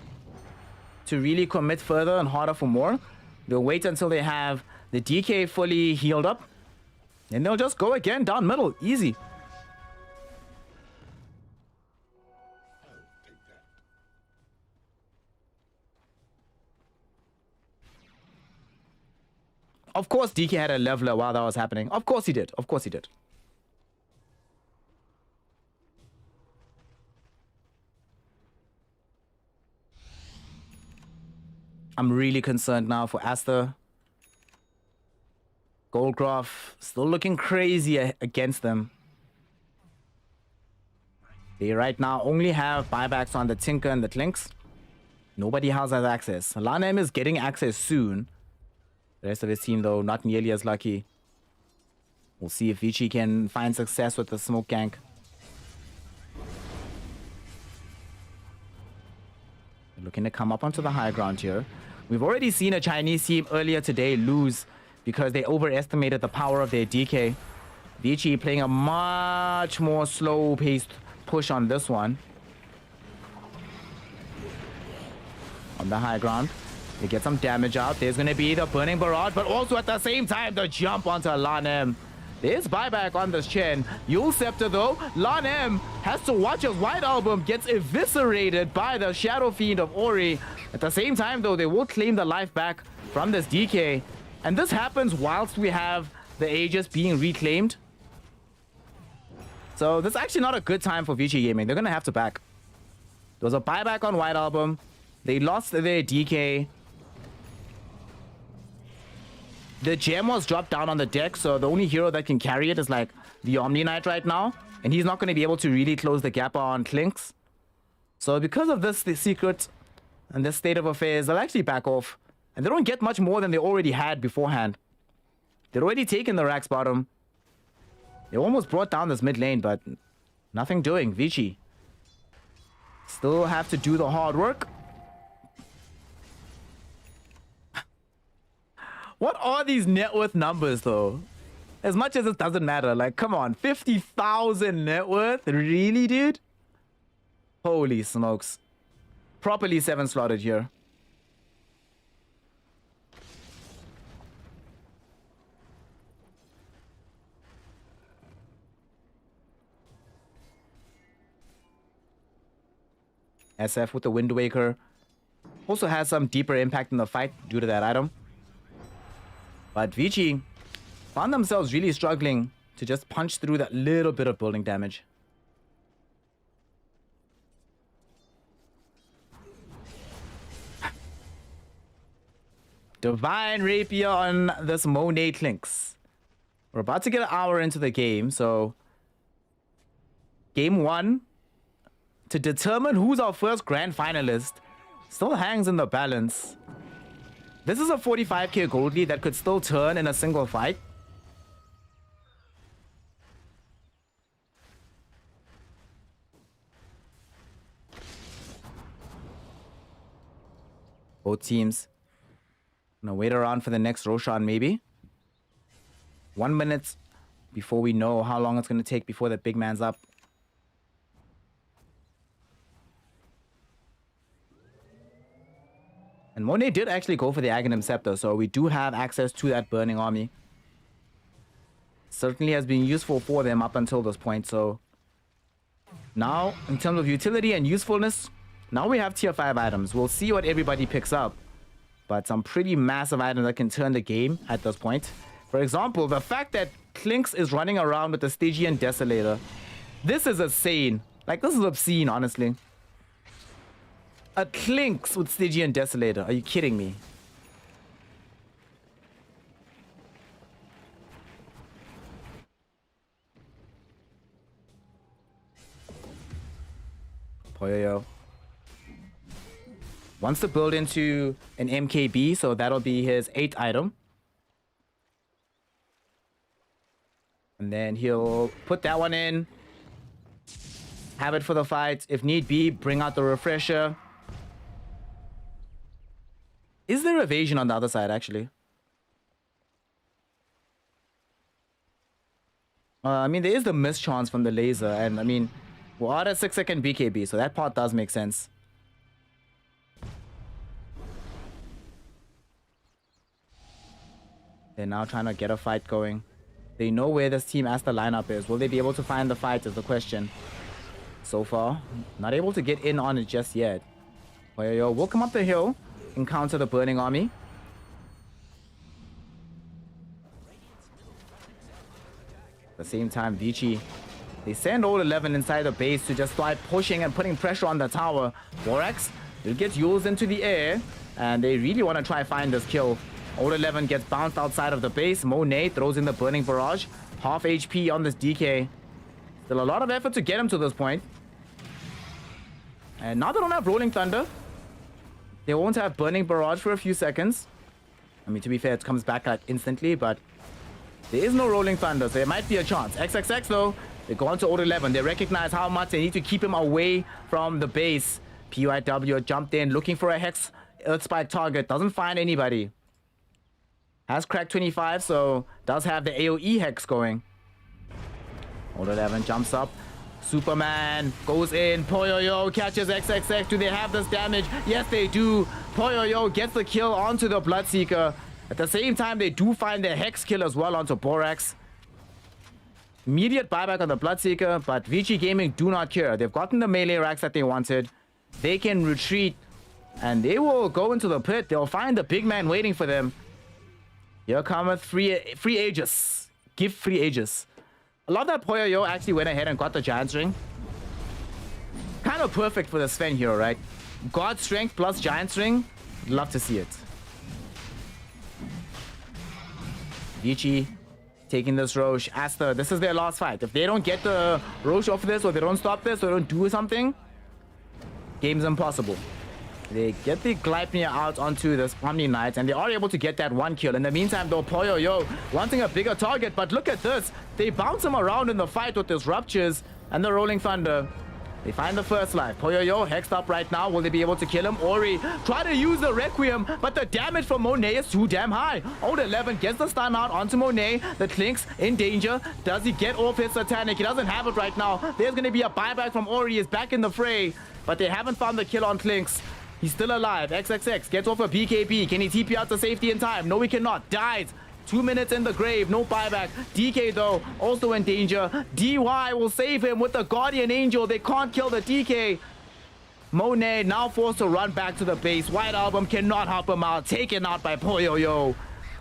to really commit further and harder for more. They'll wait until they have the DK fully healed up. And they'll just go again down middle. Easy. Of course, DK had a leveler while that was happening. Of course he did. Of course he did. I'm really concerned now for Aster. Goldgraph still looking crazy against them. They right now only have buybacks on the Tinker and the Clinks. Nobody else has access. Lanem is getting access soon. The rest of his team, though, not nearly as lucky. We'll see if Vici can find success with the smoke gank. They're looking to come up onto the high ground here. We've already seen a Chinese team earlier today lose because they overestimated the power of their DK. Vici playing a much more slow-paced push on this one. On the high ground. They get some damage out. There's going to be the Burning Barrage, but also at the same time, the jump onto Lanem. There's buyback on this Chen. Yule Scepter, though. Lanem has to watch as White Album gets eviscerated by the Shadow Fiend of Ori. At the same time, though, they will claim the life back from this DK. And this happens whilst we have the Aegis being reclaimed. So this is actually not a good time for Vici Gaming. They're going to have to back. There was a buyback on White Album. They lost their DK. The gem was dropped down on the deck, so the only hero that can carry it is like the Omni Knight right now. And he's not going to be able to really close the gap on Clinks. So because of this, the secret and this state of affairs, they'll actually back off. And they don't get much more than they already had beforehand. They'd already taken the Rax bottom. They almost brought down this mid lane, but nothing doing. Vici still have to do the hard work. What are these net worth numbers, though? As much as it doesn't matter. Like, come on. 50,000 net worth? Really, dude? Holy smokes. Properly 7 slotted here. SF with the Wind Waker. Also has some deeper impact in the fight due to that item. But Vici found themselves really struggling to just punch through that little bit of building damage. Divine Rapier on this Monet Clinks. We're about to get an hour into the game, so... Game 1, to determine who's our first grand finalist, still hangs in the balance. This is a 45k gold lead that could still turn in a single fight. Both teams gonna wait around for the next Roshan, maybe. 1 minute before we know how long it's gonna take before the big man's up. And Monet did actually go for the Aghanim Scepter, so we do have access to that Burning Army. Certainly has been useful for them up until this point, so... Now, in terms of utility and usefulness, now we have tier 5 items. We'll see what everybody picks up. But some pretty massive items that can turn the game at this point. For example, the fact that Clinks is running around with the Stygian Desolator. This is insane. Like, this is obscene, honestly. A Clinks with Stygian Desolator. Are you kidding me? Poyoyo wants to build into an MKB, so that'll be his 8th item. And And then he'll put that one in. Have it for the fight. If need be, bring out the refresher. Is there evasion on the other side, actually? I mean, there is the mischance from the laser. And, I mean, we're at a 6-second BKB, so that part does make sense. They're now trying to get a fight going. They know where this Team Asta lineup is. Will they be able to find the fight is the question. So far, not able to get in on it just yet. Poyoyo will come up the hill, encounter the Burning Army. At the same time, Vici, they send all 11 inside the base to just start pushing and putting pressure on the tower. Borax will get used into the air, and they really want to try find this kill. Old 11 gets bounced outside of the base. Monet throws in the Burning Barrage. Half HP on this DK. Still a lot of effort to get him to this point. And now they don't have Rolling Thunder. They won't have Burning Barrage for a few seconds. I mean, to be fair, it comes back like instantly, but there is no Rolling Thunder, so there might be a chance. XXX though, they go on to Old 11. They recognize how much they need to keep him away from the base. PYW jumped in, looking for a Hex Earth Spike target. Doesn't find anybody. Has cracked 25, so does have the AoE Hex going. Old 11 jumps up. Superman goes in. Poyoyo catches XXX. Do they have this damage? Yes, they do. Poyoyo gets the kill onto the Bloodseeker. At the same time, they do find the Hex kill as well onto Borax. Immediate buyback on the Bloodseeker, but Vici Gaming do not care. They've gotten the melee racks that they wanted. They can retreat, and they will go into the pit. They'll find the big man waiting for them. Here cometh free Aegis. Give free Aegis. I love that Poyoyo actually went ahead and got the Giant's Ring. Kind of perfect for the Sven hero, right? God Strength plus Giant's Ring. Love to see it. Vici taking this Roche. Asta, this is their last fight. If they don't get the Roche off this, or they don't stop this, or don't do something, game's impossible. They get the Gleipnir out onto this Omni Knight, and they are able to get that one kill. In the meantime, though, Poyoyo wanting a bigger target, but look at this. They bounce him around in the fight with those Ruptures and the Rolling Thunder. They find the first life. Poyoyo hexed up right now. Will they be able to kill him? Ori try to use the Requiem, but the damage from Monet is too damn high. Old 11 gets the stun out onto Monet. The Clinks in danger. Does he get off his Satanic? He doesn't have it right now. There's going to be a buyback from Ori. He's back in the fray, but they haven't found the kill on Clinks. He's still alive. XXX gets off a BKB. Can he TP out to safety in time? No, he cannot. Dies. 2 minutes in the grave. No buyback. DK, though, also in danger. DY will save him with the Guardian Angel. They can't kill the DK. Monet now forced to run back to the base. White Album cannot help him out. Taken out by Poyoyo.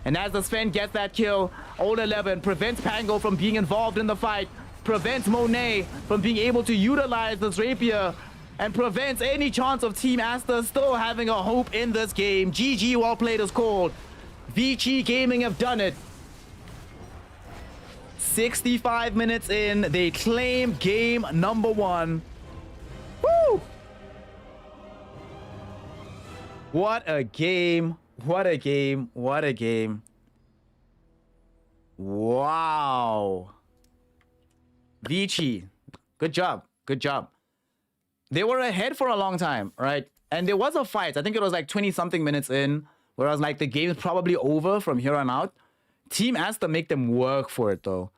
And as the Sven gets that kill, Old 11 prevents Pango from being involved in the fight. Prevents Monet from being able to utilize this Rapier. And prevents any chance of Team Asta still having a hope in this game. GG, well played is called. Vici Gaming have done it. 65 minutes in, they claim game number 1. Woo! What a game. What a game. What a game. Wow. Vici, good job. Good job. They were ahead for a long time, right? And there was a fight. I think it was like 20-something minutes in, where I was like, the game is probably over from here on out. Team Asta make them work for it, though.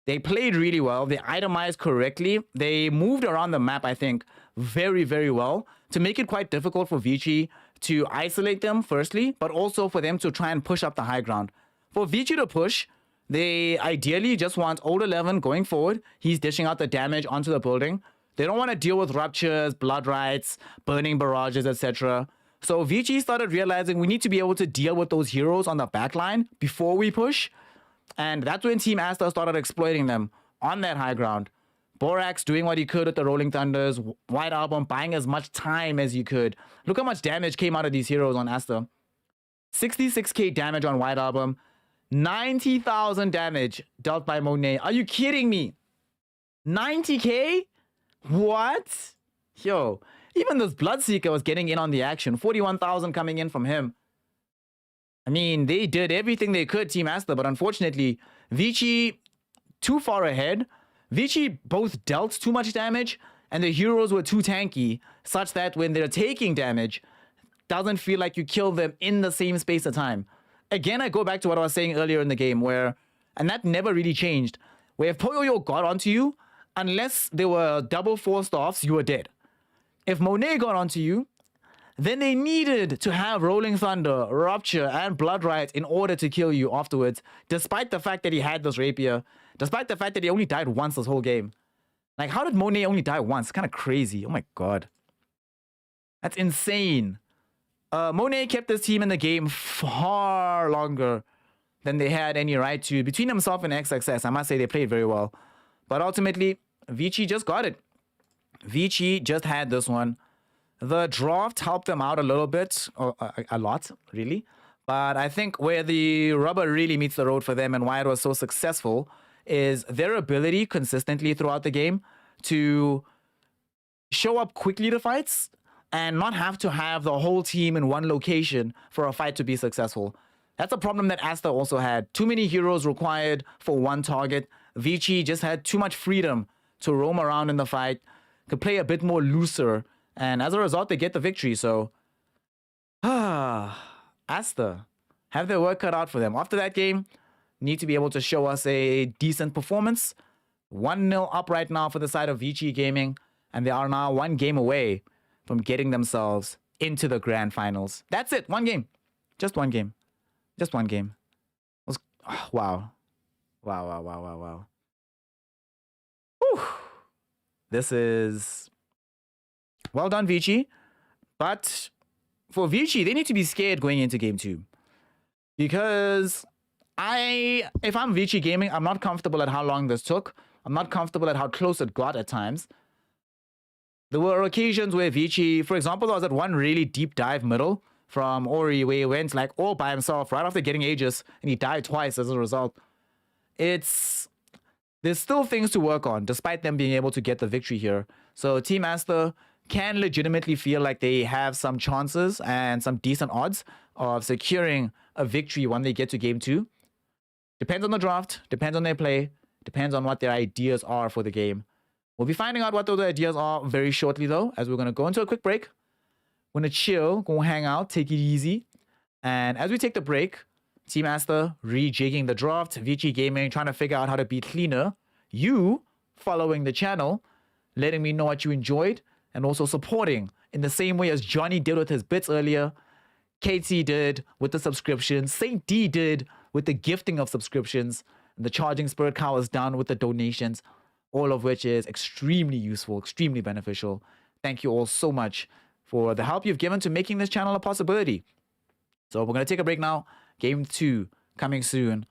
They played really well. They itemized correctly. They moved around the map, I think, very, very well to make it quite difficult for Vici to isolate them, firstly, but also for them to try and push up the high ground. For Vici to push, they ideally just want Old 11 going forward. He's dishing out the damage onto the building. They don't want to deal with Ruptures, Blood Rights, Burning Barrages, etc. So Vici started realizing we need to be able to deal with those heroes on the backline before we push. And that's when Team Asta started exploiting them on that high ground. Borax doing what he could with the Rolling Thunders. White Album buying as much time as he could. Look how much damage came out of these heroes on Asta. 66k damage on White Album. 90,000 damage dealt by Monet. Are you kidding me? 90k? What? Yo, even this Bloodseeker was getting in on the action. 41,000 coming in from him. I mean, they did everything they could, Team Asta, but unfortunately, Vici too far ahead. Vici both dealt too much damage, and the heroes were too tanky, such that when they're taking damage, doesn't feel like you kill them in the same space of time. Again, I go back to what I was saying earlier in the game, where, and that never really changed, where if Poyoyo got onto you, unless they were double forced offs, you were dead. If Monet got onto you, then they needed to have Rolling Thunder, Rupture, and Blood Riot in order to kill you afterwards, despite the fact that he had this rapier, despite the fact that he only died once this whole game. Like, how did Monet only die once? Kind of crazy. Oh my god. That's insane. Monet kept this team in the game far longer than they had any right to. Between himself and XXS, I must say they played very well. But ultimately, Vici just got it. Vici just had this one. The draft helped them out a little bit, or a lot, really. But I think where the rubber really meets the road for them and why it was so successful is their ability consistently throughout the game to show up quickly to fights and not have to have the whole team in one location for a fight to be successful. That's a problem that Asta also had. Too many heroes required for one target. Vici just had too much freedom to roam around in the fight, could play a bit more looser, and as a result, they get the victory. So, Asta have their work cut out for them. After that game, need to be able to show us a decent performance. 1-0 up right now for the side of Vici Gaming, and they are now one game away from getting themselves into the grand finals. That's it. One game. Just one game. Just one game. Wow. Wow. Whew. This is... Well done, Vici. But for Vici, they need to be scared going into game 2. Because if I'm Vici Gaming, I'm not comfortable at how long this took. I'm not comfortable at how close it got at times. There were occasions where Vici, for example, there was that one really deep dive middle from Ori where he went like all by himself right after getting Aegis, and he died twice as a result. There's still things to work on despite them being able to get the victory here. So Team Asta can legitimately feel like they have some chances and some decent odds of securing a victory when they get to game 2. Depends on the draft, depends on their play, depends on what their ideas are for the game. We'll be finding out what those ideas are very shortly, though, as we're going to go into a quick break. We're going to chill, go hang out, take it easy. And as we take the break, Team Asta rejigging the draft, Vici Gaming trying to figure out how to be cleaner. You following the channel, letting me know what you enjoyed, and also supporting in the same way as Johnny did with his bits earlier, Katie did with the subscriptions, Saint D did with the gifting of subscriptions, and the Charging Spirit Cow is done with the donations, all of which is extremely useful, extremely beneficial. Thank you all so much for the help you've given to making this channel a possibility. So we're going to take a break now. Game 2 coming soon.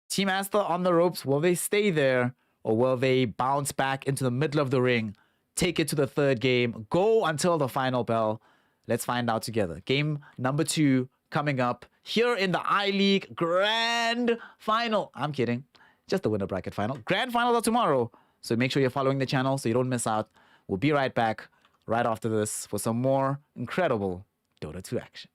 Team Asta on the ropes. Will they stay there or will they bounce back into the middle of the ring, take it to the third game, go until the final bell? Let's find out together. Game number 2 coming up here in the I-League Grand Final. I'm kidding. Just the winner bracket final. Grand Finals are tomorrow. So make sure you're following the channel so you don't miss out. We'll be right back right after this for some more incredible Dota 2 action.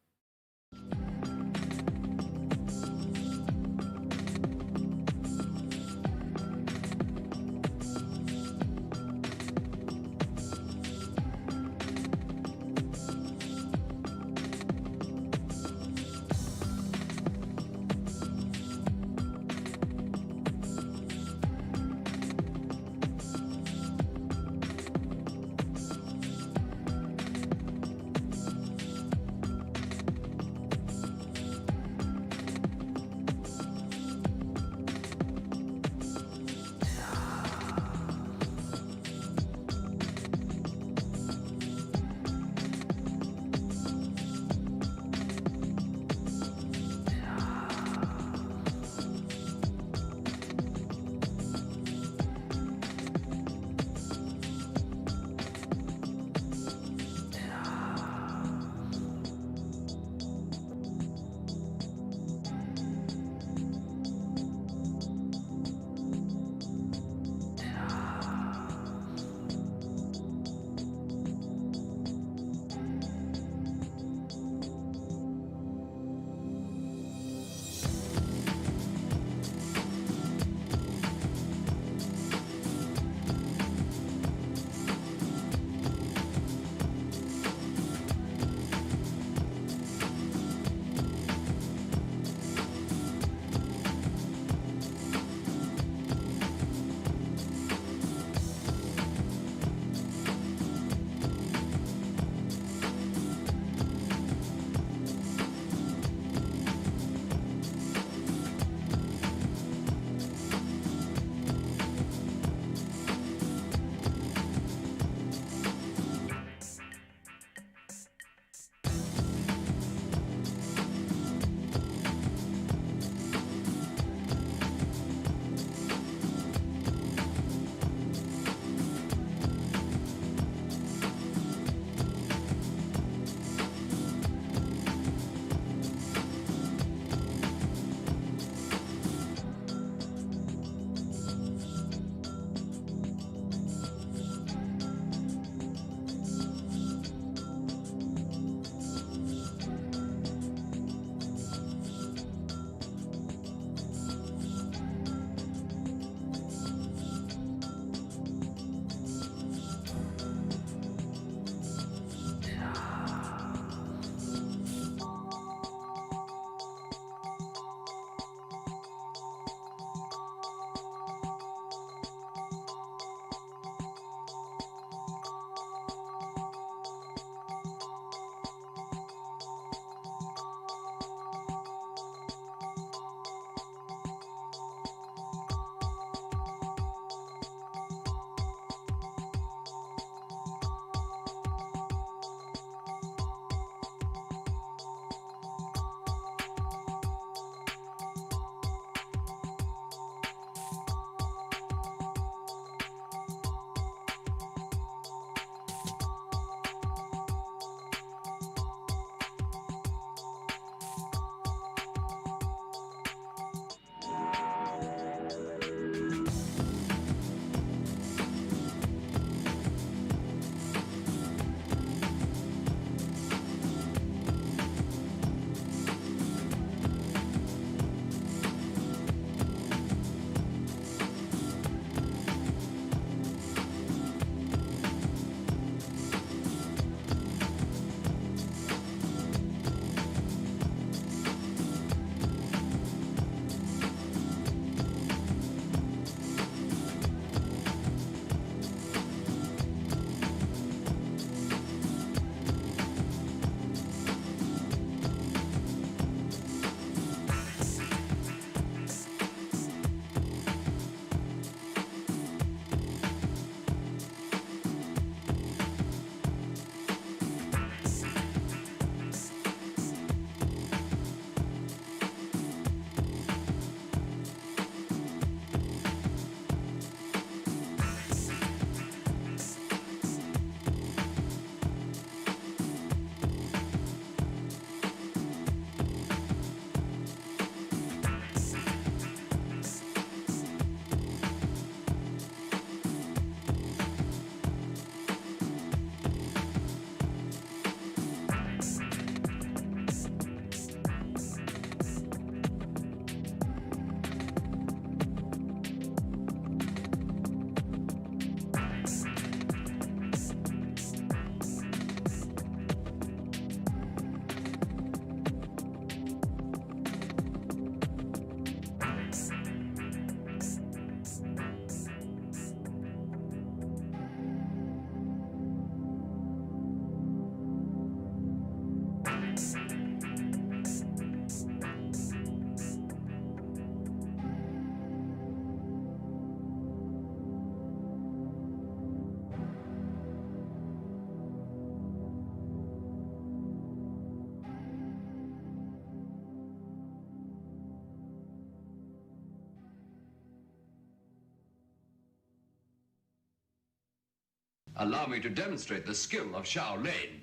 Allow me to demonstrate the skill of Shaolin,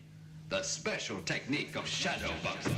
the special technique of shadow boxing.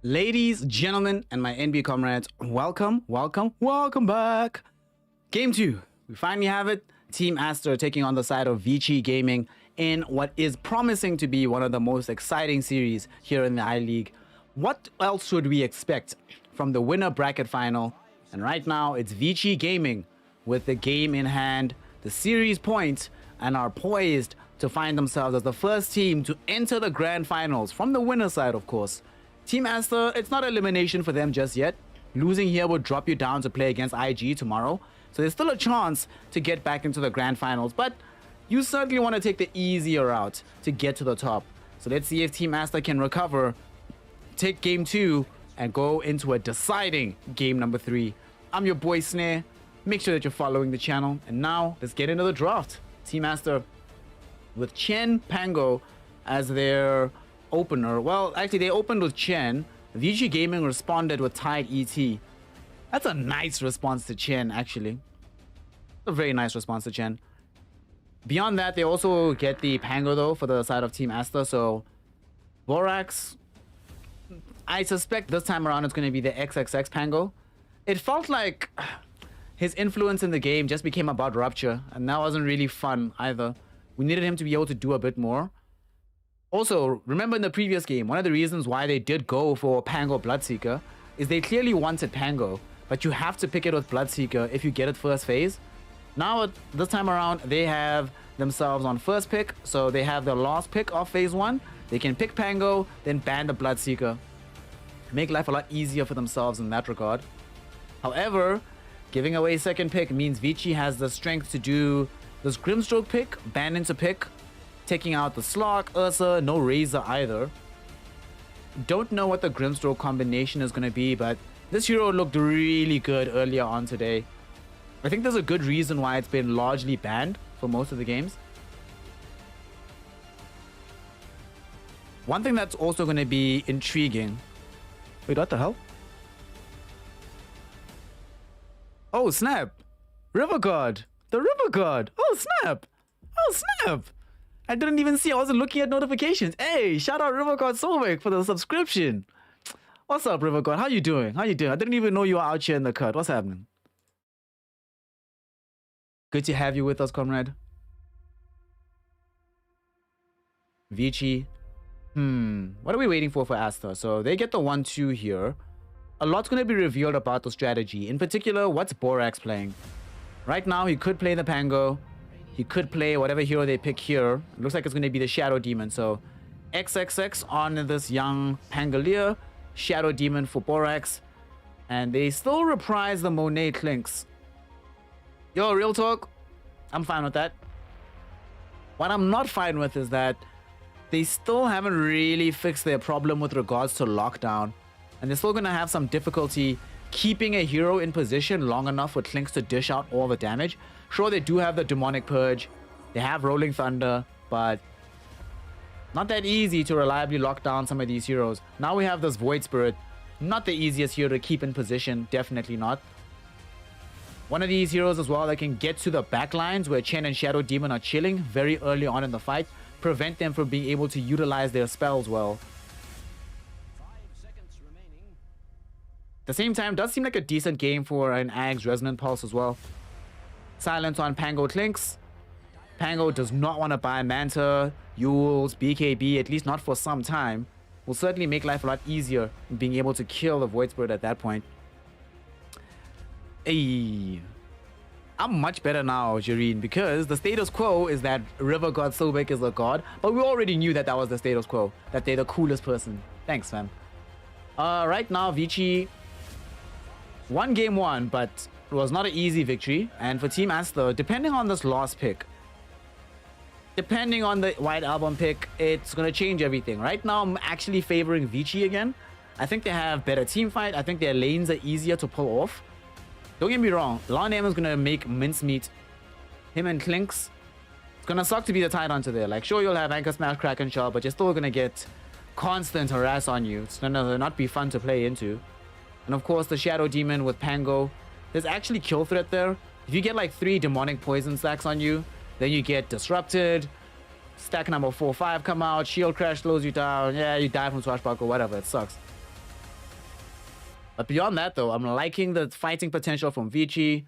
Ladies, gentlemen, and my NB comrades, welcome back. Game 2. We finally have it. Team Aster taking on the side of Vici Gaming in what is promising to be one of the most exciting series here in the I-League. What else should we expect from the winner bracket final? And right now, it's Vici Gaming with the game in hand, the series points, and are poised to find themselves as the first team to enter the grand finals from the winner side, of course. Team Aster, it's not elimination for them just yet. Losing here would drop you down to play against IG tomorrow. So there's still a chance to get back into the grand finals, but you certainly want to take the easier route to get to the top. So let's see if Team Aster can recover, take game 2, and go into a deciding game number 3. I'm your boy Snare. Make sure that you're following the channel. And now let's get into the draft. Team Aster with Chen Pango as their opener. Well, actually, they opened with Chen. Vici Gaming responded with Tide ET. That's a nice response to Chen, actually. A very nice response to Chen. Beyond that, they also get the Pango, though, for the side of Team Aster. So, Borax, I suspect this time around it's going to be the XXX Pango. It felt like his influence in the game just became about Rupture, and that wasn't really fun either. We needed him to be able to do a bit more. Also, remember in the previous game, one of the reasons why they did go for Pango Bloodseeker is they clearly wanted Pango, but you have to pick it with Bloodseeker if you get it first phase. Now, this time around, they have themselves on first pick, so they have the last pick of phase 1. They can pick Pango, then ban the Bloodseeker. Make life a lot easier for themselves in that regard. However, giving away second pick means Vici has the strength to do this Grimstroke pick, ban into pick, taking out the Slark, Ursa, no Razor either. Don't know what the Grimstroke combination is going to be, but this hero looked really good earlier on today. I think there's a good reason why it's been largely banned for most of the games. One thing that's also going to be intriguing... Wait, what the hell? Oh, snap! River God! The River God! Oh, snap! Oh, snap! I didn't even see. I wasn't looking at notifications. Hey, shout out River God Solvik for the subscription. What's up, River God? How you doing? How you doing? I didn't even know you were out here in the cut. What's happening? Good to have you with us, comrade. Vici. What are we waiting for Aster? So they get the 1-2 here. A lot's going to be revealed about the strategy. In particular, what's Borax playing? Right now, he could play the Pango. He could play whatever hero they pick here. It looks like it's going to be the Shadow Demon. So XXX on this young Pangolier. Shadow Demon for Borax. And they still reprise the Monet Clinks. Yo, real talk. I'm fine with that. What I'm not fine with is that they still haven't really fixed their problem with regards to lockdown. And they're still going to have some difficulty keeping a hero in position long enough for Clinks to dish out all the damage. Sure, they do have the Demonic Purge. They have Rolling Thunder, but not that easy to reliably lock down some of these heroes. Now we have this Void Spirit. Not the easiest hero to keep in position. Definitely not. One of these heroes as well that can get to the back lines where Chen and Shadow Demon are chilling very early on in the fight. Prevent them from being able to utilize their spells well. 5 seconds remaining. At the same time, does seem like a decent game for an Ag's Resonant Pulse as well. Silence on Pango Clinks. Pango does not want to buy Manta, Yules, BKB, at least not for some time. Will certainly make life a lot easier in being able to kill the Void Spirit at that point. Hey, I'm much better now, Jireen, because the status quo is that River God Sobek is a god, but we already knew that that was the status quo, that they're the coolest person. Thanks, fam. Right now, Vici won game 1, but it was not an easy victory. And for Team Aster, depending on this last pick, depending on the White Album pick, it's going to change everything. Right now, I'm actually favoring Vici again. I think they have better team fight. I think their lanes are easier to pull off. Don't get me wrong, Lawname is going to make mincemeat. Him and Clinks. It's going to suck to be the tight onto there. Like, sure, you'll have Anchor Smash, Kraken Shell, but you're still going to get constant harass on you. It's going to not be fun to play into. And of course, the Shadow Demon with Pango. There's actually kill threat there. If you get like 3 demonic poison stacks on you, then you get disrupted. Stack number 4-5 come out. Shield crash slows you down. Yeah, you die from swashbuckle, whatever. It sucks. But beyond that, though, I'm liking the fighting potential from Vici.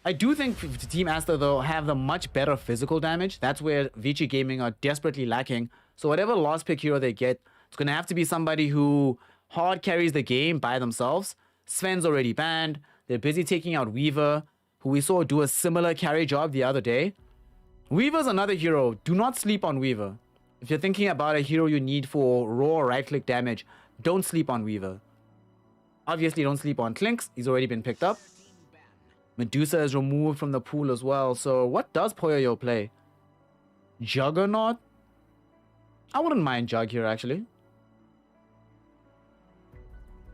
I do think Team Asta, though, have the much better physical damage. That's where Vici Gaming are desperately lacking. So whatever lost pick hero they get, it's going to have to be somebody who hard carries the game by themselves. Sven's already banned. They're busy taking out Weaver, who we saw do a similar carry job the other day. Weaver's another hero. Do not sleep on Weaver. If you're thinking about a hero you need for raw right-click damage, don't sleep on Weaver. Obviously, don't sleep on Clinks. He's already been picked up. Medusa is removed from the pool as well. So what does Poyoyo play? Juggernaut? I wouldn't mind Jug here, actually.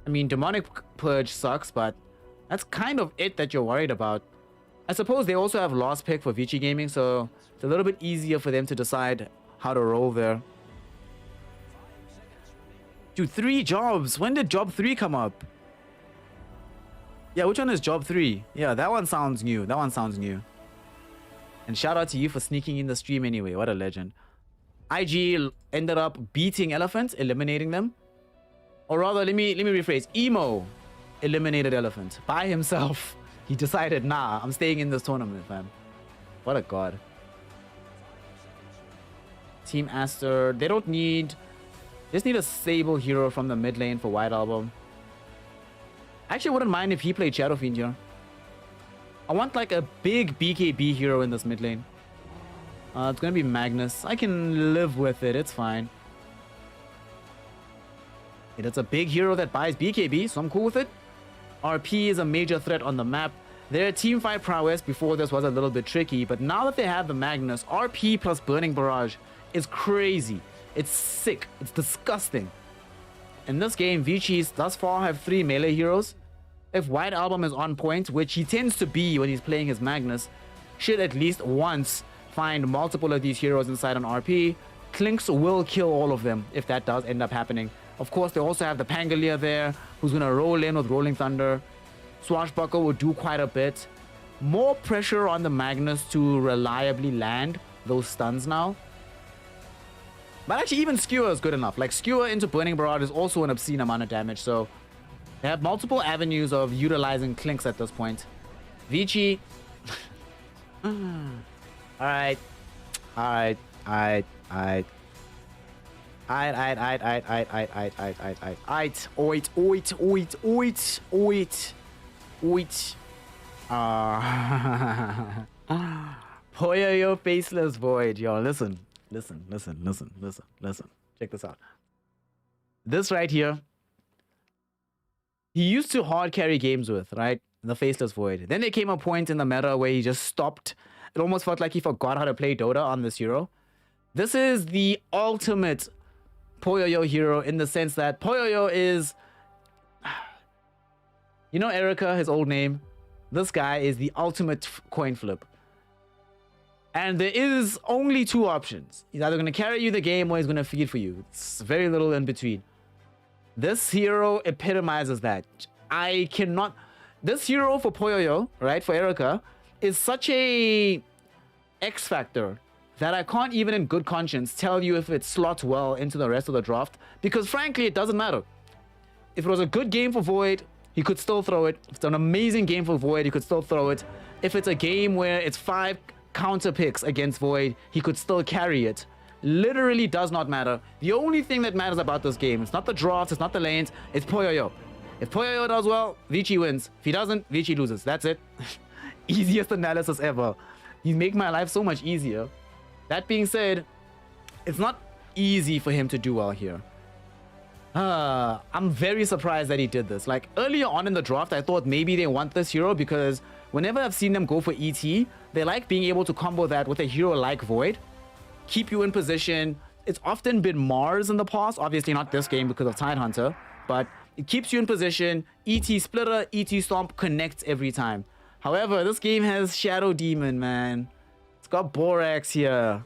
I mean, Demonic Purge sucks, but that's kind of it that you're worried about. I suppose they also have lost pick for Vici Gaming, so it's a little bit easier for them to decide how to roll there. Dude, 3 jobs. When did job 3 come up? Yeah, which one is job 3? Yeah, that one sounds new. That one sounds new. And shout out to you for sneaking in the stream anyway. What a legend. IG ended up beating Elephant, eliminating them. Or rather, let me rephrase. Emo eliminated Elephant by himself. He decided, nah, I'm staying in this tournament, fam. What a god. Team Aster, they don't need... Just need a stable hero from the mid lane for White Album. I actually wouldn't mind if he played Shadow Fiend here. I want like a big BKB hero in this mid lane. It's gonna be Magnus. I can live with it, it's fine. It's a big hero that buys BKB, so I'm cool with it. RP is a major threat on the map. Their teamfight prowess before this was a little bit tricky, but now that they have the Magnus, RP plus Burning Barrage is crazy. It's sick. It's disgusting. In this game, Vici's thus far have 3 melee heroes. If White Album is on point, which he tends to be when he's playing his Magnus, should at least once find multiple of these heroes inside an RP. Clinks will kill all of them if that does end up happening. Of course, they also have the Pangolier there, who's going to roll in with Rolling Thunder. Swashbuckle will do quite a bit. More pressure on the Magnus to reliably land those stuns now. But actually, even Skewer is good enough. Like, Skewer into Burning Barrage is also an obscene amount of damage, so they have multiple avenues of utilizing Clinks at this point. Vici. Alright. Alright. Alright. Alright. Poyoyo Faceless Void. Yo, listen. Check this out. This right here, he used to hard carry games with, right? The Faceless Void. Then there came a point in the meta where he just stopped. It almost felt like he forgot how to play Dota on this hero. This is the ultimate Poyoyo hero in the sense that Poyoyo is... You know Erica, his old name? This guy is the ultimate coin flip. And there is only 2 options. He's either going to carry you the game or he's going to feed for you. It's very little in between. This hero epitomizes that. I cannot... This hero for Poyoyo, right, for Erica, is such a X factor that I can't even in good conscience tell you if it slots well into the rest of the draft, because frankly, it doesn't matter. If it was a good game for Void, he could still throw it. If it's an amazing game for Void, he could still throw it. If it's a game where it's 5 counter picks against Void, he could still carry it. Literally does not matter. The only thing that matters about this game, it's not the drafts, it's not the lanes, it's Poyoyo. If Poyoyo does well, Vici wins. If he doesn't, Vici loses. That's it. Easiest analysis ever. You make my life so much easier. That being said, it's not easy for him to do well here. I'm very surprised that he did this. Like, earlier on in the draft, I thought maybe they want this hero because whenever I've seen them go for ET, they like being able to combo that with a hero like Void. Keep you in position. It's often been Mars in the past. Obviously not this game because of Tidehunter. But it keeps you in position. ET Splitter, ET Stomp connects every time. However, this game has Shadow Demon, man. It's got Borax here.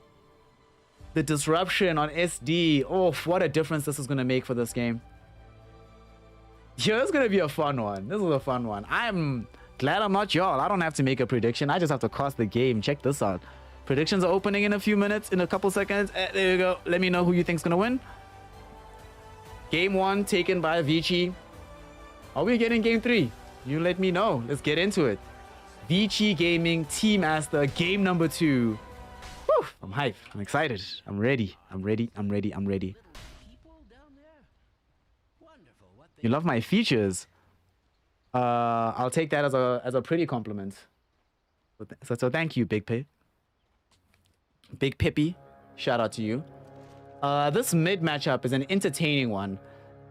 The disruption on SD. Oh, what a difference this is going to make for this game. Yeah, this is going to be a fun one. This is a fun one. I'm glad I'm not y'all. I don't have to make a prediction. I just have to cast the game. Check this out. Predictions are opening in a few minutes, in a couple seconds. There you go. Let me know who you think's going to win. Game 1 taken by Vici. Are we getting game 3? You let me know. Let's get into it. Vici Gaming Team Master game number 2. Whew, I'm hyped. I'm excited. I'm ready. I'm ready. I'm ready. I'm ready. People down there? Wonderful. What they You love my features. I'll take that as a pretty compliment. So thank you, Big Pip. Big Pippy. Shout out to you. This mid matchup is an entertaining one.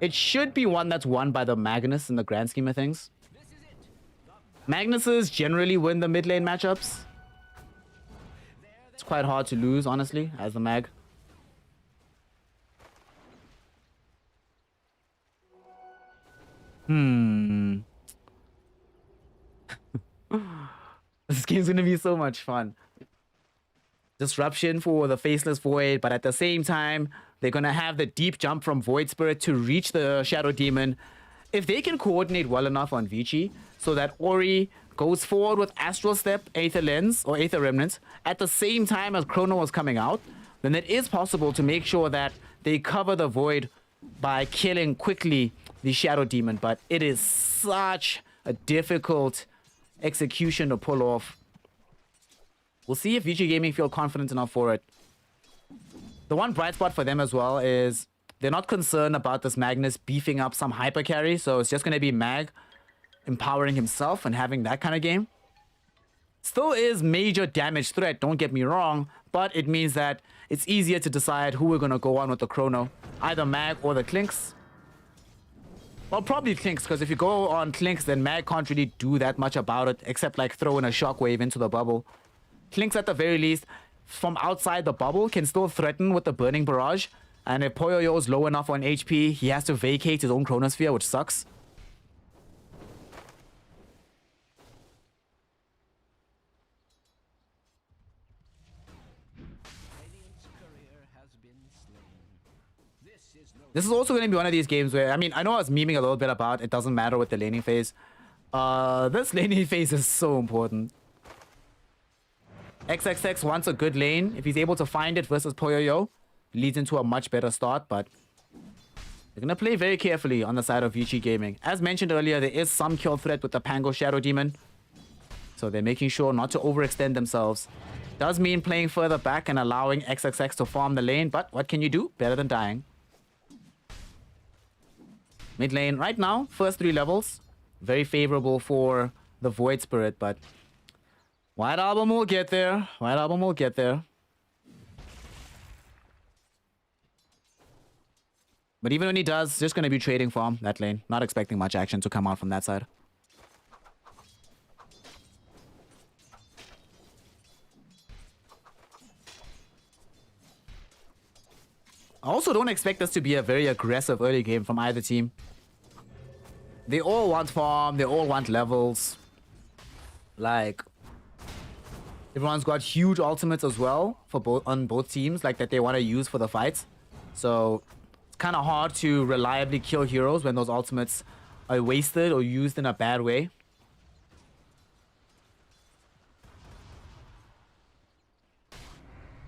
It should be one that's won by the Magnus in the grand scheme of things. Magnuses generally win the mid lane matchups. It's quite hard to lose, honestly, as the Mag. This game's gonna be so much fun. Disruption for the Faceless Void, but at the same time, they're gonna have the deep jump from Void Spirit to reach the Shadow Demon. If they can coordinate well enough on Vici, so that Ori goes forward with Astral Step, Aether Lens, or Aether Remnants, at the same time as Chrono was coming out, then it is possible to make sure that they cover the Void by killing quickly the Shadow Demon, but it is such a difficult execution to pull off. We'll see if VG Gaming feel confident enough for it. The one bright spot for them as well is they're not concerned about this Magnus beefing up some hyper carry, so it's just going to be Mag empowering himself and having that kind of game. Still is major damage threat, don't get me wrong, but it means that it's easier to decide who we're going to go on with the Chrono. Either Mag or the Clinks. Well, probably Clinks, because if you go on Clinks, then Mag can't really do that much about it, except like throw in a shockwave into the bubble. Clinks at the very least, from outside the bubble, can still threaten with the Burning Barrage. And if Poyoyo is low enough on HP, he has to vacate his own Chronosphere, which sucks. Radiant's courier has been slain. This is also going to be one of these games where, I mean, I know I was memeing a little bit about it doesn't matter with the laning phase. This laning phase is so important. XXX wants a good lane. If he's able to find it versus Poyoyo, leads into a much better start, but they're going to play very carefully on the side of VG Gaming. As mentioned earlier, there is some kill threat with the Pango Shadow Demon, so they're making sure not to overextend themselves. Does mean playing further back and allowing XXX to farm the lane, but what can you do? Better than dying. Mid lane right now, first 3 levels, very favorable for the Void Spirit, but White Album will get there. White Album will get there. But even when he does, just going to be trading farm that lane. Not expecting much action to come out from that side. I also don't expect this to be a very aggressive early game from either team. They all want farm. They all want levels. Like, everyone's got huge ultimates as well for on both teams, like that they want to use for the fights. So it's kind of hard to reliably kill heroes when those ultimates are wasted or used in a bad way.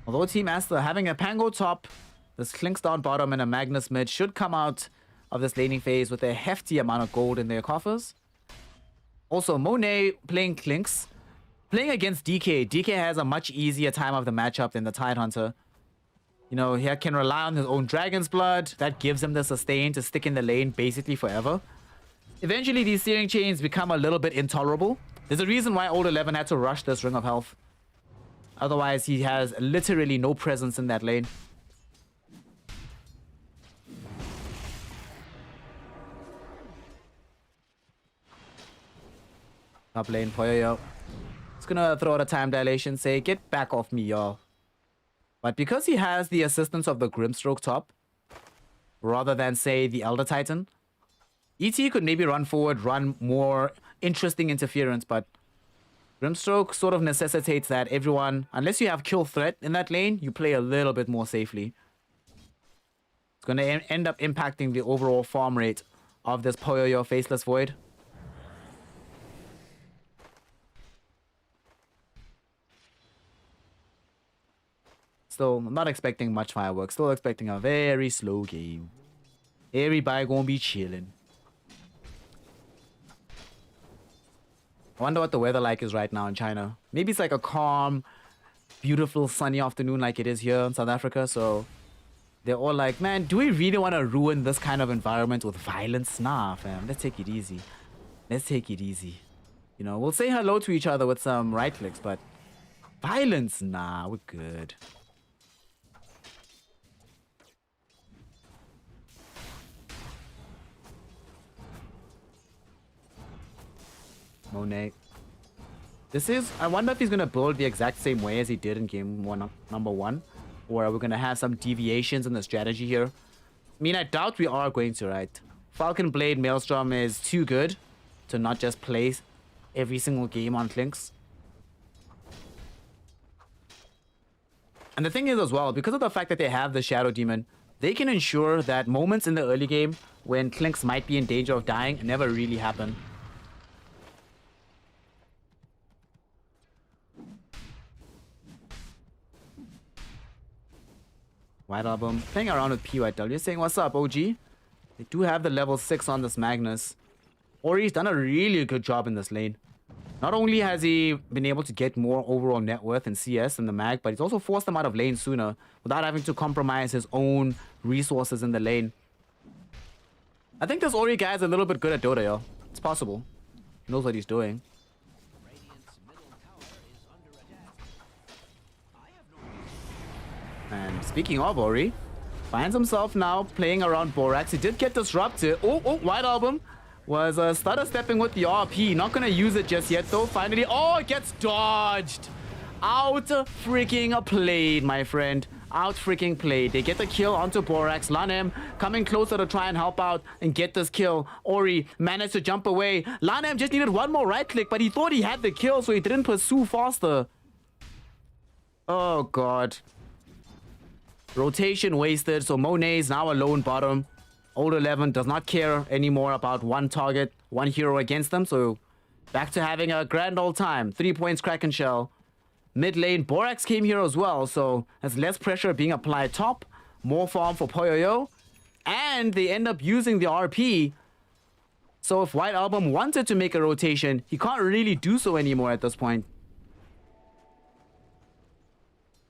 Although Team Master having a Pango top, this Clinks down bottom and a Magnus mid should come out of this laning phase with a hefty amount of gold in their coffers. Also, Monet playing Clinks. Playing against DK, DK has a much easier time of the matchup than the Tidehunter. You know, he can rely on his own Dragon's Blood. That gives him the sustain to stick in the lane basically forever. Eventually, these Searing Chains become a little bit intolerable. There's a reason why Old 11 had to rush this Ring of Health. Otherwise, he has literally no presence in that lane. Top lane, Poyoyo. It's gonna throw out a time dilation, say, get back off me, y'all. But because he has the assistance of the Grimstroke top, rather than, say, the Elder Titan, ET could maybe run forward, run more interesting interference, but Grimstroke sort of necessitates that everyone, unless you have kill threat in that lane, you play a little bit more safely. It's gonna end up impacting the overall farm rate of this Poyoyo Faceless Void. Still, I'm not expecting much fireworks. Still expecting a very slow game. Everybody gonna be chilling. I wonder what the weather like is right now in China. Maybe it's like a calm, beautiful, sunny afternoon like it is here in South Africa. So they're all like, man, do we really want to ruin this kind of environment with violence? Nah, fam. Let's take it easy. Let's take it easy. You know, we'll say hello to each other with some right clicks, but violence? Nah, we're good. Monet. This is, I wonder if he's going to build the exact same way as he did in game one, number 1. Or are we going to have some deviations in the strategy here? I mean, I doubt we are going to, right? Falcon Blade Maelstrom is too good to not just play every single game on Clinks. And the thing is as well, because of the fact that they have the Shadow Demon, they can ensure that moments in the early game when Clinks might be in danger of dying never really happen. White Album playing around with PYW, saying, what's up, OG? They do have the level 6 on this Magnus. Ori's done a really good job in this lane. Not only has he been able to get more overall net worth in CS in the mag, but he's also forced them out of lane sooner without having to compromise his own resources in the lane. I think this Ori guy is a little bit good at Dota, yo. It's possible. He knows what he's doing. And speaking of Ori, finds himself now playing around Borax. He did get disrupted. Oh, White Album was stutter stepping with the RP. Not gonna use it just yet though. Finally, oh, it gets dodged. Out freaking played, my friend. Out freaking played. They get the kill onto Borax. Lanem coming closer to try and help out and get this kill. Ori managed to jump away. Lanem just needed one more right click, but he thought he had the kill, so he didn't pursue faster. Oh, God. Rotation wasted, so Monet is now alone bottom. Old 11 does not care anymore about one target, one hero against them, so back to having a grand old time. 3 points, Kraken Shell. Mid lane, Borax came here as well, so there's less pressure being applied top. More farm for Poyoyo. And they end up using the RP. So if White Album wanted to make a rotation, he can't really do so anymore at this point.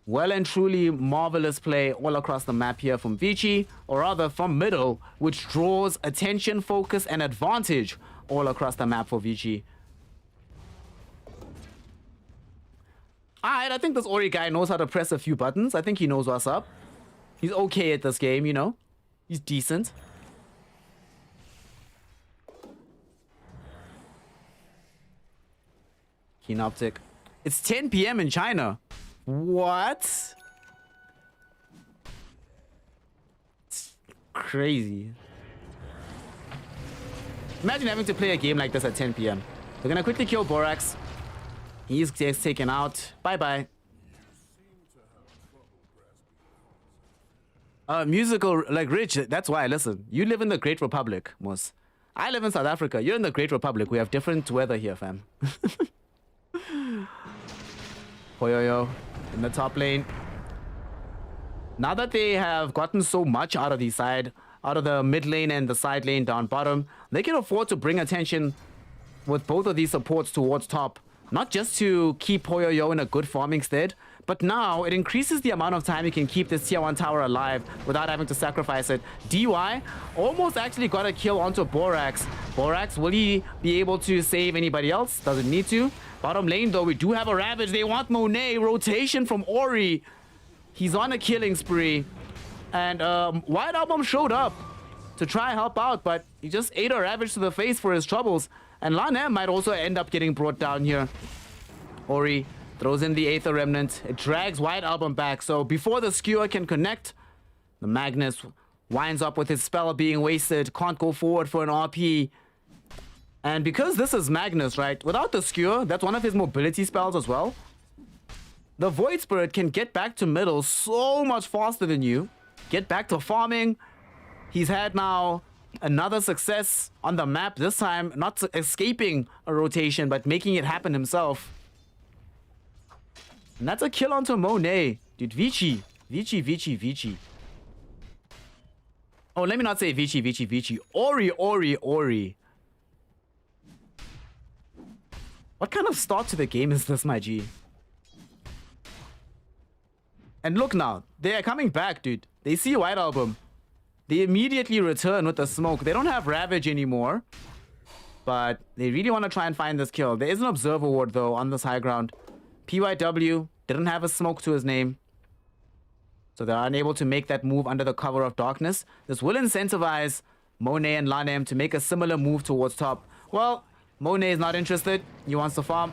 Well and truly marvelous play all across the map here from Vici, or rather from middle, which draws attention, focus, and advantage all across the map for Vici. Alright, I think this Ori guy knows how to press a few buttons. I think he knows what's up. He's okay at this game, you know. He's decent. Keen Optic. It's 10 PM in China. What? It's crazy. Imagine having to play a game like this at 10 PM. They're gonna quickly kill Borax. He's taken out. Bye-bye. Musical, like Rich, that's why. Listen, you live in the Great Republic, Mus. I live in South Africa. You're in the Great Republic. We have different weather here, fam. Poyoyo in the top lane. Now that they have gotten so much out of the mid lane and the side lane down bottom, they can afford to bring attention with both of these supports towards top. Not just to keep Poyoyo in a good farming stead, but now it increases the amount of time you can keep this tier 1 tower alive without having to sacrifice it. DY almost actually got a kill onto Borax. Borax, will he be able to save anybody else? Doesn't need to. Bottom lane though, we do have a Ravage. They want Monet. Rotation from Ori. He's on a killing spree. And White Album showed up to try and help out, but he just ate a Ravage to the face for his troubles. And Lanem might also end up getting brought down here. Ori throws in the Aether Remnant. It drags White Album back. So before the skewer can connect, the Magnus winds up with his spell being wasted. Can't go forward for an RP. And because this is Magnus, right? Without the skewer, that's one of his mobility spells as well. The Void Spirit can get back to middle so much faster than you. Get back to farming. He's had now another success on the map. This time, not escaping a rotation, but making it happen himself. And that's a kill onto Monet. Dude, Vici. Vici. Oh, let me not say Vici. Ori. What kind of start to the game is this, my G? And look now, they are coming back, dude. They see White Album. They immediately return with the smoke. They don't have Ravage anymore. But they really want to try and find this kill. There is an Observer Ward, though, on this high ground. PYW didn't have a smoke to his name. So they're unable to make that move under the cover of darkness. This will incentivize Monet and Lanem to make a similar move towards top. Well, Monet is not interested. He wants to farm.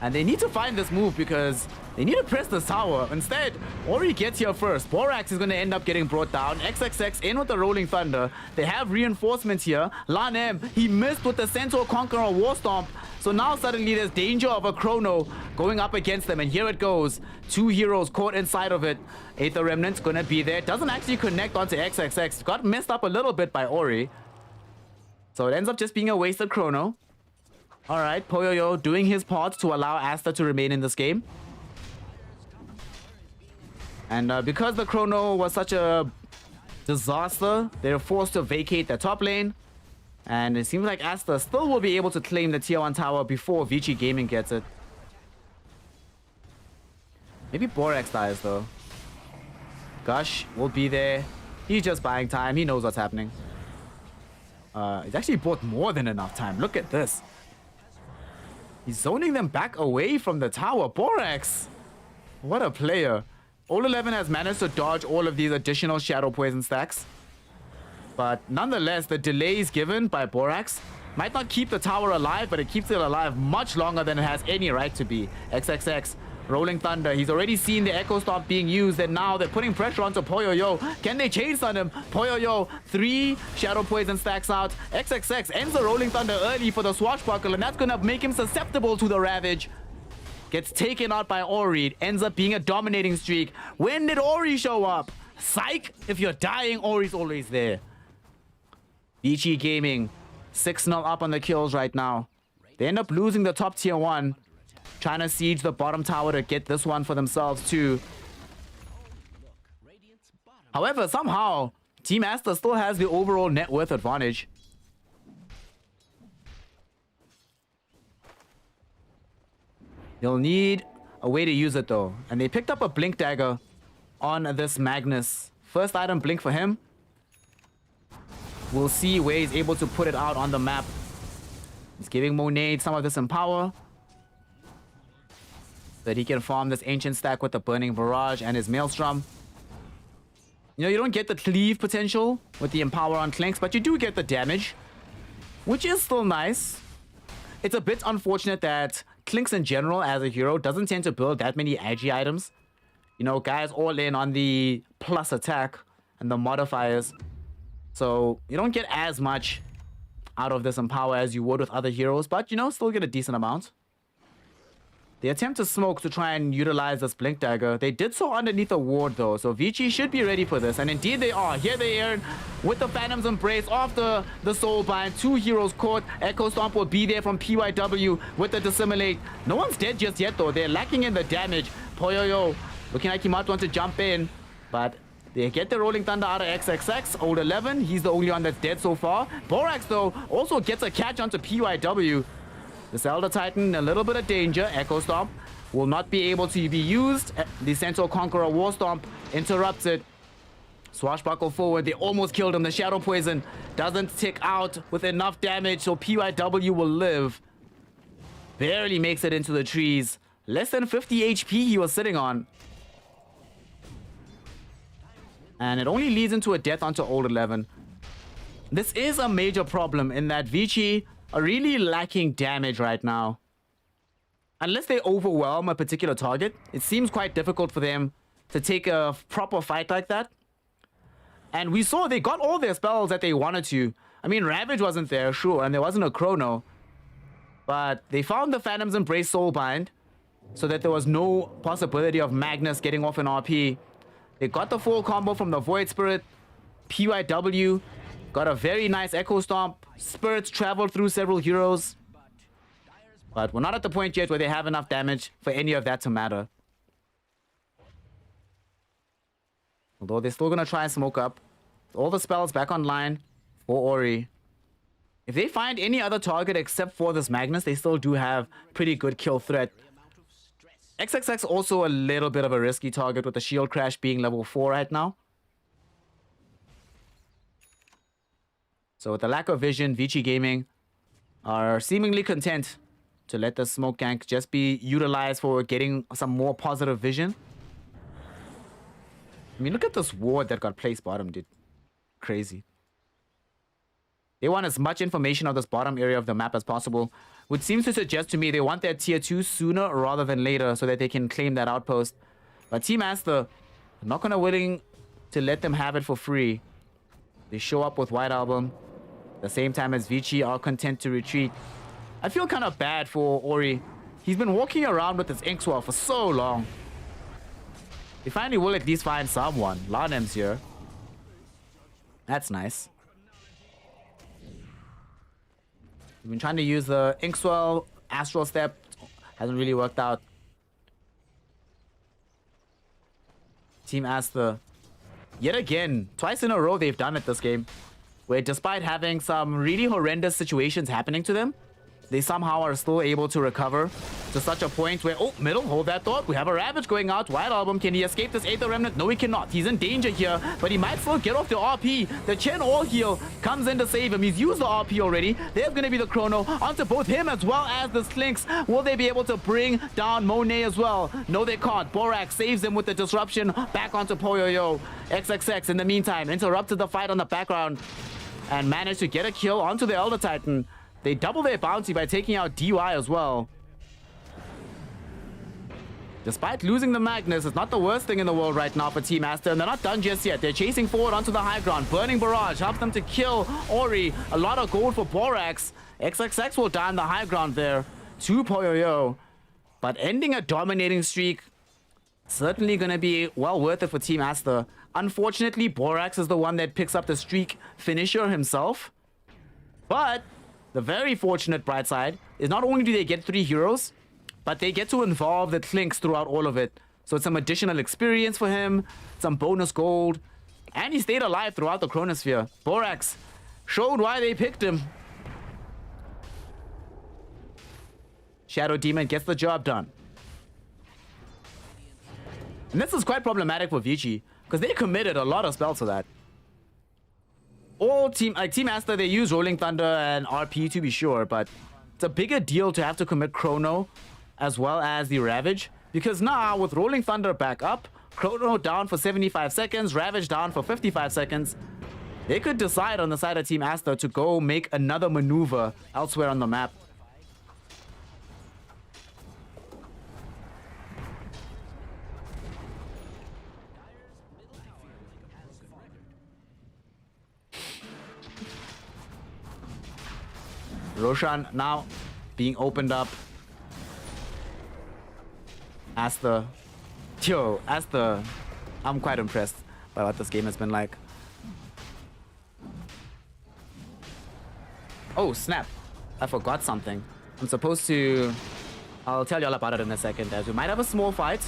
And they need to find this move because they need to press this tower. Instead, Ori gets here first. Borax is going to end up getting brought down. XXX in with the Rolling Thunder. They have reinforcements here. Lanem, he missed with the Centaur Conqueror War Stomp. So now suddenly there's danger of a Chrono going up against them. And here it goes. Two heroes caught inside of it. Aether Remnant's going to be there. Doesn't actually connect onto XXX. Got messed up a little bit by Ori. So it ends up just being a wasted Chrono. All right, Poyoyo doing his part to allow Asta to remain in this game. And because the Chrono was such a disaster, they're forced to vacate their top lane. And it seems like Asta still will be able to claim the tier 1 tower before Vici Gaming gets it. Maybe Borax dies though. Gush will be there. He's just buying time. He knows what's happening. He's actually bought more than enough time. Look at this. He's zoning them back away from the tower. Borax! What a player. Old 11 has managed to dodge all of these additional Shadow Poison stacks. But nonetheless, the delays given by Borax might not keep the tower alive, but it keeps it alive much longer than it has any right to be. XXX, Rolling Thunder. He's already seen the Echo Stomp being used, and now they're putting pressure onto Poyoyo. Can they chase on him? Poyoyo, 3 Shadow Poison stacks out. XXX ends the Rolling Thunder early for the Swashbuckle, and that's going to make him susceptible to the Ravage. Gets taken out by Ori. Ends up being a dominating streak. When did Ori show up? Psych! If you're dying, Ori's always there. Vici Gaming, 6-0 up on the kills right now. They end up losing the top tier 1. Trying to siege the bottom tower to get this one for themselves too. However, somehow, Team Asta still has the overall net worth advantage. You'll need a way to use it though. And they picked up a Blink Dagger on this Magnus. First item Blink for him. We'll see where he's able to put it out on the map. He's giving Monet some of this Empower. So that he can farm this Ancient stack with the Burning Barrage and his Maelstrom. You know, you don't get the cleave potential with the Empower on Clinks, but you do get the damage. Which is still nice. It's a bit unfortunate that Clinks in general as a hero doesn't tend to build that many agi items. You know, guys all in on the plus attack and the modifiers. So you don't get as much out of this Empower as you would with other heroes, but you know, still get a decent amount. They attempt to smoke to try and utilize this Blink Dagger. They did so underneath a ward though, so Vici should be ready for this. And indeed they are. Here they are with the Phantom's Embrace after the Soulbind. 2 heroes caught. Echo Stomp will be there from PYW with the Dissimilate. No one's dead just yet though. They're lacking in the damage. Poyoyo looking like he might want to jump in, but they get the Rolling Thunder out of XXX. Old 11, he's the only one that's dead so far. Borax though also gets a catch onto PYW. This Elder Titan, a little bit of danger. Echo Stomp will not be able to be used. The Centaur Conqueror War Stomp interrupts it. Swashbuckle forward. They almost killed him. The Shadow Poison doesn't tick out with enough damage, so PYW will live. Barely makes it into the trees. Less than 50 HP he was sitting on. And it only leads into a death onto Old 11. This is a major problem in that Vici are really lacking damage right now. Unless they overwhelm a particular target, it seems quite difficult for them to take a proper fight like that. And we saw they got all their spells that they wanted to. I mean, Ravage wasn't there, sure, and there wasn't a Chrono. But they found the Phantom's Embrace Soulbind so that there was no possibility of Magnus getting off an RP. They got the full combo from the Void Spirit. PYW got a very nice Echo Stomp. Spirits traveled through several heroes. But we're not at the point yet where they have enough damage for any of that to matter. Although they're still going to try and smoke up. All the spells back online for Ori. If they find any other target except for this Magnus, they still do have pretty good kill threat. XXX also a little bit of a risky target with the shield crash being level 4 right now. So with the lack of vision, Vici Gaming are seemingly content to let the smoke gank just be utilized for getting some more positive vision. I mean, look at this ward that got placed bottom, dude. Crazy. They want as much information on this bottom area of the map as possible, which seems to suggest to me they want their tier 2 sooner rather than later so that they can claim that outpost. But Team Aster, not gonna willing to let them have it for free. They show up with White Album, the same time as Vici are content to retreat. I feel kind of bad for Ori. He's been walking around with his Inkswell for so long. They finally will at least find someone. Lanem's here. That's nice. We've been trying to use the Inkswell, Astral Step. Hasn't really worked out. Team Aster. Yet again, twice in a row they've done it this game. Where despite having some really horrendous situations happening to them, they somehow are still able to recover to such a point where, oh, middle, hold that thought. We have a Ravage going out. White Album, can he escape this Aether Remnant? No, he cannot. He's in danger here, but he might still get off the RP. The Chen All Heal comes in to save him. He's used the RP already. There's going to be the Chrono onto both him as well as the Slinks. Will they be able to bring down Monet as well? No, they can't. Borak saves him with the disruption back onto Poyoyo. XXX, in the meantime, interrupted the fight on the background and managed to get a kill onto the Elder Titan. They double their bounty by taking out DY as well. Despite losing the Magnus, it's not the worst thing in the world right now for Team Aster, and they're not done just yet. They're chasing forward onto the high ground. Burning Barrage helps them to kill Ori. A lot of gold for Borax. XXX will die on the high ground there to Poyoyo. But ending a dominating streak, certainly going to be well worth it for Team Aster. Unfortunately, Borax is the one that picks up the streak finisher himself. But the very fortunate bright side is not only do they get 3 heroes, but they get to involve the Clinks throughout all of it. So it's some additional experience for him, some bonus gold, and he stayed alive throughout the Chronosphere. Borax showed why they picked him. Shadow Demon gets the job done. And this is quite problematic for Vici, because they committed a lot of spells to that. All Team Aster, they use Rolling Thunder and RP to be sure, but it's a bigger deal to have to commit Chrono as well as the Ravage, because now with Rolling Thunder back up, Chrono down for 75 seconds, Ravage down for 55 seconds, they could decide on the side of Team Aster to go make another maneuver elsewhere on the map. Roshan now being opened up. Aster. Yo, Aster. I'm quite impressed by what this game has been like. Oh, snap. I forgot something. I'm supposed to... I'll tell you all about it in a second, as we might have a small fight.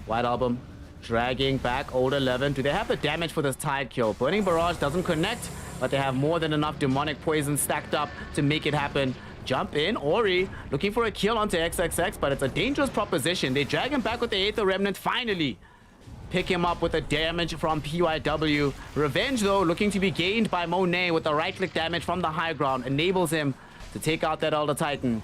White Album dragging back Old 11. Do they have the damage for this tide kill? Burning Barrage doesn't connect, but they have more than enough demonic poison stacked up to make it happen. Jump in, Ori looking for a kill onto XXX, but it's a dangerous proposition. They drag him back with the Aether Remnant, finally pick him up with the damage from PYW. Revenge, though, looking to be gained by Monet with the right-click damage from the high ground. Enables him to take out that Elder Titan.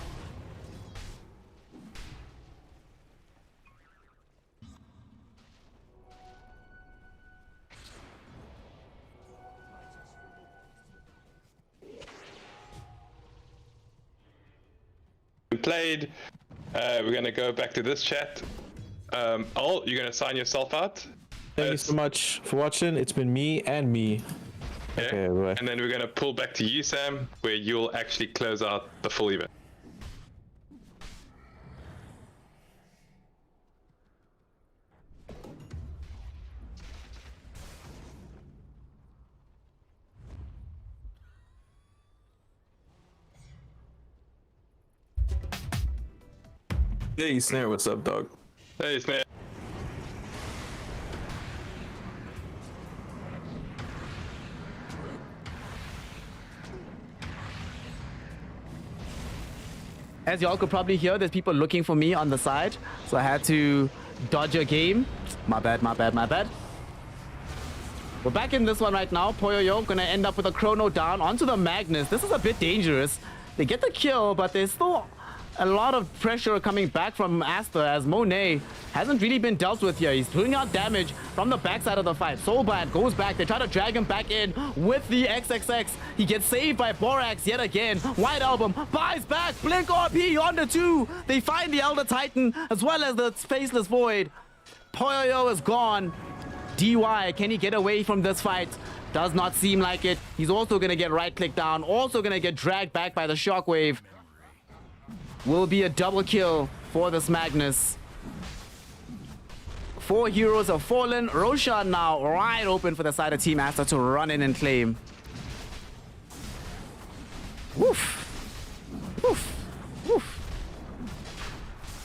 Played. We're gonna go back to this chat. Ol, you're gonna sign yourself out. Thank you so much for watching. It's been me and me. Yeah. Okay, bye. And then we're gonna pull back to you, Sam, where you'll actually close out the full event. Hey, Snare, what's up, dog? Hey, Snare. As y'all could probably hear, there's people looking for me on the side. So I had to dodge a game. My bad, my bad, my bad. We're back in this one right now. Poyoyo gonna end up with a chrono down onto the Magnus. This is a bit dangerous. They get the kill, but there's still a lot of pressure coming back from Asta as Monet hasn't really been dealt with here. He's doing out damage from the backside of the fight. Soulblind goes back. They try to drag him back in with the XXX. He gets saved by Borax yet again. White Album buys back. Blink RP on the 2. They find the Elder Titan as well as the Faceless Void. Poyoyo is gone. DY, can he get away from this fight? Does not seem like it. He's also going to get right-clicked down. Also going to get dragged back by the Shockwave. Will be a double kill for this Magnus. 4 heroes have fallen. Roshan now right open for the side of Team Asta to run in and claim. Woof. Woof. Woof.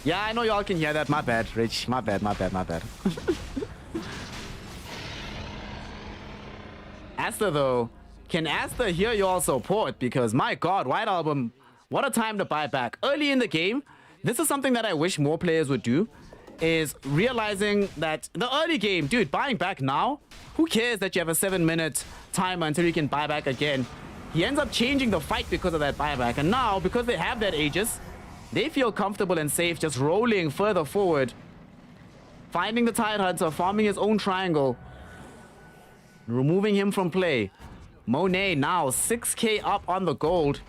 Yeah, I know y'all can hear that. My bad, Rich. My bad, my bad, my bad. Asta, though. Can Asta hear y'all support? Because, my God, White Album... What a time to buy back. Early in the game, this is something that I wish more players would do, is realizing that the early game, dude, buying back now, who cares that you have a 7-minute timer until you can buy back again? He ends up changing the fight because of that buyback. And now, because they have that Aegis, they feel comfortable and safe just rolling further forward. Finding the Tide Hunter, farming his own triangle. Removing him from play. Monet now 6k up on the gold.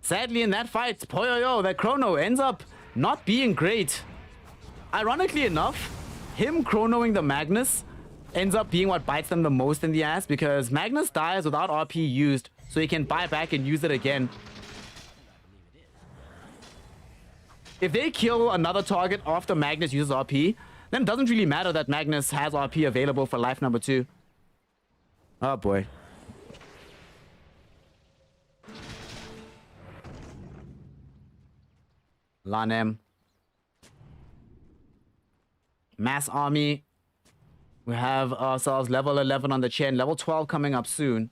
Sadly, in that fight, Poyoyo, that chrono, ends up not being great. Ironically enough, him chronoing the Magnus ends up being what bites them the most in the ass because Magnus dies without RP used, so he can buy back and use it again. If they kill another target after Magnus uses RP, then it doesn't really matter that Magnus has RP available for life number 2. Oh boy. Lanem. Mass army. We have ourselves level 11 on the chain. Level 12 coming up soon.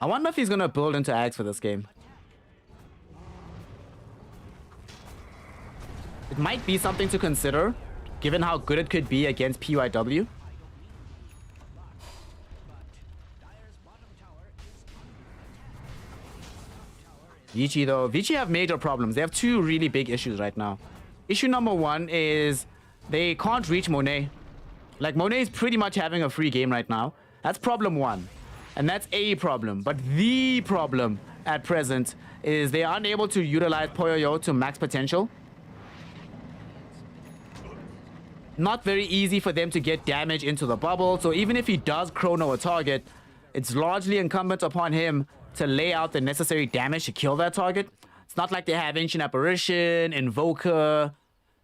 I wonder if he's going to build into Axe for this game. It might be something to consider, given how good it could be against PYW. Vici though, Vici have major problems. They have 2 really big issues right now. Issue number 1 is they can't reach Monet. Like, Monet is pretty much having a free game right now. That's problem 1. And that's a problem. But the problem at present is they are unable to utilize Poyoyo to max potential. Not very easy for them to get damage into the bubble. So even if he does chrono a target, it's largely incumbent upon him to lay out the necessary damage to kill that target. It's not like they have Ancient Apparition, Invoker,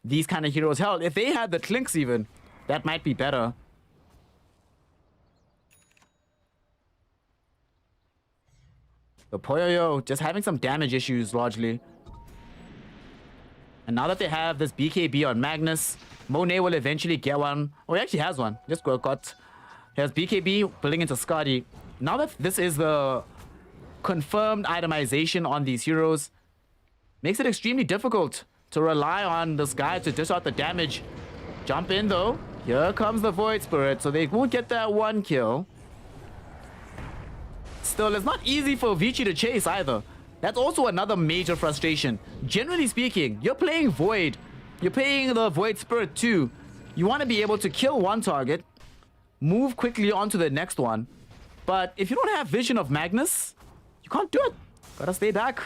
these kind of heroes. Hell, if they had the Clinks even, that might be better. The Poyoyo just having some damage issues largely. And now that they have this BKB on Magnus, Monet will eventually get one. Oh, he actually has one. Just got. He has BKB building into Scotty. Now that this is the confirmed itemization on these heroes, makes it extremely difficult to rely on this guy to dish out the damage. Jump in though. Here comes the Void Spirit, so they won't get that 1 kill. Still, it's not easy for Vici to chase either. That's also another major frustration. Generally speaking, you're playing Void. You're playing the Void Spirit too. You want to be able to kill one target, move quickly on to the next one. But if you don't have vision of Magnus, you can't do it. Gotta stay back.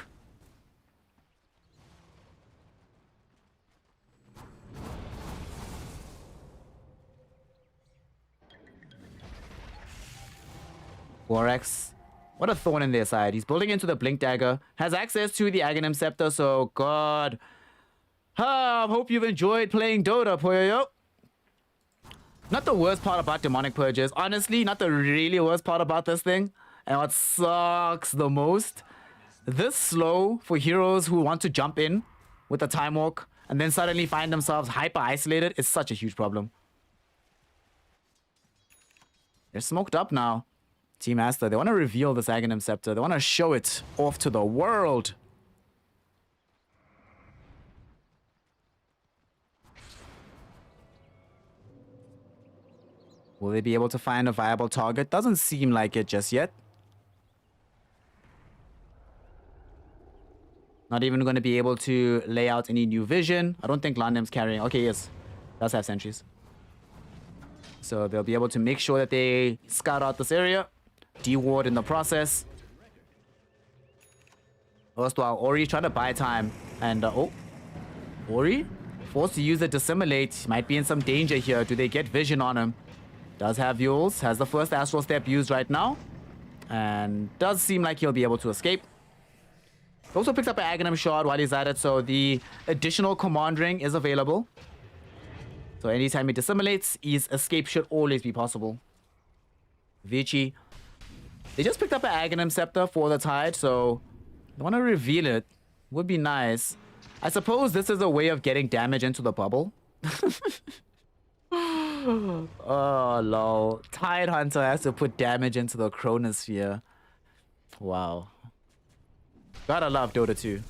Borax. What a thorn in their side. He's building into the Blink Dagger. Has access to the Aghanim Scepter, so God. Hope you've enjoyed playing Dota, Poyoyo. Not the worst part about Demonic Purges. Honestly, not the really worst part about this thing. And what sucks the most. This slow for heroes who want to jump in with a Time Walk and then suddenly find themselves hyper-isolated is such a huge problem. They're smoked up now. Team Asta, they want to reveal this Aghanim Scepter. They want to show it off to the world. Will they be able to find a viable target? Doesn't seem like it just yet. Not even going to be able to lay out any new vision. I don't think Landem's carrying. Okay, yes. Does have sentries. So they'll be able to make sure that they scout out this area. De-ward in the process. First while Ori trying to buy time. And, oh. Ori? Forced to use the Dissimulate. Might be in some danger here. Do they get vision on him? Does have Yules. Has the first Astral Step used right now. And does seem like he'll be able to escape. Also picks up an Aghanim Shard while he's at it. So the additional Command Ring is available. So anytime he Dissimulates, his escape should always be possible. Vici. They just picked up an Aghanim Scepter for the Tide. So they want to reveal it. Would be nice. I suppose this is a way of getting damage into the bubble. Oh, lol. Tide Hunter has to put damage into the Chronosphere. Wow. Gotta love Dota 2.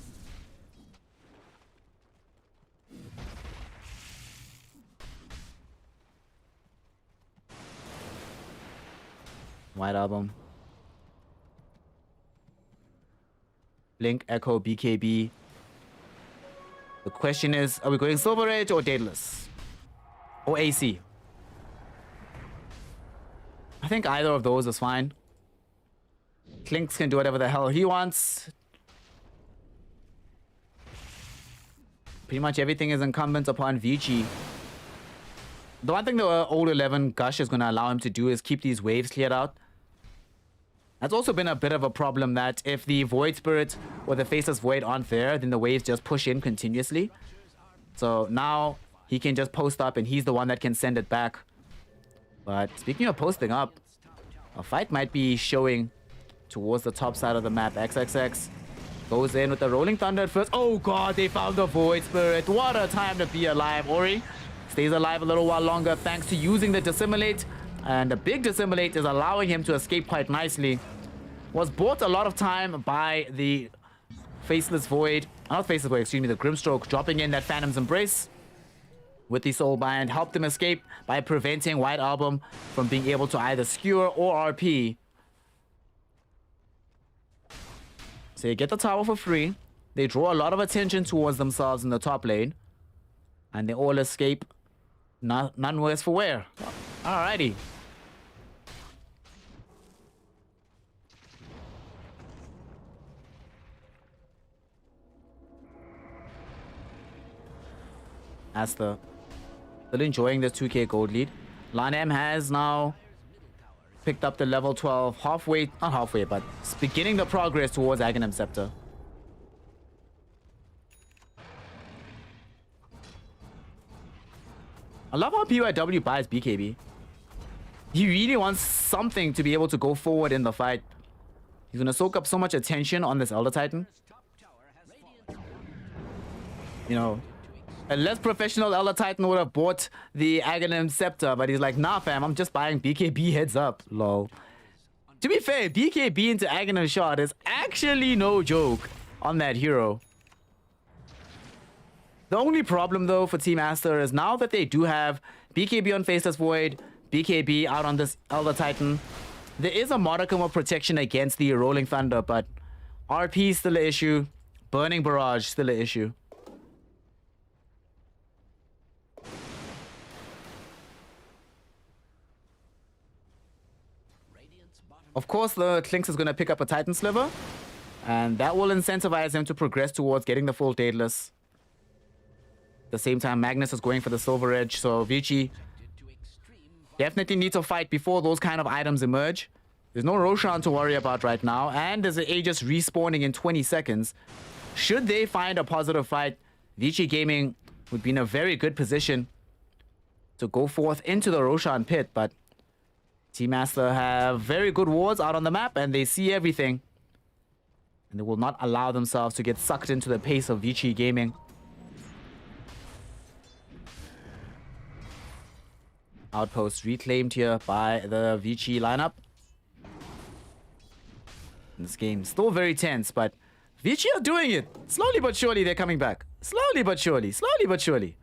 White Album. Blink, Echo, BKB. The question is, are we going Silver Age or Daedalus? Or AC? I think either of those is fine. Klinks can do whatever the hell he wants. Pretty much everything is incumbent upon Vici. The one thing the old 11 Gush is going to allow him to do is keep these waves cleared out. That's also been a bit of a problem that if the Void Spirit or the Faceless Void aren't there, then the waves just push in continuously. So now he can just post up and he's the one that can send it back. But speaking of posting up, a fight might be showing towards the top side of the map. XXX goes in with the Rolling Thunder at first. Oh god, they found the Void Spirit. What a time to be alive. Ori stays alive a little while longer thanks to using the Dissimulate. And the big Dissimulate is allowing him to escape quite nicely. Was bought a lot of time by the Faceless Void. Not Faceless Void, excuse me, the Grimstroke dropping in that Phantom's Embrace with the Soul Bind. Helped him escape by preventing White Album from being able to either skewer or RP. So you get the tower for free. They draw a lot of attention towards themselves in the top lane. And they all escape. None worse for wear. Alrighty. Asta still enjoying this 2k gold lead. Lanem has now picked up the level 12 halfway, not halfway, but beginning the progress towards Aghanim Scepter. I love how PYW buys BKB. He really wants something to be able to go forward in the fight. He's going to soak up so much attention on this Elder Titan. You know, a less professional Elder Titan would have bought the Aghanim Scepter, but he's like, nah fam, I'm just buying BKB heads up, lol. To be fair, BKB into Aghanim Shard is actually no joke on that hero. The only problem though for Team Aster is now that they do have BKB on Faceless Void, BKB out on this Elder Titan, there is a modicum of protection against the Rolling Thunder, but RP is still an issue, Burning Barrage still an issue. Of course, the Klinks is going to pick up a Titan Sliver, and that will incentivize him to progress towards getting the full Daedalus. At the same time, Magnus is going for the Silver Edge, so Vici definitely needs to fight before those kind of items emerge. There's no Roshan to worry about right now, and there's an Aegis respawning in 20 seconds. Should they find a positive fight, Vici Gaming would be in a very good position to go forth into the Roshan pit, but Team Master have very good wards out on the map, and they see everything. And they will not allow themselves to get sucked into the pace of Vici Gaming. Outpost reclaimed here by the Vici lineup. This game still very tense, but Vici are doing it. Slowly but surely they're coming back. Slowly but surely. Slowly but surely.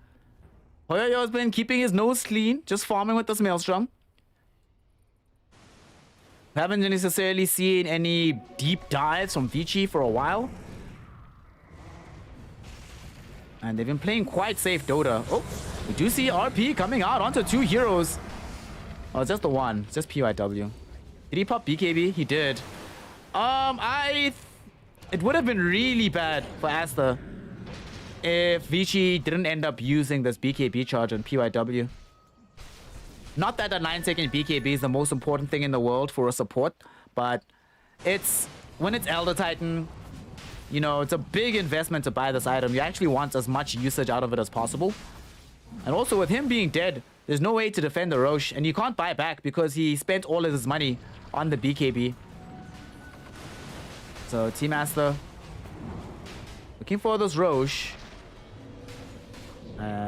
Hoyoyo has been keeping his nose clean, just farming with this Maelstrom. Haven't necessarily seen any deep dives from Vici for a while. And they've been playing quite safe Dota. Oh, we do see RP coming out onto 2 heroes. Oh, it's just the one. It's just PYW. Did he pop BKB? He did. It would have been really bad for Asta if Vici didn't end up using this BKB charge on PYW. Not that a 9-second BKB is the most important thing in the world for a support, but when it's Elder Titan, you know, it's a big investment to buy this item. You actually want as much usage out of it as possible. And also with him being dead, there's no way to defend the Roche, and you can't buy back because he spent all of his money on the BKB. So Team Asta looking for this Roche.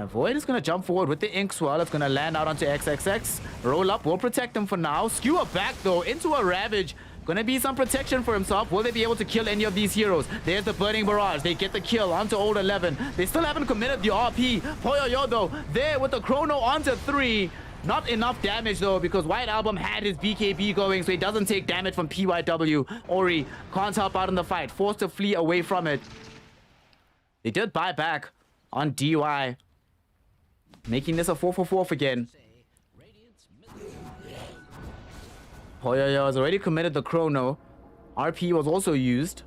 Void is going to jump forward with the Ink Swirl. It's going to land out onto XXX. Roll up will protect him for now. Skewer back though into a Ravage. Going to be some protection for himself. Will they be able to kill any of these heroes? There's the Burning Barrage. They get the kill onto Old 11. They still haven't committed the RP. Poyoyo though, there with the Chrono onto 3. Not enough damage though, because White Album had his BKB going, so he doesn't take damage from PYW. Ori can't help out in the fight. Forced to flee away from it. They did buy back on DY. Making this a 4-for-4 again. Poyoyo has already committed the Chrono. RP was also used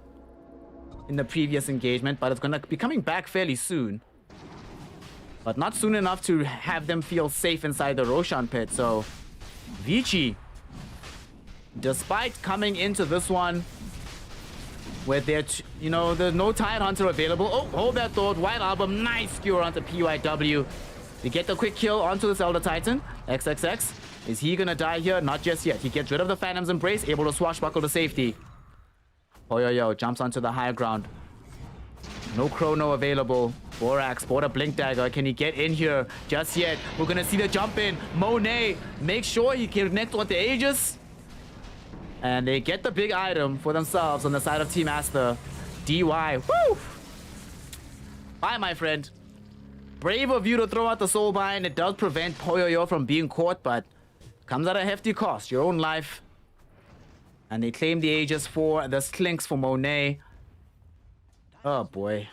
in the previous engagement, but it's going to be coming back fairly soon. But not soon enough to have them feel safe inside the Roshan pit. So, Vici, despite coming into this one where there's no Tide Hunter available. Oh, hold that thought. White Album, nice skewer onto PYW. They get the quick kill onto this Elder Titan. XXX. Is he gonna die here? Not just yet. He gets rid of the Phantom's Embrace, able to swashbuckle to safety. Poyoyo jumps onto the higher ground. No Chrono available. Borax bought a Blink Dagger. Can he get in here just yet? We're gonna see the jump in. Monet, make sure he connects with the Aegis. And they get the big item for themselves on the side of Team Asta. DY. Woo! Bye, my friend. Brave of you to throw out the Soulbind. It does prevent Poyoyo from being caught, but comes at a hefty cost. Your own life. And they claim the Aegis for the Slinks for Monet. Oh, boy.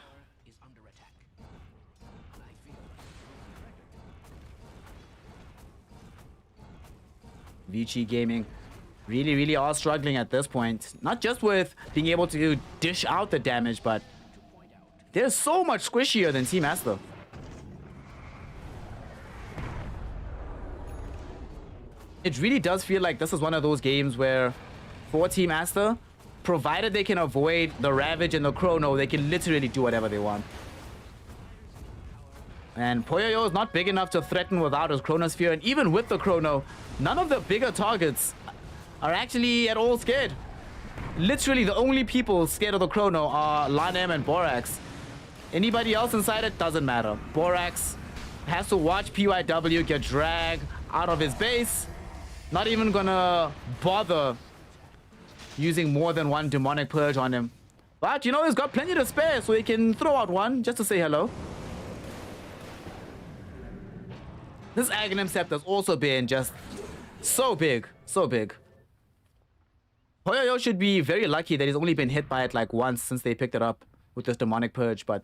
Vici Gaming really are struggling at this point. Not just with being able to dish out the damage, but they're so much squishier than Team Asta. It really does feel like this is one of those games where, for Team Asta, provided they can avoid the Ravage and the Chrono, they can literally do whatever they want. And Poyoyo is not big enough to threaten without his Chronosphere, and even with the Chrono, none of the bigger targets are actually at all scared. Literally, the only people scared of the Chrono are Lanem and Borax. Anybody else inside it doesn't matter. Borax has to watch PYW get dragged out of his base. Not even gonna bother using more than one Demonic Purge on him. But, you know, he's got plenty to spare, so he can throw out one just to say hello. This Aghanim Sept has also been just so big. So big. Poyoyo should be very lucky that he's only been hit by it like once since they picked it up with this Demonic Purge, but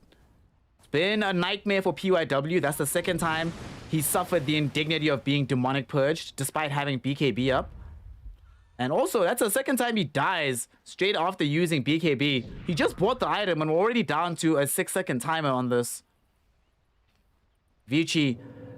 it's been a nightmare for PYW. That's the second time he suffered the indignity of being Demonic Purged despite having BKB up. And also, that's the second time he dies straight after using BKB. He just bought the item and we're already down to a 6-second timer on this. Vici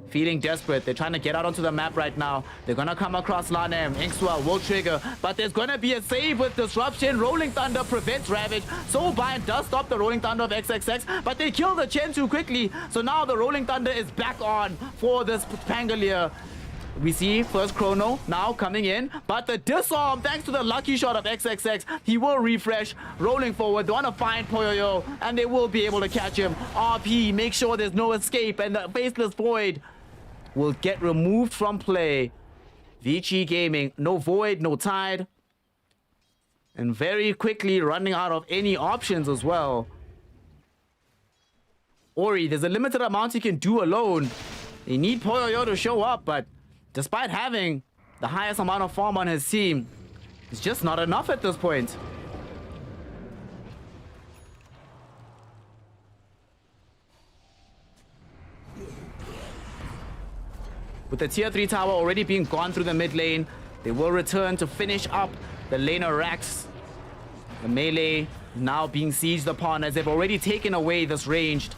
feeling desperate. They're trying to get out onto the map right now. They're gonna come across Lanem. Inkswell will trigger, but there's gonna be a save with Disruption. Rolling Thunder prevents Ravage. Soulbind does stop the Rolling Thunder of XXX, but they kill the Chen too quickly. So now the Rolling Thunder is back on for this Pangolier. We see first Chrono now coming in, but the disarm, thanks to the lucky shot of XXX, he will refresh. Rolling forward, they want to find Poyoyo, and they will be able to catch him. RP, make sure there's no escape, and the Faceless Void will get removed from play. Vici Gaming, no Void, no Tide. And very quickly running out of any options as well. Ori, there's a limited amount you can do alone. They need Poyoyo to show up, but despite having the highest amount of farm on his team, It's just not enough at this point. With the tier 3 tower already being gone through the mid lane, they will return to finish up the laner Rax. The melee now being sieged upon as they've already taken away this ranged.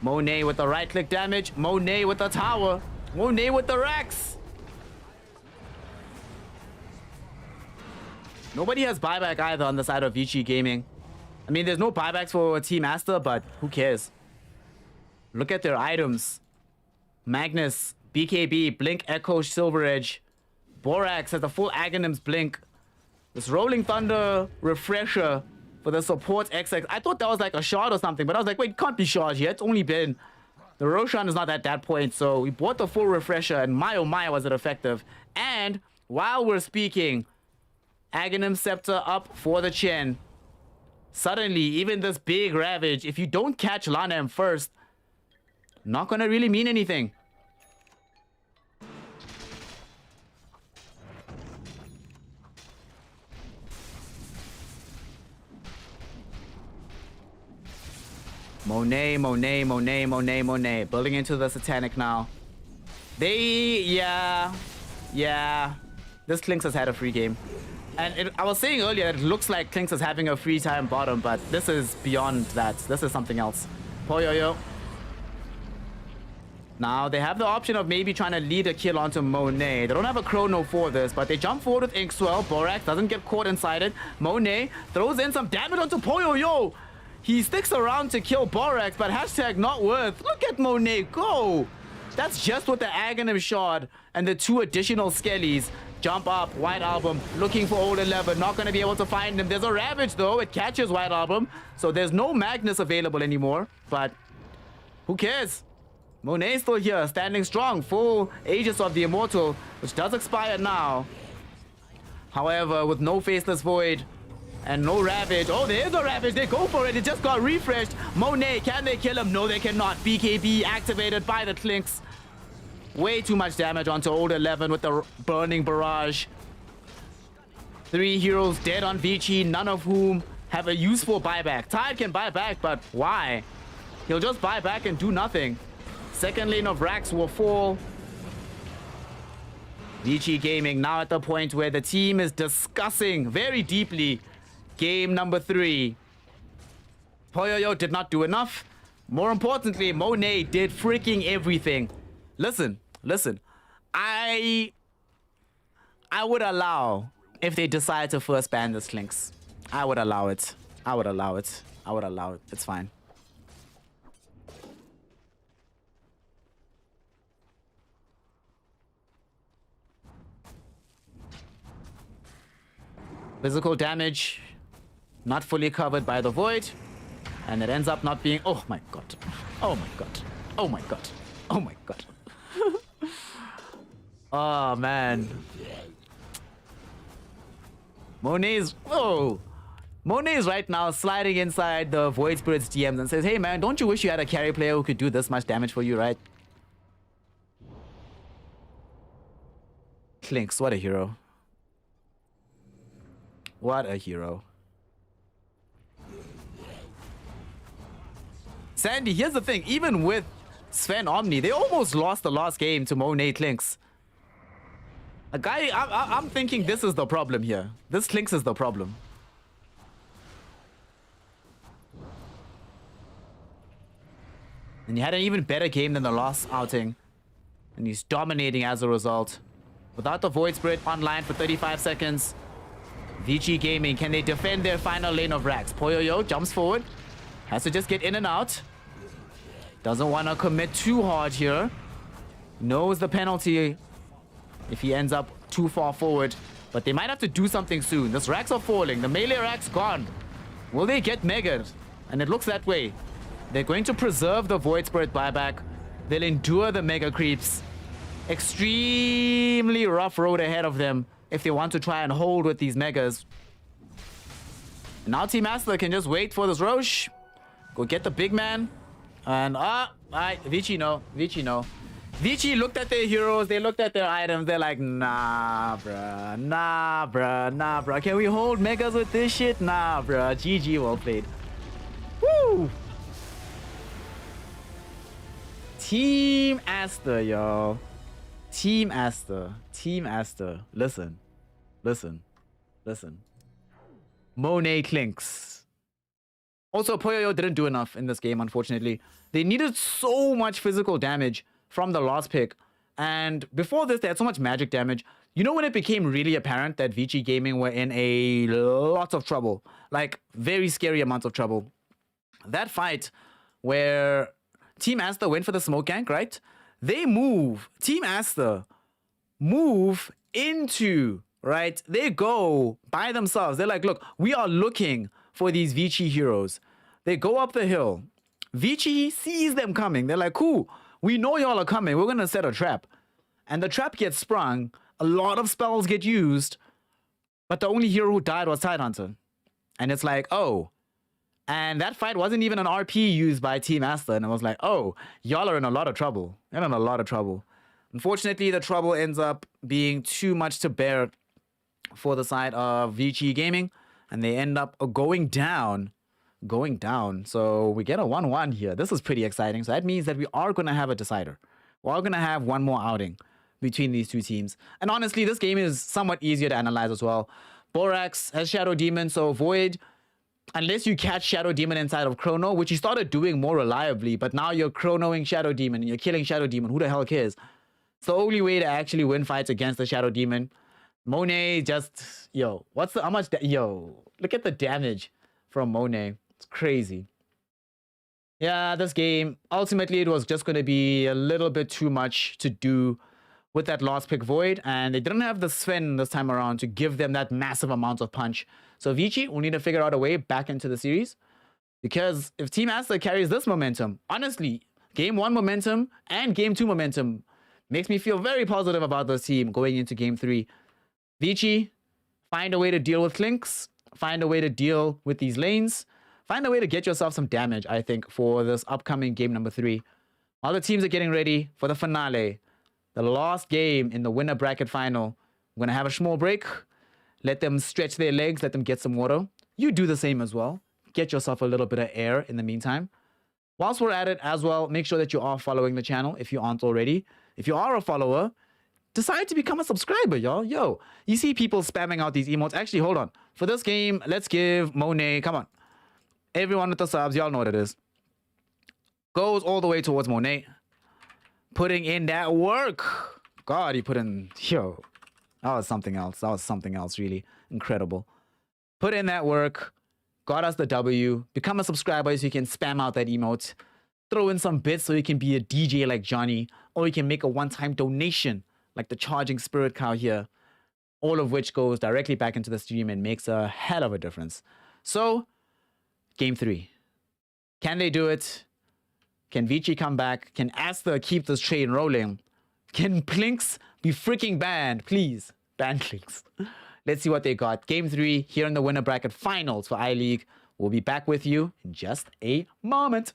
Monet with the right click damage. Monet with the tower. Monet with the Rax. Nobody has buyback either on the side of Vici Gaming. I mean, there's no buybacks for Team Aster, but who cares? Look at their items. Magnus, BKB, Blink Echo, Silver Edge. Borax has the full Aghanim's Blink. This Rolling Thunder Refresher for the support XX. I thought that was like a shard or something, but I was like, wait, it can't be shard yet. It's only been... The Roshan is not at that point, so we bought the full Refresher, and my oh my was it effective. And while we're speaking, Aghanim Scepter up for the Chen. Suddenly, even this big Ravage, if you don't catch Lana first, not gonna really mean anything. Monet. Building into the Satanic now. Yeah. This Klinks has had a free game. And I was saying earlier, it looks like Klinks is having a free time bottom, but this is beyond that. This is something else. Poyoyo. Now, they have the option of maybe trying to lead a kill onto Monet. They don't have a chrono for this, but they jump forward with Inkswell. Borax doesn't get caught inside it. Monet throws in some damage onto Poyoyo. He sticks around to kill Borax, but hashtag not worth. Look at Monet go. That's just with the Aghanim Shard and the 2 additional Skellies. Jump up, White Album, looking for Old 11. Not going to be able to find him. There's a Ravage, though. It catches White Album. So there's no Magnus available anymore. But who cares? Monet's still here, standing strong. Full Aegis of the Immortal, which does expire now. However, with no Faceless Void and no Ravage. Oh, there's a Ravage. They go for it. It just got refreshed. Monet, can they kill him? No, they cannot. BKB activated by the Klinks. Way too much damage onto Old 11 with the Burning Barrage. 3 heroes dead on Vici, none of whom have a useful buyback. Tide can buy back, but why? He'll just buy back and do nothing. Second lane of Rax will fall. Vici Gaming now at the point where the team is discussing very deeply game number 3. Poyoyo did not do enough. More importantly, Monet did freaking everything. Listen. I would allow if they decide to first ban this Klinks. I would allow it. It's fine. Physical damage not fully covered by the Void. And it ends up not being... Oh my god. Oh man. Monet's right now sliding inside the Void Spirit's DMs and says, hey man, don't you wish you had a carry player who could do this much damage for you, right? Klinks, what a hero. What a hero. Sandy, here's the thing. Even with Sven Omni, they almost lost the last game to Monet Klinks. A guy, I'm thinking this is the problem here. This Klinks is the problem. And he had an even better game than the last outing. And he's dominating as a result. Without the Void Spirit online for 35 seconds. Vici Gaming, can they defend their final lane of Rax? Poyoyo jumps forward. Has to just get in and out. Doesn't want to commit too hard here. Knows the penalty if he ends up too far forward. But they might have to do something soon. This Rax are falling. The melee Rax gone. Will they get Megaed? And it looks that way. They're going to preserve the Void Spirit buyback. They'll endure the Mega Creeps. Extremely rough road ahead of them if they want to try and hold with these Megas. Now Team Aster can just wait for this Roche. Go get the big man. And, Vici no. Vici looked at their heroes, they looked at their items, they're like, nah, bruh, nah, bruh, nah, bruh. Can we hold megas with this shit? Nah, bruh. GG, well played. Woo! Team Aster, yo. Team Aster. Team Aster. Listen. Listen. Listen. Monet Clinks. Also, Poyoyo didn't do enough in this game, unfortunately. They needed so much physical damage from the last pick. And before this, they had so much magic damage. You know when it became really apparent that Vici Gaming were in a lot of trouble? Like, very scary amounts of trouble. That fight where Team Aster went for the smoke gank, right? They move. Team Aster move into, right? They go by themselves. They're like, look, we are looking for these Vici heroes. They go up the hill. Vici sees them coming. They're like, cool, we know y'all are coming. We're going to set a trap. And the trap gets sprung. A lot of spells get used. But the only hero who died was Tidehunter. And it's like, oh. And that fight wasn't even an RP used by Team Aster. And it was like, oh, y'all are in a lot of trouble. You're in a lot of trouble. Unfortunately, the trouble ends up being too much to bear for the side of Vici Gaming. And they end up going down. So we get a 1-1 here. This is pretty exciting. So that means that we are going to have a decider. We are going to have one more outing between these two teams. And honestly, this game is somewhat easier to analyze as well. Borax has Shadow Demon, so Void, unless you catch Shadow Demon inside of Chrono, which you started doing more reliably, but now you're Chronoing Shadow Demon and you're killing Shadow Demon. Who the hell cares? It's the only way to actually win fights against the Shadow Demon. Monet just, yo, how much, yo, look at the damage from Monet. It's crazy. Yeah, this game, ultimately, it was just going to be a little bit too much to do with that last pick Void, and they didn't have the Sven this time around to give them that massive amount of punch. So Vici will need to figure out a way back into the series, because if Team Aster carries this momentum, honestly, Game 1 momentum and Game 2 momentum makes me feel very positive about this team going into Game 3. Vici, find a way to deal with Clinks, find a way to deal with these lanes, find a way to get yourself some damage, I think, for this upcoming game number 3. All the teams are getting ready for the finale. The last game in the winner bracket final. I'm going to have a small break. Let them stretch their legs. Let them get some water. You do the same as well. Get yourself a little bit of air in the meantime. Whilst we're at it as well, make sure that you are following the channel if you aren't already. If you are a follower, decide to become a subscriber, y'all. Yo, you see people spamming out these emotes. Actually, hold on. For this game, let's give Monet, come on. Everyone with the subs, y'all know what it is. Goes all the way towards Monet. Putting in that work. God, he put in, yo, that was something else. That was something else, really incredible. Put in that work. Got us the W. Become a subscriber so you can spam out that emote. Throw in some bits so you can be a DJ like Johnny. Or you can make a one-time donation like the Charging Spirit Cow here. All of which goes directly back into the stream and makes a hell of a difference. So, Game 3. Can they do it? Can Vici come back? Can Aster keep this train rolling? Can Plinks be freaking banned? Please, ban Plinks. Let's see what they got. Game 3 here in the winner bracket finals for I-League. We'll be back with you in just a moment.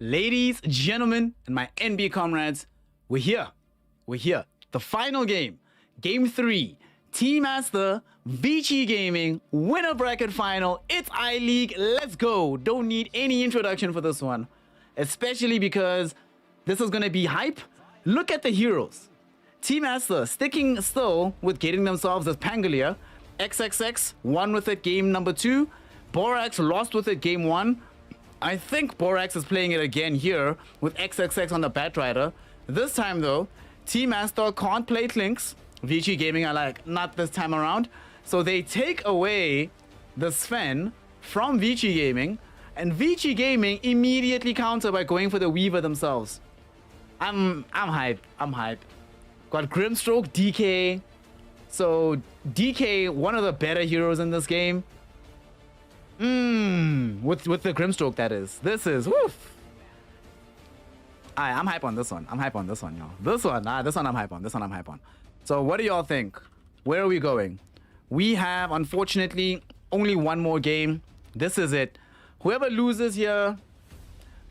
Ladies, gentlemen, and my NB comrades, we're here. We're here. The final game. Game 3. Team Master, Vici Gaming, winner bracket final. It's I-League. Let's go. Don't need any introduction for this one. Especially because this is going to be hype. Look at the heroes. Team Master sticking still with getting themselves as Pangolier. XXX won with it game number 2. Borax lost with it game 1. I think Borax is playing it again here with XXX on the Batrider. This time though, Team Master can't play Clinks. Vici Gaming are like, not this time around. So they take away the Sven from Vici Gaming, and Vici Gaming immediately counter by going for the Weaver themselves. I'm hyped. I'm hyped. Got Grimstroke, DK. So DK, one of the better heroes in this game. With the Grimstroke, that is. This is woof. I'm hype on this one. I'm hype on this one, y'all. This one I'm hype on. This one I'm hype on. So what do y'all think? Where are we going? We have, unfortunately, only one more game. This is it. Whoever loses here,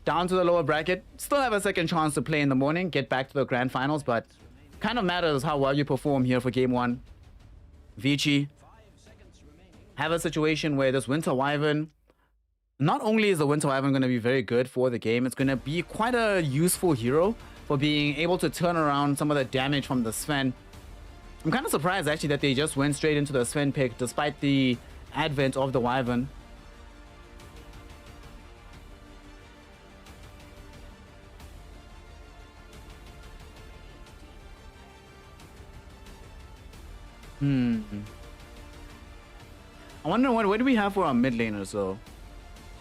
down to the lower bracket, still have a second chance to play in the morning, get back to the grand finals, but kind of matters how well you perform here for game 1. Vici have a situation where this Winter Wyvern, not only is the Winter Wyvern going to be very good for the game, it's going to be quite a useful hero for being able to turn around some of the damage from the Sven. I'm kind of surprised actually that they just went straight into the Sven pick despite the advent of the Wyvern. I wonder what do we have for our mid laners though?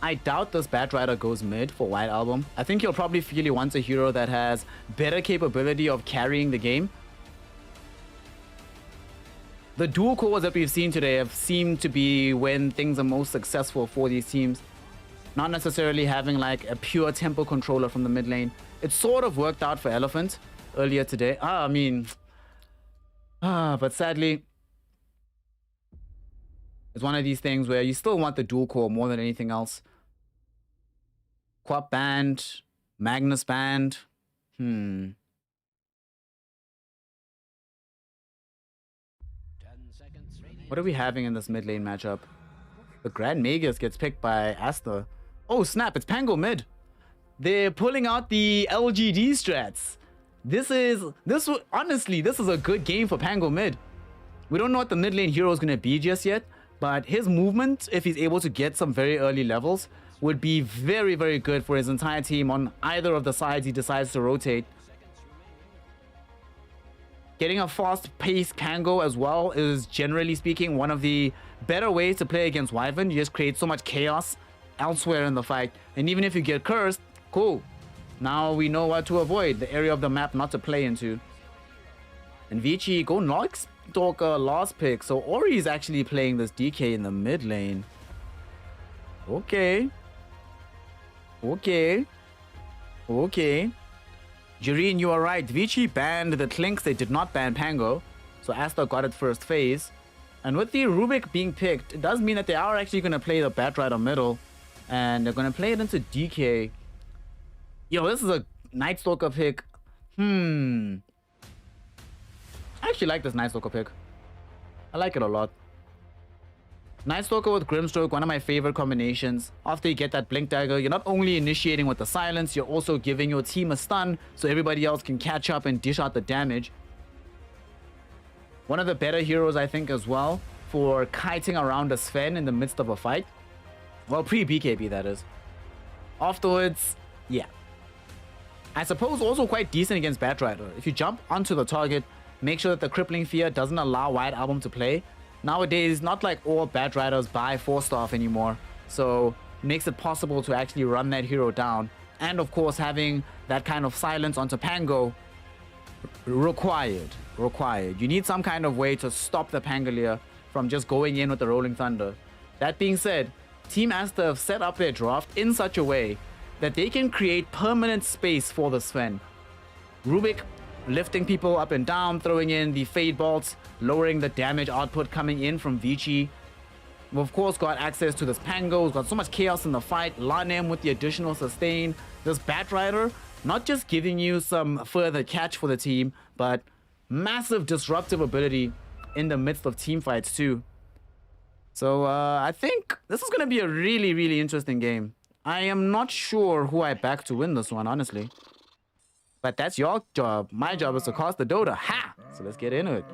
I doubt this Batrider goes mid for White Album. I think he'll probably feel he wants a hero that has better capability of carrying the game. The dual cores that we've seen today have seemed to be when things are most successful for these teams. Not necessarily having like a pure tempo controller from the mid lane. It sort of worked out for Elephant earlier today. But sadly, it's one of these things where you still want the dual core more than anything else. Quap band, Magnus band. What are we having in this mid lane matchup? The Grand Magus gets picked by Asta. Oh snap, it's Pango mid. They're pulling out the LGD strats. Honestly, this is a good game for Pango mid. We don't know what the mid lane hero is going to be just yet, but his movement, if he's able to get some very early levels, would be very, very good for his entire team on either of the sides he decides to rotate. Getting a fast-paced Pango as well is, generally speaking, one of the better ways to play against Wyvern. You just create so much chaos elsewhere in the fight. And even if you get cursed, cool. Now we know what to avoid, the area of the map not to play into. And Vici go Nox Stalker last pick. So Ori is actually playing this DK in the mid lane. Okay. Jireen, you are right. Vici banned the Clinks. They did not ban Pango. So Asta got it first phase. And with the Rubik being picked, it does mean that they are actually going to play the Batrider middle. And they're going to play it into DK. Yo, this is a Night Stalker pick. I actually like this Night Stalker pick. I like it a lot. Night Stalker with Grimstroke, one of my favorite combinations. After you get that Blink Dagger, you're not only initiating with the silence, you're also giving your team a stun so everybody else can catch up and dish out the damage. One of the better heroes, I think, as well, for kiting around a Sven in the midst of a fight. Well, pre-BKB, that is. Afterwards, yeah. I suppose also quite decent against Batrider. If you jump onto the target, make sure that the Crippling Fear doesn't allow White Album to play. Nowadays, not like all Batriders buy 4-staff anymore, so it makes it possible to actually run that hero down. And of course, having that kind of silence onto Pango, required. You need some kind of way to stop the Pangolier from just going in with the Rolling Thunder. That being said, Team Asta have set up their draft in such a way that they can create permanent space for the Sven. Rubik lifting people up and down, throwing in the Fade Bolts, lowering the damage output coming in from Vici. We've of course got access to this Pango. We've got so much chaos in the fight. Lanem with the additional sustain. This Batrider, not just giving you some further catch for the team, but massive disruptive ability in the midst of team fights too. So I think this is going to be a really, really interesting game. I am not sure who I back to win this one, honestly. But that's your job. My job is to cast the Dota. Ha! So let's get into it.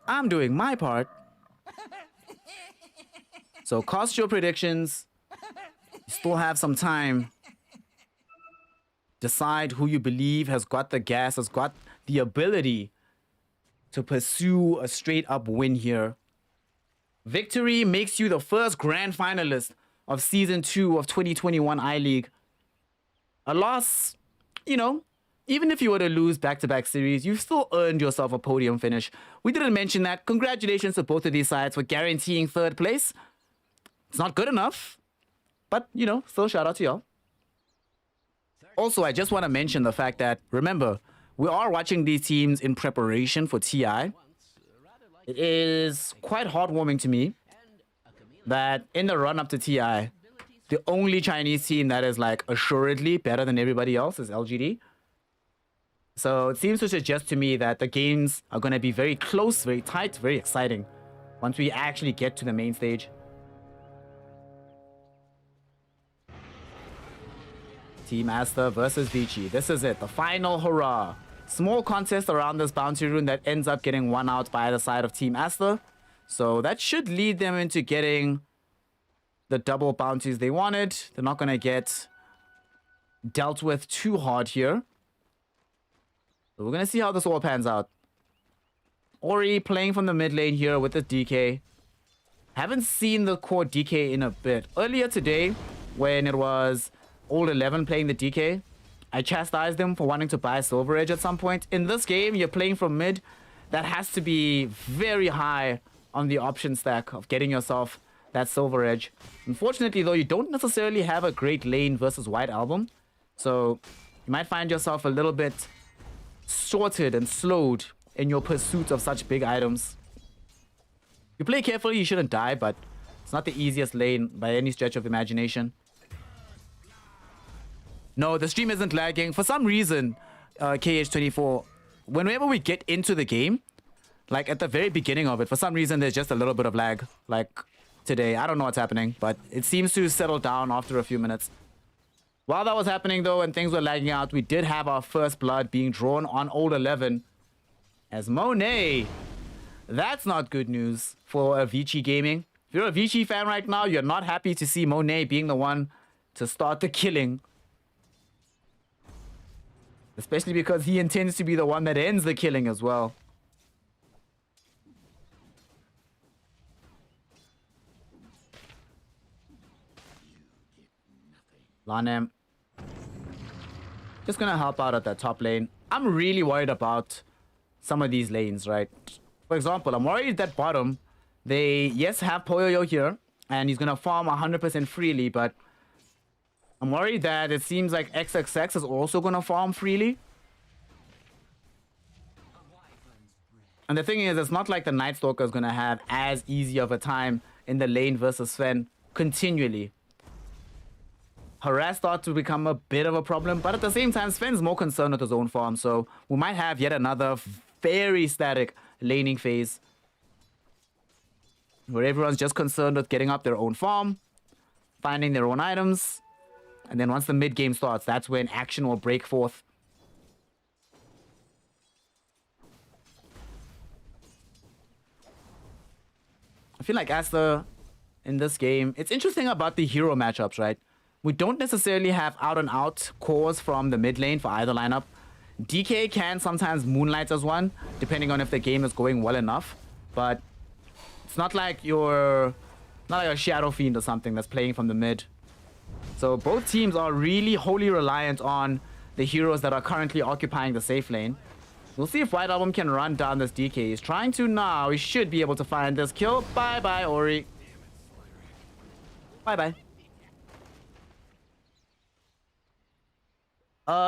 I'm doing my part. So cast your predictions. You still have some time. Decide who you believe has got the gas, has got the ability to pursue a straight up win here. Victory makes you the first grand finalist of Season 2 of 2021 I-League. A loss, you know, even if you were to lose back-to-back series, you've still earned yourself a podium finish. We didn't mention that. Congratulations to both of these sides for guaranteeing third place. It's not good enough, but, you know, still shout out to y'all. Also, I just want to mention the fact that, remember, we are watching these teams in preparation for TI. It is quite heartwarming to me that in the run-up to TI, the only Chinese team that is, like, assuredly better than everybody else is LGD. So it seems to suggest to me that the games are going to be very close, very tight, very exciting once we actually get to the main stage. Team Asta versus Vici. This is it, the final hurrah. Small contest around this bounty rune that ends up getting won out by the side of Team Asta. So that should lead them into getting the double bounties they wanted. They're not going to get dealt with too hard here. So we're going to see how this all pans out. Ori playing from the mid lane here with the DK. Haven't seen the core DK in a bit. Earlier today, when it was Old 11 playing the DK, I chastised them for wanting to buy Silver Edge at some point. In this game, you're playing from mid. That has to be very high on the option stack of getting yourself that Silver Edge. Unfortunately, though, you don't necessarily have a great lane versus White Album. So you might find yourself a little bit sorted and slowed in your pursuit of such big items. If you play carefully, you shouldn't die, but it's not the easiest lane by any stretch of imagination. No, the stream isn't lagging. For some reason, KH24, whenever we get into the game, like at the very beginning of it, for some reason, there's just a little bit of lag. Like today, I don't know what's happening, but it seems to settle down after a few minutes. While that was happening, though, and things were lagging out, we did have our first blood being drawn on Old 11 as Monet. That's not good news for Avicii Gaming. If you're a Avicii fan right now, you're not happy to see Monet being the one to start the killing. Especially because he intends to be the one that ends the killing as well. Lanem. Just gonna help out at that top lane. I'm really worried about some of these lanes, right? For example, I'm worried that bottom, they, yes, have Poyoyo here, and he's gonna farm 100% freely, but I'm worried that it seems like XXX is also gonna farm freely. And the thing is, it's not like the Night Stalker is gonna have as easy of a time in the lane versus Sven continually. Harass starts to become a bit of a problem, but at the same time, Sven's more concerned with his own farm, so we might have yet another very static laning phase where everyone's just concerned with getting up their own farm, finding their own items, and then once the mid game starts, that's when action will break forth. I feel like Asta in this game, it's interesting about the hero matchups, right? We don't necessarily have out-and-out cores from the mid lane for either lineup. DK can sometimes moonlight as one, depending on if the game is going well enough. But it's not like you're not like a Shadow Fiend or something that's playing from the mid. So both teams are really wholly reliant on the heroes that are currently occupying the safe lane. We'll see if White Album can run down this DK. He's trying to now. He should be able to find this kill. Bye-bye, Ori. Bye-bye.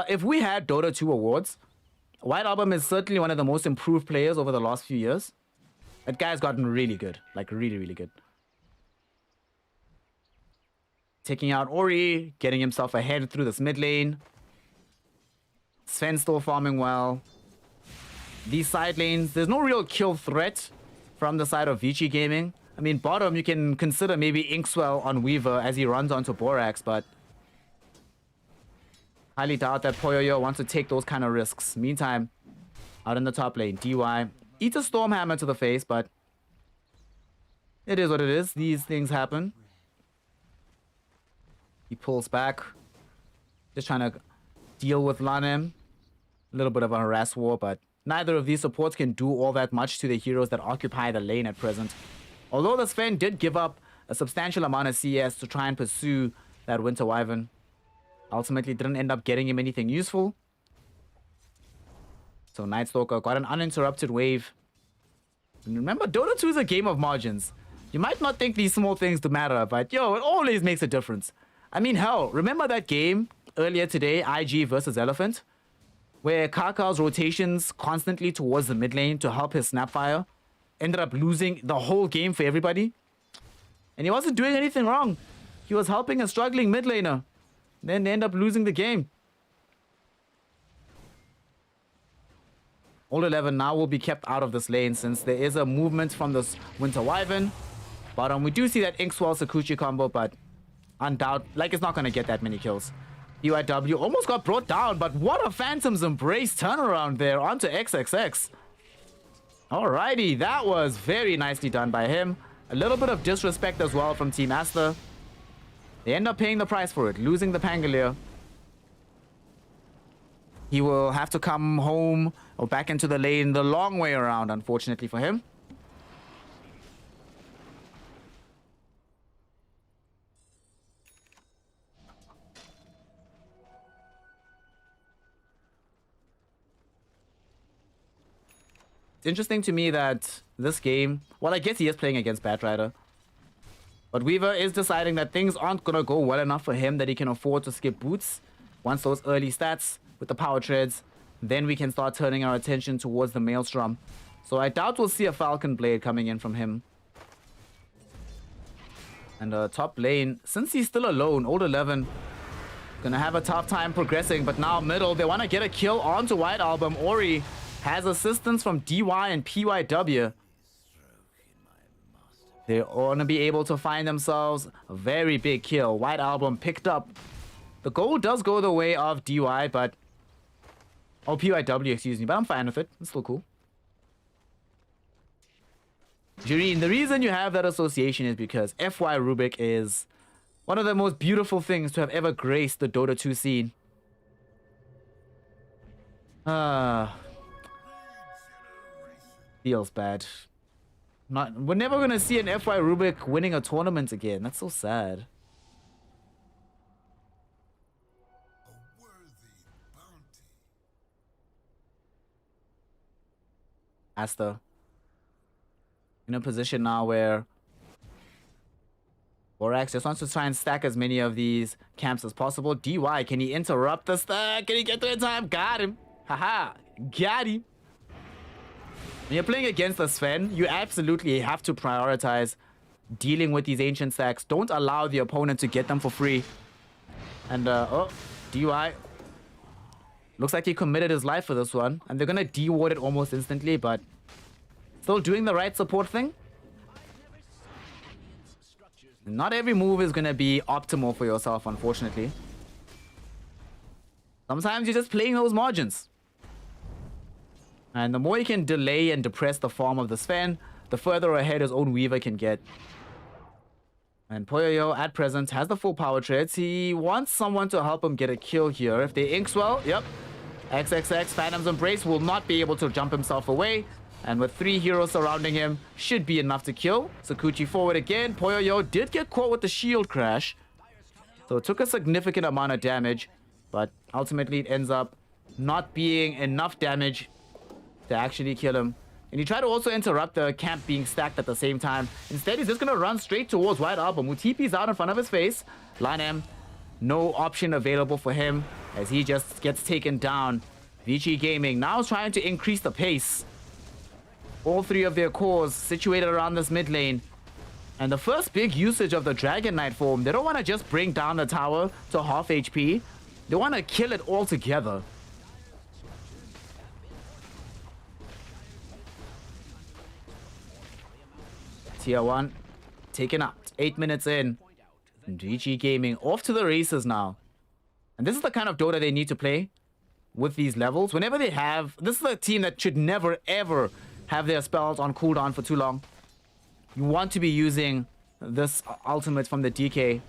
If we had Dota 2 awards, White Album is certainly one of the most improved players over the last few years. That guy's gotten really good. Like, really, really good. Taking out Ori, getting himself ahead through this mid lane. Sven still farming well. These side lanes, there's no real kill threat from the side of Vici Gaming. I mean, bottom, you can consider maybe Inkswell on Weaver as he runs onto Borax, but highly doubt that Poyoyo wants to take those kind of risks. Meantime, out in the top lane, DY eats a Stormhammer to the face, but it is what it is. These things happen. He pulls back. Just trying to deal with Lanem. A little bit of a harass war, but neither of these supports can do all that much to the heroes that occupy the lane at present. Although the Sven did give up a substantial amount of CS to try and pursue that Winter Wyvern. Ultimately didn't end up getting him anything useful. So Night Stalker got an uninterrupted wave. And remember, Dota 2 is a game of margins. You might not think these small things do matter, but yo, it always makes a difference. I mean, hell, remember that game earlier today, IG versus Elephant? Where Kakao's rotations constantly towards the mid lane to help his Snapfire ended up losing the whole game for everybody? And he wasn't doing anything wrong. He was helping a struggling mid laner. Then they end up losing the game. All 11 now will be kept out of this lane since there is a movement from this Winter Wyvern. But we do see that Inkswell Sakuchi combo, but undoubtedly, like, it's not going to get that many kills. UIW almost got brought down, but what a Phantom's Embrace turnaround there onto XXX. Alrighty, that was very nicely done by him. A little bit of disrespect as well from Team Asta. They end up paying the price for it, losing the Pangolier. He will have to come home or back into the lane the long way around, unfortunately for him. It's interesting to me that this game, well, I guess he is playing against Batrider, but Weaver is deciding that things aren't going to go well enough for him that he can afford to skip boots. Once those early stats with the power treads, then we can start turning our attention towards the Maelstrom. So I doubt we'll see a Falcon Blade coming in from him. And top lane, since he's still alone, Old 11 gonna have a tough time progressing, but now middle, they want to get a kill onto White Album. Ori has assistance from DY and PYW. They're going to be able to find themselves a very big kill. White Album picked up. The goal does go the way of DY, but... oh, PYW, excuse me. But I'm fine with it. It's still cool. Jireen, the reason you have that association is because FY Rubik is one of the most beautiful things to have ever graced the Dota 2 scene. Feels bad. We're never gonna see an FY Rubik winning a tournament again. That's so sad. Asta in a position now where Borax just wants to try and stack as many of these camps as possible. DY, can he interrupt the stack? Can he get there in time? Got him. Haha, got him. When you're playing against the Sven, you absolutely have to prioritize dealing with these ancient stacks. Don't allow the opponent to get them for free. And, oh, DY. Looks like he committed his life for this one. And they're going to de-ward it almost instantly, but still doing the right support thing. Not every move is going to be optimal for yourself, unfortunately. Sometimes you're just playing those margins. And the more you can delay and depress the farm of the Sven, the further ahead his own Weaver can get. And Poyoyo, at present, has the full power treads. He wants someone to help him get a kill here. If they Inkswell, yep. XXX, Phantom's Embrace will not be able to jump himself away. And with 3 heroes surrounding him, should be enough to kill. Sakuchi forward again. Poyoyo did get caught with the shield crash. So it took a significant amount of damage. But ultimately it ends up not being enough damage to actually kill him. And he tried to also interrupt the camp being stacked at the same time. Instead, he's just going to run straight towards White Album. Mutipi's out in front of his face. Lanem, no option available for him as he just gets taken down. Vici Gaming now trying to increase the pace. All three of their cores situated around this mid lane. And the first big usage of the Dragon Knight form, they don't want to just bring down the tower to half HP. They want to kill it altogether. Tier 1 taken out. 8 minutes in. And GG Gaming off to the races now. And this is the kind of Dota they need to play with these levels. Whenever they have... This is a team that should never, ever have their spells on cooldown for too long. You want to be using this ultimate from the DK.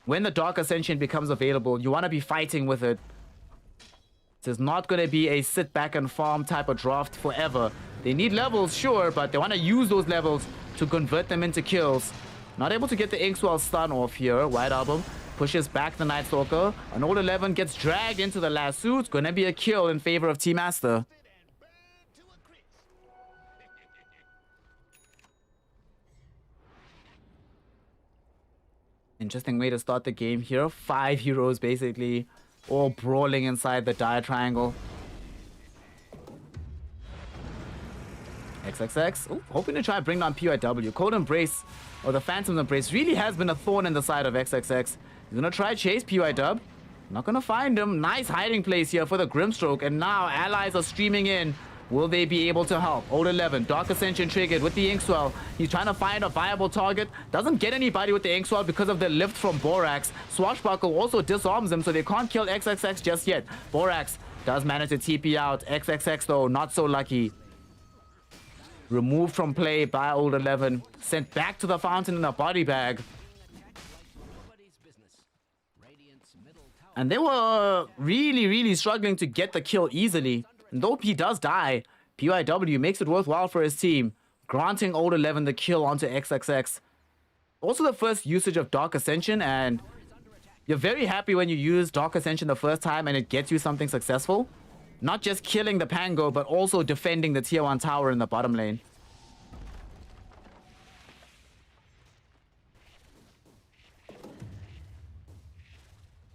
When the Dark Ascension becomes available, you want to be fighting with it. This is not going to be a sit back and farm type of draft forever. They need levels, sure, but they want to use those levels to convert them into kills. Not able to get the Inkswell stun off here. White Album pushes back the Night Stalker. An old 11 gets dragged into the last suit. Going to be a kill in favor of Team Master. Interesting way to start the game here. 5 heroes basically all brawling inside the dire triangle. XXX. Ooh, hoping to try and bring down PYW. Cold Embrace, or the Phantom's Embrace, really has been a thorn in the side of XXX. He's gonna try chase PYW. Not gonna find him. Nice hiding place here for the Grimstroke. And now allies are streaming in. Will they be able to help? Old 11, Dark Ascension triggered with the Inkswell. He's trying to find a viable target. Doesn't get anybody with the Inkswell because of the lift from Borax. Swashbuckle also disarms him, so they can't kill XXX just yet. Borax does manage to TP out. XXX, though, not so lucky. Removed from play by Old 11. Sent back to the fountain in a body bag. And they were really struggling to get the kill easily. And though he does die, PYW makes it worthwhile for his team, granting Old 11 the kill onto XXX. Also the first usage of Dark Ascension, and you're very happy when you use Dark Ascension the first time and it gets you something successful. Not just killing the Pango, but also defending the tier 1 tower in the bottom lane.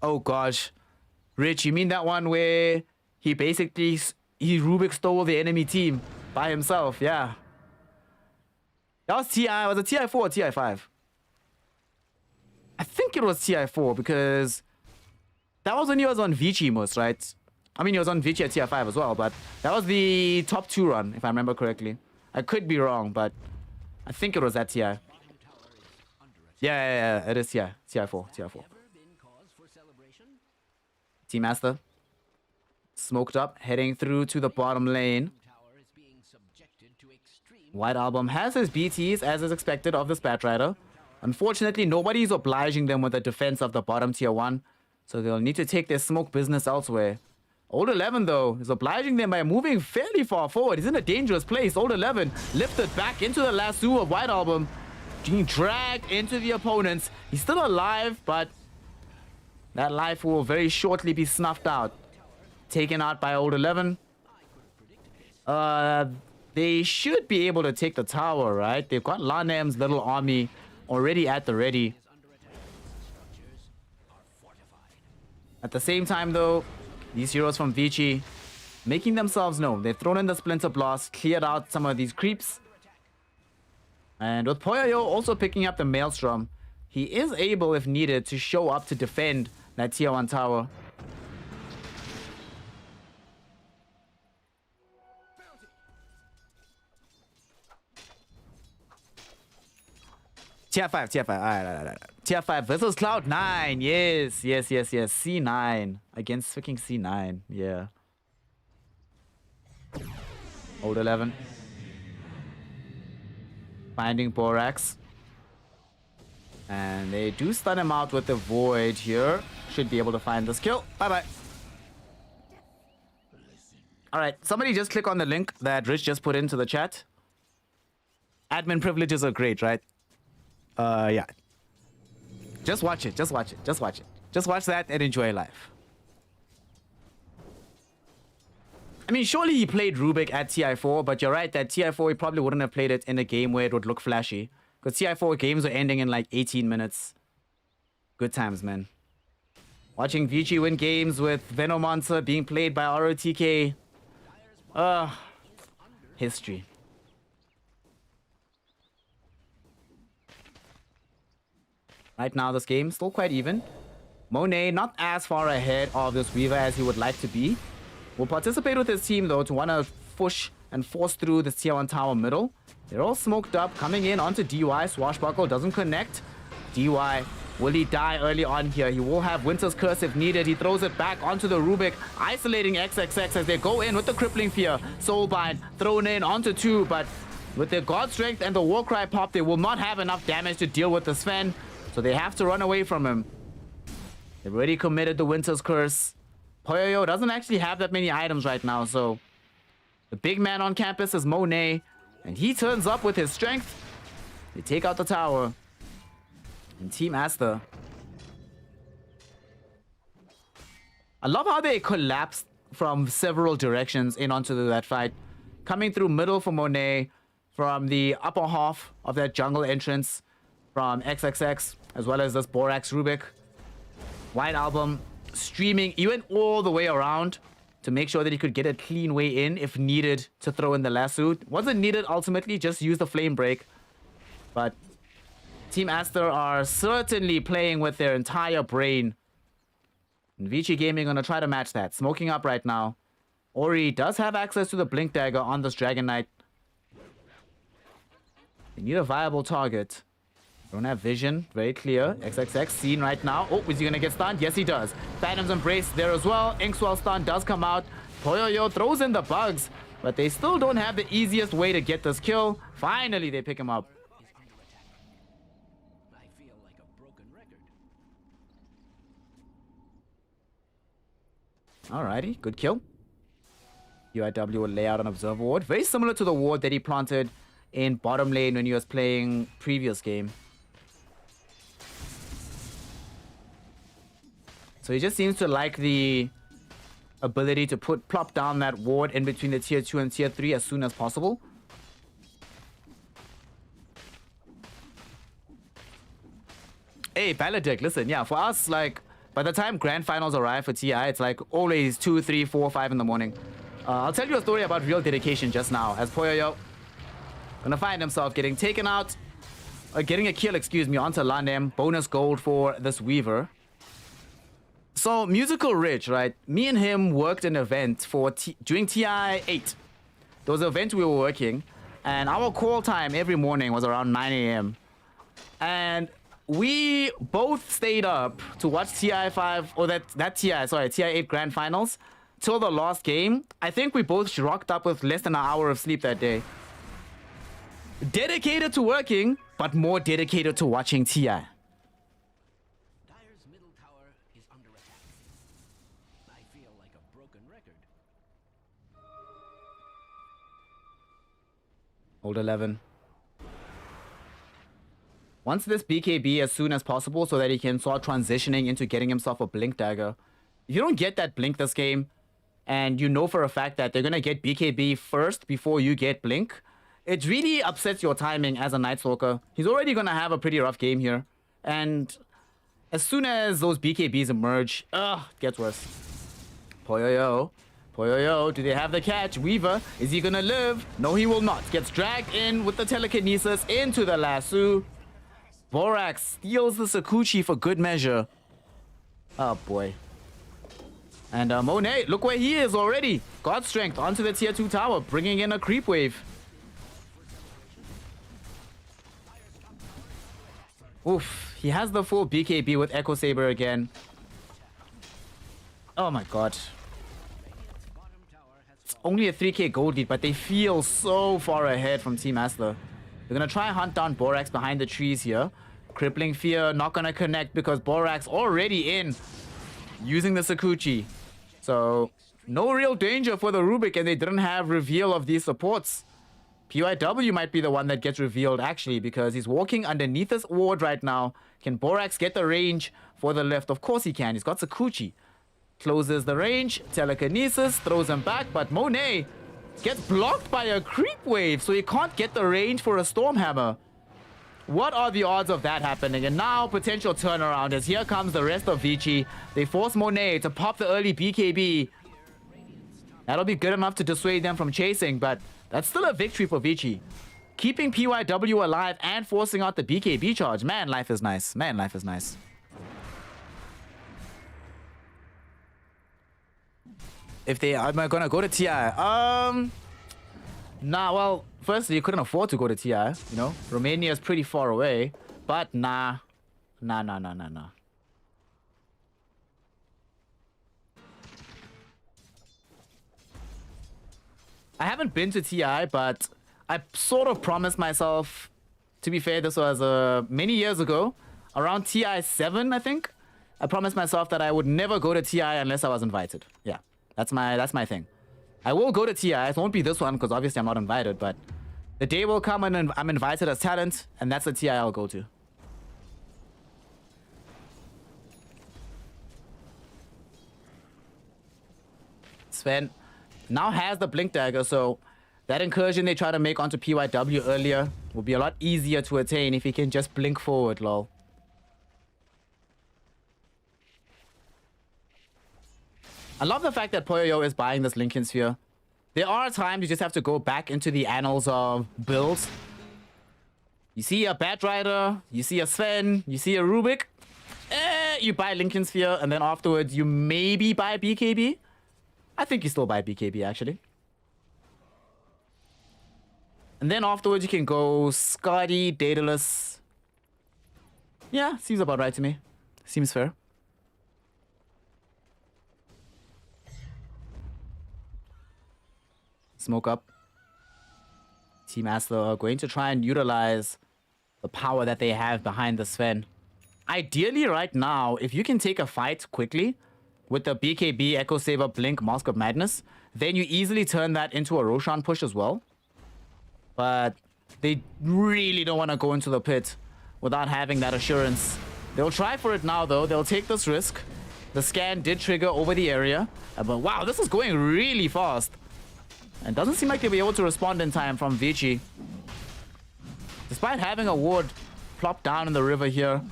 Oh gosh. Rich, you mean that one where he basically... He Rubik stole the enemy team by himself, yeah. That was TI, was it TI4 or TI5? I think it was TI4 because that was when he was on Vici most, right? I mean, he was on Vici at TI5 as well, but that was the top 2 run, if I remember correctly. I could be wrong, but I think it was that TI. Yeah, it is TI. TI4. Team Master. Smoked up, heading through to the bottom lane. White Album has his BTs, as is expected of the Spat Rider. Unfortunately, nobody's obliging them with the defense of the bottom tier 1, so they'll need to take their smoke business elsewhere. Old 11, though, is obliging them by moving fairly far forward. He's in a dangerous place. Old 11 lifted back into the lasso of White Album, being dragged into the opponents. He's still alive, but that life will very shortly be snuffed out. Taken out by Old 11. They should be able to take the tower, right? They've got Lanem's little army already at the ready. At the same time, though, these heroes from Vici making themselves known. They've thrown in the Splinter Blast, cleared out some of these creeps. And with Poyayo also picking up the Maelstrom, he is able, if needed, to show up to defend that tier 1 tower. Tier 5. Alright. Tier 5 versus Cloud9. Yes. C9 against freaking C9. Yeah. Old 11. Finding Borax. And they do stun him out with the Void here. Should be able to find this kill. Bye-bye. Alright, somebody just click on the link that Rich just put into the chat. Admin privileges are great, right? Yeah. Just watch it. Just watch that and enjoy life. I mean, surely he played Rubik at TI4, but you're right that TI4 he probably wouldn't have played it in a game where it would look flashy. Because TI4 games were ending in like 18 minutes. Good times, man. Watching Vici win games with Venomonster being played by ROTK. History. Right now, this game still quite even. Monet not as far ahead of this Weaver as he would like to be. Will participate with his team though to want to push and force through the tier 1 tower middle. They're all smoked up, coming in onto DY. Swashbuckle doesn't connect. DY, will he die early on here? He will have Winter's Curse if needed. He throws it back onto the Rubik, isolating XXX as they go in with the Crippling Fear. Soulbind thrown in onto 2, but with their God Strength and the Warcry pop, they will not have enough damage to deal with the Sven, so they have to run away from him. They've already committed the Winter's Curse. Poyoyo doesn't actually have that many items right now, so the big man on campus is Monet, and he turns up with his strength. They take out the tower. And Team Aster. I love how they collapsed from several directions in onto that fight. Coming through middle for Monet, from the upper half of that jungle entrance, from XXX, as well as this Borax Rubik. White Album streaming. He went all the way around to make sure that he could get a clean way in if needed to throw in the lasso. Wasn't needed ultimately, just use the flame break. But Team Aster are certainly playing with their entire brain. And Vici Gaming gonna try to match that. Smoking up right now. Ori does have access to the Blink Dagger on this Dragon Knight. They need a viable target. Don't have vision. Very clear. XXX seen right now. Oh, is he gonna get stunned? Yes, he does. Phantom's Embrace there as well. Inkswell stun does come out. Poyoyo throws in the bugs, but they still don't have the easiest way to get this kill. Finally, they pick him up. I feel like a broken record. Alrighty, good kill. UIW will lay out an Observer Ward. Very similar to the ward that he planted in bottom lane when he was playing previous game. So he just seems to like the ability to plop down that ward in between the tier 2 and tier 3 as soon as possible. Hey, Baladic, listen, yeah, for us, like, by the time grand finals arrive for TI, it's like always 2, 3, 4, 5 in the morning. I'll tell you a story about real dedication just now, as Poyoyo gonna find himself getting taken out, getting a kill, excuse me, onto Landem. Bonus gold for this Weaver. So, Musical Rich, right? Me and him worked an event during TI 8. There was an event we were working, and our call time every morning was around 9 a.m. And we both stayed up to watch TI 5, or TI 8 Grand Finals till the last game. I think we both rocked up with less than an hour of sleep that day. Dedicated to working, but more dedicated to watching TI. Dyer's middle tower is under attack. I feel like a broken record. Hold 11. Wants this BKB as soon as possible so that he can start transitioning into getting himself a Blink Dagger. If you don't get that Blink this game, and you know for a fact that they're going to get BKB first before you get Blink, it really upsets your timing as a Night Stalker. He's already going to have a pretty rough game here. And as soon as those BKBs emerge, it gets worse. Poyoyo. Poyoyo, do they have the catch? Weaver, is he going to live? No, he will not. Gets dragged in with the telekinesis into the lasso. Borax steals the Sakuchi for good measure. Oh, boy. And Monet, look where he is already. God Strength onto the tier 2 tower, bringing in a creep wave. Oof, he has the full BKB with Echo Saber again. Oh my god. It's only a 3k gold lead, but they feel so far ahead from Team Aster. They're gonna try and hunt down Borax behind the trees here. Crippling Fear not gonna connect because Borax already in using the Sakuchi. So no real danger for the Rubik, and they didn't have reveal of these supports. PYW might be the one that gets revealed actually, because he's walking underneath this ward right now. Can Borax get the range for the left? Of course he can. He's got Sakuchi. Closes the range, telekinesis, throws him back, but Monet gets blocked by a creep wave, so he can't get the range for a Stormhammer. What are the odds of that happening? And now potential turnaround as here comes the rest of Vici. They force Monet to pop the early BKB. That'll be good enough to dissuade them from chasing, but that's still a victory for Vici. keeping PYW alive and forcing out the BKB charge. Man, life is nice. Man, life is nice. If they am I gonna go to TI? Nah, well, firstly, you couldn't afford to go to TI, you know? Romania is pretty far away. But nah. Nah. I haven't been to TI, but I sort of promised myself, to be fair, this was many years ago, around TI 7, I think. I promised myself that I would never go to TI unless I was invited. Yeah, that's my thing. I will go to TI. It won't be this one because obviously I'm not invited, but the day will come and I'm invited as talent, and that's the TI I'll go to. Sven now has the Blink Dagger, so that incursion they try to make onto PYW earlier will be a lot easier to attain if he can just blink forward, lol. I love the fact that Poyo is buying this Lincoln Sphere. There are times you just have to go back into the annals of builds. You see a Bat Rider, you see a Sven, you see a Rubik. You buy Lincoln Sphere, and then afterwards you maybe buy BKB. I think you still buy BKB, actually. And then afterwards you can go Scotty, Daedalus. Yeah, seems about right to me. Seems fair. Smoke up. Team Asler are going to try and utilize the power that they have behind the Sven. Ideally, right now, if you can take a fight quickly with the BKB, Echo Saber, Blink, Mask of Madness, then you easily turn that into a Roshan push as well. But they really don't want to go into the pit without having that assurance. They'll try for it now, though. They'll take this risk. The scan did trigger over the area. But wow, this is going really fast. And doesn't seem like they'll be able to respond in time from Vici. Despite having a ward plopped down in the river here,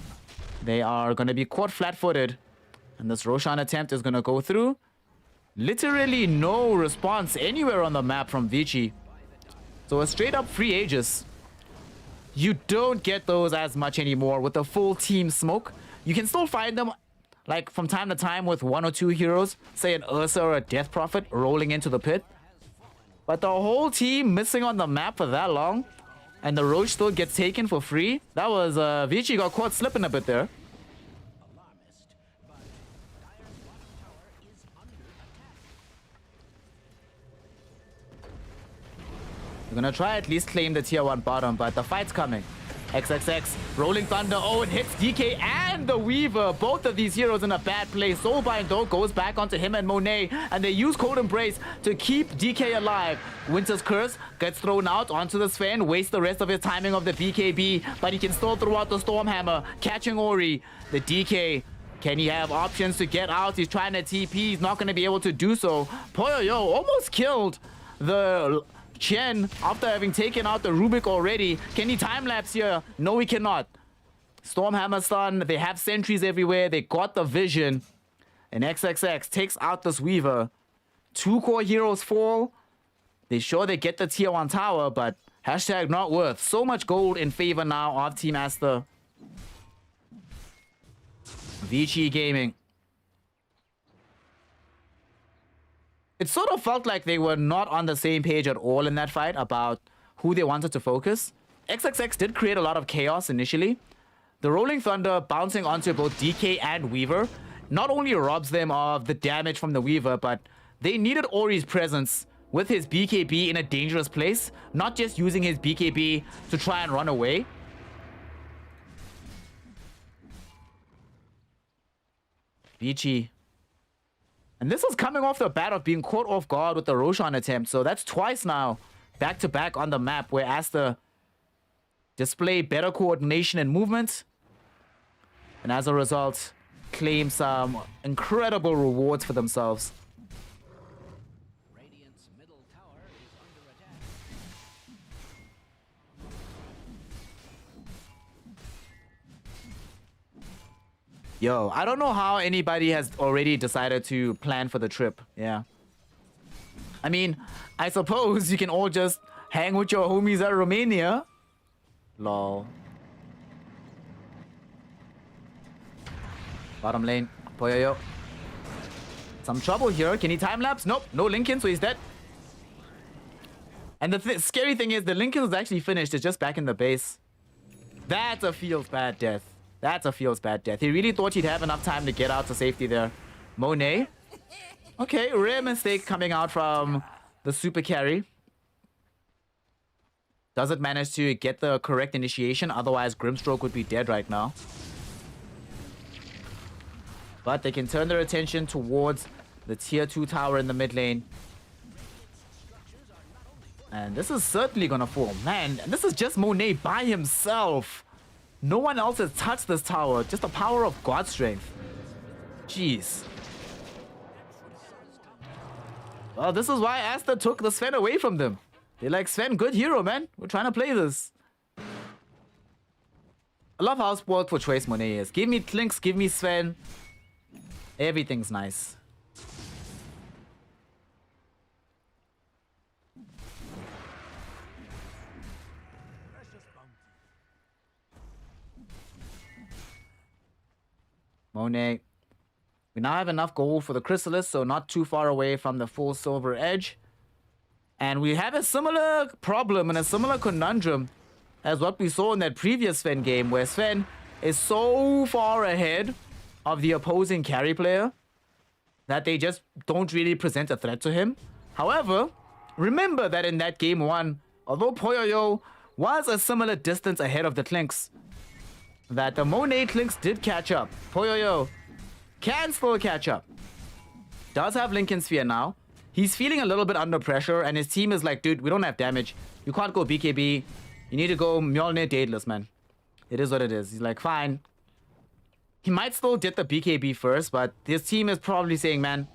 they are going to be caught flat-footed. And this Roshan attempt is going to go through. Literally no response anywhere on the map from Vici. So a straight-up free Aegis. You don't get those as much anymore with the full team smoke. You can still find them like from time to time with one or two heroes, say an Ursa or a Death Prophet rolling into the pit. But the whole team missing on the map for that long, and the Roche still gets taken for free. That was, Vici got caught slipping a bit there. We're gonna try at least claim the tier 1 bottom, but the fight's coming. XXX, Rolling Thunder, oh, it hits DK and the Weaver. Both of these heroes in a bad place. Soulbind, though, goes back onto him and Monet, and they use Code Embrace to keep DK alive. Winter's Curse gets thrown out onto the Sven, wastes the rest of his timing of the BKB, but he can still throw out the Stormhammer, catching Ori. The DK, can he have options to get out? He's trying to TP, he's not going to be able to do so. Poyo almost killed the Chen after having taken out the Rubik already. Can he time-lapse here? No, he cannot. Stormhammer stun. They have sentries everywhere. They got the vision. And XXX takes out this Weaver. 2 core heroes fall. They sure they get the tier 1 tower, but hashtag not worth. So much gold in favor now of Team Aster. Vici Gaming. It sort of felt like they were not on the same page at all in that fight about who they wanted to focus. XXX did create a lot of chaos initially. The Rolling Thunder bouncing onto both DK and Weaver not only robs them of the damage from the Weaver, but they needed Ori's presence with his BKB in a dangerous place, not just using his BKB to try and run away. Vici. And this is coming off the bat of being caught off guard with the Roshan attempt. So that's twice now, back-to-back on the map, where Aster display better coordination and movement. And as a result, claim some incredible rewards for themselves. Radiant's middle tower is under attack. Yo, I don't know how anybody has already decided to plan for the trip. Yeah. I mean, I suppose you can all just Hang with your homies at Romania. Lol. Bottom lane. Poyoyo. Some trouble here. Can he time lapse? Nope. No Lincoln, so he's dead. And the scary thing is the Lincoln is actually finished. It's just back in the base. That's a feels bad death. That's a feels bad death. He really thought he'd have enough time to get out to safety there. Monet. Okay, rare mistake coming out from the super carry. Doesn't manage to get the correct initiation. Otherwise, Grimstroke would be dead right now. But they can turn their attention towards the tier 2 tower in the mid lane. And this is certainly gonna fall. Man, this is just Monet by himself. No one else has touched this tower. Just the power of God strength. Jeez. Well, this is why Asta took the Sven away from them. They're like, Sven, good hero, man. We're trying to play this. I love how spoiled for choice Monet is. Give me Tlinks, give me Sven. Everything's nice. Monet. We now have enough gold for the Chrysalis, so not too far away from the full silver edge. And we have a similar problem and a similar conundrum as what we saw in that previous Sven game, where Sven is so far ahead of the opposing carry player that they just don't really present a threat to him. However, remember that in that game 1, although Poyoyo was a similar distance ahead of the Tlinks, that the Monet Tlinks did catch up. Poyoyo can still catch up. Does have Lincoln Sphere now. He's feeling a little bit under pressure, and his team is like, dude, we don't have damage. You can't go BKB. You need to go Mjolnir Daedalus, man. It is what it is. He's like, fine. He might still get the BKB first, but his team is probably saying, man,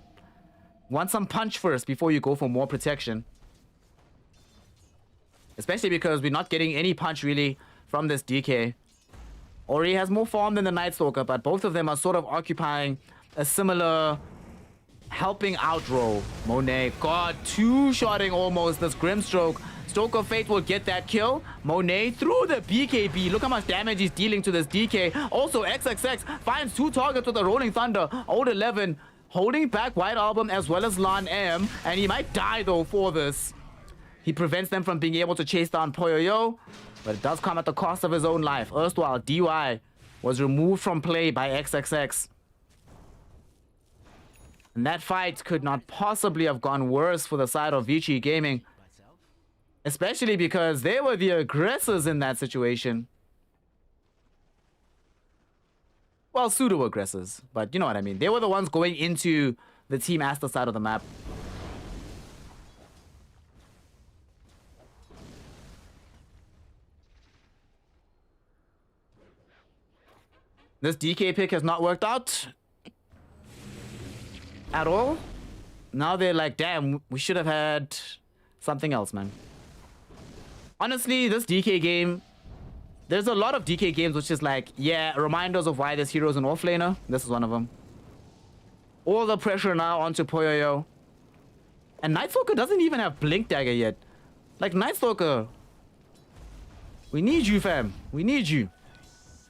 want some punch first before you go for more protection. Especially because we're not getting any punch really from this DK. Ori has more farm than the Night Stalker, but both of them are sort of occupying a similar helping out role. Monet, God, two-shotting almost this Grimstroke. Stroke of Fate will get that kill. Monet through the BKB. Look how much damage he's dealing to this DK. Also, XXX finds 2 targets with the Rolling Thunder. Old 11 holding back White Album as well as Lan M. And he might die, though, for this. He prevents them from being able to chase down Poyoyo. But it does come at the cost of his own life. Erstwhile, DY was removed from play by XXX. And that fight could not possibly have gone worse for the side of Vici Gaming. Especially because they were the aggressors in that situation. Well, pseudo-aggressors, but you know what I mean. They were the ones going into the Team Asta side of the map. This DK pick has not worked out at all. Now they're like, damn, we should have had something else, man. Honestly, this DK game, there's a lot of DK games which is like, yeah, reminders of why this hero's an offlaner. This is one of them. All the pressure now onto Poyoyo. And Night Stalker doesn't even have Blink Dagger yet. Like, Night Stalker, we need you, fam. We need you.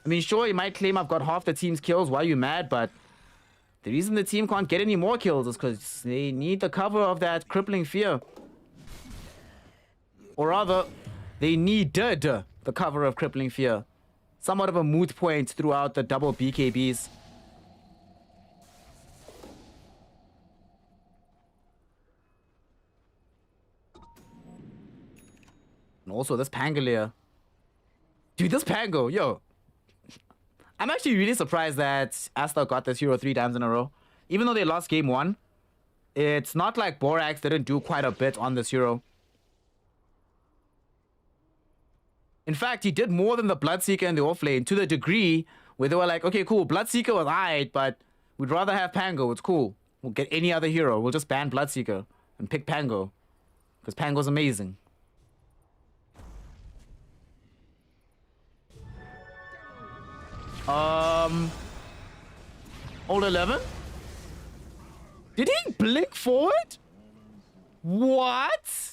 I mean, sure, you might claim I've got half the team's kills. Why are you mad? But the reason the team can't get any more kills is because they need the cover of that crippling fear. Or rather, they needed the cover of crippling fear. Somewhat of a moot point throughout the double BKBs. And also this Pangolier. Dude, this Pango, yo. I'm actually really surprised that Asta got this hero 3 times in a row. Even though they lost game 1, it's not like Borax didn't do quite a bit on this hero. In fact, he did more than the Bloodseeker in the offlane, to the degree where they were like, okay, cool, Bloodseeker was alright, but we'd rather have Pango, it's cool. We'll get any other hero, we'll just ban Bloodseeker and pick Pango. Because Pango's amazing. Old 11? Did he blink forward? What?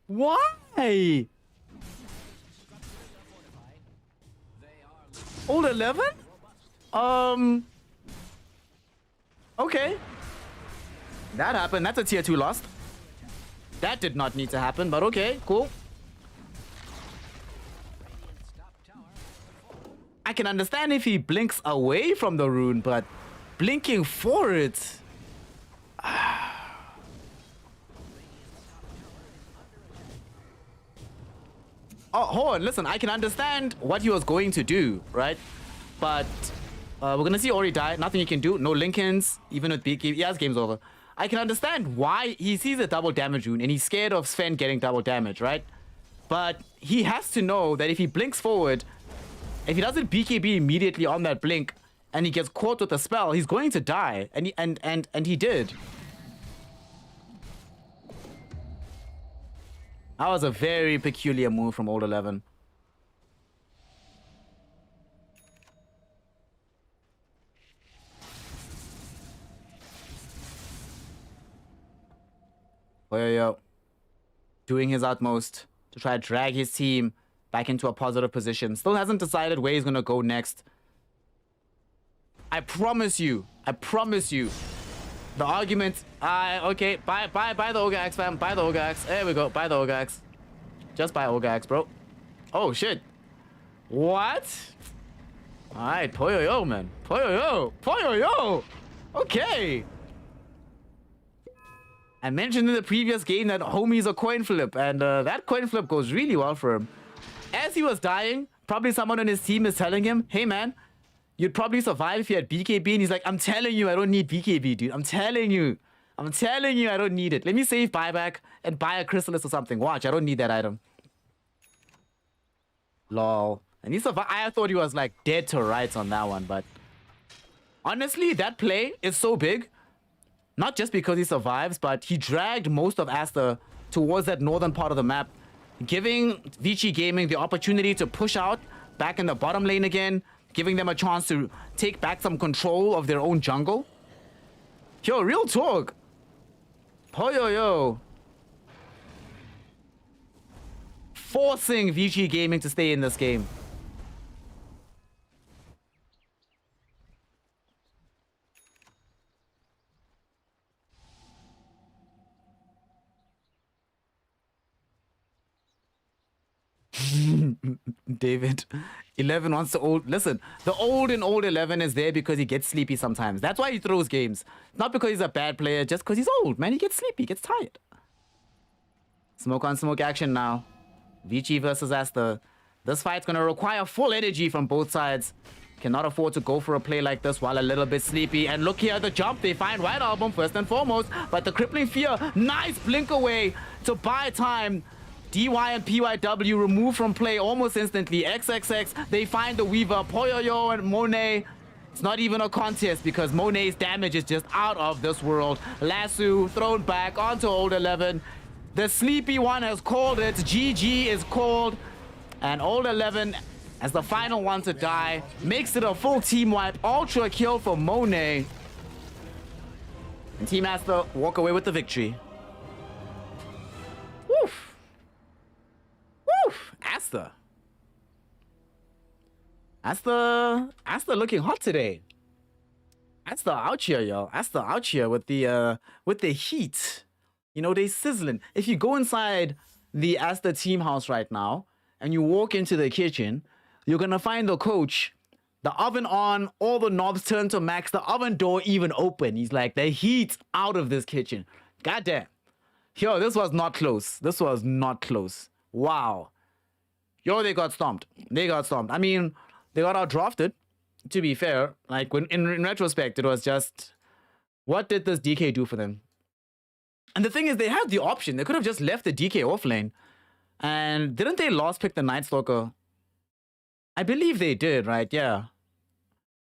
Why? Old 11? Okay. That happened. That's a tier 2 loss. That did not need to happen, but okay, cool. I can understand if he blinks away from the rune, but blinking for it. Oh, hold on, listen, I can understand what he was going to do, right? But we're gonna see Ori die. Nothing he can do. No Lincolns, even with big game. Yeah, his game's over. I can understand why he sees a double damage rune and he's scared of Sven getting double damage, right? But he has to know that if he blinks forward, if he doesn't BKB immediately on that blink and he gets caught with a spell, he's going to die. And he did. That was a very peculiar move from Old 11. Yo, doing his utmost to try to drag his team back into a positive position. Still hasn't decided where he's gonna go next. I promise you, the argument. Okay, buy the Ogre Axe, fam. Buy the Ogre Axe. There we go. Buy the Ogre Axe. Just buy Ogre Axe, bro. Oh shit. What? All right, Poyo, man. Poyo. Okay. I mentioned in the previous game that homie's a coin flip, and that coin flip goes really well for him. As he was dying, probably someone on his team is telling him, hey man, you'd probably survive if you had BKB, and he's like, I'm telling you, I don't need BKB, dude. I'm telling you, I don't need it. Let me save buyback and buy a Chrysalis or something. Watch, I don't need that item. Lol. And he survived. I thought he was like dead to rights on that one, but honestly, that play is so big. Not just because he survives, but he dragged most of Asta towards that northern part of the map, giving Vici Gaming the opportunity to push out back in the bottom lane again, giving them a chance to take back some control of their own jungle. Yo, real talk. Yo. Forcing Vici Gaming to stay in this game. David, 11 wants to old. Listen, the old 11 is there because he gets sleepy sometimes. That's why he throws games. Not because he's a bad player, just because he's old, man. He gets sleepy, gets tired. Smoke on smoke action now. Vici versus Asta. This fight's gonna require full energy from both sides. Cannot afford to go for a play like this while a little bit sleepy. And look here, the jump. They find White Album first and foremost. But the crippling fear, nice blink away to buy time. DY and PYW removed from play almost instantly. XXX, they find the Weaver. Poyoyo and Monet. It's not even a contest because Monet's damage is just out of this world. Lasso thrown back onto Old 11. The sleepy one has called it. GG is called. And Old 11, as the final one to die, makes it a full team wipe. Ultra kill for Monet. And Team Asta walk away with the victory. Woof. Asta looking hot today. Asta out here, yo. Asta out here with the heat. You know, they sizzling. If you go inside the Asta team house right now and you walk into the kitchen, you're gonna find the coach, the oven on, all the knobs turned to max, the oven door even open. He's like, the heat out of this kitchen. Goddamn. Yo, this was not close. This was not close. Wow. Yo, they got stomped. I mean, they got outdrafted, to be fair. Like, when in retrospect, it was just, what did this DK do for them? And the thing is, they had the option. They could have just left the DK off lane. And didn't they last pick the Night Stalker? I believe they did, right? Yeah.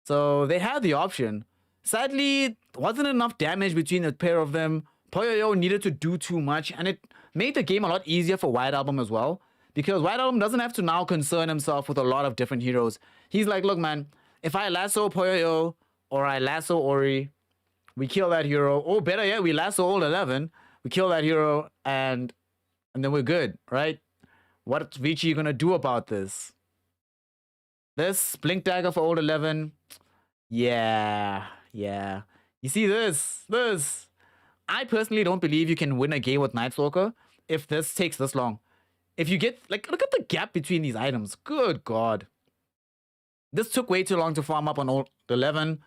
So they had the option. Sadly, wasn't enough damage between the pair of them. Poyoyo needed to do too much. And it made the game a lot easier for White Album as well. Because White Album doesn't have to now concern himself with a lot of different heroes. He's like, look, man, if I lasso Poyoyo or I lasso Ori, we kill that hero. Or better yet, we lasso Old 11, we kill that hero, and And then we're good, right? What's Vici gonna do about this? This Blink Dagger for old 11. Yeah. You see this. I personally don't believe you can win a game with Night Stalker if this takes this long. If you get, like, look at the gap between these items. Good God. This took way too long to farm up on old 11.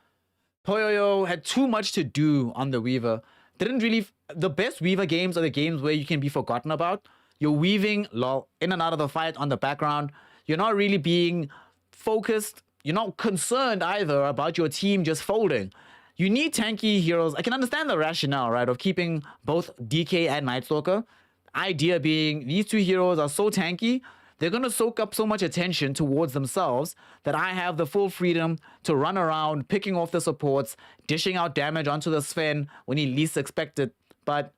Poyoyo had too much to do on the Weaver. Didn't really... The best Weaver games are the games where you can be forgotten about. You're weaving in and out of the fight on the background. You're not really being focused. You're not concerned either about your team just folding. You need tanky heroes. I can understand the rationale, right, of keeping both DK and Night Stalker. Idea being these two heroes are so tanky, they're going to soak up so much attention towards themselves that I have the full freedom to run around, picking off the supports, dishing out damage onto the Sven when he least expected. But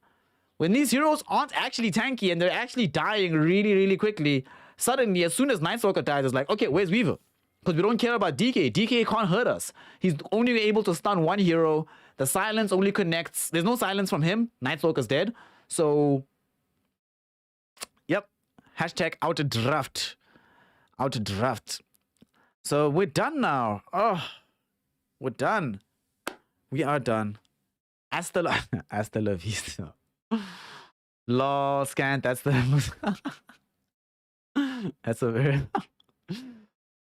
when these heroes aren't actually tanky and they're actually dying really, really quickly, suddenly, as soon as Night Stalker dies, it's like, okay, where's Weaver? Because we don't care about DK. DK can't hurt us. He's only able to stun one hero. The silence only connects. There's no silence from him. Night Stalker's dead. So, yep. Hashtag out of draft. Out of draft. So we're done now. Oh, we're done. We are done. Hasta la vista. Lol, Scant. That's the... That's a very...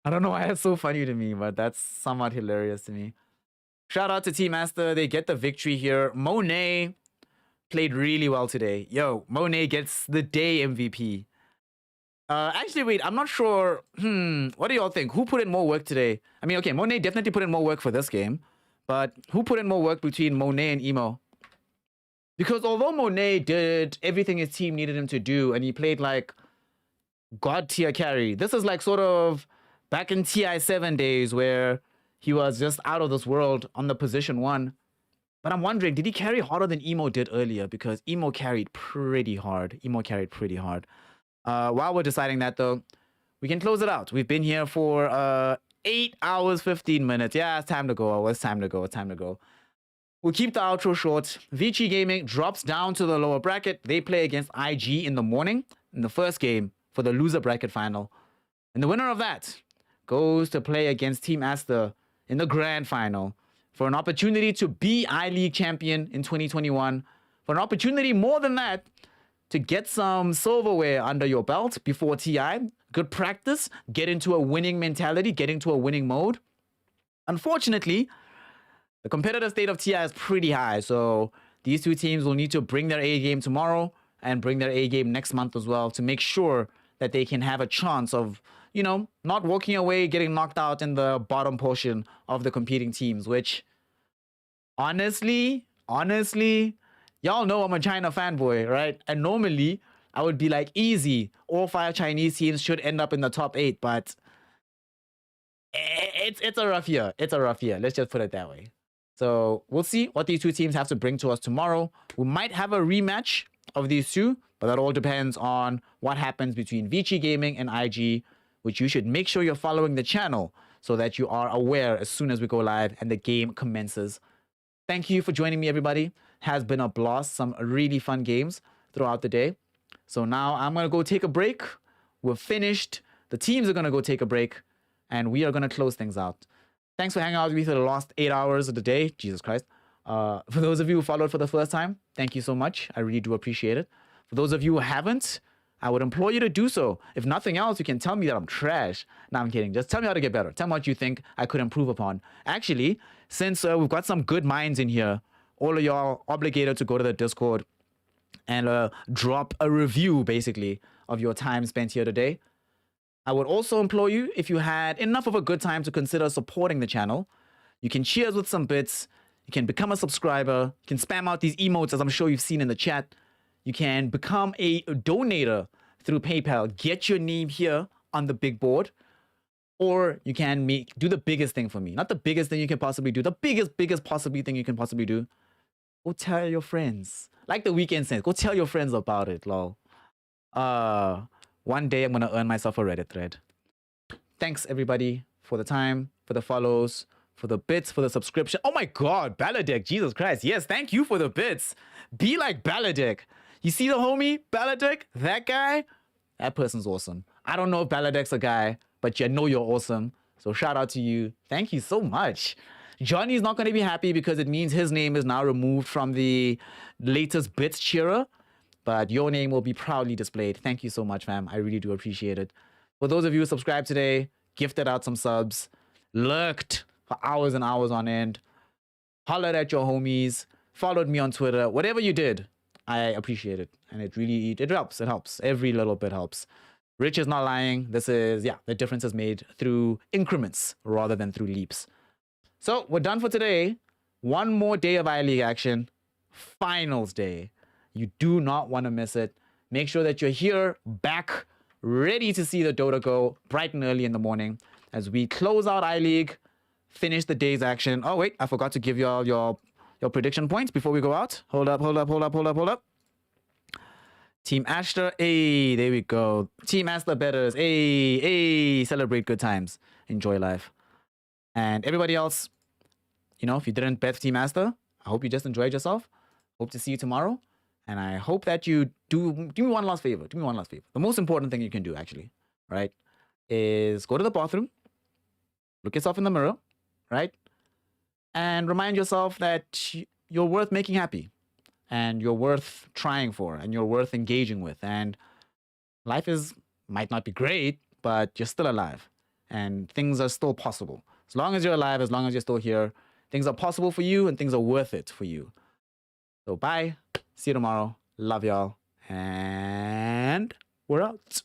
I don't know why it's so funny to me, but that's somewhat hilarious to me. Shout out to Team Master. They get the victory here. Monet played really well today. Yo, Monet gets the day MVP. Actually, wait, I'm not sure. What do y'all think? Who put in more work today? I mean, okay, Monet definitely put in more work for this game. But who put in more work between Monet and Emo? Because although Monet did everything his team needed him to do, and he played like God tier carry, this is like sort of back in TI7 days where he was just out of this world on the position 1. But I'm wondering, did he carry harder than Emo did earlier? Because Emo carried pretty hard. While we're deciding that, though, we can close it out. We've been here for 8 hours, 15 minutes. Yeah, it's time to go. It's time to go. We'll keep the outro short. Vici Gaming drops down to the lower bracket. They play against IG in the morning in the first game for the loser bracket final. And the winner of that goes to play against Team Aster in the grand final for an opportunity to be I-League champion in 2021. For an opportunity more than that, to get some silverware under your belt before TI. Good practice. Get into a winning mentality. Get into a winning mode. Unfortunately, the competitive state of TI is pretty high. So these two teams will need to bring their A game tomorrow and bring their A game next month as well to make sure that they can have a chance of, you know, not walking away, getting knocked out in the bottom portion of the competing teams, which honestly, y'all know I'm a China fanboy, right? And normally I would be like, easy, all 5 Chinese teams should end up in the top 8, but it's a rough year. Let's just put it that way. So we'll see what these two teams have to bring to us tomorrow. We might have a rematch of these two, but that all depends on what happens between Vici Gaming and IG, which you should make sure you're following the channel so that you are aware as soon as we go live and the game commences. Thank you for joining me, everybody. Has been a blast. Some really fun games throughout the day. So now I'm going to go take a break. We're finished. The teams are going to go take a break. And we are going to close things out. Thanks for hanging out with me for the last 8 hours of the day. Jesus Christ. For those of you who followed for the first time, thank you so much. I really do appreciate it. For those of you who haven't, I would implore you to do so. If nothing else, you can tell me that I'm trash. No, I'm kidding. Just tell me how to get better. Tell me what you think I could improve upon. Actually, since we've got some good minds in here, all of y'all obligated to go to the Discord and drop a review, basically, of your time spent here today. I would also implore you, if you had enough of a good time, to consider supporting the channel. You can cheers with some bits. You can become a subscriber. You can spam out these emotes, as I'm sure you've seen in the chat. You can become a donator through PayPal. Get your name here on the big board. Or you can do the biggest thing for me. Not the biggest thing you can possibly do. The biggest possibly thing you can possibly do. Go tell your friends. Like the weekend says, go tell your friends about it, lol. One day I'm going to earn myself a Reddit thread. Thanks, everybody, for the time, for the follows, for the bits, for the subscription. Oh my God, Baladek, Jesus Christ. Yes, thank you for the bits. Be like Baladek. You see the homie, Baladek? That guy? That person's awesome. I don't know if Baladek's a guy, but you know you're awesome. So shout out to you. Thank you so much. Johnny's not going to be happy because it means his name is now removed from the latest bits cheerer. But your name will be proudly displayed. Thank you so much, fam. I really do appreciate it. For those of you who subscribed today, gifted out some subs, lurked for hours and hours on end, hollered at your homies, followed me on Twitter, whatever you did, I appreciate it. And it helps. It helps. Every little bit helps. Rich is not lying. This is, the difference is made through increments rather than through leaps. So we're done for today. One more day of I-League action. Finals day. You do not want to miss it. Make sure that you're here, back, ready to see the Dota go bright and early in the morning as we close out I-League, finish the day's action. Oh, wait, I forgot to give you all your prediction points before we go out. Hold up. Team Ashter, hey, there we go. Team Ashter betters, hey, celebrate good times. Enjoy life. And everybody else, if you didn't bet Team Ashter, I hope you just enjoyed yourself. Hope to see you tomorrow. And I hope that you do me one last favor. Do me one last favor. The most important thing you can do, actually, right, is go to the bathroom, look yourself in the mirror, right, and remind yourself that you're worth making happy, and you're worth trying for, and you're worth engaging with. And life might not be great, but you're still alive, and things are still possible. As long as you're alive, as long as you're still here, things are possible for you, and things are worth it for you. So bye. See you tomorrow. Love y'all. And we're out.